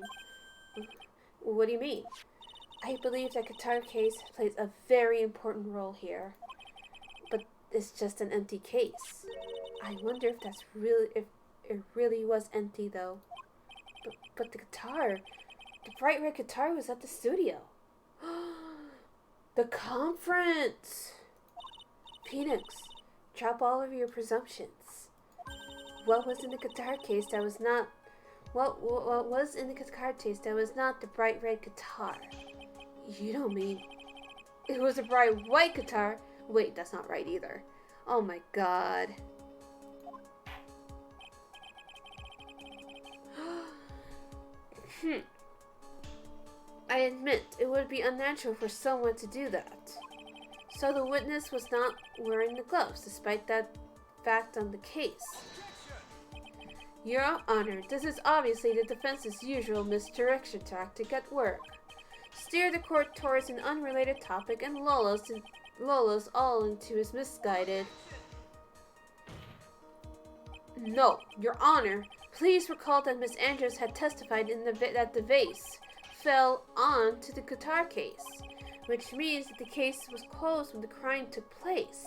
What do you mean? I believe that guitar case plays a very important role here. But it's just an empty case. I wonder if if it really was empty though. But the guitar, the bright red guitar was at the studio. The conference! Phoenix, drop all of your presumptions. What was in the guitar case that was not... What was in the guitar case that was not the bright red guitar? You don't mean... It was a bright white guitar? Wait, that's not right either. Oh my god. I admit, it would be unnatural for someone to do that. So the witness was not wearing the gloves, despite that fact on the case. Your Honor, this is obviously the defense's usual misdirection tactic at work. Steer the court towards an unrelated topic and lull us all into his misguided... No, Your Honor, please recall that Miss Andrews had testified that the vase fell onto the guitar case, which means that the case was closed when the crime took place.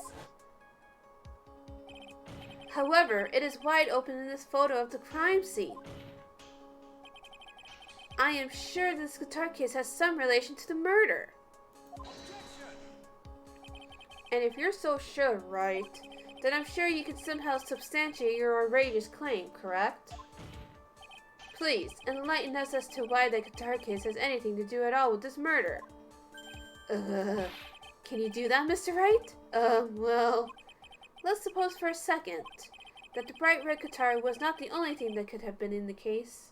However, it is wide open in this photo of the crime scene. I am sure this guitar case has some relation to the murder. And if you're so sure, right, then I'm sure you can somehow substantiate your outrageous claim, correct? Please, enlighten us as to why the guitar case has anything to do at all with this murder. Can you do that, Mr. Wright? Well... Let's suppose for a second that the bright red guitar was not the only thing that could have been in the case.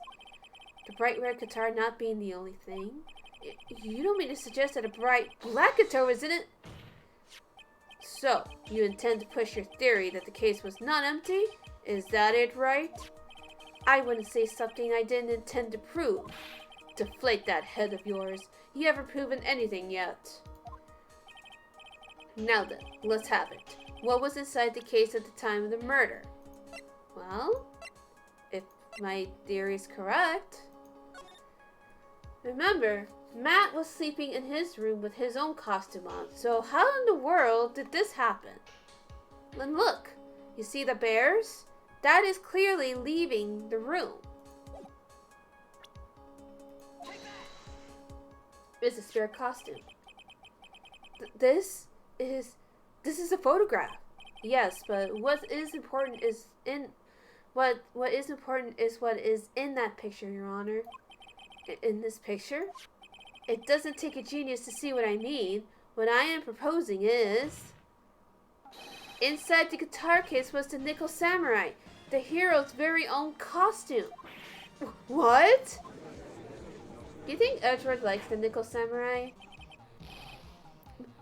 The bright red guitar not being the only thing. You don't mean to suggest that a bright black guitar was in it? So, you intend to push your theory that the case was not empty? Is that it, right? I wouldn't say something I didn't intend to prove. Deflate that head of yours. You haven't proven anything yet. Now then, let's have it. What was inside the case at the time of the murder? Well, if my theory is correct... Remember, Matt was sleeping in his room with his own costume on, so how in the world did this happen? And look, you see the bears? That is clearly leaving the room. It's a spare costume. This is a photograph. Yes, but what is important is what is important is what is in that picture, Your Honor. In this picture? It doesn't take a genius to see what I mean. What I am proposing is... Inside the guitar case was the Nickel Samurai, the hero's very own costume. What? Do you think Edward likes the Nickel Samurai?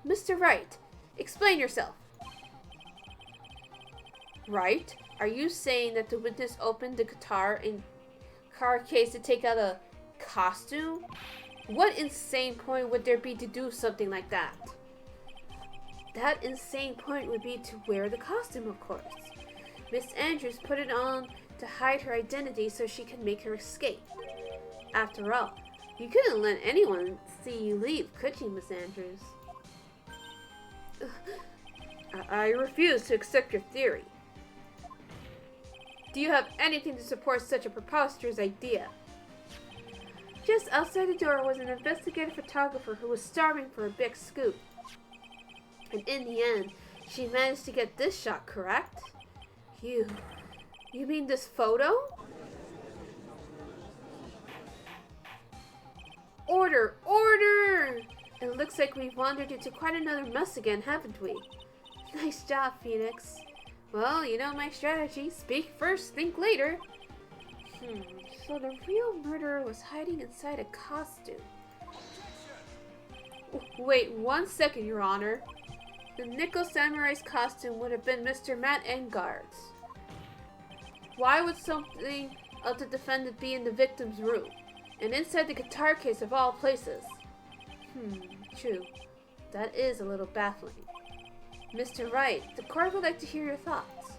Mr. Wright, explain yourself. Right? Are you saying that the witness opened the guitar case to take out a costume? What insane point would there be to do something like that? That insane point would be to wear the costume, of course. Miss Andrews put it on to hide her identity so she could make her escape. After all, you couldn't let anyone see you leave, could you, Miss Andrews? I refuse to accept your theory. Do you have anything to support such a preposterous idea? Just outside the door was an investigative photographer who was starving for a big scoop. And in the end, she managed to get this shot, correct? You mean this photo? Order! Order! It looks like we've wandered into quite another mess again, haven't we? Nice job, Phoenix. Well, you know my strategy. Speak first, think later. So the real murderer was hiding inside a costume. Wait 1 second, Your Honor. The Nickel Samurai's costume would have been Mr. Matt Engarde's. Why would something of the defendant be in the victim's room? And inside the guitar case of all places? True. That is a little baffling. Mr. Wright, the court would like to hear your thoughts.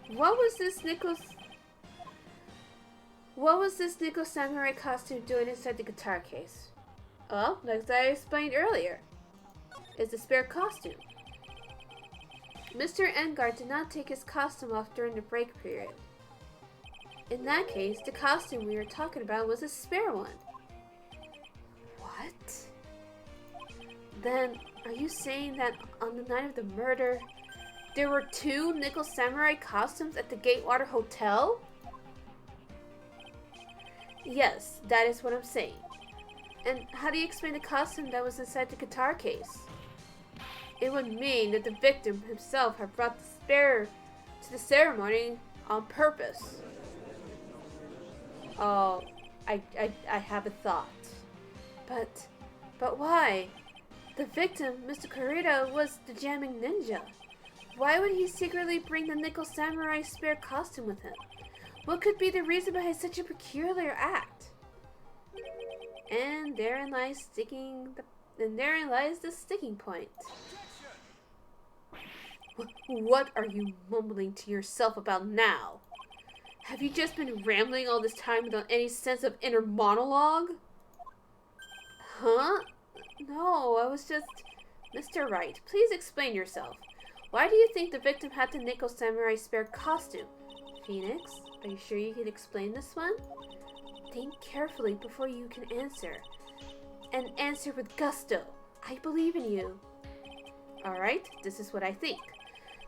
What was this Nickel Samurai costume doing inside the guitar case? Well, like I explained earlier, it's a spare costume. Mr. Engarde did not take his costume off during the break period. In that case, the costume we were talking about was a spare one. What? Then, are you saying that on the night of the murder, there were 2 Nickel Samurai costumes at the Gatewater Hotel? Yes, that is what I'm saying. And how do you explain the costume that was inside the guitar case? It would mean that the victim himself had brought the spare to the ceremony on purpose. Oh, I have a thought. But why? The victim, Mr. Kurita, was the jamming ninja. Why would he secretly bring the Nickel Samurai spare costume with him? What could be the reason behind such a peculiar act? And therein lies the sticking point. What are you mumbling to yourself about now? Have you just been rambling all this time without any sense of inner monologue? Huh? No, I was just... Mr. Wright, please explain yourself. Why do you think the victim had the Nickel Samurai spare costume? Phoenix, are you sure you can explain this one? Think carefully before you can answer. And answer with gusto. I believe in you. Alright, this is what I think.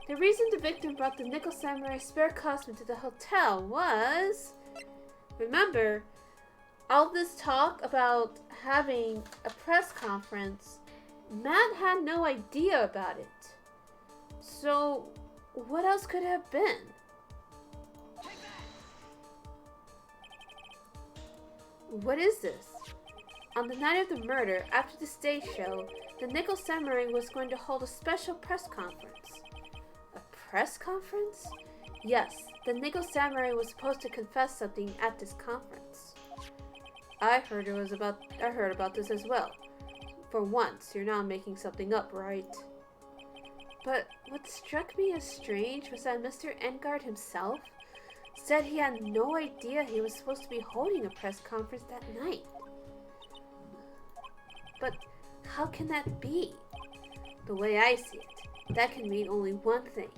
The reason the victim brought the Nickel Samurai spare costume to the hotel was... Remember, all this talk about having a press conference, Matt had no idea about it. So, what else could it have been? What is this? On the night of the murder, after the stage show, the Nickel Samurai was going to hold a special press conference. A press conference? Yes, the Nickel Samurai was supposed to confess something at this conference. I heard about this as well. For once, you're not making something up, right? But what struck me as strange was that Mr. Engarde himself said he had no idea he was supposed to be holding a press conference that night. But how can that be? The way I see it, that can mean only one thing.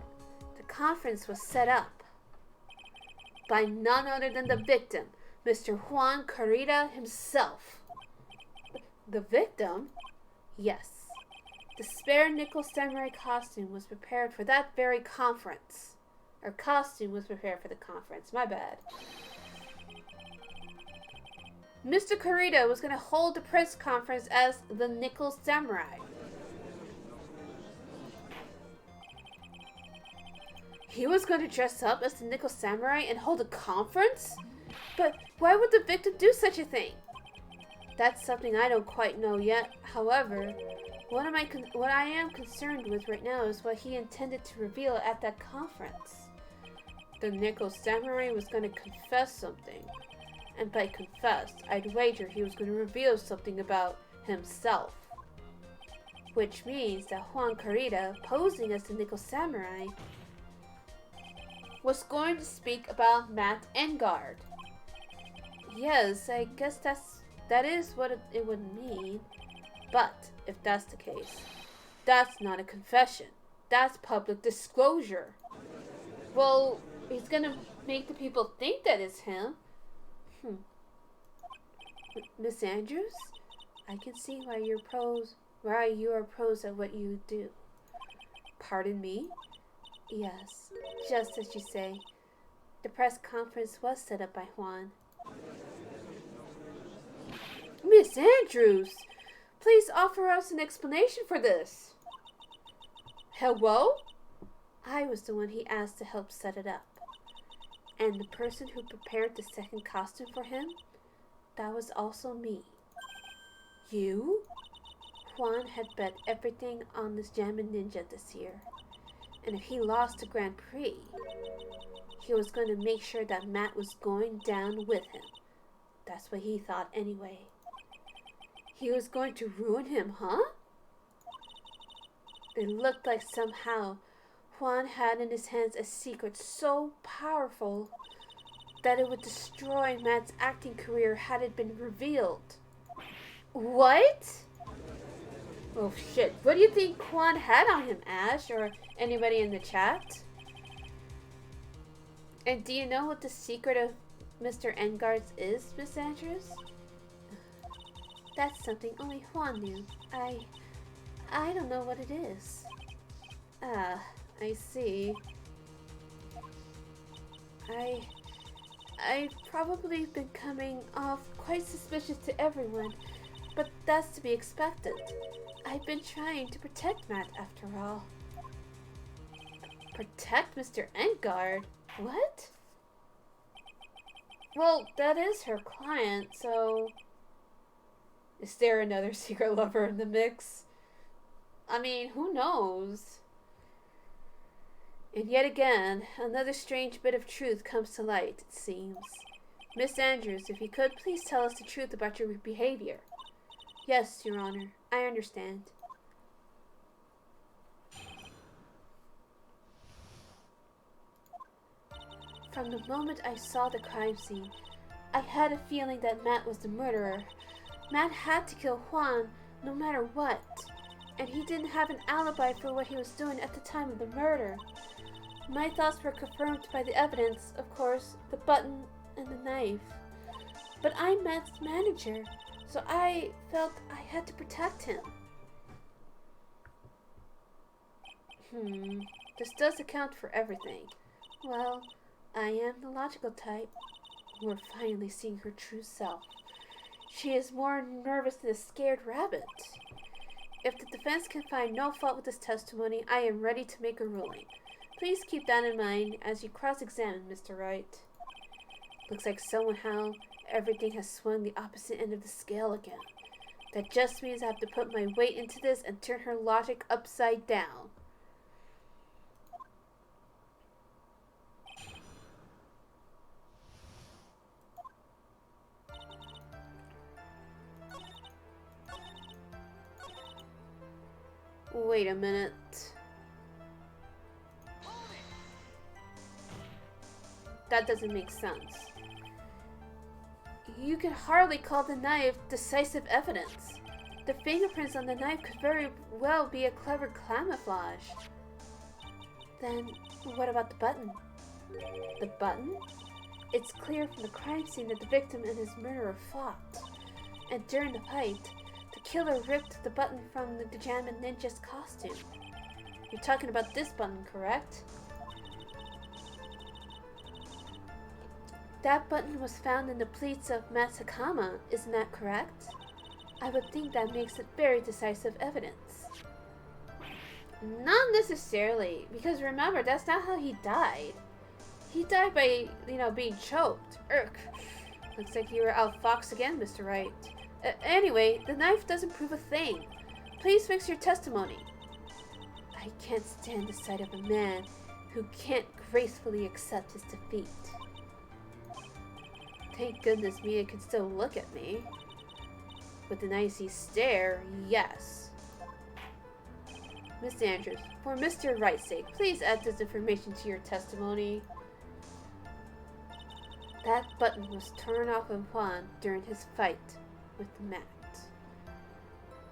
The conference was set up by none other than the victim, Mr. Juan Kurita himself. The victim? Yes. The spare Nickel Samurai costume was prepared for that very conference. Or costume was prepared for the conference, my bad. Mr. Kurita was going to hold the press conference as the Nickel Samurai. He was going to dress up as the Nickel Samurai and hold a conference? But why would the victim do such a thing? That's something I don't quite know yet. However, what I am concerned with right now is what he intended to reveal at that conference. The Nickel Samurai was going to confess something. And by confess, I'd wager he was going to reveal something about himself. Which means that Juan Kurita, posing as the Nickel Samurai, was going to speak about Matt Engarde. Yes, I guess that is what it would mean. But if that's the case, that's not a confession. That's public disclosure. Well, he's gonna make the people think that it's him. Miss Andrews, I can see why you are pros at what you do. Pardon me? Yes, just as you say. The press conference was set up by Juan. Miss Andrews, please offer us an explanation for this. Hello? I was the one he asked to help set it up. And the person who prepared the second costume for him, that was also me. You? Juan had bet everything on this Jammin' Ninja this year. And if he lost the Grand Prix, he was going to make sure that Matt was going down with him. That's what he thought anyway. He was going to ruin him, huh? It looked like somehow Juan had in his hands a secret so powerful that it would destroy Matt's acting career had it been revealed. What? Oh shit, what do you think Juan had on him, Ash, or anybody in the chat? And do you know what the secret of Mr. Engarde's is, Miss Andrews? That's something only Juan knew. I don't know what it is. Ah, I see. I've probably been coming off quite suspicious to everyone, but that's to be expected. I've been trying to protect Matt after all. Protect Mr. Engarde? What? Well, that is her client, so... Is there another secret lover in the mix? I mean, who knows? And yet again, another strange bit of truth comes to light, it seems. Miss Andrews, if you could, please tell us the truth about your behavior. Yes, Your Honor, I understand. From the moment I saw the crime scene, I had a feeling that Matt was the murderer. Matt had to kill Juan no matter what, and he didn't have an alibi for what he was doing at the time of the murder. My thoughts were confirmed by the evidence, of course, the button and the knife. But I'm Matt's manager, so I felt I had to protect him. This does account for everything. Well, I am the logical type. We're finally seeing her true self. She is more nervous than a scared rabbit. If the defense can find no fault with this testimony, I am ready to make a ruling. Please keep that in mind as you cross-examine, Mr. Wright. Looks like somehow everything has swung the opposite end of the scale again. That just means I have to put my weight into this and turn her logic upside down. Wait a minute. That doesn't make sense. You can hardly call the knife decisive evidence. The fingerprints on the knife could very well be a clever camouflage. Then, what about the button? The button? It's clear from the crime scene that the victim and his murderer fought. And during the fight, the killer ripped the button from the Jammin' Ninja's costume. You're talking about this button, correct? That button was found in the pleats of Matsukama, isn't that correct? I would think that makes it very decisive evidence. Not necessarily, because remember, that's not how he died. He died by, being choked. Urgh. Looks like you were outfoxed again, Mr. Wright. Anyway, the knife doesn't prove a thing. Please fix your testimony. I can't stand the sight of a man who can't gracefully accept his defeat. Thank goodness Mia can still look at me. With an icy stare, yes. Miss Andrews, for Mr. Wright's sake, please add this information to your testimony. That button was torn off of Juan during his fight with Matt.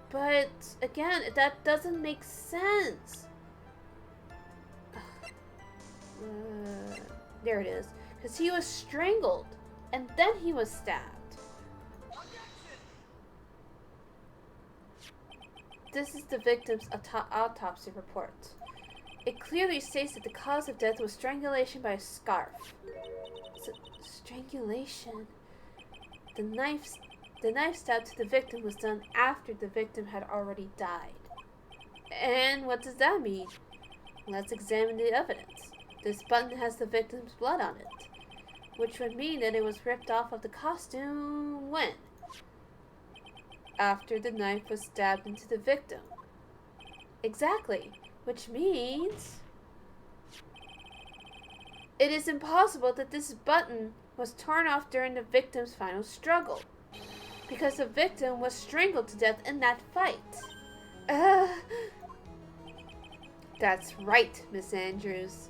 But, again, that doesn't make sense. There it is. Because he was strangled. And then he was stabbed. This is the victim's autopsy report. It clearly states that the cause of death was strangulation by a scarf. Strangulation? The knife stab to the victim was done after the victim had already died. And what does that mean? Let's examine the evidence. This button has the victim's blood on it. which would mean that it was ripped off of the costume when? After the knife was stabbed into the victim. Exactly, which means it is impossible that this button was torn off during the victim's final struggle, because the victim was strangled to death in that fight. That's right, Miss Andrews.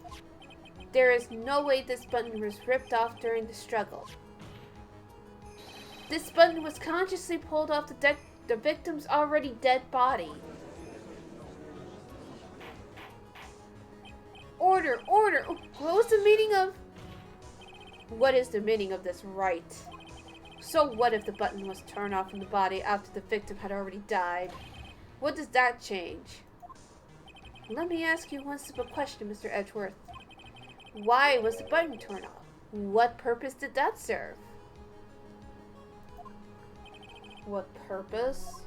There is no way this button was ripped off during the struggle. This button was consciously pulled off the victim's already dead body. Order, order! What was the meaning of... What is the meaning of this right? So what if the button was torn off from the body after the victim had already died? What does that change? Let me ask you one simple question, Mr. Edgeworth. Why was the button torn off? What purpose did that serve? What purpose?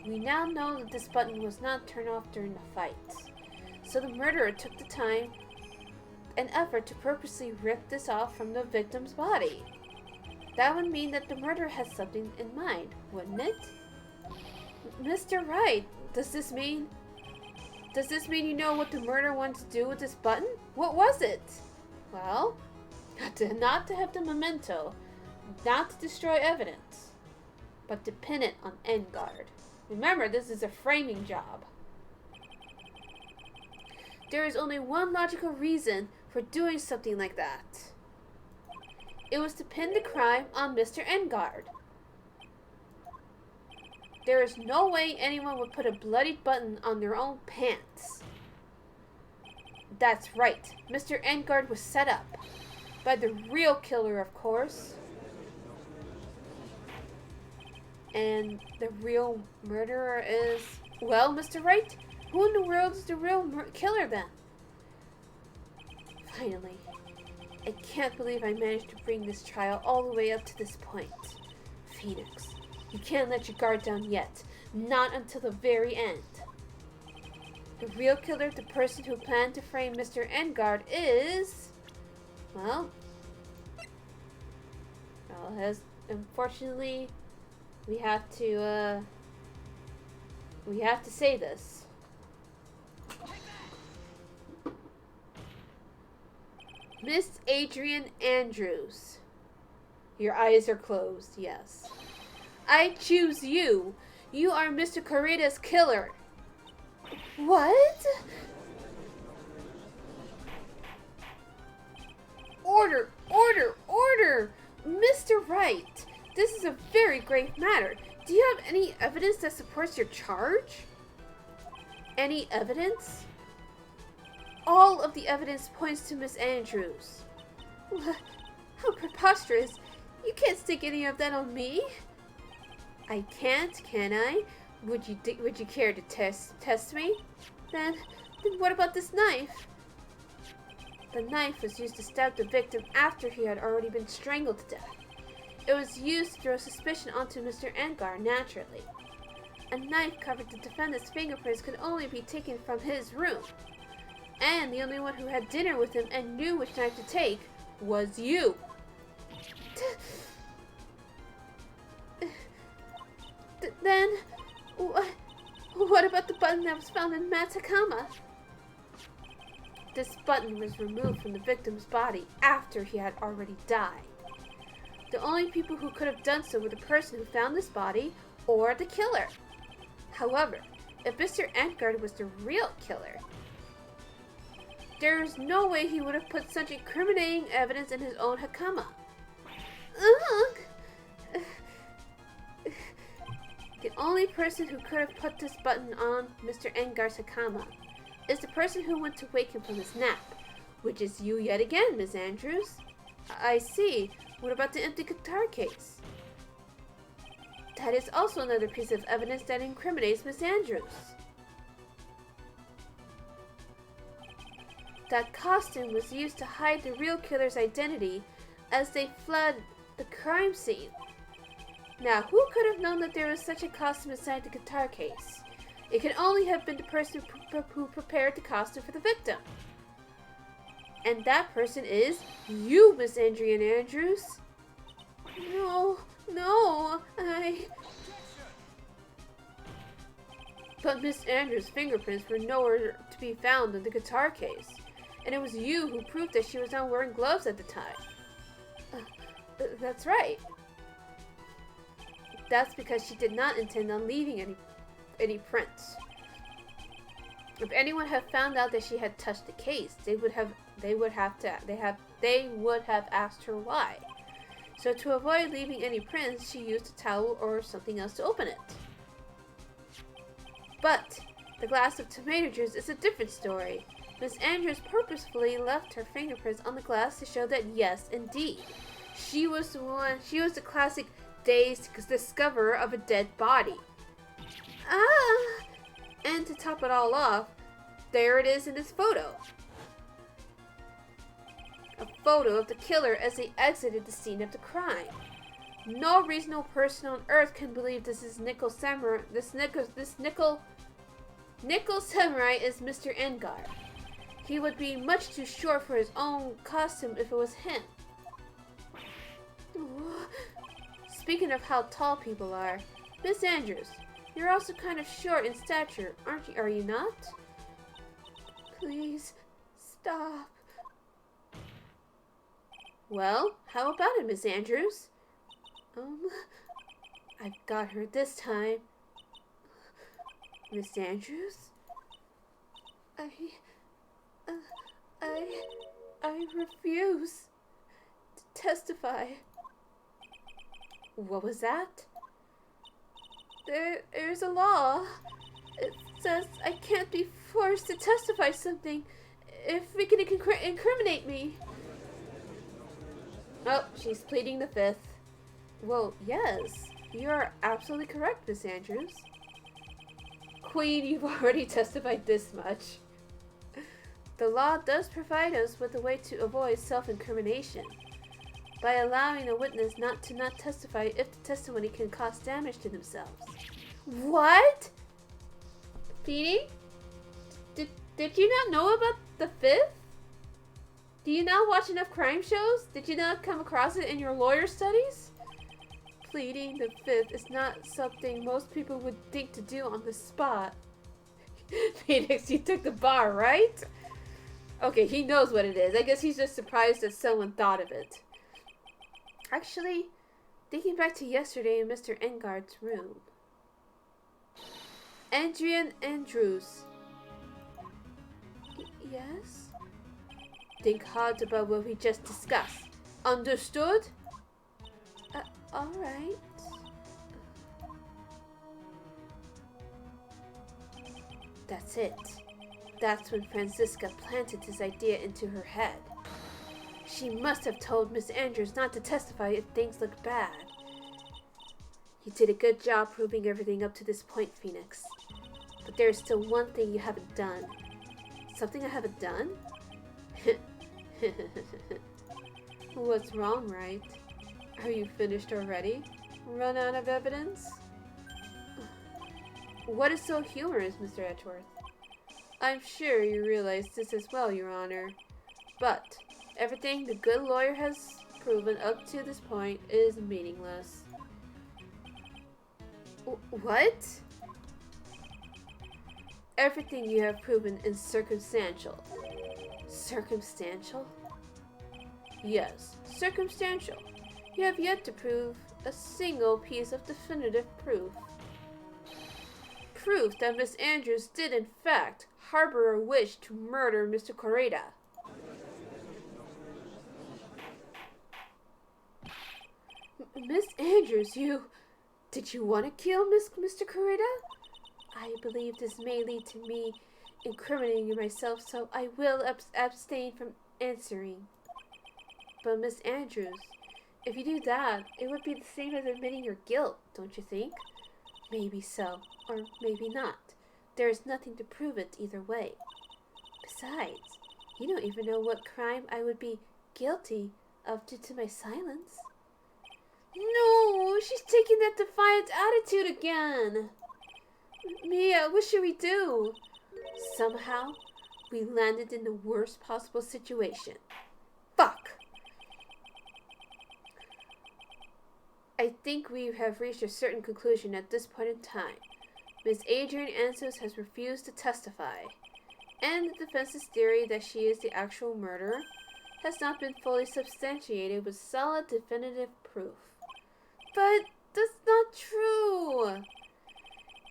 We now know that this button was not turned off during the fight. So the murderer took the time and effort to purposely rip this off from the victim's body. That would mean that the murderer has something in mind, wouldn't it? Mr. Wright, does this mean you know what the murderer wanted to do with this button? What was it? Well, not to have the memento, not to destroy evidence, but to pin it on engarde. Remember, this is a framing job. There is only one logical reason for doing something like that. It was to pin the crime on Mr. Engarde. There is no way anyone would put a bloody button on their own pants. That's right. Mr. Engarde was set up. By the real killer, of course. And the real murderer is... Well, Mr. Wright, who in the world is the real killer then? Finally. I can't believe I managed to bring this trial all the way up to this point. Phoenix, you can't let your guard down yet. Not until the very end. The real killer, the person who planned to frame Mr. Engarde is... Well, unfortunately, we have to say this. Miss Adrian Andrews. Your eyes are closed, yes. I choose you. You are Mr. Corrida's killer. What? Order, order, order! Mr. Wright, this is a very grave matter. Do you have any evidence that supports your charge? Any evidence? All of the evidence points to Miss Andrews. How preposterous. You can't stick any of that on me. I can't, can I? Would you care to test me? Then what about this knife? The knife was used to stab the victim after he had already been strangled to death. It was used to throw suspicion onto Mr. Engarde naturally. A knife covered the defendant's fingerprints could only be taken from his room. And the only one who had dinner with him and knew which knife to take was you. Then, what about the button that was found in Matt's hakama? This button was removed from the victim's body after he had already died. The only people who could have done so were the person who found this body or the killer. However, if Mr. Engarde was the real killer, there is no way he would have put such incriminating evidence in his own hakama. The only person who could have put this button on Mr. Engarde's hakama is the person who went to wake him from his nap, which is you yet again, Miss Andrews. I see. What about the empty guitar case? That is also another piece of evidence that incriminates Miss Andrews. That costume was used to hide the real killer's identity as they fled the crime scene. Now, who could have known that there was such a costume inside the guitar case? It could only have been the person who prepared the costume for the victim. And that person is you, Miss Adrian Andrews. No, no, But Miss Andrews' fingerprints were nowhere to be found in the guitar case. And it was you who proved that she was not wearing gloves at the time. That's right. That's because she did not intend on leaving any prints. If anyone had found out that she had touched the case, they would have asked her why. So to avoid leaving any prints, she used a towel or something else to open it. But the glass of tomato juice is a different story. Miss Andrews purposefully left her fingerprints on the glass to show that yes, indeed, she was the classic dazed discoverer of a dead body. And to top it all off, there it is in this photo. A photo of the killer as they exited the scene of the crime. No reasonable person on earth can believe this is Nickel Samurai. Nickel Samurai is Mr. Engarde. He would be much too short for his own costume if it was him. Speaking of how tall people are, Miss Andrews, you're also kind of short in stature, aren't you? Are you not? Please, stop. Well, how about it, Miss Andrews? I've got her this time. Miss Andrews? I refuse to testify. What was that? There's a law. It says I can't be forced to testify something if it can incriminate me. Oh, she's pleading the fifth. Well, yes, you are absolutely correct, Miss Andrews. Queen, you've already testified this much. The law does provide us with a way to avoid self-incrimination by allowing a witness not testify if the testimony can cause damage to themselves. What? Feeding? Did you not know about the fifth? Do you not watch enough crime shows? Did you not come across it in your lawyer studies? Pleading the fifth is not something most people would think to do on the spot. Phoenix, you took the bar, right? Okay, he knows what it is. I guess he's just surprised that someone thought of it. Actually, thinking back to yesterday in Mr. Engarde's room. Adrian Andrews. Yes? Think hard about what we just discussed. Understood? Alright. That's it. That's when Franziska planted this idea into her head. She must have told Miss Andrews not to testify if things looked bad. You did a good job proving everything up to this point, Phoenix. But there is still one thing you haven't done. Something I haven't done? What's wrong, right? Are you finished already? Run out of evidence? What is so humorous, Mr. Edgeworth? I'm sure you realize this as well, Your Honor. But everything the good lawyer has proven up to this point is meaningless. What? Everything you have proven is circumstantial. Circumstantial? Yes, circumstantial. You have yet to prove a single piece of definitive proof. Proof that Miss Andrews did in fact harbor a wish to murder Mr. Correda. Miss Andrews, did you want to kill Mr. Correda? I believe this may lead to me incriminating myself, so I will abstain from answering. But Miss Andrews, if you do that, it would be the same as admitting your guilt, don't you think? Maybe so, or maybe not. There is nothing to prove it either way. Besides, you don't even know what crime I would be guilty of due to my silence. No, she's taking that defiant attitude again. Mia, what should we do? Somehow, We landed in the worst possible situation. Fuck! I think we have reached a certain conclusion at this point in time. Ms. Adrian Ansos has refused to testify, and the defense's theory that she is the actual murderer has not been fully substantiated with solid definitive proof. But that's not true!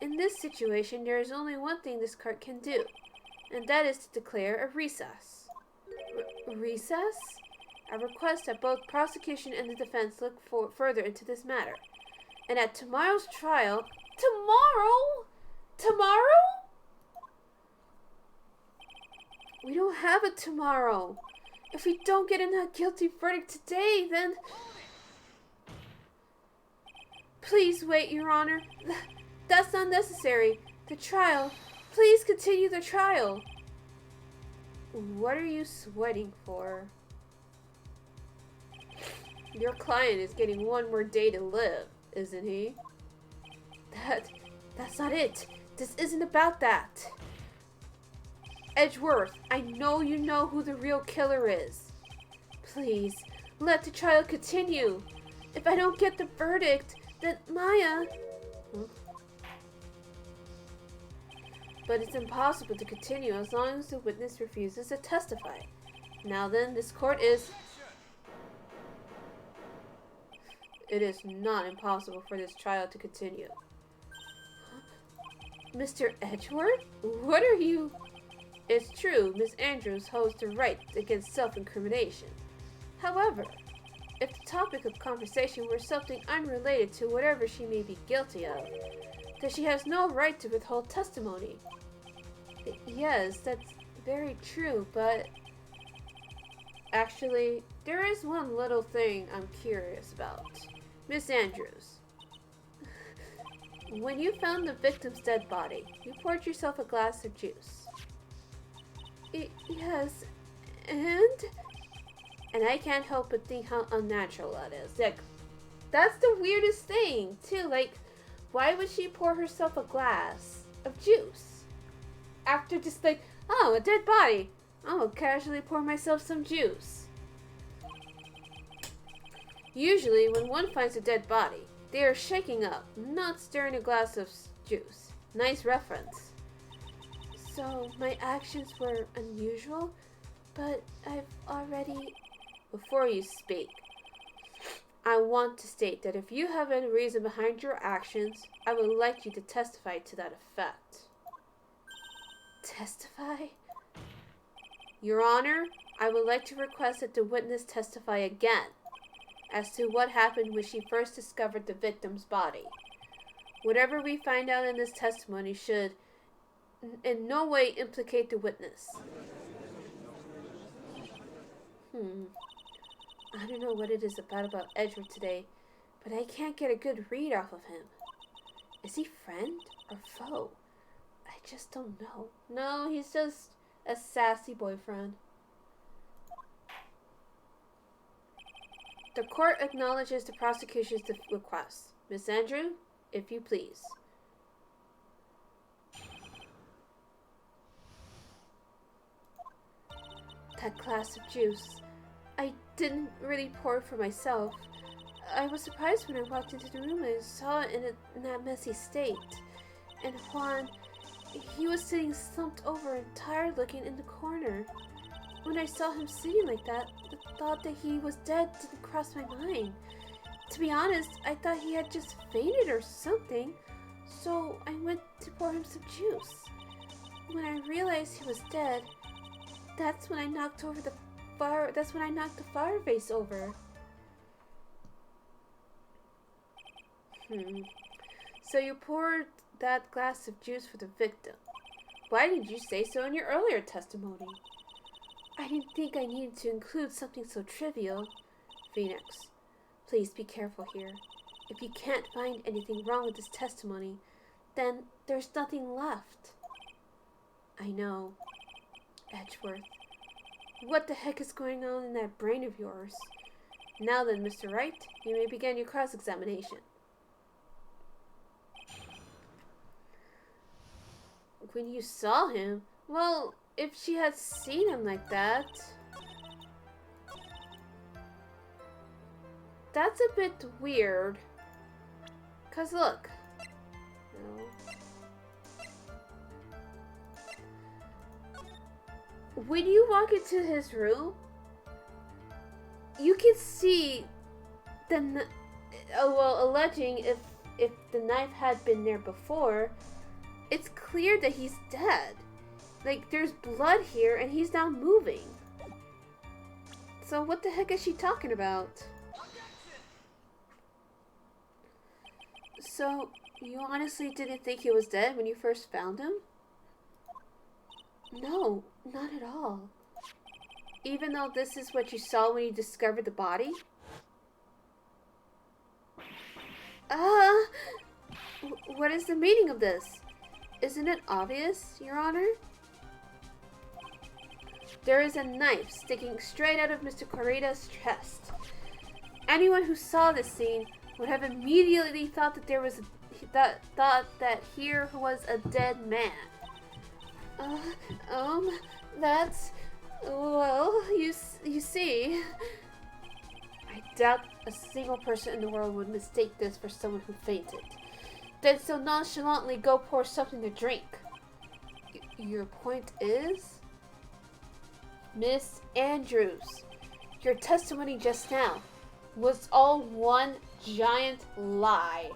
In this situation, there is only one thing this court can do, and that is to declare a recess. Recess? I request that both prosecution and the defense look further into this matter. And at tomorrow's trial... Tomorrow? Tomorrow? We don't have a tomorrow. If we don't get a not guilty verdict today, then... Please wait, Your Honor. That's not necessary. The trial. Please continue the trial. What are you sweating for? Your client is getting one more day to live, isn't he? That's not it. This isn't about that. Edgeworth, I know you know who the real killer is. Please, let the trial continue. If I don't get the verdict, then Maya... But it's impossible to continue as long as the witness refuses to testify. Now then, this court is... It is not impossible for this trial to continue. Mr. Edgeworth? What are you... It's true, Miss Andrews holds the right against self-incrimination. However, if the topic of conversation were something unrelated to whatever she may be guilty of, then she has no right to withhold testimony. Yes, that's very true, but... Actually, there is one little thing I'm curious about. Miss Andrews, when you found the victim's dead body, you poured yourself a glass of juice. Yes, and I can't help but think how unnatural that is. Like, that's the weirdest thing, too. Like, why would she pour herself a glass of juice? After just like, oh, a dead body. I'll casually pour myself some juice. Usually, when one finds a dead body, they are shaking up, not stirring a glass of juice. Nice reference. So, my actions were unusual, but I've already... Before you speak, I want to state that if you have any reason behind your actions, I would like you to testify to that effect. Testify? Your Honor, I would like to request that the witness testify again as to what happened when she first discovered the victim's body. Whatever we find out in this testimony should in no way implicate the witness. I don't know what it is about Edgeworth today, but I can't get a good read off of him. Is he friend or foe? I just don't know. No, he's just a sassy boyfriend. The court acknowledges the prosecution's request. Miss Andrew, if you please. That glass of juice. I didn't really pour it for myself. I was surprised when I walked into the room and saw it in that messy state. And Juan, he was sitting slumped over and tired looking in the corner. When I saw him sitting like that, the thought that he was dead didn't cross my mind. To be honest, I thought he had just fainted or something, so I went to pour him some juice. When I realized he was dead, that's when I knocked the fire vase over. So you poured that glass of juice for the victim. Why didn't you say so in your earlier testimony? I didn't think I needed to include something so trivial. Phoenix, please be careful here. If you can't find anything wrong with this testimony, then there's nothing left. I know. Edgeworth, what the heck is going on in that brain of yours? Now then, Mr. Wright, you may begin your cross-examination. When you saw him, well, if she had seen him like that. That's a bit weird. 'Cause look. No. When you walk into his room, you can see the alleging if the knife had been there before, it's clear that he's dead. Like, there's blood here and he's not moving. So what the heck is she talking about? So, you honestly didn't think he was dead when you first found him? No, not at all. Even though this is what you saw when you discovered the body? What is the meaning of this? Isn't it obvious, Your Honor? There is a knife sticking straight out of Mr. Corrida's chest. Anyone who saw this scene would have immediately thought that that here was a dead man. That's, well, you see, I doubt a single person in the world would mistake this for someone who fainted, then so nonchalantly go pour something to drink. Your point is? Miss Andrews, your testimony just now was all one giant lie.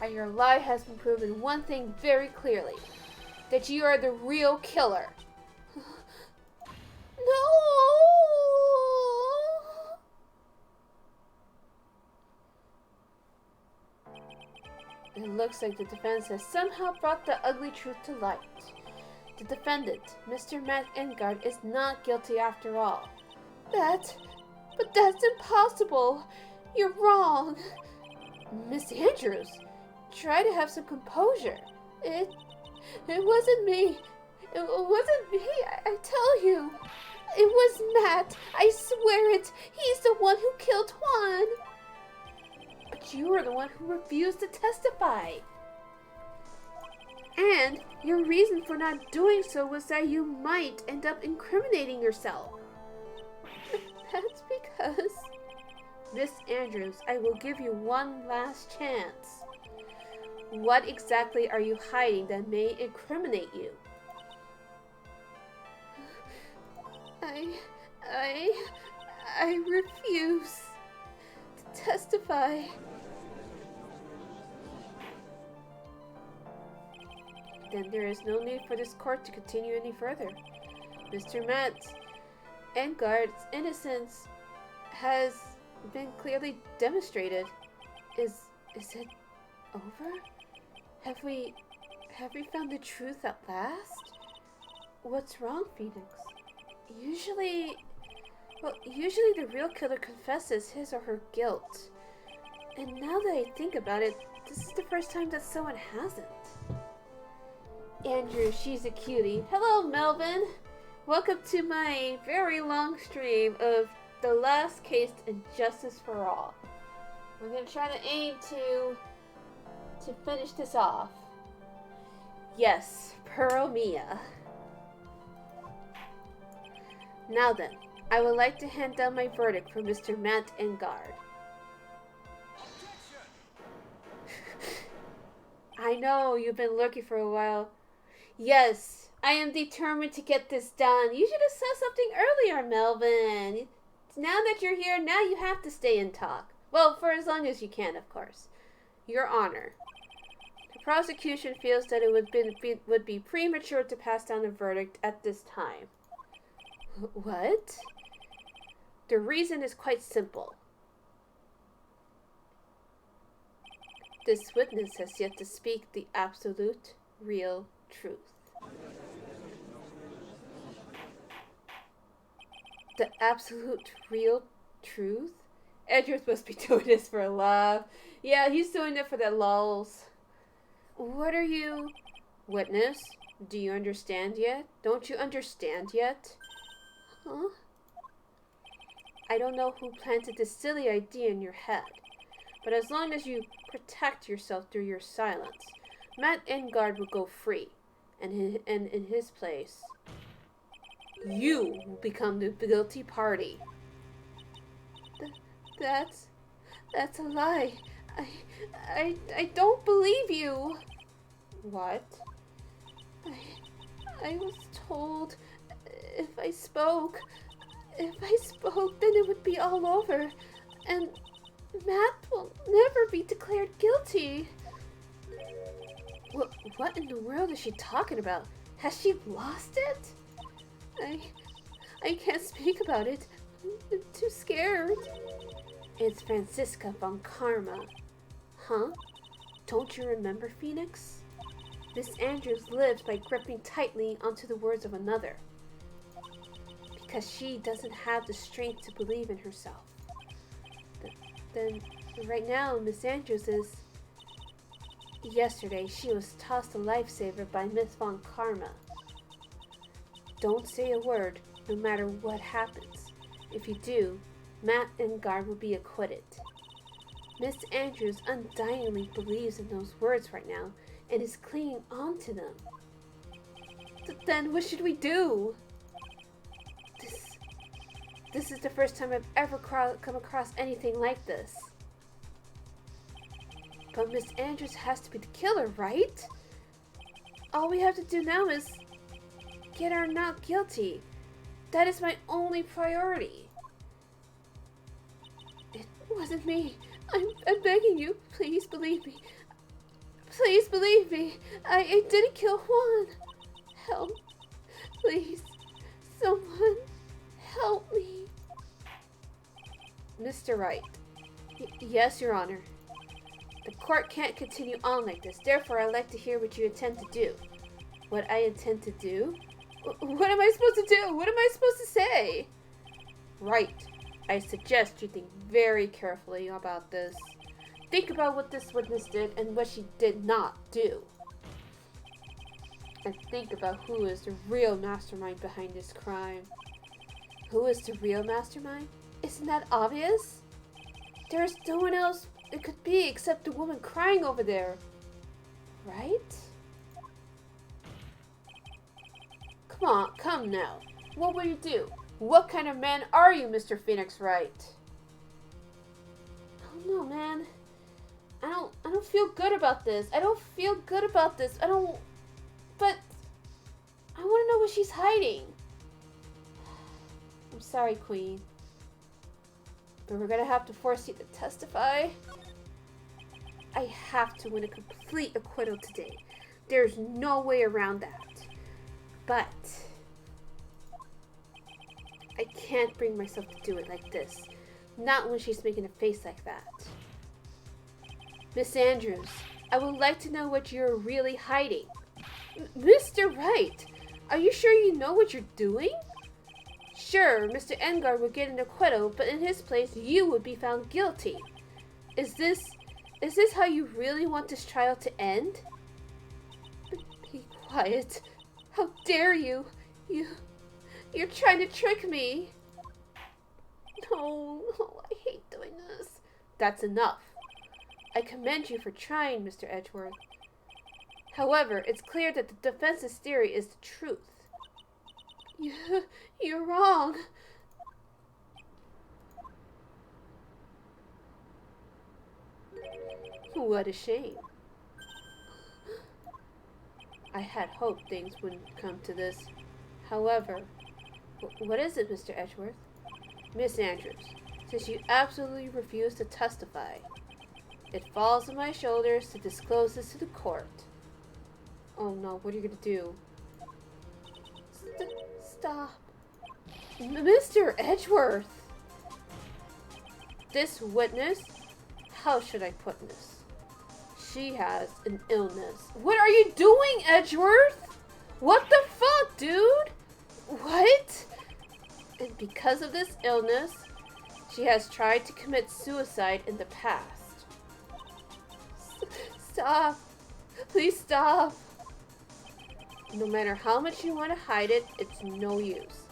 And your lie has been proven one thing very clearly. That you are the real killer. No! It looks like the defense has somehow brought the ugly truth to light. The defendant, Mr. Matt Engarde, is not guilty after all. But that's impossible. You're wrong. Miss Andrews, try to have some composure. It wasn't me. It wasn't me, I tell you. It was Matt. I swear it. He's the one who killed Juan. But you were the one who refused to testify. And your reason for not doing so was that you might end up incriminating yourself. That's because... Miss Andrews, I will give you one last chance. What exactly are you hiding that may incriminate you? I refuse to testify. Then there is no need for this court to continue any further. Mr. Matt Engarde's innocence has been clearly demonstrated. Is it over? Have we found the truth at last? What's wrong, Phoenix? Usually the real killer confesses his or her guilt. And now that I think about it, this is the first time that someone hasn't. Andrew, she's a cutie. Hello, Melvin. Welcome to my very long stream of the last case in Justice for All. We're gonna try to aim to finish this off. Yes, Pearl Mia. Now then, I would like to hand down my verdict for Mr. Matt Engarde. I know, you've been lurking for a while. Yes, I am determined to get this done. You should have said something earlier, Melvin. Now that you're here, now you have to stay and talk. Well, for as long as you can, of course. Your Honor. The prosecution feels that it would be premature to pass down a verdict at this time. What? The reason is quite simple. This witness has yet to speak the absolute, real truth. The absolute, real truth? Edgeworth must be doing this for a laugh. Yeah, he's doing it for the lulz. What are you... Witness, do you understand yet? Don't you understand yet? Huh? I don't know who planted this silly idea in your head, but as long as you protect yourself through your silence, Matt Engarde will go free, and in his place, you will become the guilty party. That's a lie. I don't believe you. What? I was told if I spoke, then it would be all over, and Matt will never be declared guilty. What in the world is she talking about? Has she lost it? I can't speak about it. I'm too scared. It's Franziska von Karma. Huh? Don't you remember, Phoenix? Miss Andrews lives by gripping tightly onto the words of another. Because she doesn't have the strength to believe in herself. Then, right now, Miss Andrews is... Yesterday, she was tossed a lifesaver by Miss von Karma. Don't say a word, no matter what happens. If you do, Matt Engarde will be acquitted. Miss Andrews undyingly believes in those words right now and is clinging on to them. Then what should we do? This is the first time I've ever come across anything like this. But Miss Andrews has to be the killer, right? All we have to do now is get her not guilty. That is my only priority. It wasn't me. I'm begging you, please believe me. Please believe me. I didn't kill Juan. Help. Please. Someone help me. Mr. Wright. Yes, Your Honor. The court can't continue on like this. Therefore, I'd like to hear what you intend to do. What I intend to do? What am I supposed to do? What am I supposed to say? Right. I suggest you think very carefully about this. Think about what this witness did and what she did not do. And think about who is the real mastermind behind this crime. Who is the real mastermind? Isn't that obvious? There's no one else it could be except the woman crying over there. Right? Come now. What will you do? What kind of man are you, Mr. Phoenix Wright? I don't know, man. I don't feel good about this. But I want to know what she's hiding. I'm sorry, Queen. But we're gonna have to force you to testify. I have to win a complete acquittal today. There's no way around that. But I can't bring myself to do it like this. Not when she's making a face like that. Miss Andrews, I would like to know what you're really hiding. Mr. Wright, are you sure you know what you're doing? Sure, Mr. Engarde would get an acquittal, but in his place, you would be found guilty. Is this how you really want this trial to end? Be quiet. How dare you? You're trying to trick me. No, I hate doing this. That's enough. I commend you for trying, Mr. Edgeworth. However, it's clear that the defense's theory is the truth. You're wrong. What a shame. I had hoped things wouldn't come to this. However, what is it, Mr. Edgeworth? Miss Andrews, since you absolutely refuse to testify, it falls on my shoulders to disclose this to the court. Oh no, what are you going to do? Stop. Mr. Edgeworth! This witness, how should I put this? She has an illness. What are you doing, Edgeworth? What the fuck, dude? What? And because of this illness, she has tried to commit suicide in the past. Stop. Please stop. No matter how much you want to hide it, it's no use.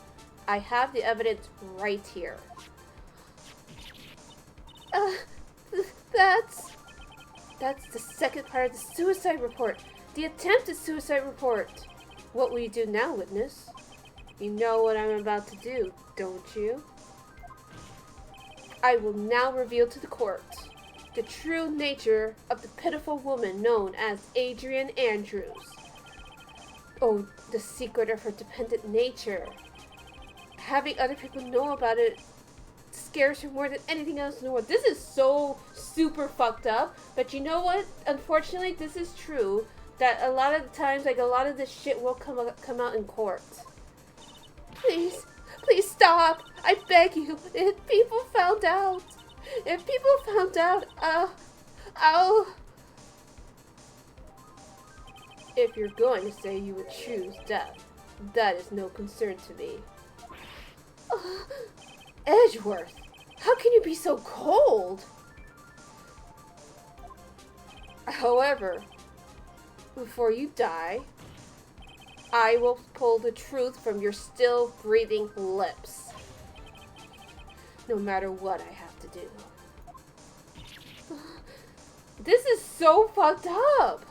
I have the evidence right here. That's the second part of the suicide report. The attempted suicide report. What will you do now, witness? You know what I'm about to do, don't you? I will now reveal to the court the true nature of the pitiful woman known as Adrian Andrews. Oh, the secret of her dependent nature. Having other people know about it scares her more than anything else in the world. This is so super fucked up, but you know what? Unfortunately, this is true. That a lot of the times, like, a lot of this shit will come out in court. Please, please stop. I beg you. If people found out, I'll... If you're going to say you would choose death, that is no concern to me. Edgeworth, how can you be so cold? However, before you die, I will pull the truth from your still breathing lips. No matter what I have to do. This is so fucked up.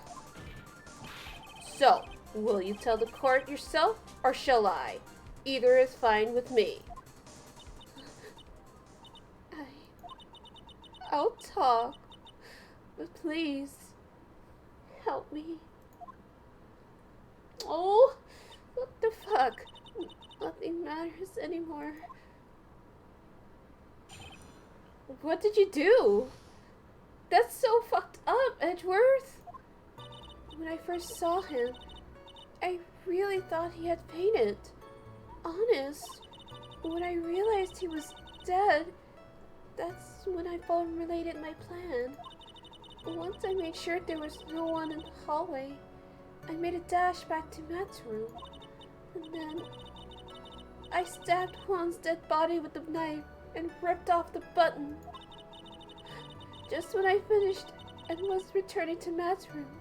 So, will you tell the court yourself, or shall I? Either is fine with me. I'll talk, but please, help me. Oh, what the fuck? Nothing matters anymore. What did you do? That's so fucked up, Edgeworth. When I first saw him, I really thought he had fainted. Honest. When I realized he was dead, that's when I formulated my plan. Once I made sure there was no one in the hallway, I made a dash back to Matt's room. And then I stabbed Juan's dead body with the knife and ripped off the button. Just when I finished and was returning to Matt's room,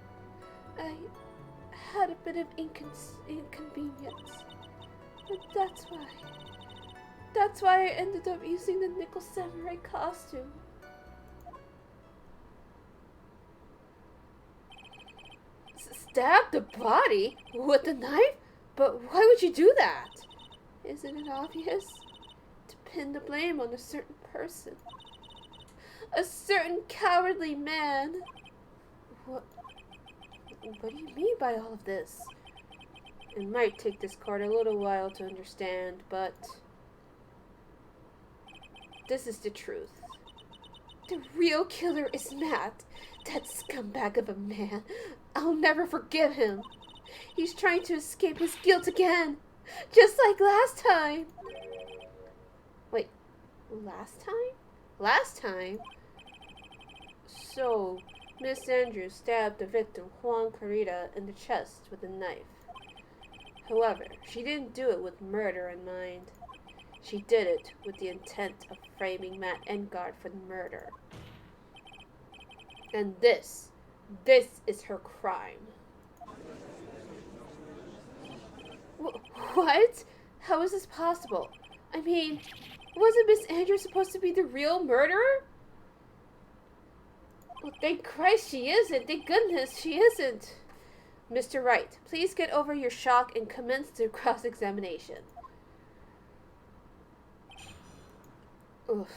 I had a bit of inconvenience. But that's why I ended up using the nickel samurai costume. Stab the body with the knife? But why would you do that? Isn't it obvious? To pin the blame on a certain person. A certain cowardly man. What do you mean by all of this? It might take this court a little while to understand, but this is the truth. The real killer is Matt, that scumbag of a man. I'll never forgive him. He's trying to escape his guilt again, just like last time. Wait, last time? Last time? So, Miss Andrews stabbed the victim, Juan Carita, in the chest with a knife. However, she didn't do it with murder in mind. She did it with the intent of framing Matt Engarde for the murder. And this is her crime. What? How is this possible? I mean, wasn't Miss Andrews supposed to be the real murderer? Well, thank Christ she isn't. Thank goodness she isn't. Mr. Wright, please get over your shock and commence the cross-examination. Oof.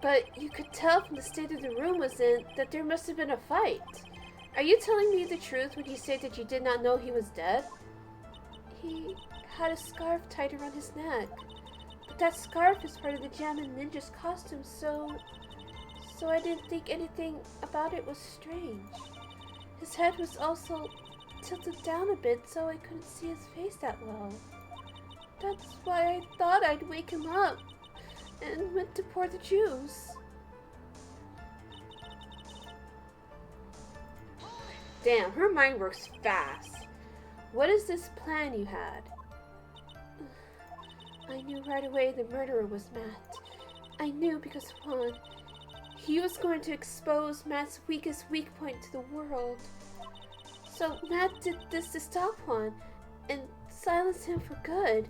But you could tell from the state of the room was in that there must have been a fight. Are you telling me the truth when you say that you did not know he was dead? He had a scarf tied around his neck. But that scarf is part of the Jammin' Ninja's costume, so I didn't think anything about it was strange. His head was also tilted down a bit, so I couldn't see his face that well. That's why I thought I'd wake him up and went to pour the juice. Damn, her mind works fast. What is this plan you had? I knew right away the murderer was Matt. I knew because Juan, he was going to expose Matt's weakest weak point to the world. So Matt did this to stop Juan and silence him for good.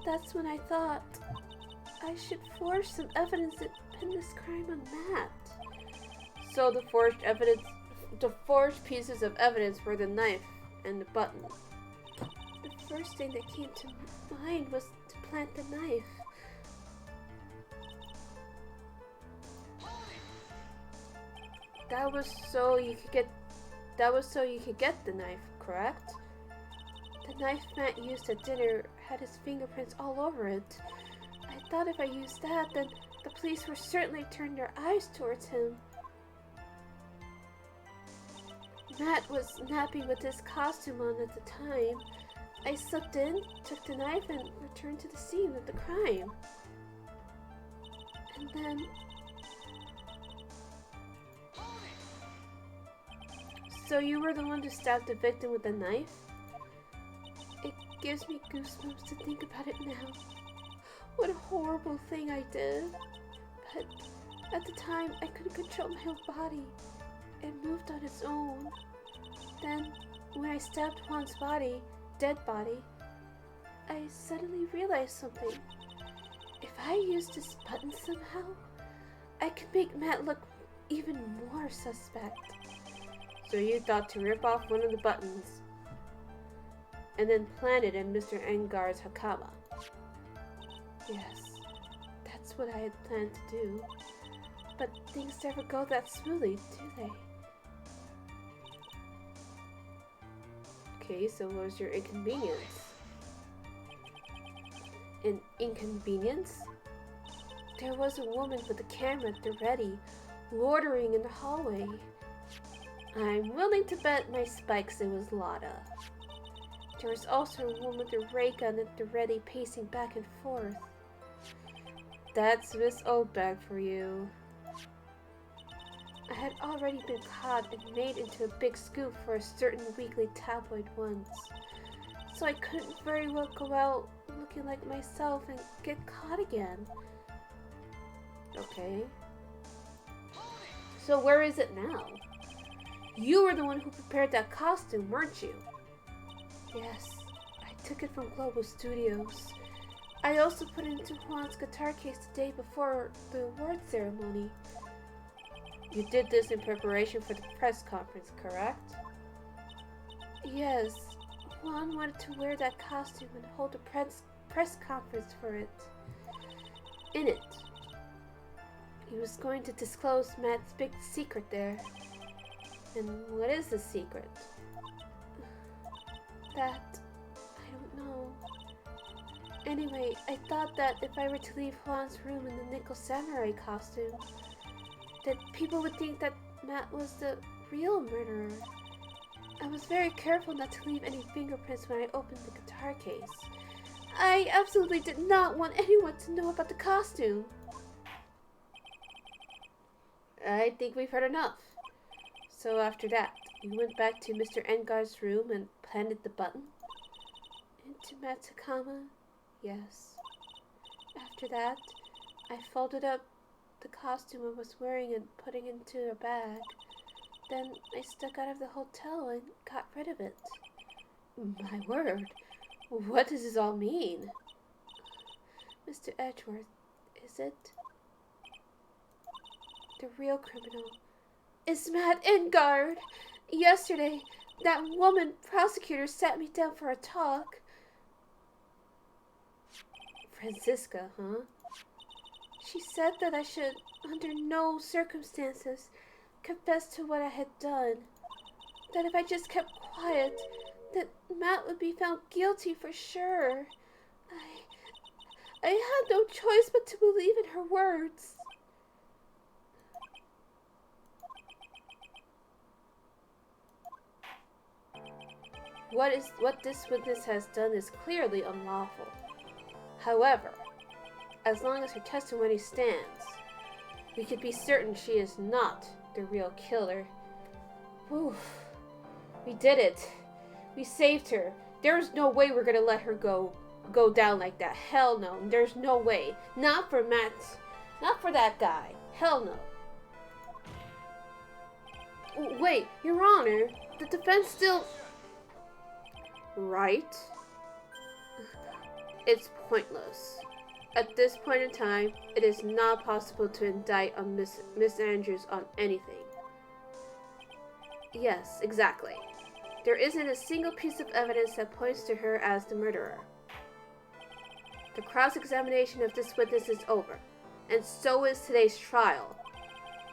That's when I thought, I should forge some evidence and pin this crime on Matt. So the forged pieces of evidence were the knife and the button. The first thing that came to mind was to plant the knife. That was so you could get the knife, correct? The knife Matt used at dinner had his fingerprints all over it. I thought if I used that, then the police would certainly turn their eyes towards him. Matt was napping with his costume on at the time. I slipped in, took the knife, and returned to the scene of the crime. And then... So you were the one who stabbed the victim with the knife? It gives me goosebumps to think about it now. What a horrible thing I did. But at the time, I couldn't control my own body. It moved on its own. Then, when I stabbed Juan's dead body, I suddenly realized something. If I used this button somehow, I could make Matt look even more suspect. So you thought to rip off one of the buttons and then plant it in Mr. Engarde's hakama. Yes, that's what I had planned to do. But things never go that smoothly, do they? Okay, so what was your inconvenience? An inconvenience? There was a woman with a camera at the ready, loitering in the hallway. I'm willing to bet my spikes it was Lotta. There was also a woman with a ray gun at the ready, pacing back and forth. That's Miss Oldbag for you. I had already been caught and made into a big scoop for a certain weekly tabloid once, so I couldn't very well go out looking like myself and get caught again. Okay. So where is it now? You were the one who prepared that costume, weren't you? Yes, I took it from Global Studios. I also put it into Juan's guitar case the day before the award ceremony. You did this in preparation for the press conference, correct? Yes, Juan wanted to wear that costume and hold a press conference for it. In it, he was going to disclose Matt's big secret there. And what is the secret? That, I don't know. Anyway, I thought that if I were to leave Juan's room in the nickel samurai costume, that people would think that Matt was the real murderer. I was very careful not to leave any fingerprints when I opened the guitar case. I absolutely did not want anyone to know about the costume. I think we've heard enough. So after that, you went back to Mr. Engarde's room and planted the button? Into Matt's hakama? Yes. After that, I folded up the costume I was wearing and putting into a bag. Then I stuck out of the hotel and got rid of it. My word, what does this all mean? Mr. Edgeworth, is it? The real criminal is Matt Engarde. Yesterday, that woman prosecutor sat me down for a talk. Francisca, huh? She said that I should, under no circumstances, confess to what I had done. That if I just kept quiet, that Matt would be found guilty for sure. I had no choice but to believe in her words. What this witness has done is clearly unlawful. However, as long as her testimony stands, we could be certain she is not the real killer. Oof. We did it. We saved her. There's no way we're gonna let her go down like that. Hell no. There's no way. Not for Matt. Not for that guy. Hell no. Wait, Your Honor. The defense still... Right? It's pointless. At this point in time, it is not possible to indict on Miss Andrews on anything. Yes, exactly. There isn't a single piece of evidence that points to her as the murderer. The cross-examination of this witness is over, and so is today's trial.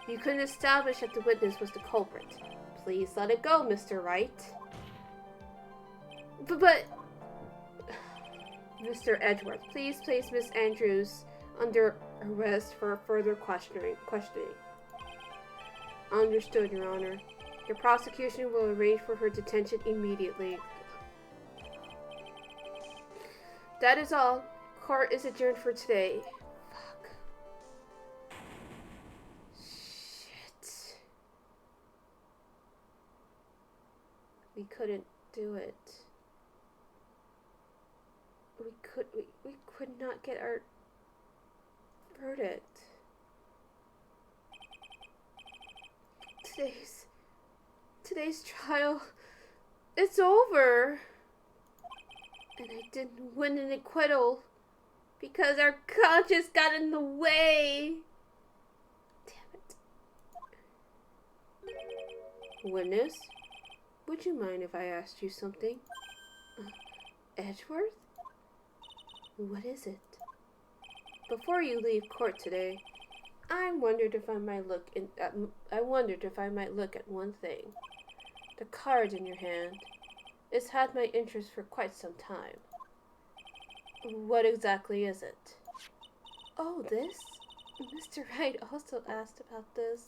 You couldn't establish that the witness was the culprit. Please let it go, Mr. Wright. But... Mr. Edgeworth, please place Miss Andrews under arrest for further questioning. Understood, Your Honor. Your prosecution will arrange for her detention immediately. That is all. Court is adjourned for today. Fuck. Shit. We couldn't do it. We could not get our verdict. Today's trial, it's over. And I didn't win an acquittal because our conscience got in the way. Damn it. Witness, would you mind if I asked you something? Edgeworth? What is it? Before you leave court today, I wondered if I might look at one thing. The card in your hand. It's had my interest for quite some time. What exactly is it? Oh, this? Mr. Wright also asked about this.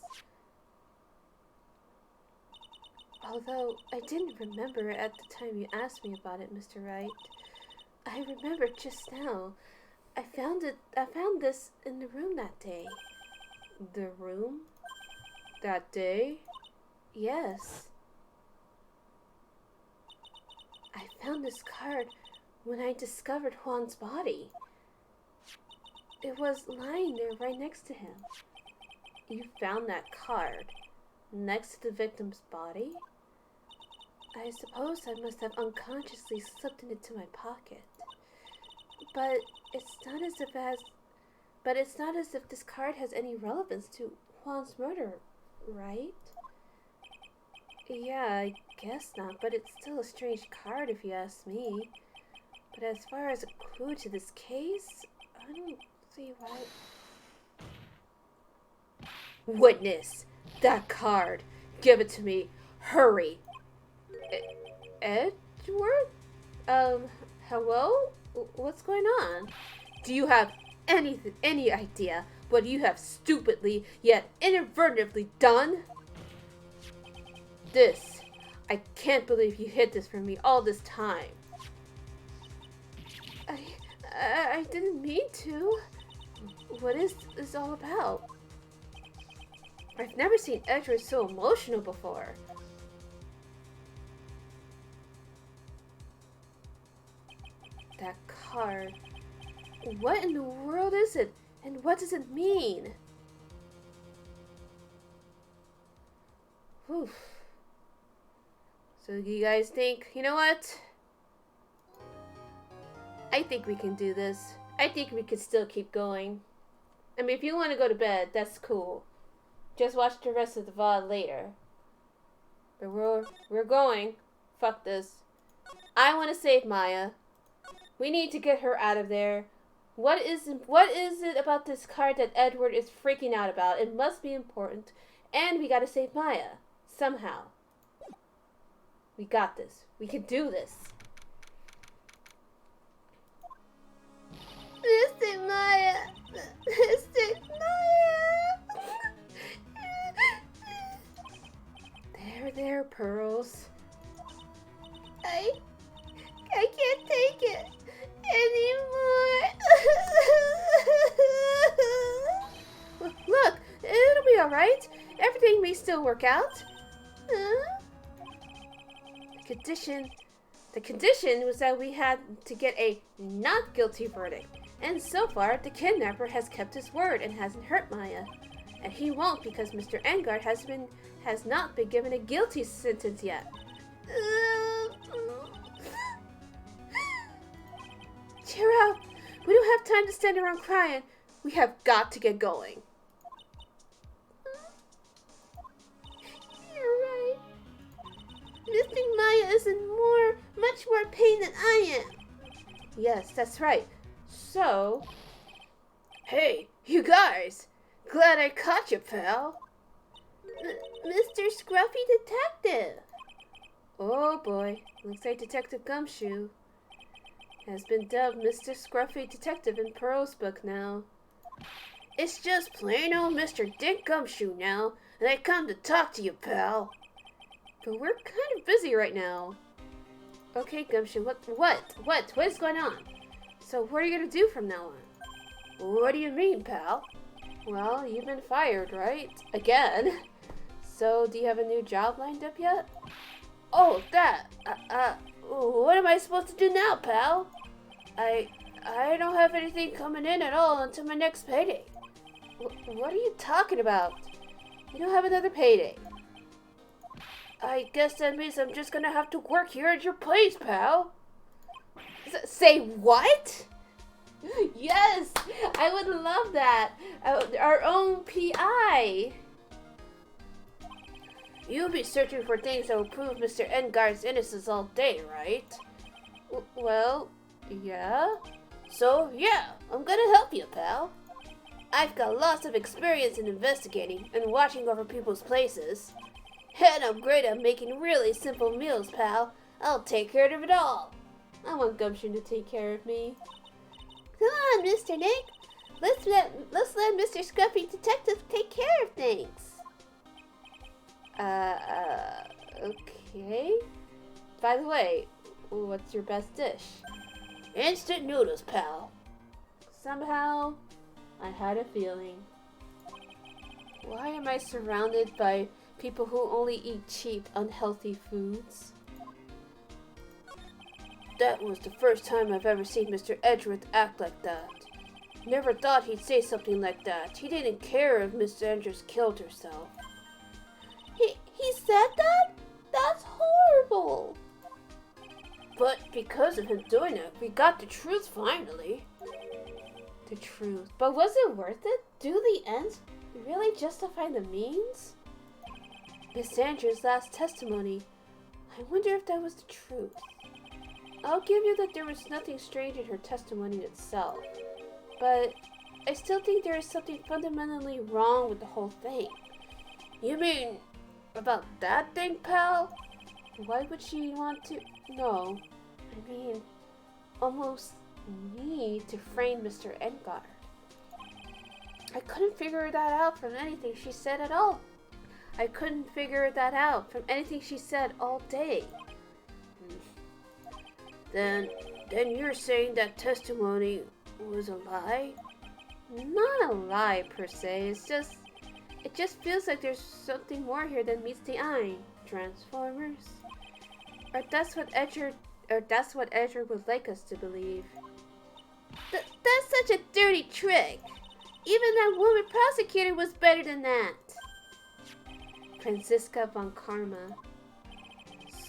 Although I didn't remember it at the time you asked me about it, Mr. Wright. I remember just now. I found this in the room that day. The room? That day? Yes. I found this card when I discovered Juan's body. It was lying there right next to him. You found that card next to the victim's body? I suppose I must have unconsciously slipped it into my pocket. But it's not as if this card has any relevance to Juan's murder, right? Yeah, I guess not, but it's still a strange card if you ask me. But as far as a clue to this case, I don't see why... Witness! That card! Give it to me! Hurry! Edgeworth? Hello? What's going on? Do you have any idea what you have stupidly yet inadvertently done? This. I can't believe you hid this from me all this time. I didn't mean to. What is this all about? I've never seen Edgeworth so emotional before. That card. What in the world is it? And what does it mean? Whew. So you guys think, you know what? I think we can do this. I think we can still keep going. I mean, if you want to go to bed, that's cool. Just watch the rest of the VOD later. But we're going. Fuck this. I want to save Maya. We need to get her out of there. What is it about this card that Edward is freaking out about? It must be important. And we gotta save Maya. Somehow. We got this. We can do this. Mr. Maya. Mr. Maya. There, Pearls. I can't take it anymore. Look, it'll be alright. Everything may still work out. The condition was that we had to get a not guilty verdict. And so far, the kidnapper has kept his word and hasn't hurt Maya. And he won't because Mr. Engarde has not been given a guilty sentence yet. Cheer up! We don't have time to stand around crying. We have got to get going. You're right. Missing Maya is in much more pain than I am. Yes, that's right. So... Hey, you guys! Glad I caught you, pal. Mr. Scruffy Detective. Oh boy, looks like Detective Gumshoe has been dubbed Mr. Scruffy Detective in Pearl's book now. It's just plain old Mr. Dick Gumshoe now, and I come to talk to you, pal. But we're kind of busy right now. Okay, Gumshoe, what is going on? So what are you gonna do from now on? What do you mean, pal? Well, you've been fired, right? Again. So, do you have a new job lined up yet? Oh, that. What am I supposed to do now, pal? I don't have anything coming in at all until my next payday. What are you talking about? You don't have another payday. I guess that means I'm just gonna have to work here at your place, pal. Say what? Yes, I would love that. Our own PI. You'll be searching for things that will prove Mr. Engarde's innocence all day, right? Well, yeah. So, yeah, I'm gonna help you, pal. I've got lots of experience in investigating and watching over people's places. And I'm great at making really simple meals, pal. I'll take care of it all. I want Gumshoe to take care of me. Come on, Mr. Nick. Let's let Mr. Scruffy Detective take care of things. Okay. By the way, what's your best dish? Instant noodles, pal. Somehow, I had a feeling. Why am I surrounded by people who only eat cheap, unhealthy foods? That was the first time I've ever seen Mr. Edgeworth act like that. Never thought he'd say something like that. He didn't care if Miss Andrews killed herself. He said that? That's horrible. But because of him doing it, we got the truth finally. The truth. But was it worth it? Do the ends really justify the means? Miss Andrews' last testimony. I wonder if that was the truth. I'll give you that there was nothing strange in her testimony itself. But I still think there is something fundamentally wrong with the whole thing. You mean about that thing, pal? Why would she want to... No. I mean, almost need to frame Mr. Engarde. I couldn't figure that out from anything she said at all. I couldn't figure that out from anything she said all day. Then you're saying that testimony was a lie? Not a lie per se. It just feels like there's something more here than meets the eye. Transformers? Or that's what Edgar would like us to believe. That's such a dirty trick. Even that woman prosecutor was better than that. Franziska von Karma.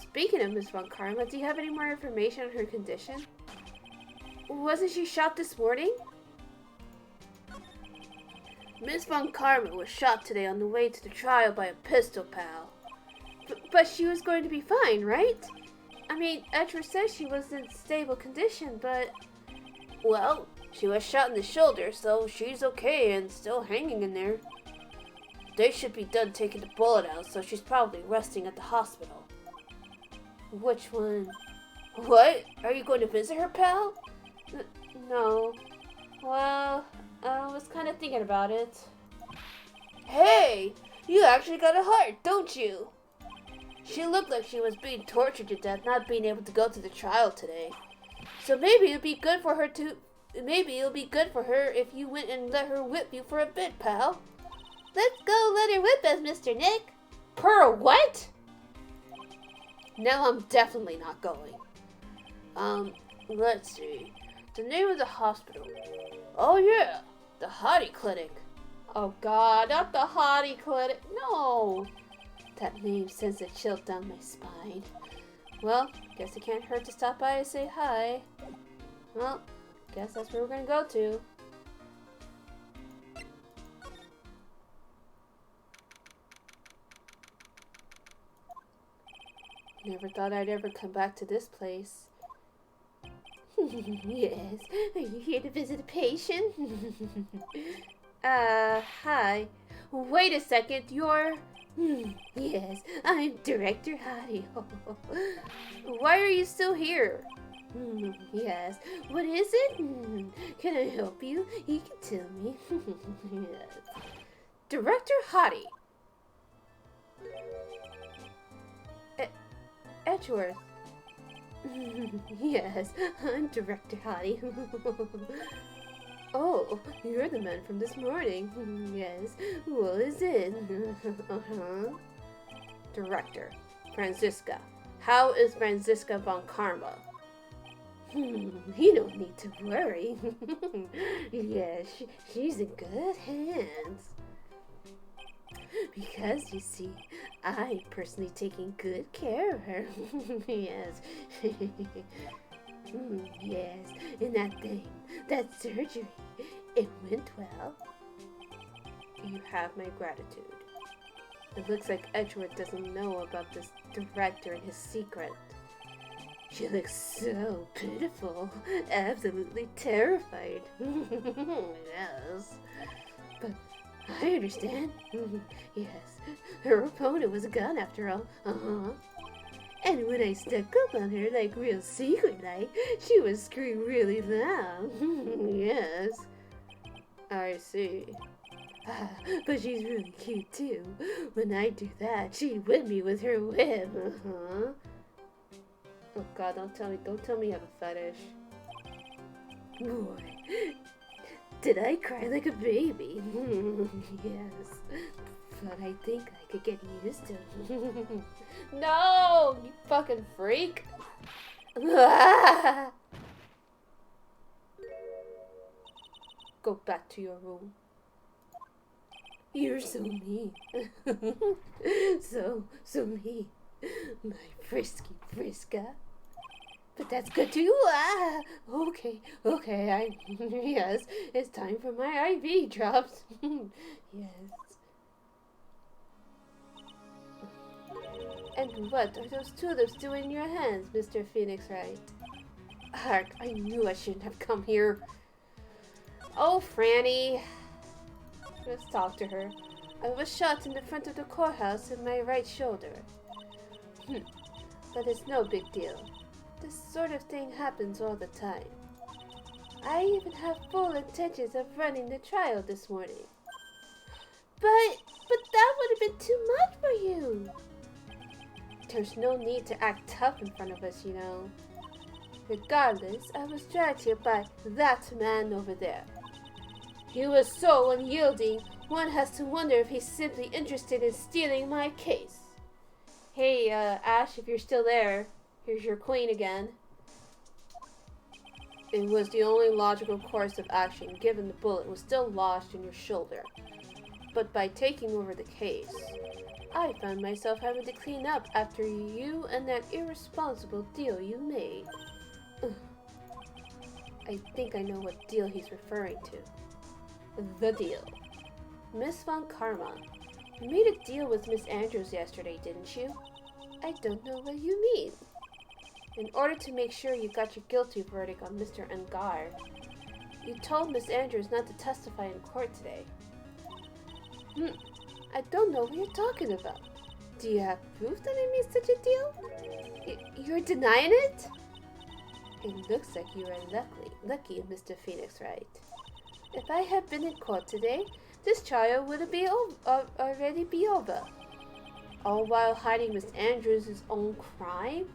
Speaking of Miss von Karma, do you have any more information on her condition? Wasn't she shot this morning? Miss von Karma was shot today on the way to the trial by a pistol, pal. But she was going to be fine, right? I mean, Edgar says she was in stable condition, but... Well, she was shot in the shoulder, so she's okay and still hanging in there. They should be done taking the bullet out, so she's probably resting at the hospital. Which one? What? Are you going to visit her, pal? No. Well, I was kind of thinking about it. Hey! You actually got a heart, don't you? She looked like she was being tortured to death, not being able to go to the trial today. So maybe it'll be good for her if you went and let her whip you for a bit, pal. Let's go let her whip us, Mr. Nick. Pearl, what? Now I'm definitely not going. Let's see. The name of the hospital. Oh yeah, the Hottie Clinic. Oh god, not the Hottie Clinic. No. That name sends a chill down my spine. Well, guess it can't hurt to stop by and say hi. Well, Guess that's where we're gonna go to. Never thought I'd ever come back to this place. Yes, are you here to visit a patient? Hi. Wait a second, you're... Yes, I'm Director Hottie. Why are you still here? Yes, what is it? Can I help you? You can tell me. Yes. Director Hottie. Edgeworth. Yes, I'm Director Hottie. Oh, you're the man from this morning. Yes, what is it? Director, Franziska. How is Franziska von Karma? You don't need to worry. Yes, she's in good hands. Because, you see, I'm personally taking good care of her. Yes. Yes, and that surgery, it went well. You have my gratitude. It looks like Edgeworth doesn't know about this director and his secret. She looks so pitiful, absolutely terrified. Yes. But I understand. Yes, her opponent was a gun after all. And when I stuck up on her like real secret-like, she would scream really loud. Yes. I see. But she's really cute too. When I do that, she whipped me with her whip. Oh God, don't tell me you have a fetish. Boy, did I cry like a baby? Yes. But I think I could get used to it. No, you fucking freak. Go back to your room. You're so mean. so mean. My frisky Friska. But that's good too. Okay. Yes, it's time for my IV drops. Yes. And what are those tulips doing in your hands, Mr. Phoenix Wright? Hark, I knew I shouldn't have come here. Oh, Franny. Let's talk to her. I was shot in the front of the courthouse in my right shoulder. But it's no big deal. This sort of thing happens all the time. I even have full intentions of running the trial this morning. But that would have been too much for you. There's no need to act tough in front of us, you know. Regardless, I was dragged here by that man over there. He was so unyielding, one has to wonder if he's simply interested in stealing my case. Hey, Ash, if you're still there, here's your queen again. It was the only logical course of action, given the bullet was still lodged in your shoulder. But by taking over the case, I found myself having to clean up after you and that irresponsible deal you made. I think I know what deal he's referring to. The deal. Miss Von Karma, you made a deal with Miss Andrews yesterday, didn't you? I don't know what you mean. In order to make sure you got your guilty verdict on Mr. Engarde, you told Miss Andrews not to testify in court today. I don't know what you're talking about. Do you have proof that I made such a deal? You're denying it? It looks like you are lucky, Mr. Phoenix Wright. If I had been in court today, this trial would have already be over. All while hiding Miss Andrews' own crime?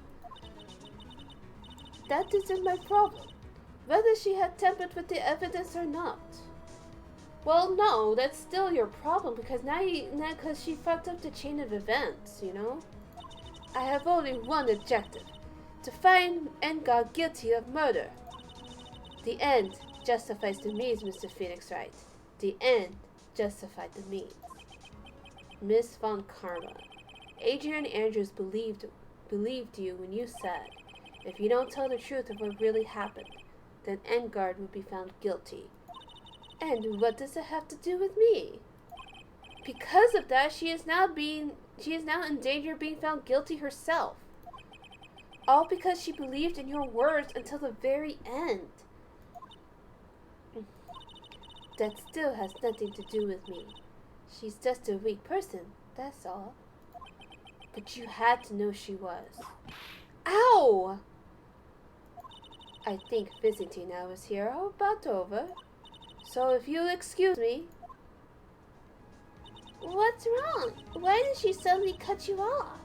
That isn't my problem, whether she had tampered with the evidence or not. Well, no, that's still your problem, because because she fucked up the chain of events, you know? I have only one objective, to find Engarde guilty of murder. The end justifies the means, Mr. Phoenix Wright. The end justified the means. Miss Von Karma, Adrian Andrews believed you when you said, if you don't tell the truth of what really happened, then Engarde would be found guilty. And what does it have to do with me? Because of that, she is now in danger of being found guilty herself. All because she believed in your words until the very end. That still has nothing to do with me. She's just a weak person, that's all. But you had to know she was. Ow! I think visiting hours here are about over. So if you'll excuse me. What's wrong? Why did she suddenly cut you off?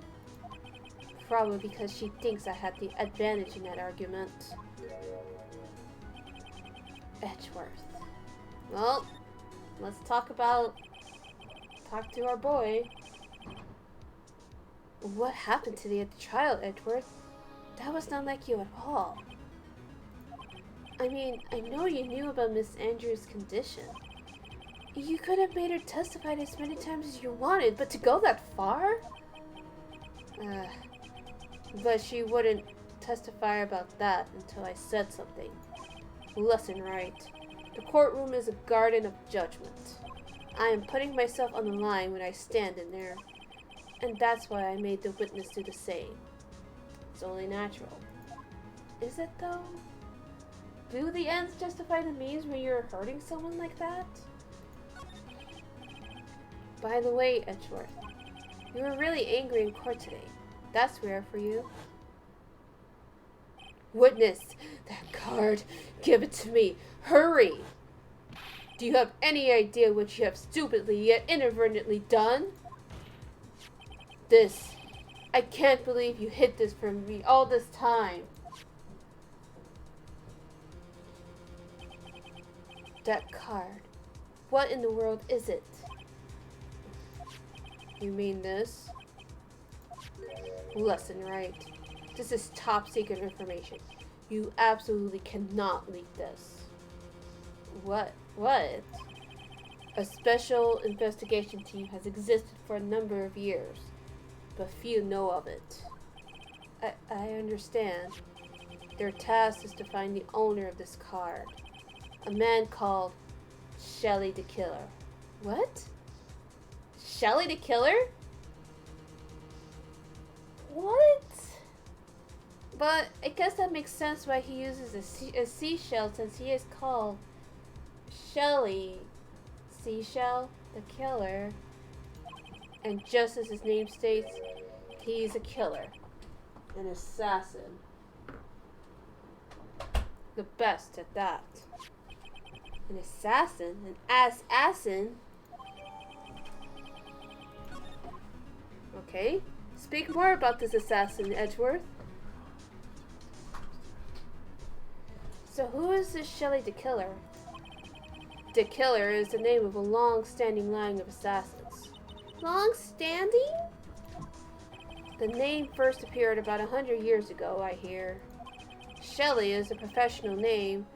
Probably because she thinks I had the advantage in that argument. Edgeworth. Well, let's talk to our boy. What happened today at the trial, Edgeworth? That was not like you at all. I mean, I know you knew about Miss Andrews' condition. You could have made her testify as many times as you wanted, but to go that far? But she wouldn't testify about that until I said something. Listen, right. The courtroom is a garden of judgment. I am putting myself on the line when I stand in there. And that's why I made the witness do the same. It's only natural. Is it though? Do the ends justify the means when you're hurting someone like that? By the way, Edgeworth, you were really angry in court today. That's rare for you. Witness! That card! Give it to me! Hurry! Do you have any idea what you have stupidly yet inadvertently done? This. I can't believe you hid this from me all this time. That card. What in the world is it? You mean this? Listen, right. This is top secret information. You absolutely cannot leak this. What? What? A special investigation team has existed for a number of years, but few know of it. I understand. Their task is to find the owner of this card. A man called Shelly the Killer. What? Shelly the Killer? What? But I guess that makes sense why he uses a seashell, since he is called Shelly Seashell the Killer. And just as his name states, he's a killer. An assassin. The best at that. An assassin? An assassin? Okay. Speak more about this assassin, Edgeworth. So who is this Shelly the Killer? The Killer is the name of a long-standing line of assassins. Long-standing? The name first appeared about 100 years ago, I hear. Shelly is the professional name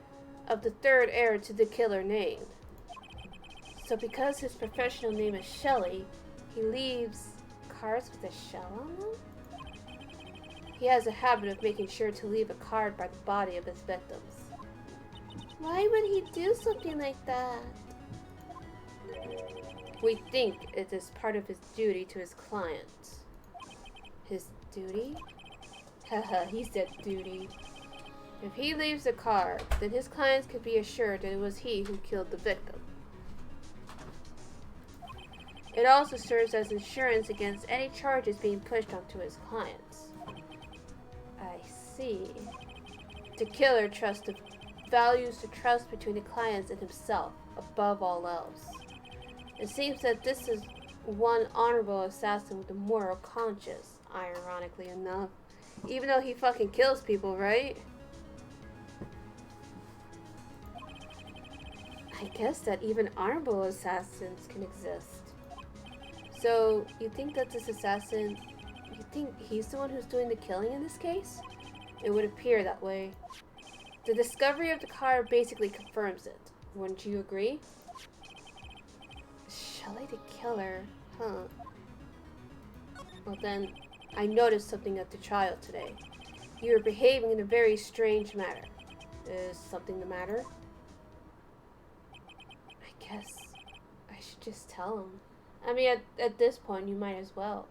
of the third heir to the Killer name. So because his professional name is Shelly, he leaves cards with a shell on them? He has a habit of making sure to leave a card by the body of his victims. Why would he do something like that? We think it is part of his duty to his clients. His duty? Haha, he said duty. If he leaves a card, then his clients could be assured that it was he who killed the victim. It also serves as insurance against any charges being pushed onto his clients. I see. The Killer values the trust between the clients and himself above all else. It seems that this is one honorable assassin with a moral conscience, ironically enough. Even though he fucking kills people, right? I guess that even honorable assassins can exist. So, you think that this assassin, you think he's the one who's doing the killing in this case? It would appear that way. The discovery of the card basically confirms it. Wouldn't you agree? Shelly the Killer, huh? Well then, I noticed something at the trial today. You were behaving in a very strange manner. Is something the matter? I guess I should just tell him. I mean, at this point, you might as well.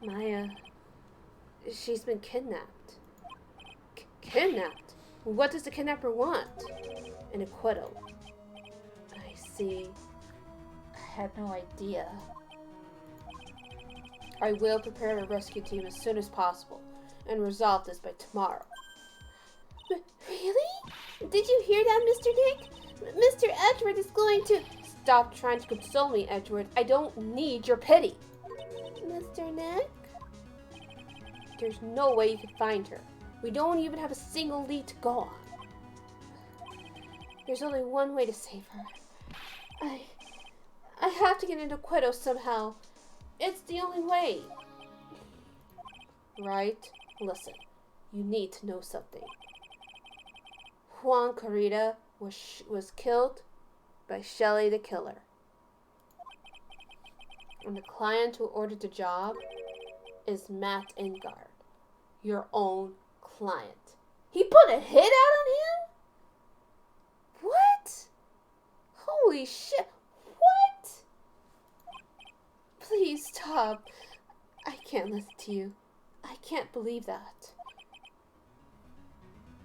Maya, she's been kidnapped. Kidnapped? What does the kidnapper want? An acquittal. I see. I had no idea. I will prepare a rescue team as soon as possible and resolve this by tomorrow. Really? Did you hear that, Mr. Nick? Mr. Edward is going to... Stop trying to console me, Edward. I don't need your pity. Mr. Nick? There's no way you can find her. We don't even have a single lead to go on. There's only one way to save her. I have to get into Quito somehow. It's the only way. Right? Listen, you need to know something. Juan Carita was killed by Shelley the Killer. And the client who ordered the job is Matt Engarde, your own client. He put a hit out on him? What? Holy shit. What? Please stop. I can't listen to you. I can't believe that.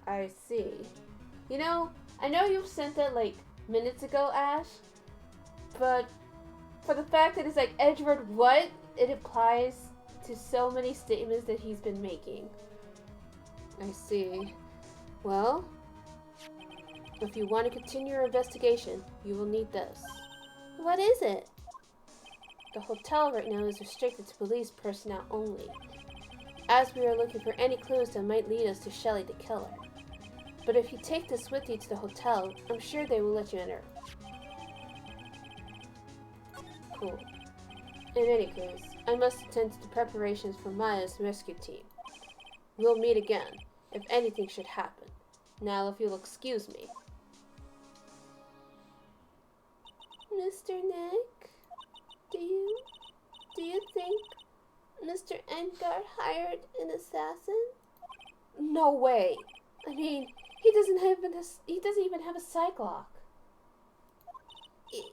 I see. You know, I know you sent that like minutes ago, Ash, but for the fact that it's like Edward what, it applies to so many statements that he's been making. I see. Well, if you want to continue your investigation, you will need this. What is it? The hotel right now is restricted to police personnel only, as we are looking for any clues that might lead us to Shelley the Killer. But if you take this with you to the hotel, I'm sure they will let you enter. Cool. In any case, I must attend to the preparations for Maya's rescue team. We'll meet again, if anything should happen. Now, if you'll excuse me. Mr. Nick, do you think Mr. Engarde hired an assassin? No way. I mean, he doesn't even have a psych lock.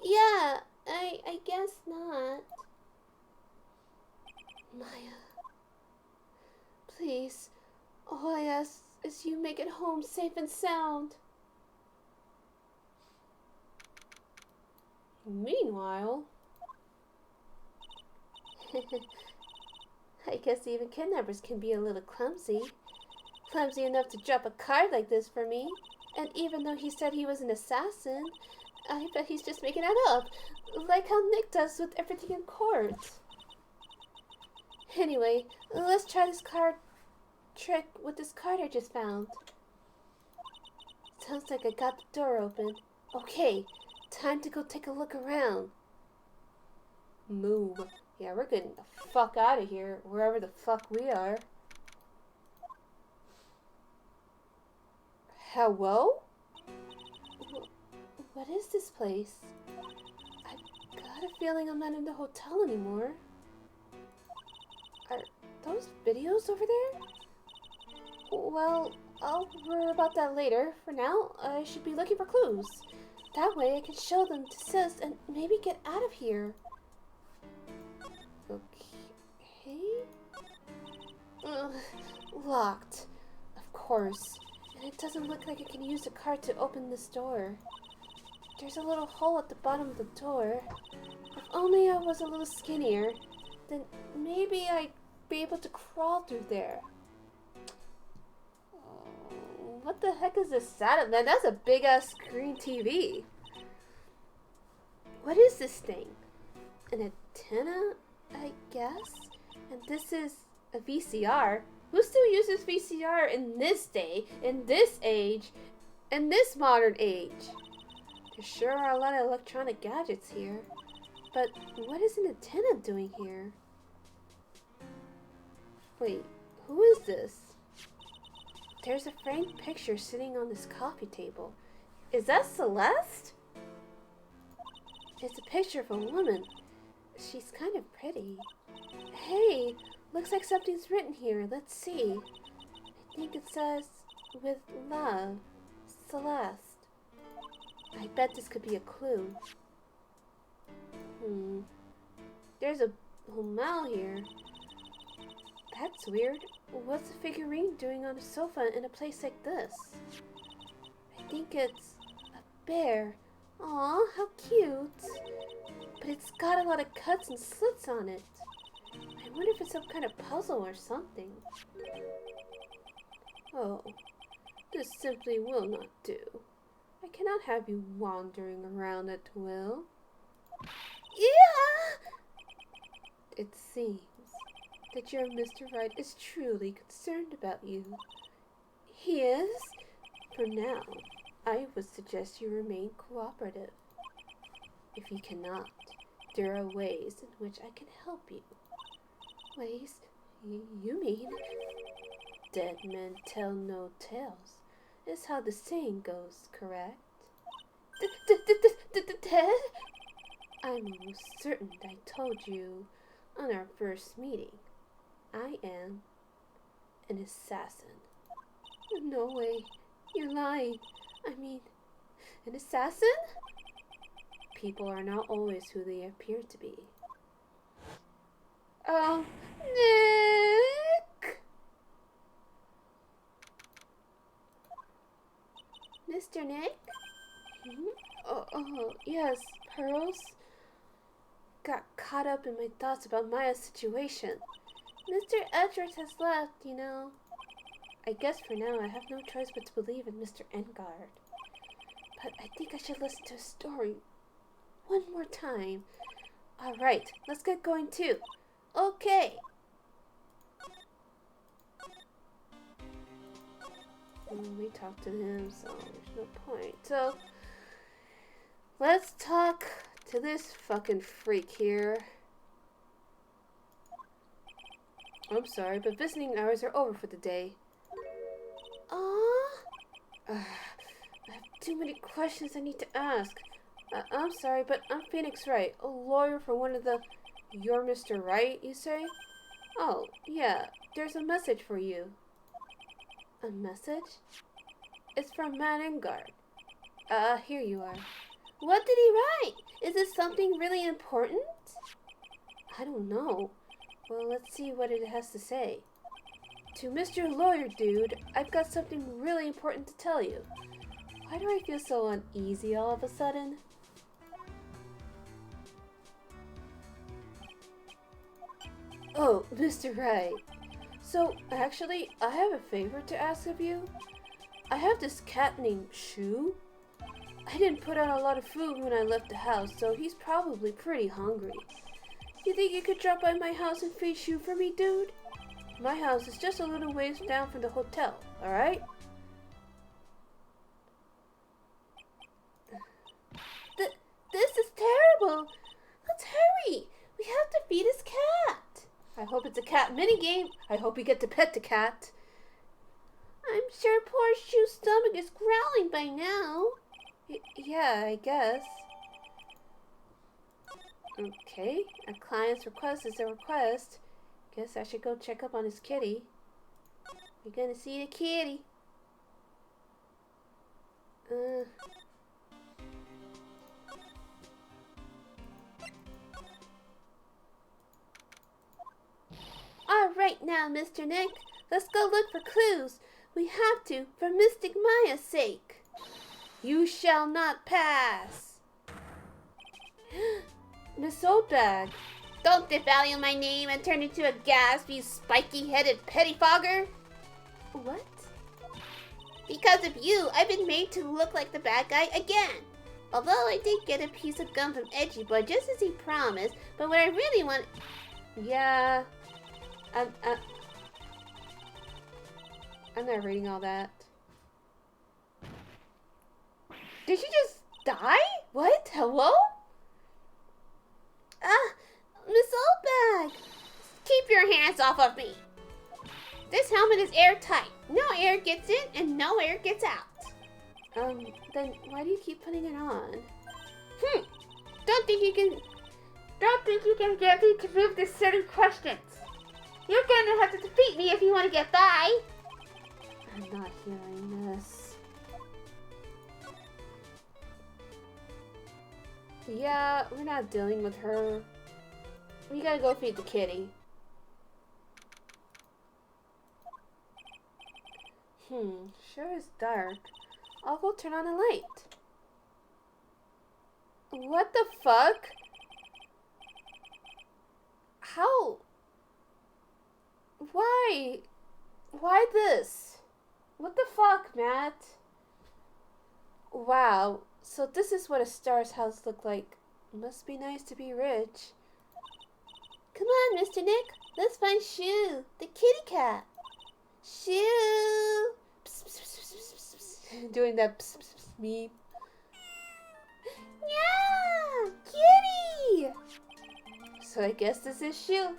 Yeah, I guess not. Maya, please, all I ask is you make it home safe and sound. Meanwhile, I guess even kidnappers can be a little clumsy. Clumsy enough to drop a card like this for me. And even though he said he was an assassin, I bet he's just making it up. Like how Nick does with everything in court. Anyway, let's try this card trick with this card I just found. Sounds like I got the door open. Okay, time to go take a look around. Move. Yeah, we're getting the fuck out of here, wherever the fuck we are. Hello? What is this place? I got a feeling I'm not in the hotel anymore. Are those videos over there? Well, I'll worry about that later. For now, I should be looking for clues. That way I can show them to Sis and maybe get out of here. Okay. Ugh, locked. Of course. And it doesn't look like I can use the card to open this door. There's a little hole at the bottom of the door. If only I was a little skinnier, then maybe I'd be able to crawl through there. What the heck is this Saturn? That's a big ass screen TV. What is this thing? An antenna, I guess? And this is a VCR. Who still uses VCR in this day, in this age, in this modern age? There sure are a lot of electronic gadgets here. But what is an antenna doing here? Wait, who is this? There's a framed picture sitting on this coffee table. Is that Celeste? It's a picture of a woman. She's kind of pretty. Hey, looks like something's written here. Let's see. I think it says, with love. the last. I bet this could be a clue. There's a mall here. That's weird. What's a figurine doing on a sofa in a place like this? I think it's a bear. Aw, how cute. But it's got a lot of cuts and slits on it. I wonder if it's some kind of puzzle or something. Oh, this simply will not do. I cannot have you wandering around at will. Yeah! It seems that your Mr. Right is truly concerned about you. He is? For now, I would suggest you remain cooperative. If you cannot, there are ways in which I can help you. Ways? You mean? Dead men tell no tales, is how the saying goes, correct? Dead? I'm almost certain I told you on our first meeting. I am an assassin. No way, you're lying. I mean, an assassin? People are not always who they appear to be. Oh, Nick! Mr. Nick? Oh, yes, Pearls? Got caught up in my thoughts about Maya's situation. Mr. Edwards has left, you know. I guess for now I have no choice but to believe in Mr. Engarde. But I think I should listen to his story one more time. Alright, let's get going too. Okay. We talked to him, so there's no point. So, let's talk to this fucking freak here. I'm sorry, but visiting hours are over for the day. I have too many questions I need to ask. I'm sorry, but I'm Phoenix Wright, a lawyer for one of the... You're Mr. Wright, you say? Oh, yeah, there's a message for you. A message? It's from Engarde. Here you are. What did he write? Is this something really important? I don't know. Well, let's see what it has to say. To Mr. Lawyer Dude, I've got something really important to tell you. Why do I feel so uneasy all of a sudden? Oh, Mr. Wright. So, actually, I have a favor to ask of you. I have this cat named Shu. I didn't put out a lot of food when I left the house, so he's probably pretty hungry. You think you could drop by my house and feed Shu for me, dude? My house is just a little ways down from the hotel, alright? This is terrible! Let's hurry! We have to feed his cat! I hope it's a cat minigame. I hope we get to pet the cat. I'm sure poor Shu's stomach is growling by now. Yeah, I guess. Okay, a client's request is a request. Guess I should go check up on his kitty. We're gonna see the kitty. Alright now, Mr. Nick. Let's go look for clues. We have to, for Mystic Maya's sake. You shall not pass. Miss Oldbag. Don't devalue my name and turn into a gasp, you spiky-headed pettifogger. What? Because of you, I've been made to look like the bad guy again. Although I did get a piece of gum from Edgy Boy just as he promised, but what I really want... Yeah... I'm not reading all that. Did she just die? What? Hello? Miss Oldbag! Keep your hands off of me! This helmet is airtight. No air gets in and no air gets out. Then why do you keep putting it on? Don't think you can get me to move this silly questions. You're gonna have to defeat me if you want to get by. I'm not hearing this. Yeah, we're not dealing with her. We gotta go feed the kitty. Sure is dark. I'll go turn on a light. What the fuck? How? Why? Why this? What the fuck, Matt? Wow, so this is what a star's house looked like. Must be nice to be rich. Come on, Mr. Nick. Let's find Shoo, the kitty cat. Shoo! Psst, psst, psst, psst, psst, psst. Doing that pss, pss, pss meme. Yeah! Kitty! So I guess this is Shoo.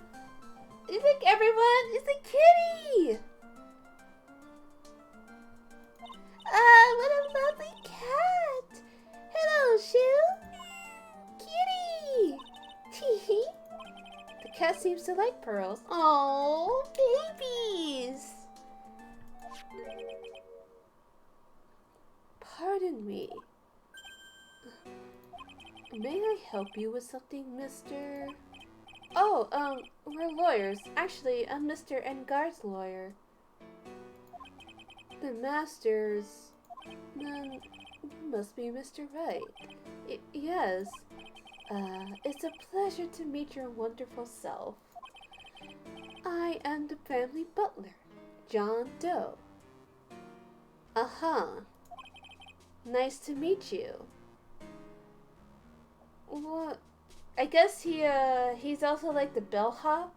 You think everyone is a kitty? What a lovely cat! Hello, Shoo! Kitty! Tee-hee! The cat seems to like pearls. Oh, babies! Pardon me. May I help you with something, Mr.? Oh, we're lawyers. Actually, I'm Mr. Engarde's lawyer. The master's... Then must be Mr. Right. Yes. It's a pleasure to meet your wonderful self. I am the family butler, John Doe. Uh-huh. Nice to meet you. What? I guess he's also like the bellhop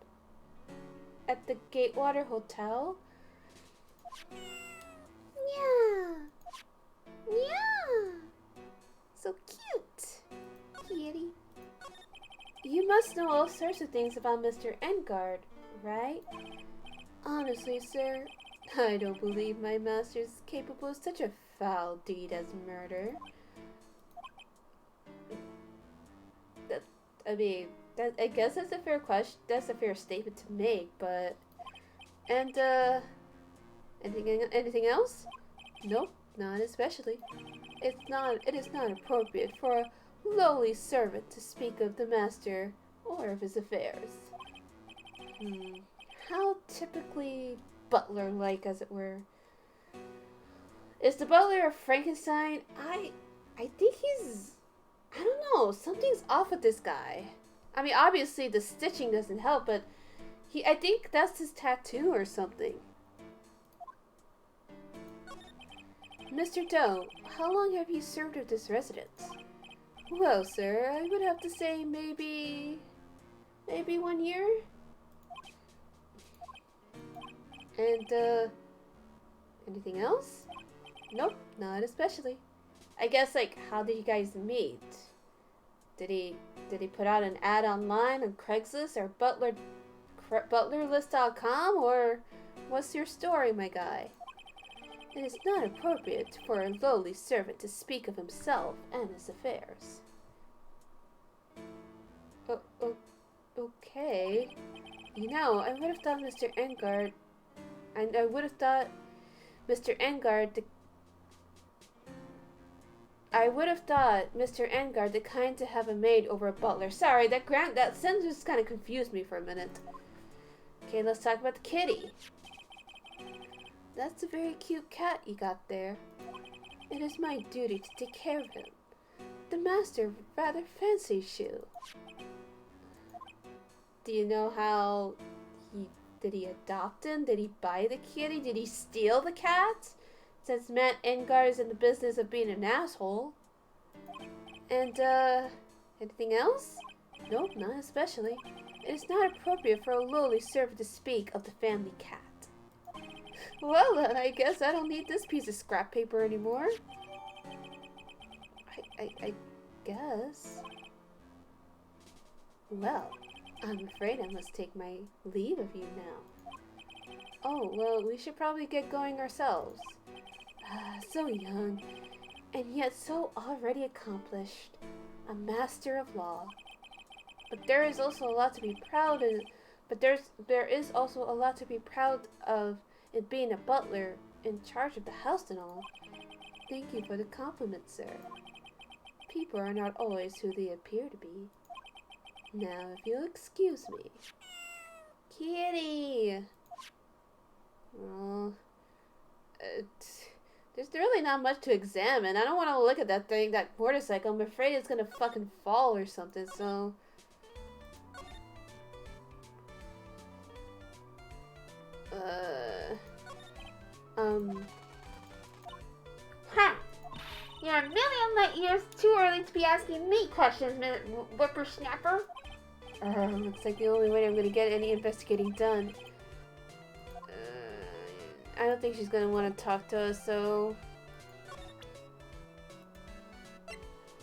at the Gatewater Hotel. Yeah! Yeah! So cute! Kitty. You must know all sorts of things about Mr. Engarde, right? Honestly, sir, I don't believe my master is capable of such a foul deed as murder. I guess that's a fair question. That's a fair statement to make, but... And, anything else? Nope, not especially. It is not appropriate for a lowly servant to speak of the master or of his affairs. How typically butler-like, as it were. Is the butler a Frankenstein? I think he's... I don't know. Something's off with this guy. I mean, obviously the stitching doesn't help, but I think that's his tattoo or something. Mr. Doe, how long have you served at this residence? Well, sir, I would have to say maybe 1 year. And, anything else? Nope, not especially. I guess, like, how did you guys meet? Did he put out an ad online on Craigslist or butlerlist.com, or what's your story, my guy? It is not appropriate for a lowly servant to speak of himself and his affairs. Okay. You know, I would have thought Mr. Engarde, the kind to have a maid over a butler. Sorry, that sentence kind of confused me for a minute. Okay, let's talk about the kitty. That's a very cute cat you got there. It is my duty to take care of him. The master rather fancies Shoo. Do you know how did he adopt him? Did he buy the kitty? Did he steal the cat? Since Matt Engarde is in the business of being an asshole. And, anything else? Nope, not especially. It is not appropriate for a lowly servant to speak of the family cat. Well, then, I guess I don't need this piece of scrap paper anymore. I guess. Well, I'm afraid I must take my leave of you now. Oh, well, we should probably get going ourselves. So young, and yet so already accomplished. A master of law. But there is also a lot to be proud of. There is also a lot to be proud of in being a butler in charge of the house and all. Thank you for the compliment, sir. people are not always who they appear to be. Now, if you'll excuse me. Kitty! Well, there's really not much to examine. I don't want to look at that thing, that motorcycle. I'm afraid it's gonna fucking fall or something, so... Huh. You're a million light years too early to be asking me questions, whippersnapper. Looks like the only way I'm gonna get any investigating done. I don't think she's gonna want to talk to us, so...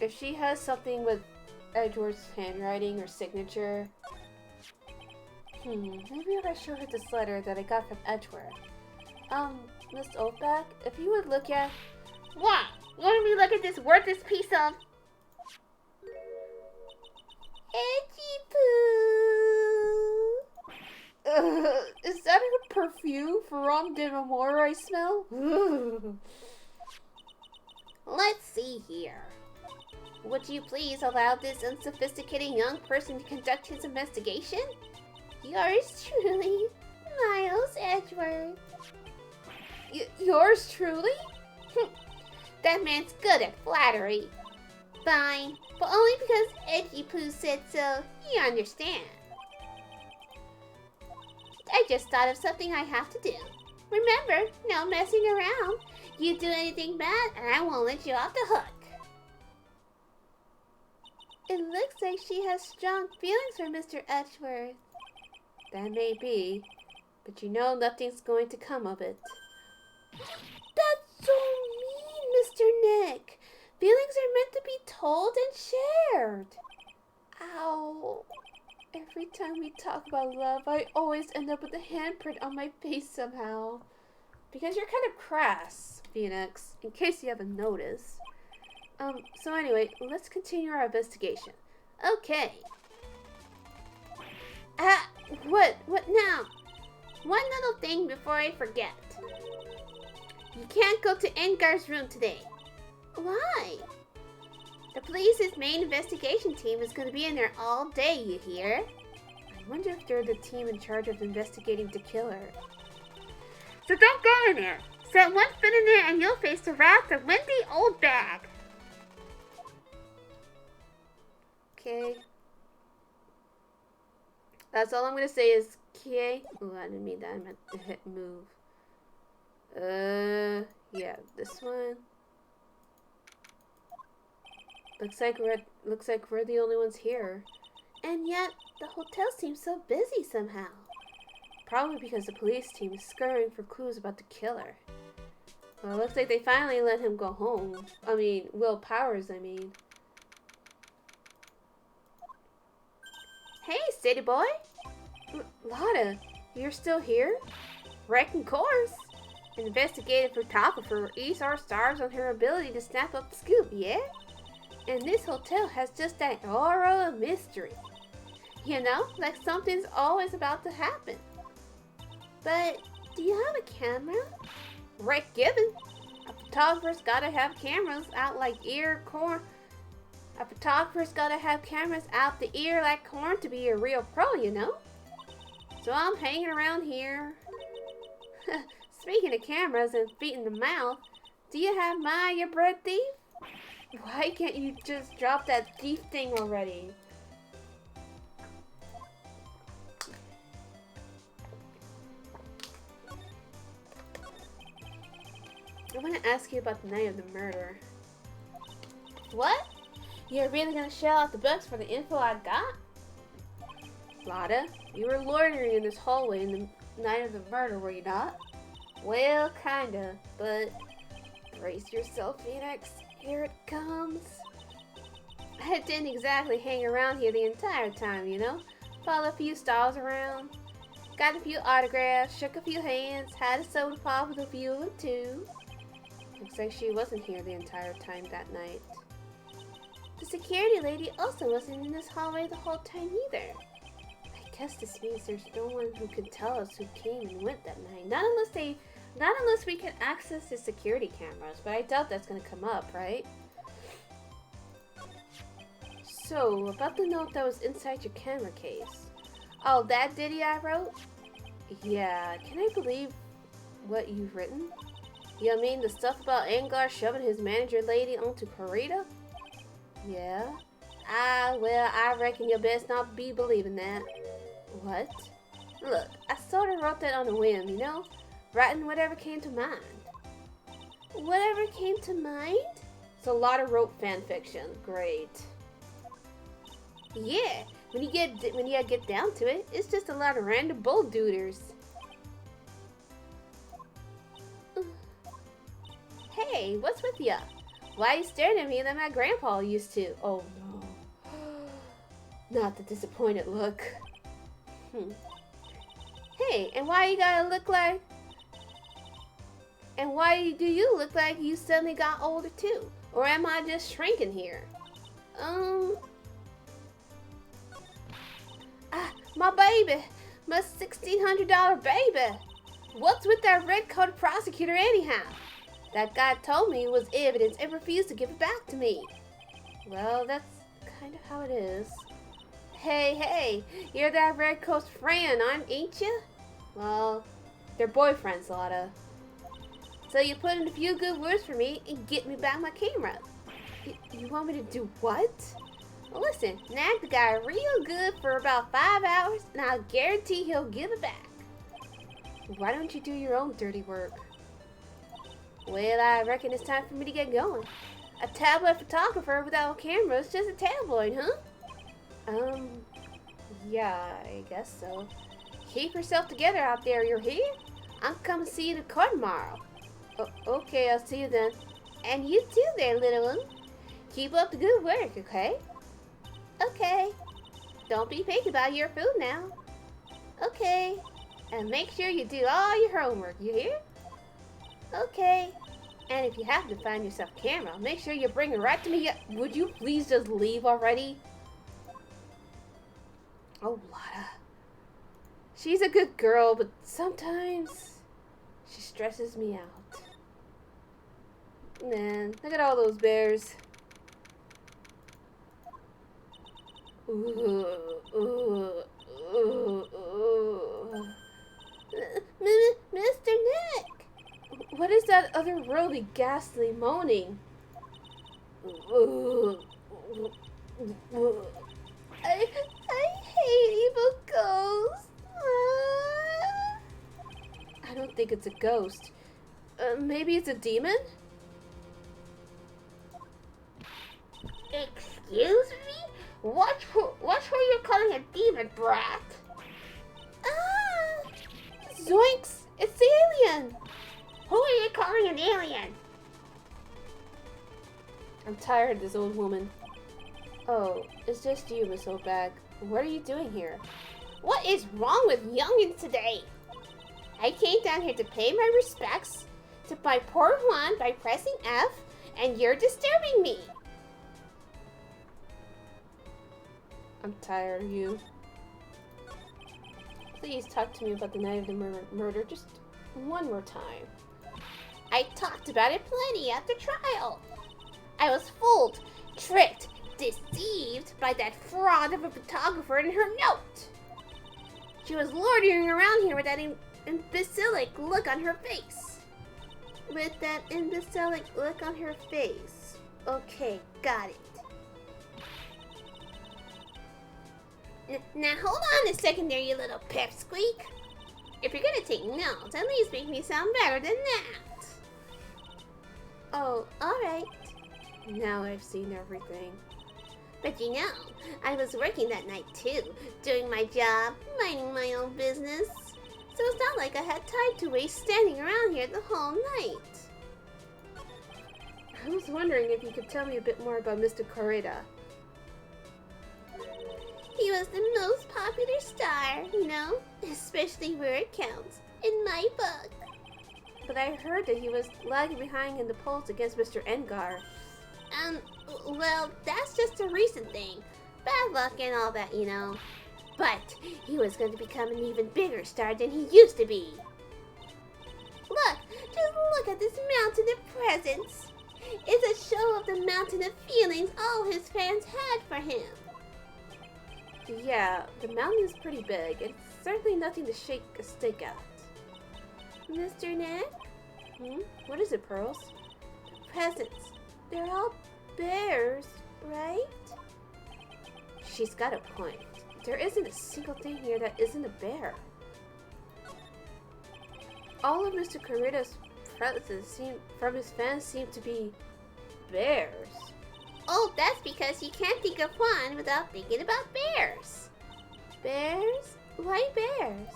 If she has something with Edward's handwriting or signature... maybe if I show her this letter that I got from Edward. Miss Oldback, if you would look at... What? You want me to look at this worthless piece of... Edgy poo? Is that her perfume from de Memora I smell? Let's see here. Would you please allow this unsophisticated young person to conduct his investigation? Yours truly, Miles Edgeworth. Yours truly? That man's good at flattery. Fine, but only because Edgy Poo said so, you understand. I just thought of something I have to do. Remember, no messing around. You do anything bad, and I won't let you off the hook. It looks like she has strong feelings for Mr. Edgeworth. That may be, but you know nothing's going to come of it. That's so mean, Mr. Nick. Feelings are meant to be told and shared. Ow. Every time we talk about love, I always end up with a handprint on my face somehow. Because you're kind of crass, Phoenix, in case you haven't noticed. So anyway, let's continue our investigation. Okay. What now? One little thing before I forget. You can't go to Engarde's room today. Why? The police's main investigation team is going to be in there all day, you hear? I wonder if they're the team in charge of investigating the killer. So don't go in there. Set one foot in there and you'll face the wrath of Wendy Oldbag. Okay. That's all I'm going to say is, okay. Oh, I didn't mean that. I meant to hit move. Yeah, this one. Looks like we're the only ones here. And yet, the hotel seems so busy somehow. Probably because the police team is scurrying for clues about the killer. Well, it looks like they finally let him go home. I mean, Will Powers, I mean. Hey, city boy. Lotta, you're still here? Wrecking course. Investigative photographer eats our stars on her ability to snap up the scoop, yeah? And this hotel has just that aura of mystery. You know, like something's always about to happen. But, do you have a camera? Rick Gibbon. A photographer's gotta have cameras out like corn. A photographer's gotta have cameras out the ear like corn to be a real pro, you know? So I'm hanging around here. Speaking of cameras and feet in the mouth, do you have Maya, bread thief? Why can't you just drop that thief thing already? I want to ask you about the night of the murder. What? You're really gonna shell out the bucks for the info I got? Lotta, you were loitering in this hallway in the night of the murder, were you not? Well, kinda, but brace yourself, Phoenix. Here it comes. I didn't exactly hang around here the entire time, you know? Followed a few stalls around, got a few autographs, shook a few hands, had a soda pop with a few of them too. Looks like she wasn't here the entire time that night. The security lady also wasn't in this hallway the whole time either. I guess this means there's no one who could tell us who came and went that night. Not unless we can access the security cameras, but I doubt that's gonna come up, right? So, about the note that was inside your camera case. Oh, that ditty I wrote? Yeah, can I believe what you've written? You mean the stuff about Engarde shoving his manager lady onto Corita? Yeah. Well, I reckon you best not be believing that. What? Look, I sort of wrote that on a whim, you know? Writing whatever came to mind. Whatever came to mind? So Lotta wrote fan fiction. Great. Yeah, when you get down to it, it's just a lot of random bull dooders. Hey, what's with ya? Why are you staring at me like my grandpa used to? Oh no. Not the disappointed look. Hey, and why you gotta look like... And why do you look like you suddenly got older too? Or am I just shrinking here? My baby! My $1,600 baby! What's with that red-coated prosecutor anyhow? That guy told me it was evidence and refused to give it back to me. Well, that's kind of how it is. Hey, you're that red-coat friend, ain't you? Well, they're boyfriends, Lotta. So you put in a few good words for me and get me back my camera. You want me to do what? Well, listen, nag the guy real good for about 5 hours and I'll guarantee he'll give it back. Why don't you do your own dirty work? Well, I reckon it's time for me to get going. A tabloid photographer without a camera is just a tabloid, huh? Yeah, I guess so. Keep yourself together out there, you hear? I'm coming to see you in the car tomorrow. Okay, I'll see you then. And you too there, little one. Keep up the good work, okay? Okay. Don't be picky about your food now. Okay. And make sure you do all your homework, you hear? Okay. And if you happen to find yourself a camera, make sure you bring it right to me. Would you please just leave already? Oh, Lotta. She's a good girl, but sometimes she stresses me out. Man, look at all those bears. Mr. Nick! What is that otherworldly, ghastly moaning? I hate evil ghosts. I don't think it's a ghost. Maybe it's a demon? Excuse me? Watch who you're calling a demon, brat. Zoinks! It's the alien! Who are you calling an alien? I'm tired of this old woman. Oh, it's just you, Miss Obag. What are you doing here? What is wrong with youngins today? I came down here to pay my respects to my poor Juan by pressing F, and you're disturbing me. I'm tired of you. Please talk to me about the night of the murder just one more time. I talked about it plenty at the trial. I was fooled, tricked, deceived by that fraud of a photographer and her note. She was loitering around here with that imbecilic look on her face. With that imbecilic look on her face. Okay, got it. Now hold on a second there, you little pipsqueak. If you're gonna take notes, at least make me sound better than that. Oh, alright. Now I've seen everything. But you know, I was working that night too, doing my job, minding my own business. So it's not like I had time to waste standing around here the whole night. I was wondering if you could tell me a bit more about Mr. Correda. He was the most popular star, you know, especially where it counts, in my book. But I heard that he was lagging behind in the polls against Mr. Engarde. Well, that's just a recent thing. Bad luck and all that, you know. But he was going to become an even bigger star than he used to be. Look, just look at this mountain of presents. is a show of the mountain of feelings all his fans had for him. Yeah, the mountain is pretty big. It's certainly nothing to shake a stick at. Mr. Ned? What is it, Pearls? Presents. They're all bears, right? She's got a point. There isn't a single thing here that isn't a bear. All of Mr. Kurita's presents from his fans seem to be bears. Oh, that's because you can't think of one without thinking about bears. Bears? Why bears?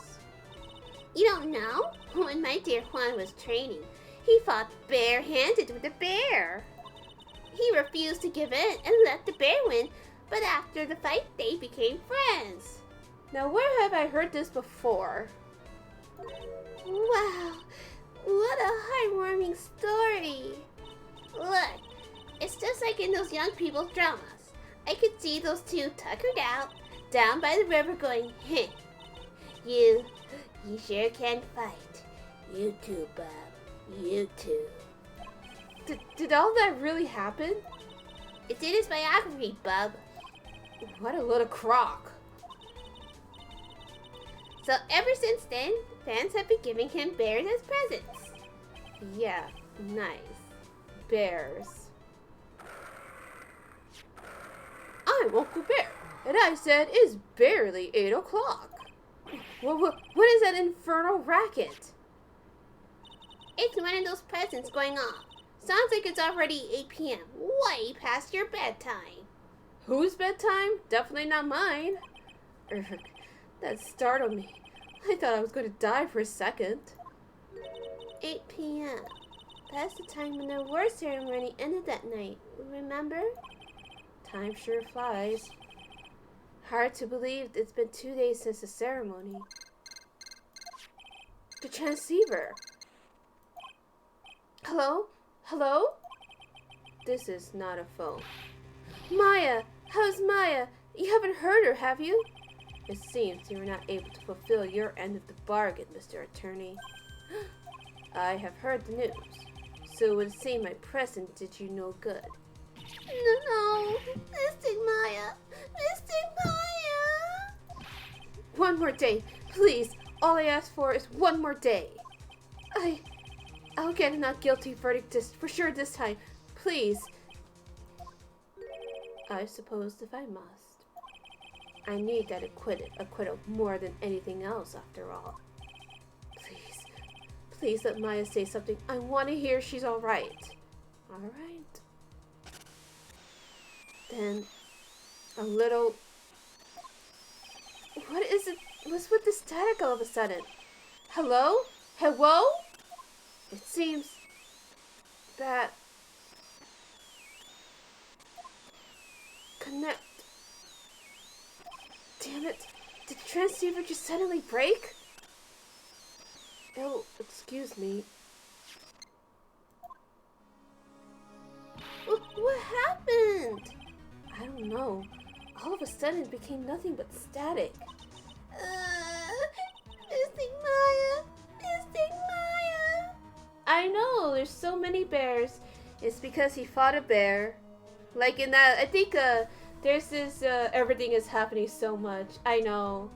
You don't know? When my dear Juan was training, he fought bare-handed with a bear. He refused to give in and let the bear win, but after the fight, they became friends. Now, where have I heard this before? Wow, what a heartwarming story. Look, it's just like in those young people's dramas. I could see those two tuckered out, down by the river going, heh. You sure can fight. You too, Bob. You too. Did all that really happen? It's in his biography, Bub. What a little crock. So ever since then, fans have been giving him bears as presents. Yeah, nice. Bears. I'm Uncle Bear, and I said it's barely 8 o'clock. What is that infernal racket? It's one of those presents going off. Sounds like it's already 8 p.m. Way past your bedtime. Whose bedtime? Definitely not mine. That startled me. I thought I was going to die for a second. 8 p.m. That's the time when the award ceremony ended that night. Remember? Time sure flies. Hard to believe it's been 2 days since the ceremony. The transceiver. Hello? Hello? This is not a phone. Maya! How's Maya? You haven't heard her, have you? It seems you were not able to fulfill your end of the bargain, Mr. Attorney. I have heard the news, so it would seem my present did you no good. No, Mystic Maya! Mystic Maya! One more day, please. All I ask for is one more day. I'll get a not guilty verdict for sure this time. Please. I suppose if I must. I need that acquittal more than anything else, after all. Please let Maya say something. I want to hear she's all right. All right. Then a little... What is it? What's with the static all of a sudden? Hello? Hello? It seems that... Connect... Damn it. Did the transceiver just suddenly break? Oh, excuse me. What happened? I don't know. All of a sudden it became nothing but static. Mystic Maya! Mystic Maya! I know, there's so many bears. It's because he fought a bear. Like in that, I think there's this, everything is happening so much. I know.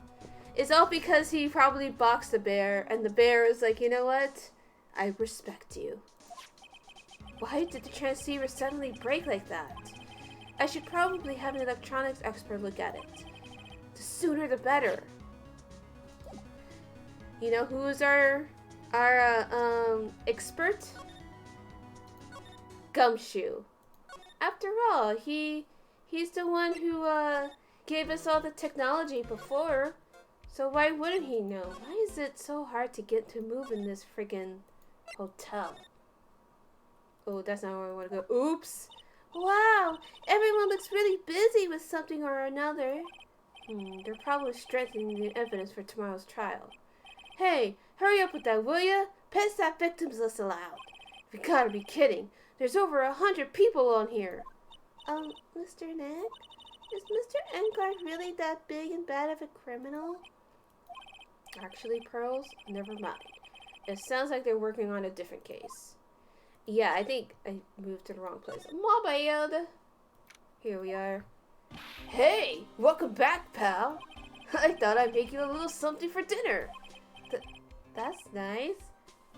It's all because he probably boxed a bear, and the bear is like, you know what? I respect you. Why did the transceiver suddenly break like that? I should probably have an electronics expert look at it. The sooner the better. You know who's our expert? Gumshoe. After all, he's the one who gave us all the technology before. So why wouldn't he know? Why is it so hard to get to move in this friggin' hotel? Oh, that's not where I want to go. Oops! Wow! Everyone looks really busy with something or another. They're probably strengthening the evidence for tomorrow's trial. Hey, hurry up with that, will ya? Pass that victims list aloud. You gotta be kidding. There's over 100 people on here. Mr. Ned? Is Mr. Engarde really that big and bad of a criminal? Actually, Pearls, never mind. It sounds like they're working on a different case. Yeah, I think I moved to the wrong place. My bad. Here we are. Hey, welcome back, pal. I thought I'd make you a little something for dinner. That's nice.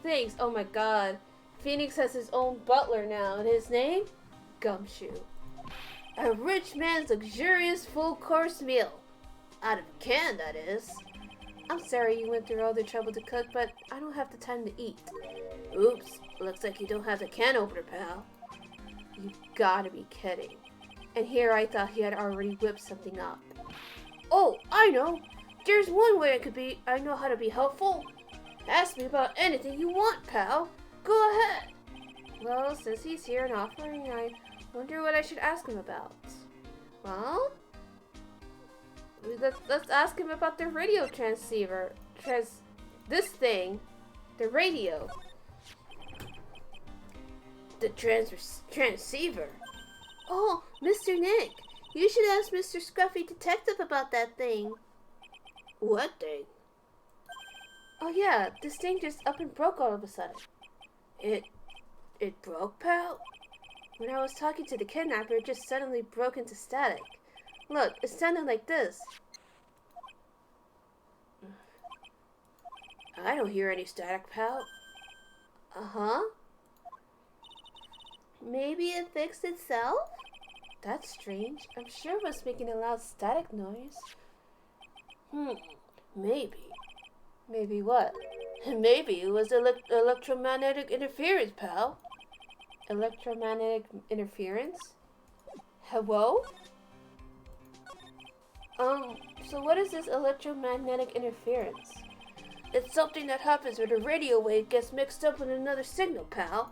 Thanks. Oh my god. Phoenix has his own butler now, and his name? Gumshoe. A rich man's luxurious full-course meal. Out of a can, that is. I'm sorry you went through all the trouble to cook, but I don't have the time to eat. Oops, looks like you don't have the can opener, pal. You gotta be kidding. And here I thought he had already whipped something up. Oh, I know! There's one way I know how to be helpful. Ask me about anything you want, pal. Go ahead. Well, since he's here and offering, I wonder what I should ask him about. Well, let's ask him about the radio transceiver. This thing. The radio. The transceiver. Oh, Mr. Nick. You should ask Mr. Scruffy Detective about that thing. What thing? Oh yeah, this thing just up and broke all of a sudden. It broke, pal? When I was talking to the kidnapper, it just suddenly broke into static. Look, it sounded like this. I don't hear any static, pal. Uh-huh. Maybe it fixed itself? That's strange. I'm sure it was making a loud static noise. Maybe. Maybe what? Maybe it was electromagnetic interference, pal. Electromagnetic interference? Hello? So what is this electromagnetic interference? It's something that happens when a radio wave gets mixed up with another signal, pal.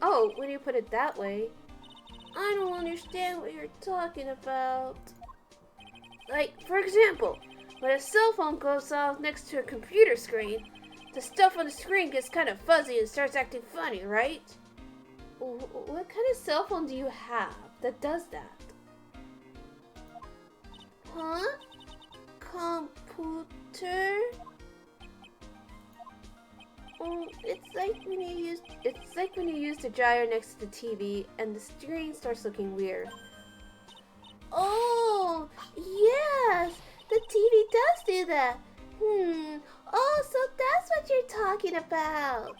Oh, when you put it that way. I don't understand what you're talking about. Like, for example, when a cell phone goes off next to a computer screen, the stuff on the screen gets kind of fuzzy and starts acting funny, right? What kind of cell phone do you have that does that? Huh? Computer? It's like when you use the gyro next to the TV and the screen starts looking weird. Oh, yes, the TV does do that. Oh, so that's what you're talking about.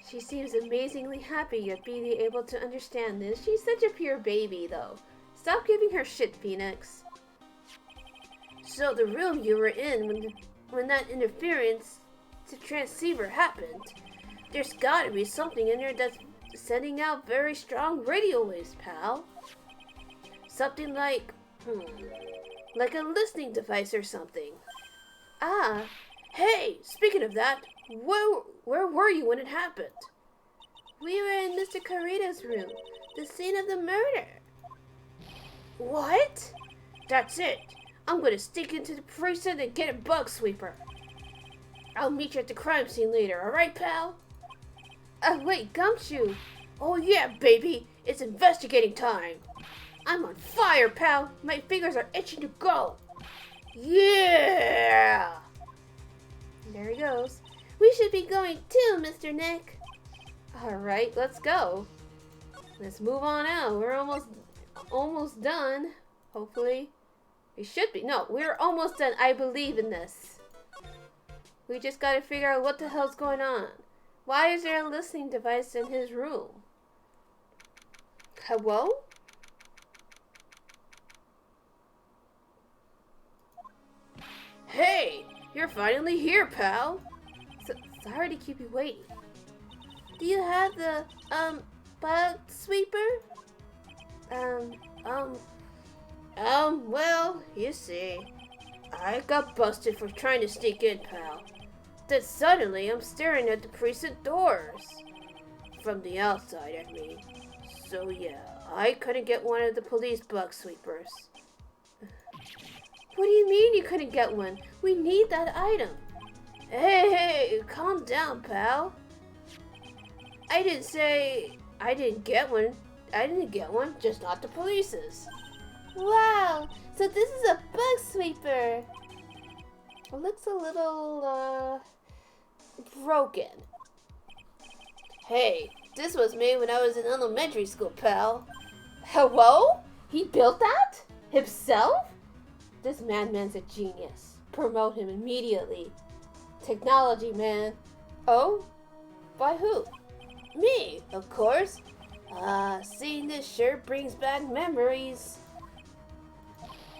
She seems amazingly happy at being able to understand this. She's such a pure baby, though. Stop giving her shit, Phoenix. So the room you were in when that interference to transceiver happened, there's gotta be something in there that's sending out very strong radio waves, pal. Something like a listening device or something. Ah, hey, speaking of that, where were you when it happened? We were in Mr. Carita's room, the scene of the murder. What? That's it. I'm gonna sneak into the precinct and get a bug sweeper. I'll meet you at the crime scene later, alright, pal? Wait, Gumshoe. Oh yeah, baby, it's investigating time. I'm on fire, pal. My fingers are itching to go. Yeah! There he goes. We should be going too, Mr. Nick. Alright, let's go. Let's move on out. We're almost done. Hopefully. We should be. No, we're almost done. I believe in this. We just gotta figure out what the hell's going on. Why is there a listening device in his room? Hello? Hey, you're finally here, pal. Sorry to keep you waiting. Do you have the, bug sweeper? Well, you see, I got busted for trying to sneak in, pal. Then suddenly I'm staring at the precinct doors. From the outside, I mean. So yeah, I couldn't get one of the police bug sweepers. What do you mean you couldn't get one? We need that item. Hey, calm down, pal. I didn't say I didn't get one. I didn't get one, just not the police's. Wow, so this is a bug sweeper. It looks a little, broken. Hey, This was made when I was in elementary school, pal. Hello? He built that? Himself? This madman's a genius. Promote him immediately. Technology, man. Oh? By who? Me, of course. Seeing this sure brings back memories.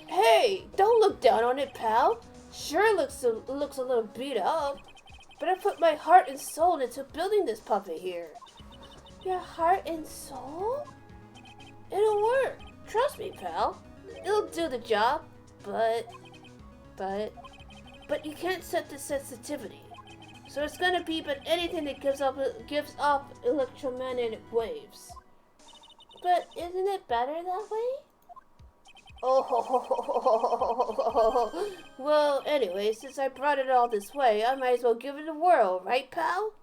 Hey, don't look down on it, pal. Sure looks a little beat up, but I put my heart and soul into building this puppet here. Your heart and soul? It'll work. Trust me, pal. It'll do the job, but you can't set the sensitivity. So it's gonna beep at anything that gives off electromagnetic waves. But isn't it better that way? Oh, well, anyway, since I brought it all this way, I might as well give it a whirl, right, pal?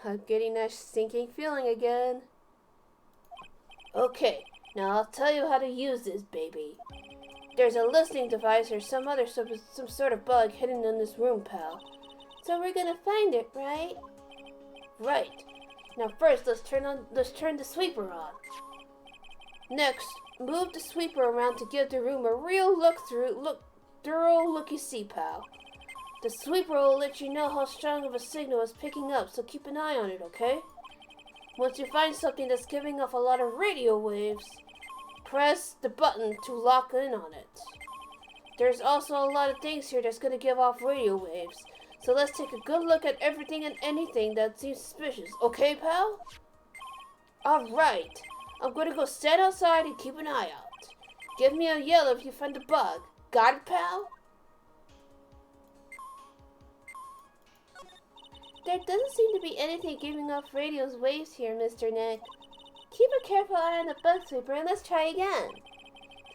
I'm getting that sinking feeling again. Okay, now I'll tell you how to use this baby. There's a listening device or some sort of bug hidden in this room, pal. So we're gonna find it, right? Right. Now first, let's turn the sweeper on. Next, move the sweeper around to give the room a real thorough look-see, pal. The sweeper will let you know how strong of a signal it's picking up, so keep an eye on it, okay? Once you find something that's giving off a lot of radio waves, press the button to lock in on it. There's also a lot of things here that's going to give off radio waves, so let's take a good look at everything and anything that seems suspicious, okay, pal? Alright, I'm going to go stand outside and keep an eye out. Give me a yell if you find a bug. Got it, pal? There doesn't seem to be anything giving off radio waves here, Mr. Nick. Keep a careful eye on the bug sweeper and let's try again.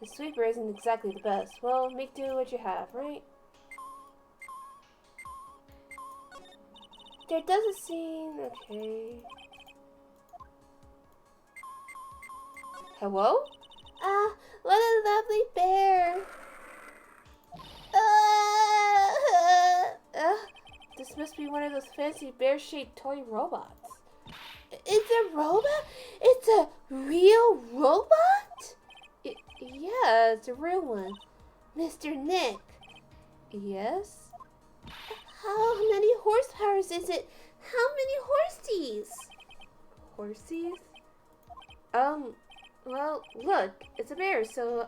The sweeper isn't exactly the best. Well, make do what you have, right? There doesn't seem... okay. Hello? Ah, what a lovely bear. This must be one of those fancy bear-shaped toy robots. It's a robot? It's a real robot? Yeah, it's a real one. Mr. Nick. Yes? How many horsepowers is it? How many horsies? Horsies? Well, look, it's a bear, so,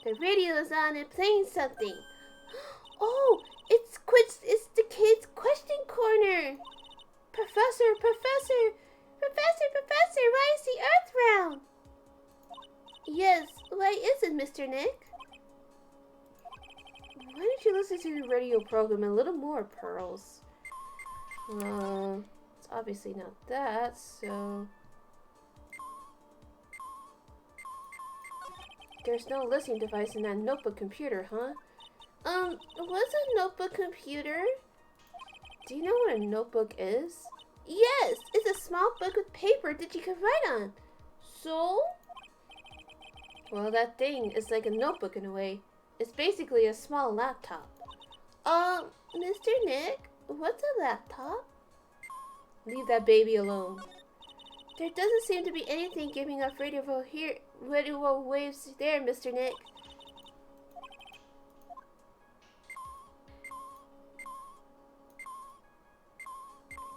The radio is on and playing something. Oh, it's the kids' question corner. Professor, why is the earth round? Yes, why is it, Mr. Nick? Why don't you listen to the radio program a little more, Pearls? It's obviously not that, so... There's no listening device in that notebook computer, huh? What's a notebook computer? Do you know what a notebook is? Yes, it's a small book with paper that you can write on. So? Well, that thing is like a notebook in a way. It's basically a small laptop. Mr. Nick, what's a laptop? Leave that baby alone. There doesn't seem to be anything giving off radio waves there, Mr. Nick.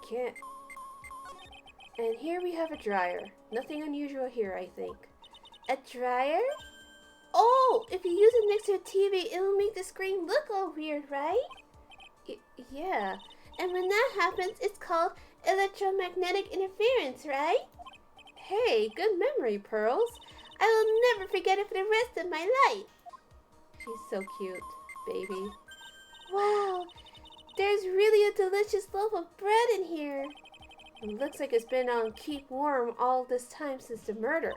Can't. And here we have a dryer. Nothing unusual here, I think. A dryer? Oh, if you use it next to a TV, it will make the screen look all weird, right? Yeah. And when that happens, it's called electromagnetic interference, right? Hey, good memory, Pearls. I will never forget it for the rest of my life. She's so cute, baby. Wow, there's really a delicious loaf of bread in here. It looks like it's been on keep warm all this time since the murder.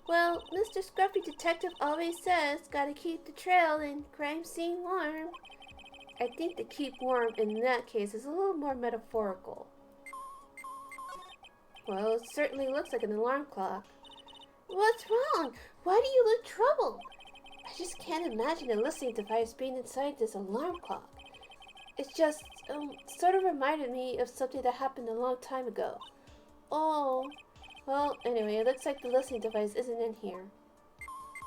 Well, Mr. Scruffy Detective always says, gotta keep the trail and crime scene warm. I think the keep warm in that case is a little more metaphorical. Well, it certainly looks like an alarm clock. What's wrong? Why do you look troubled? I just can't imagine a listening device being inside this alarm clock. It just, sort of reminded me of something that happened a long time ago. Oh, well, anyway, it looks like the listening device isn't in here.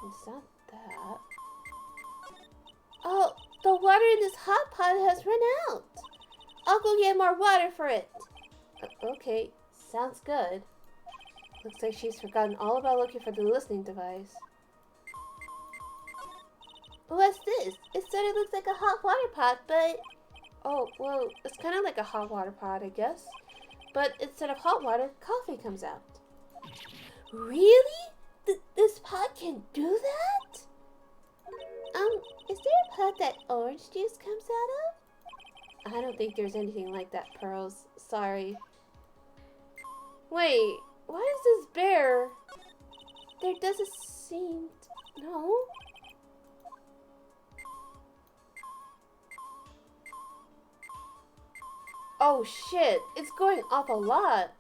It's not that. Oh, the water in this hot pot has run out. I'll go get more water for it. Okay, sounds good. Looks like she's forgotten all about looking for the listening device. What's this? It sort of looks like a hot water pot, but... Oh, well, it's kind of like a hot water pot, I guess. But instead of hot water, coffee comes out. Really? This pot can do that? Is there a pot that orange juice comes out of? I don't think there's anything like that, Pearls. Sorry. Wait, why is this bear? There doesn't seem... No? Oh shit, it's going off a lot.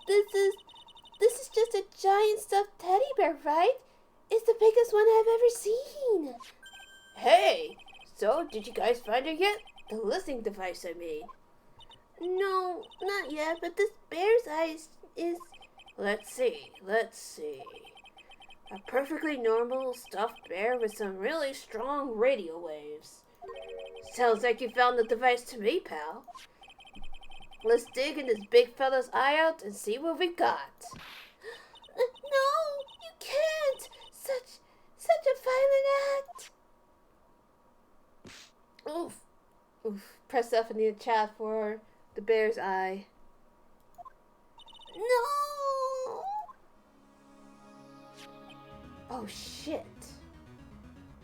This is just a giant stuffed teddy bear, right? It's the biggest one I've ever seen. Hey, so did you guys find it yet? The listening device I made. No, not yet, but this bear's eyes is... Let's see. A perfectly normal stuffed bear with some really strong radio waves. Sounds like you found the device to me, pal. Let's dig in this big fella's eye out and see what we got. No, you can't! Such a violent act! Oof. Press F in the chat for the bear's eye. No! Oh shit.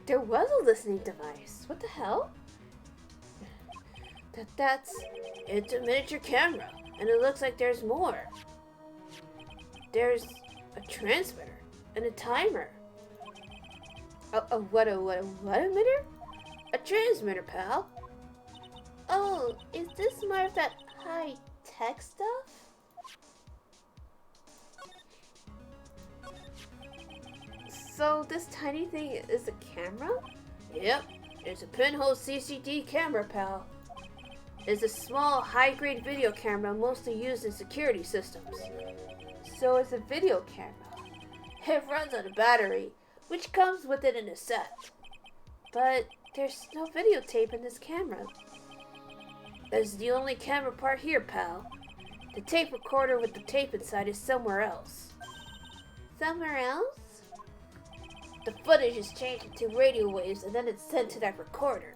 There was a listening device. What the hell? It's a miniature camera, and it looks like there's more. There's a transmitter and a timer. What emitter? A transmitter, pal. Oh, is this more of that high-tech stuff? So this tiny thing is a camera? Yep, it's a pinhole CCD camera, pal. It's a small, high-grade video camera mostly used in security systems. So it's a video camera. It runs on a battery, which comes with it in a set. But there's no videotape in this camera. That's the only camera part here, pal. The tape recorder with the tape inside is somewhere else. Somewhere else? The footage is changed into radio waves and then it's sent to that recorder.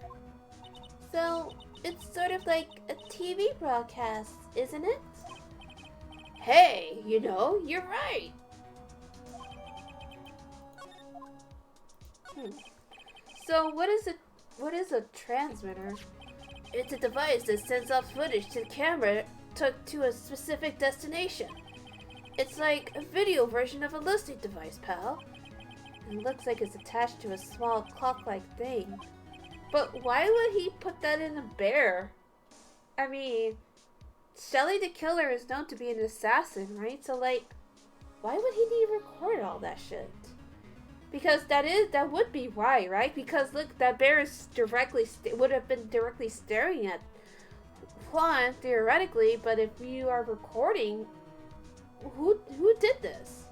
So, it's sort of like a TV broadcast, isn't it? Hey, you're right. So what is a transmitter? It's a device that sends off footage to the camera to a specific destination. It's like a video version of a listening device, pal. It looks like it's attached to a small clock-like thing. But why would he put that in a bear? I mean, Shelly the Killer is known to be an assassin, right? So, like, why would he need to record all that shit? Because that would be why, right? Because look, that bear is would have been directly staring at Juan theoretically. But if you are recording, who did this?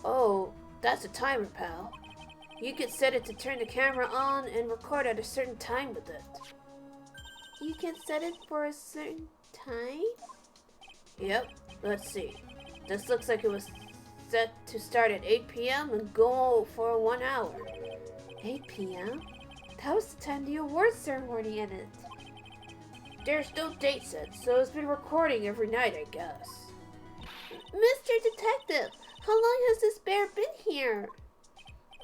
Oh, that's a timer, pal. You can set it to turn the camera on and record at a certain time with it. You can set it for a certain time? Yep, let's see. This looks like it was set to start at 8 p.m. and go for 1 hour. 8 p.m.? That was the time the awards ceremony ended. There's no date set, so it's been recording every night, I guess. Mr. Detective, how long has this bear been here?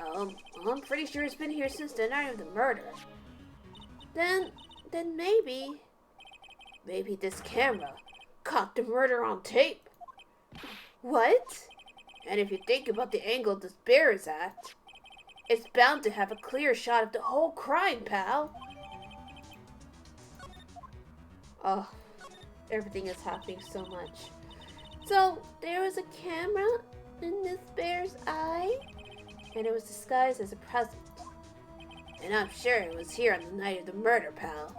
I'm pretty sure it's been here since the night of the murder. Then maybe this camera caught the murder on tape. What? And if you think about the angle this bear is at, it's bound to have a clear shot of the whole crime, pal. Oh, everything is happening so much. So there was a camera in this bear's eye, and it was disguised as a present. And I'm sure it was here on the night of the murder, pal.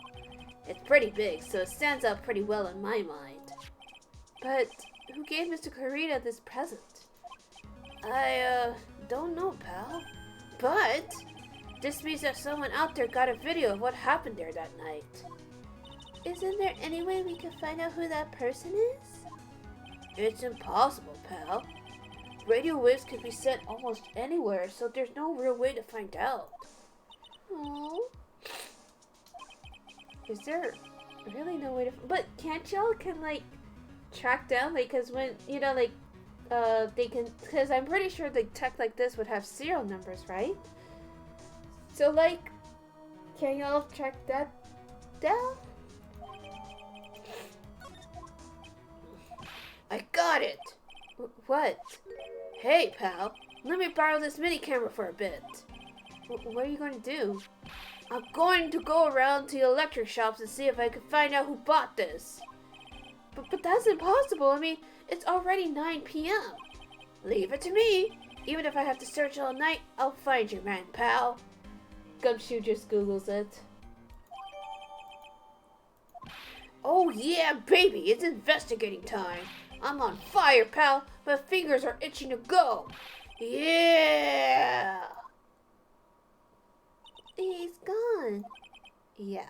It's pretty big, so it stands out pretty well in my mind. But who gave Mr. Clarita this present? I don't know, pal. But this means that someone out there got a video of what happened there that night. Isn't there any way we can find out who that person is? It's impossible, pal. Radio waves can be sent almost anywhere, so there's no real way to find out. Oh. Is there really no way to... But can't y'all like track down, like, cause when, you know, like, they can, cause I'm pretty sure the tech like this would have serial numbers, right? So like, can y'all track that down? I got it! What? Hey, pal, let me borrow this mini camera for a bit. What are you going to do? I'm going to go around to the electric shops and see if I can find out who bought this. But that's impossible. I mean, it's already 9 p.m. Leave it to me. Even if I have to search all night, I'll find you, man, pal. Gumshoe just Googles it. Oh yeah, baby, it's investigating time. I'm on fire, pal. My fingers are itching to go. Yeah! He's gone. Yeah.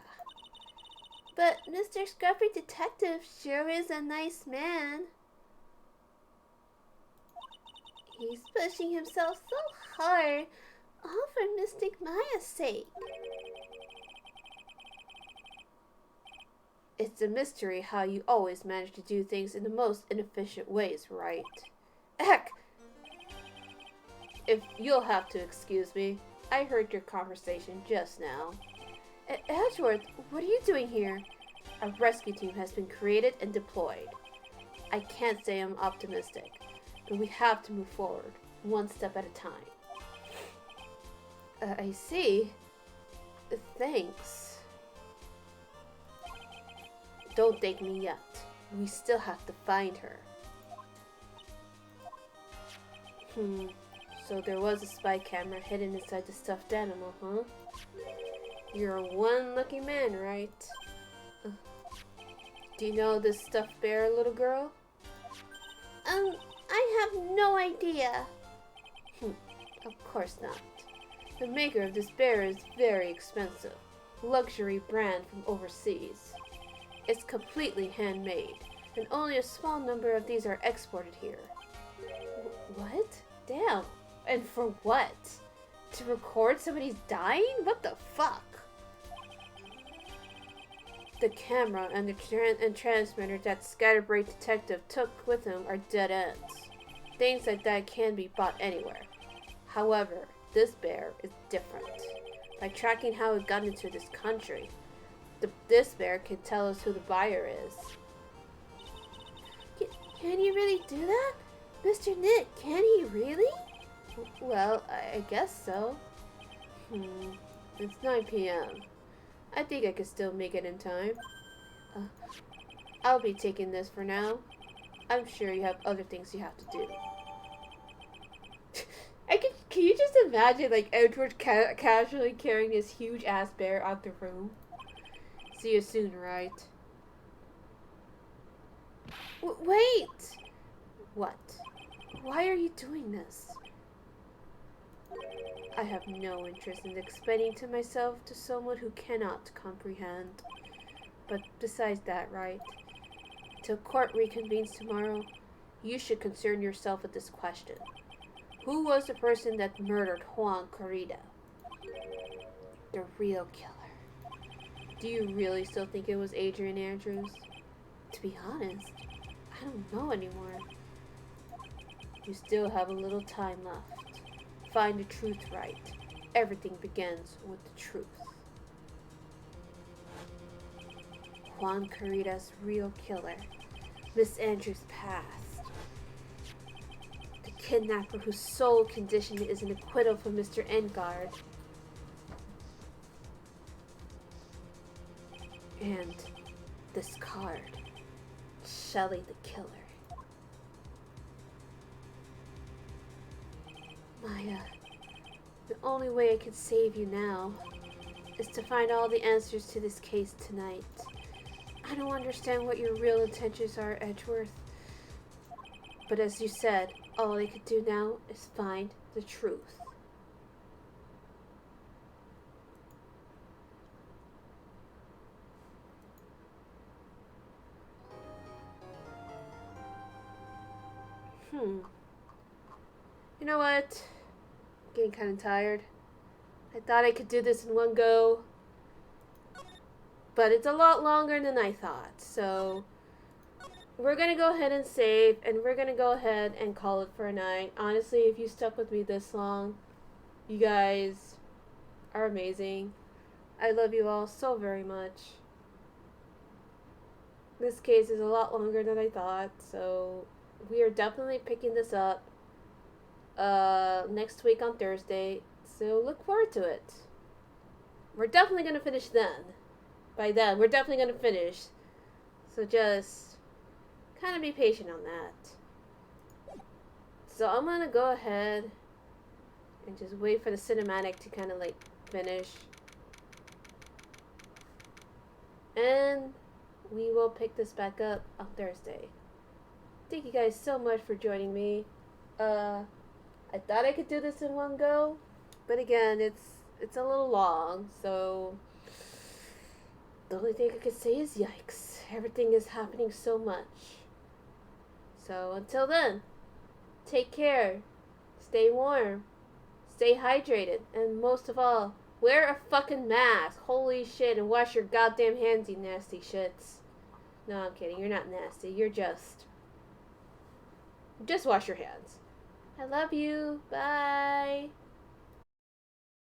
But Mr. Scruffy Detective sure is a nice man. He's pushing himself so hard, all for Mystic Maya's sake. It's a mystery how you always manage to do things in the most inefficient ways, right? Heck! If you'll have to excuse me, I heard your conversation just now. Edgeworth, what are you doing here? A rescue team has been created and deployed. I can't say I'm optimistic, but we have to move forward, one step at a time. I see. Thanks. Don't thank me yet. We still have to find her. So there was a spy camera hidden inside the stuffed animal, huh? You're one lucky man, right? Do you know this stuffed bear, little girl? I have no idea. Of course not. The maker of this bear is very expensive. Luxury brand from overseas. It's completely handmade, and only a small number of these are exported here. What? Damn. And for what? To record somebody's dying? What the fuck? The camera and the transmitter that Scatterbrain Detective took with him are dead ends. Things like that can be bought anywhere. However, this bear is different. By tracking how it got into this country, this bear can tell us who the buyer is. Can he really do that? Mr. Nick, can he really? Well, I guess so. It's 9 p.m. I think I could still make it in time. I'll be taking this for now. I'm sure you have other things you have to do. Can you just imagine, like, Edward casually carrying this huge ass bear out the room? See you soon, right? Wait! What? Why are you doing this? I have no interest in explaining to myself to someone who cannot comprehend. But besides that, right? Till court reconvenes tomorrow, you should concern yourself with this question. Who was the person that murdered Juan Corrida? The real killer. Do you really still think it was Adrian Andrews? To be honest, I don't know anymore. You still have a little time left. Find the truth, right? Everything begins with the truth. Juan Corrida's real killer. Miss Andrews' past. The kidnapper whose sole condition is an acquittal from Mr. Engarde. And this card. Shelly the killer. Maya, the only way I can save you now is to find all the answers to this case tonight. I don't understand what your real intentions are, Edgeworth. But as you said, all I could do now is find the truth. You know what? I'm getting kind of tired. I thought I could do this in one go, but it's a lot longer than I thought. So we're gonna go ahead and save, and we're gonna go ahead and call it for a night. Honestly, if you stuck with me this long, you guys are amazing. I love you all so very much. This case is a lot longer than I thought, so we are definitely picking this up next week on Thursday. So look forward to it. We're definitely gonna finish then. By then, we're definitely gonna finish. So just kind of be patient on that. So I'm gonna go ahead and just wait for the cinematic to kind of like finish. And we will pick this back up on Thursday. Thank you guys so much for joining me. I thought I could do this in one go, but again, it's a little long, so the only thing I could say is yikes. Everything is happening so much. So until then, take care, stay warm, stay hydrated, and most of all, wear a fucking mask. Holy shit, and wash your goddamn hands, you nasty shits. No, I'm kidding. You're not nasty. You're just wash your hands. I love you. Bye.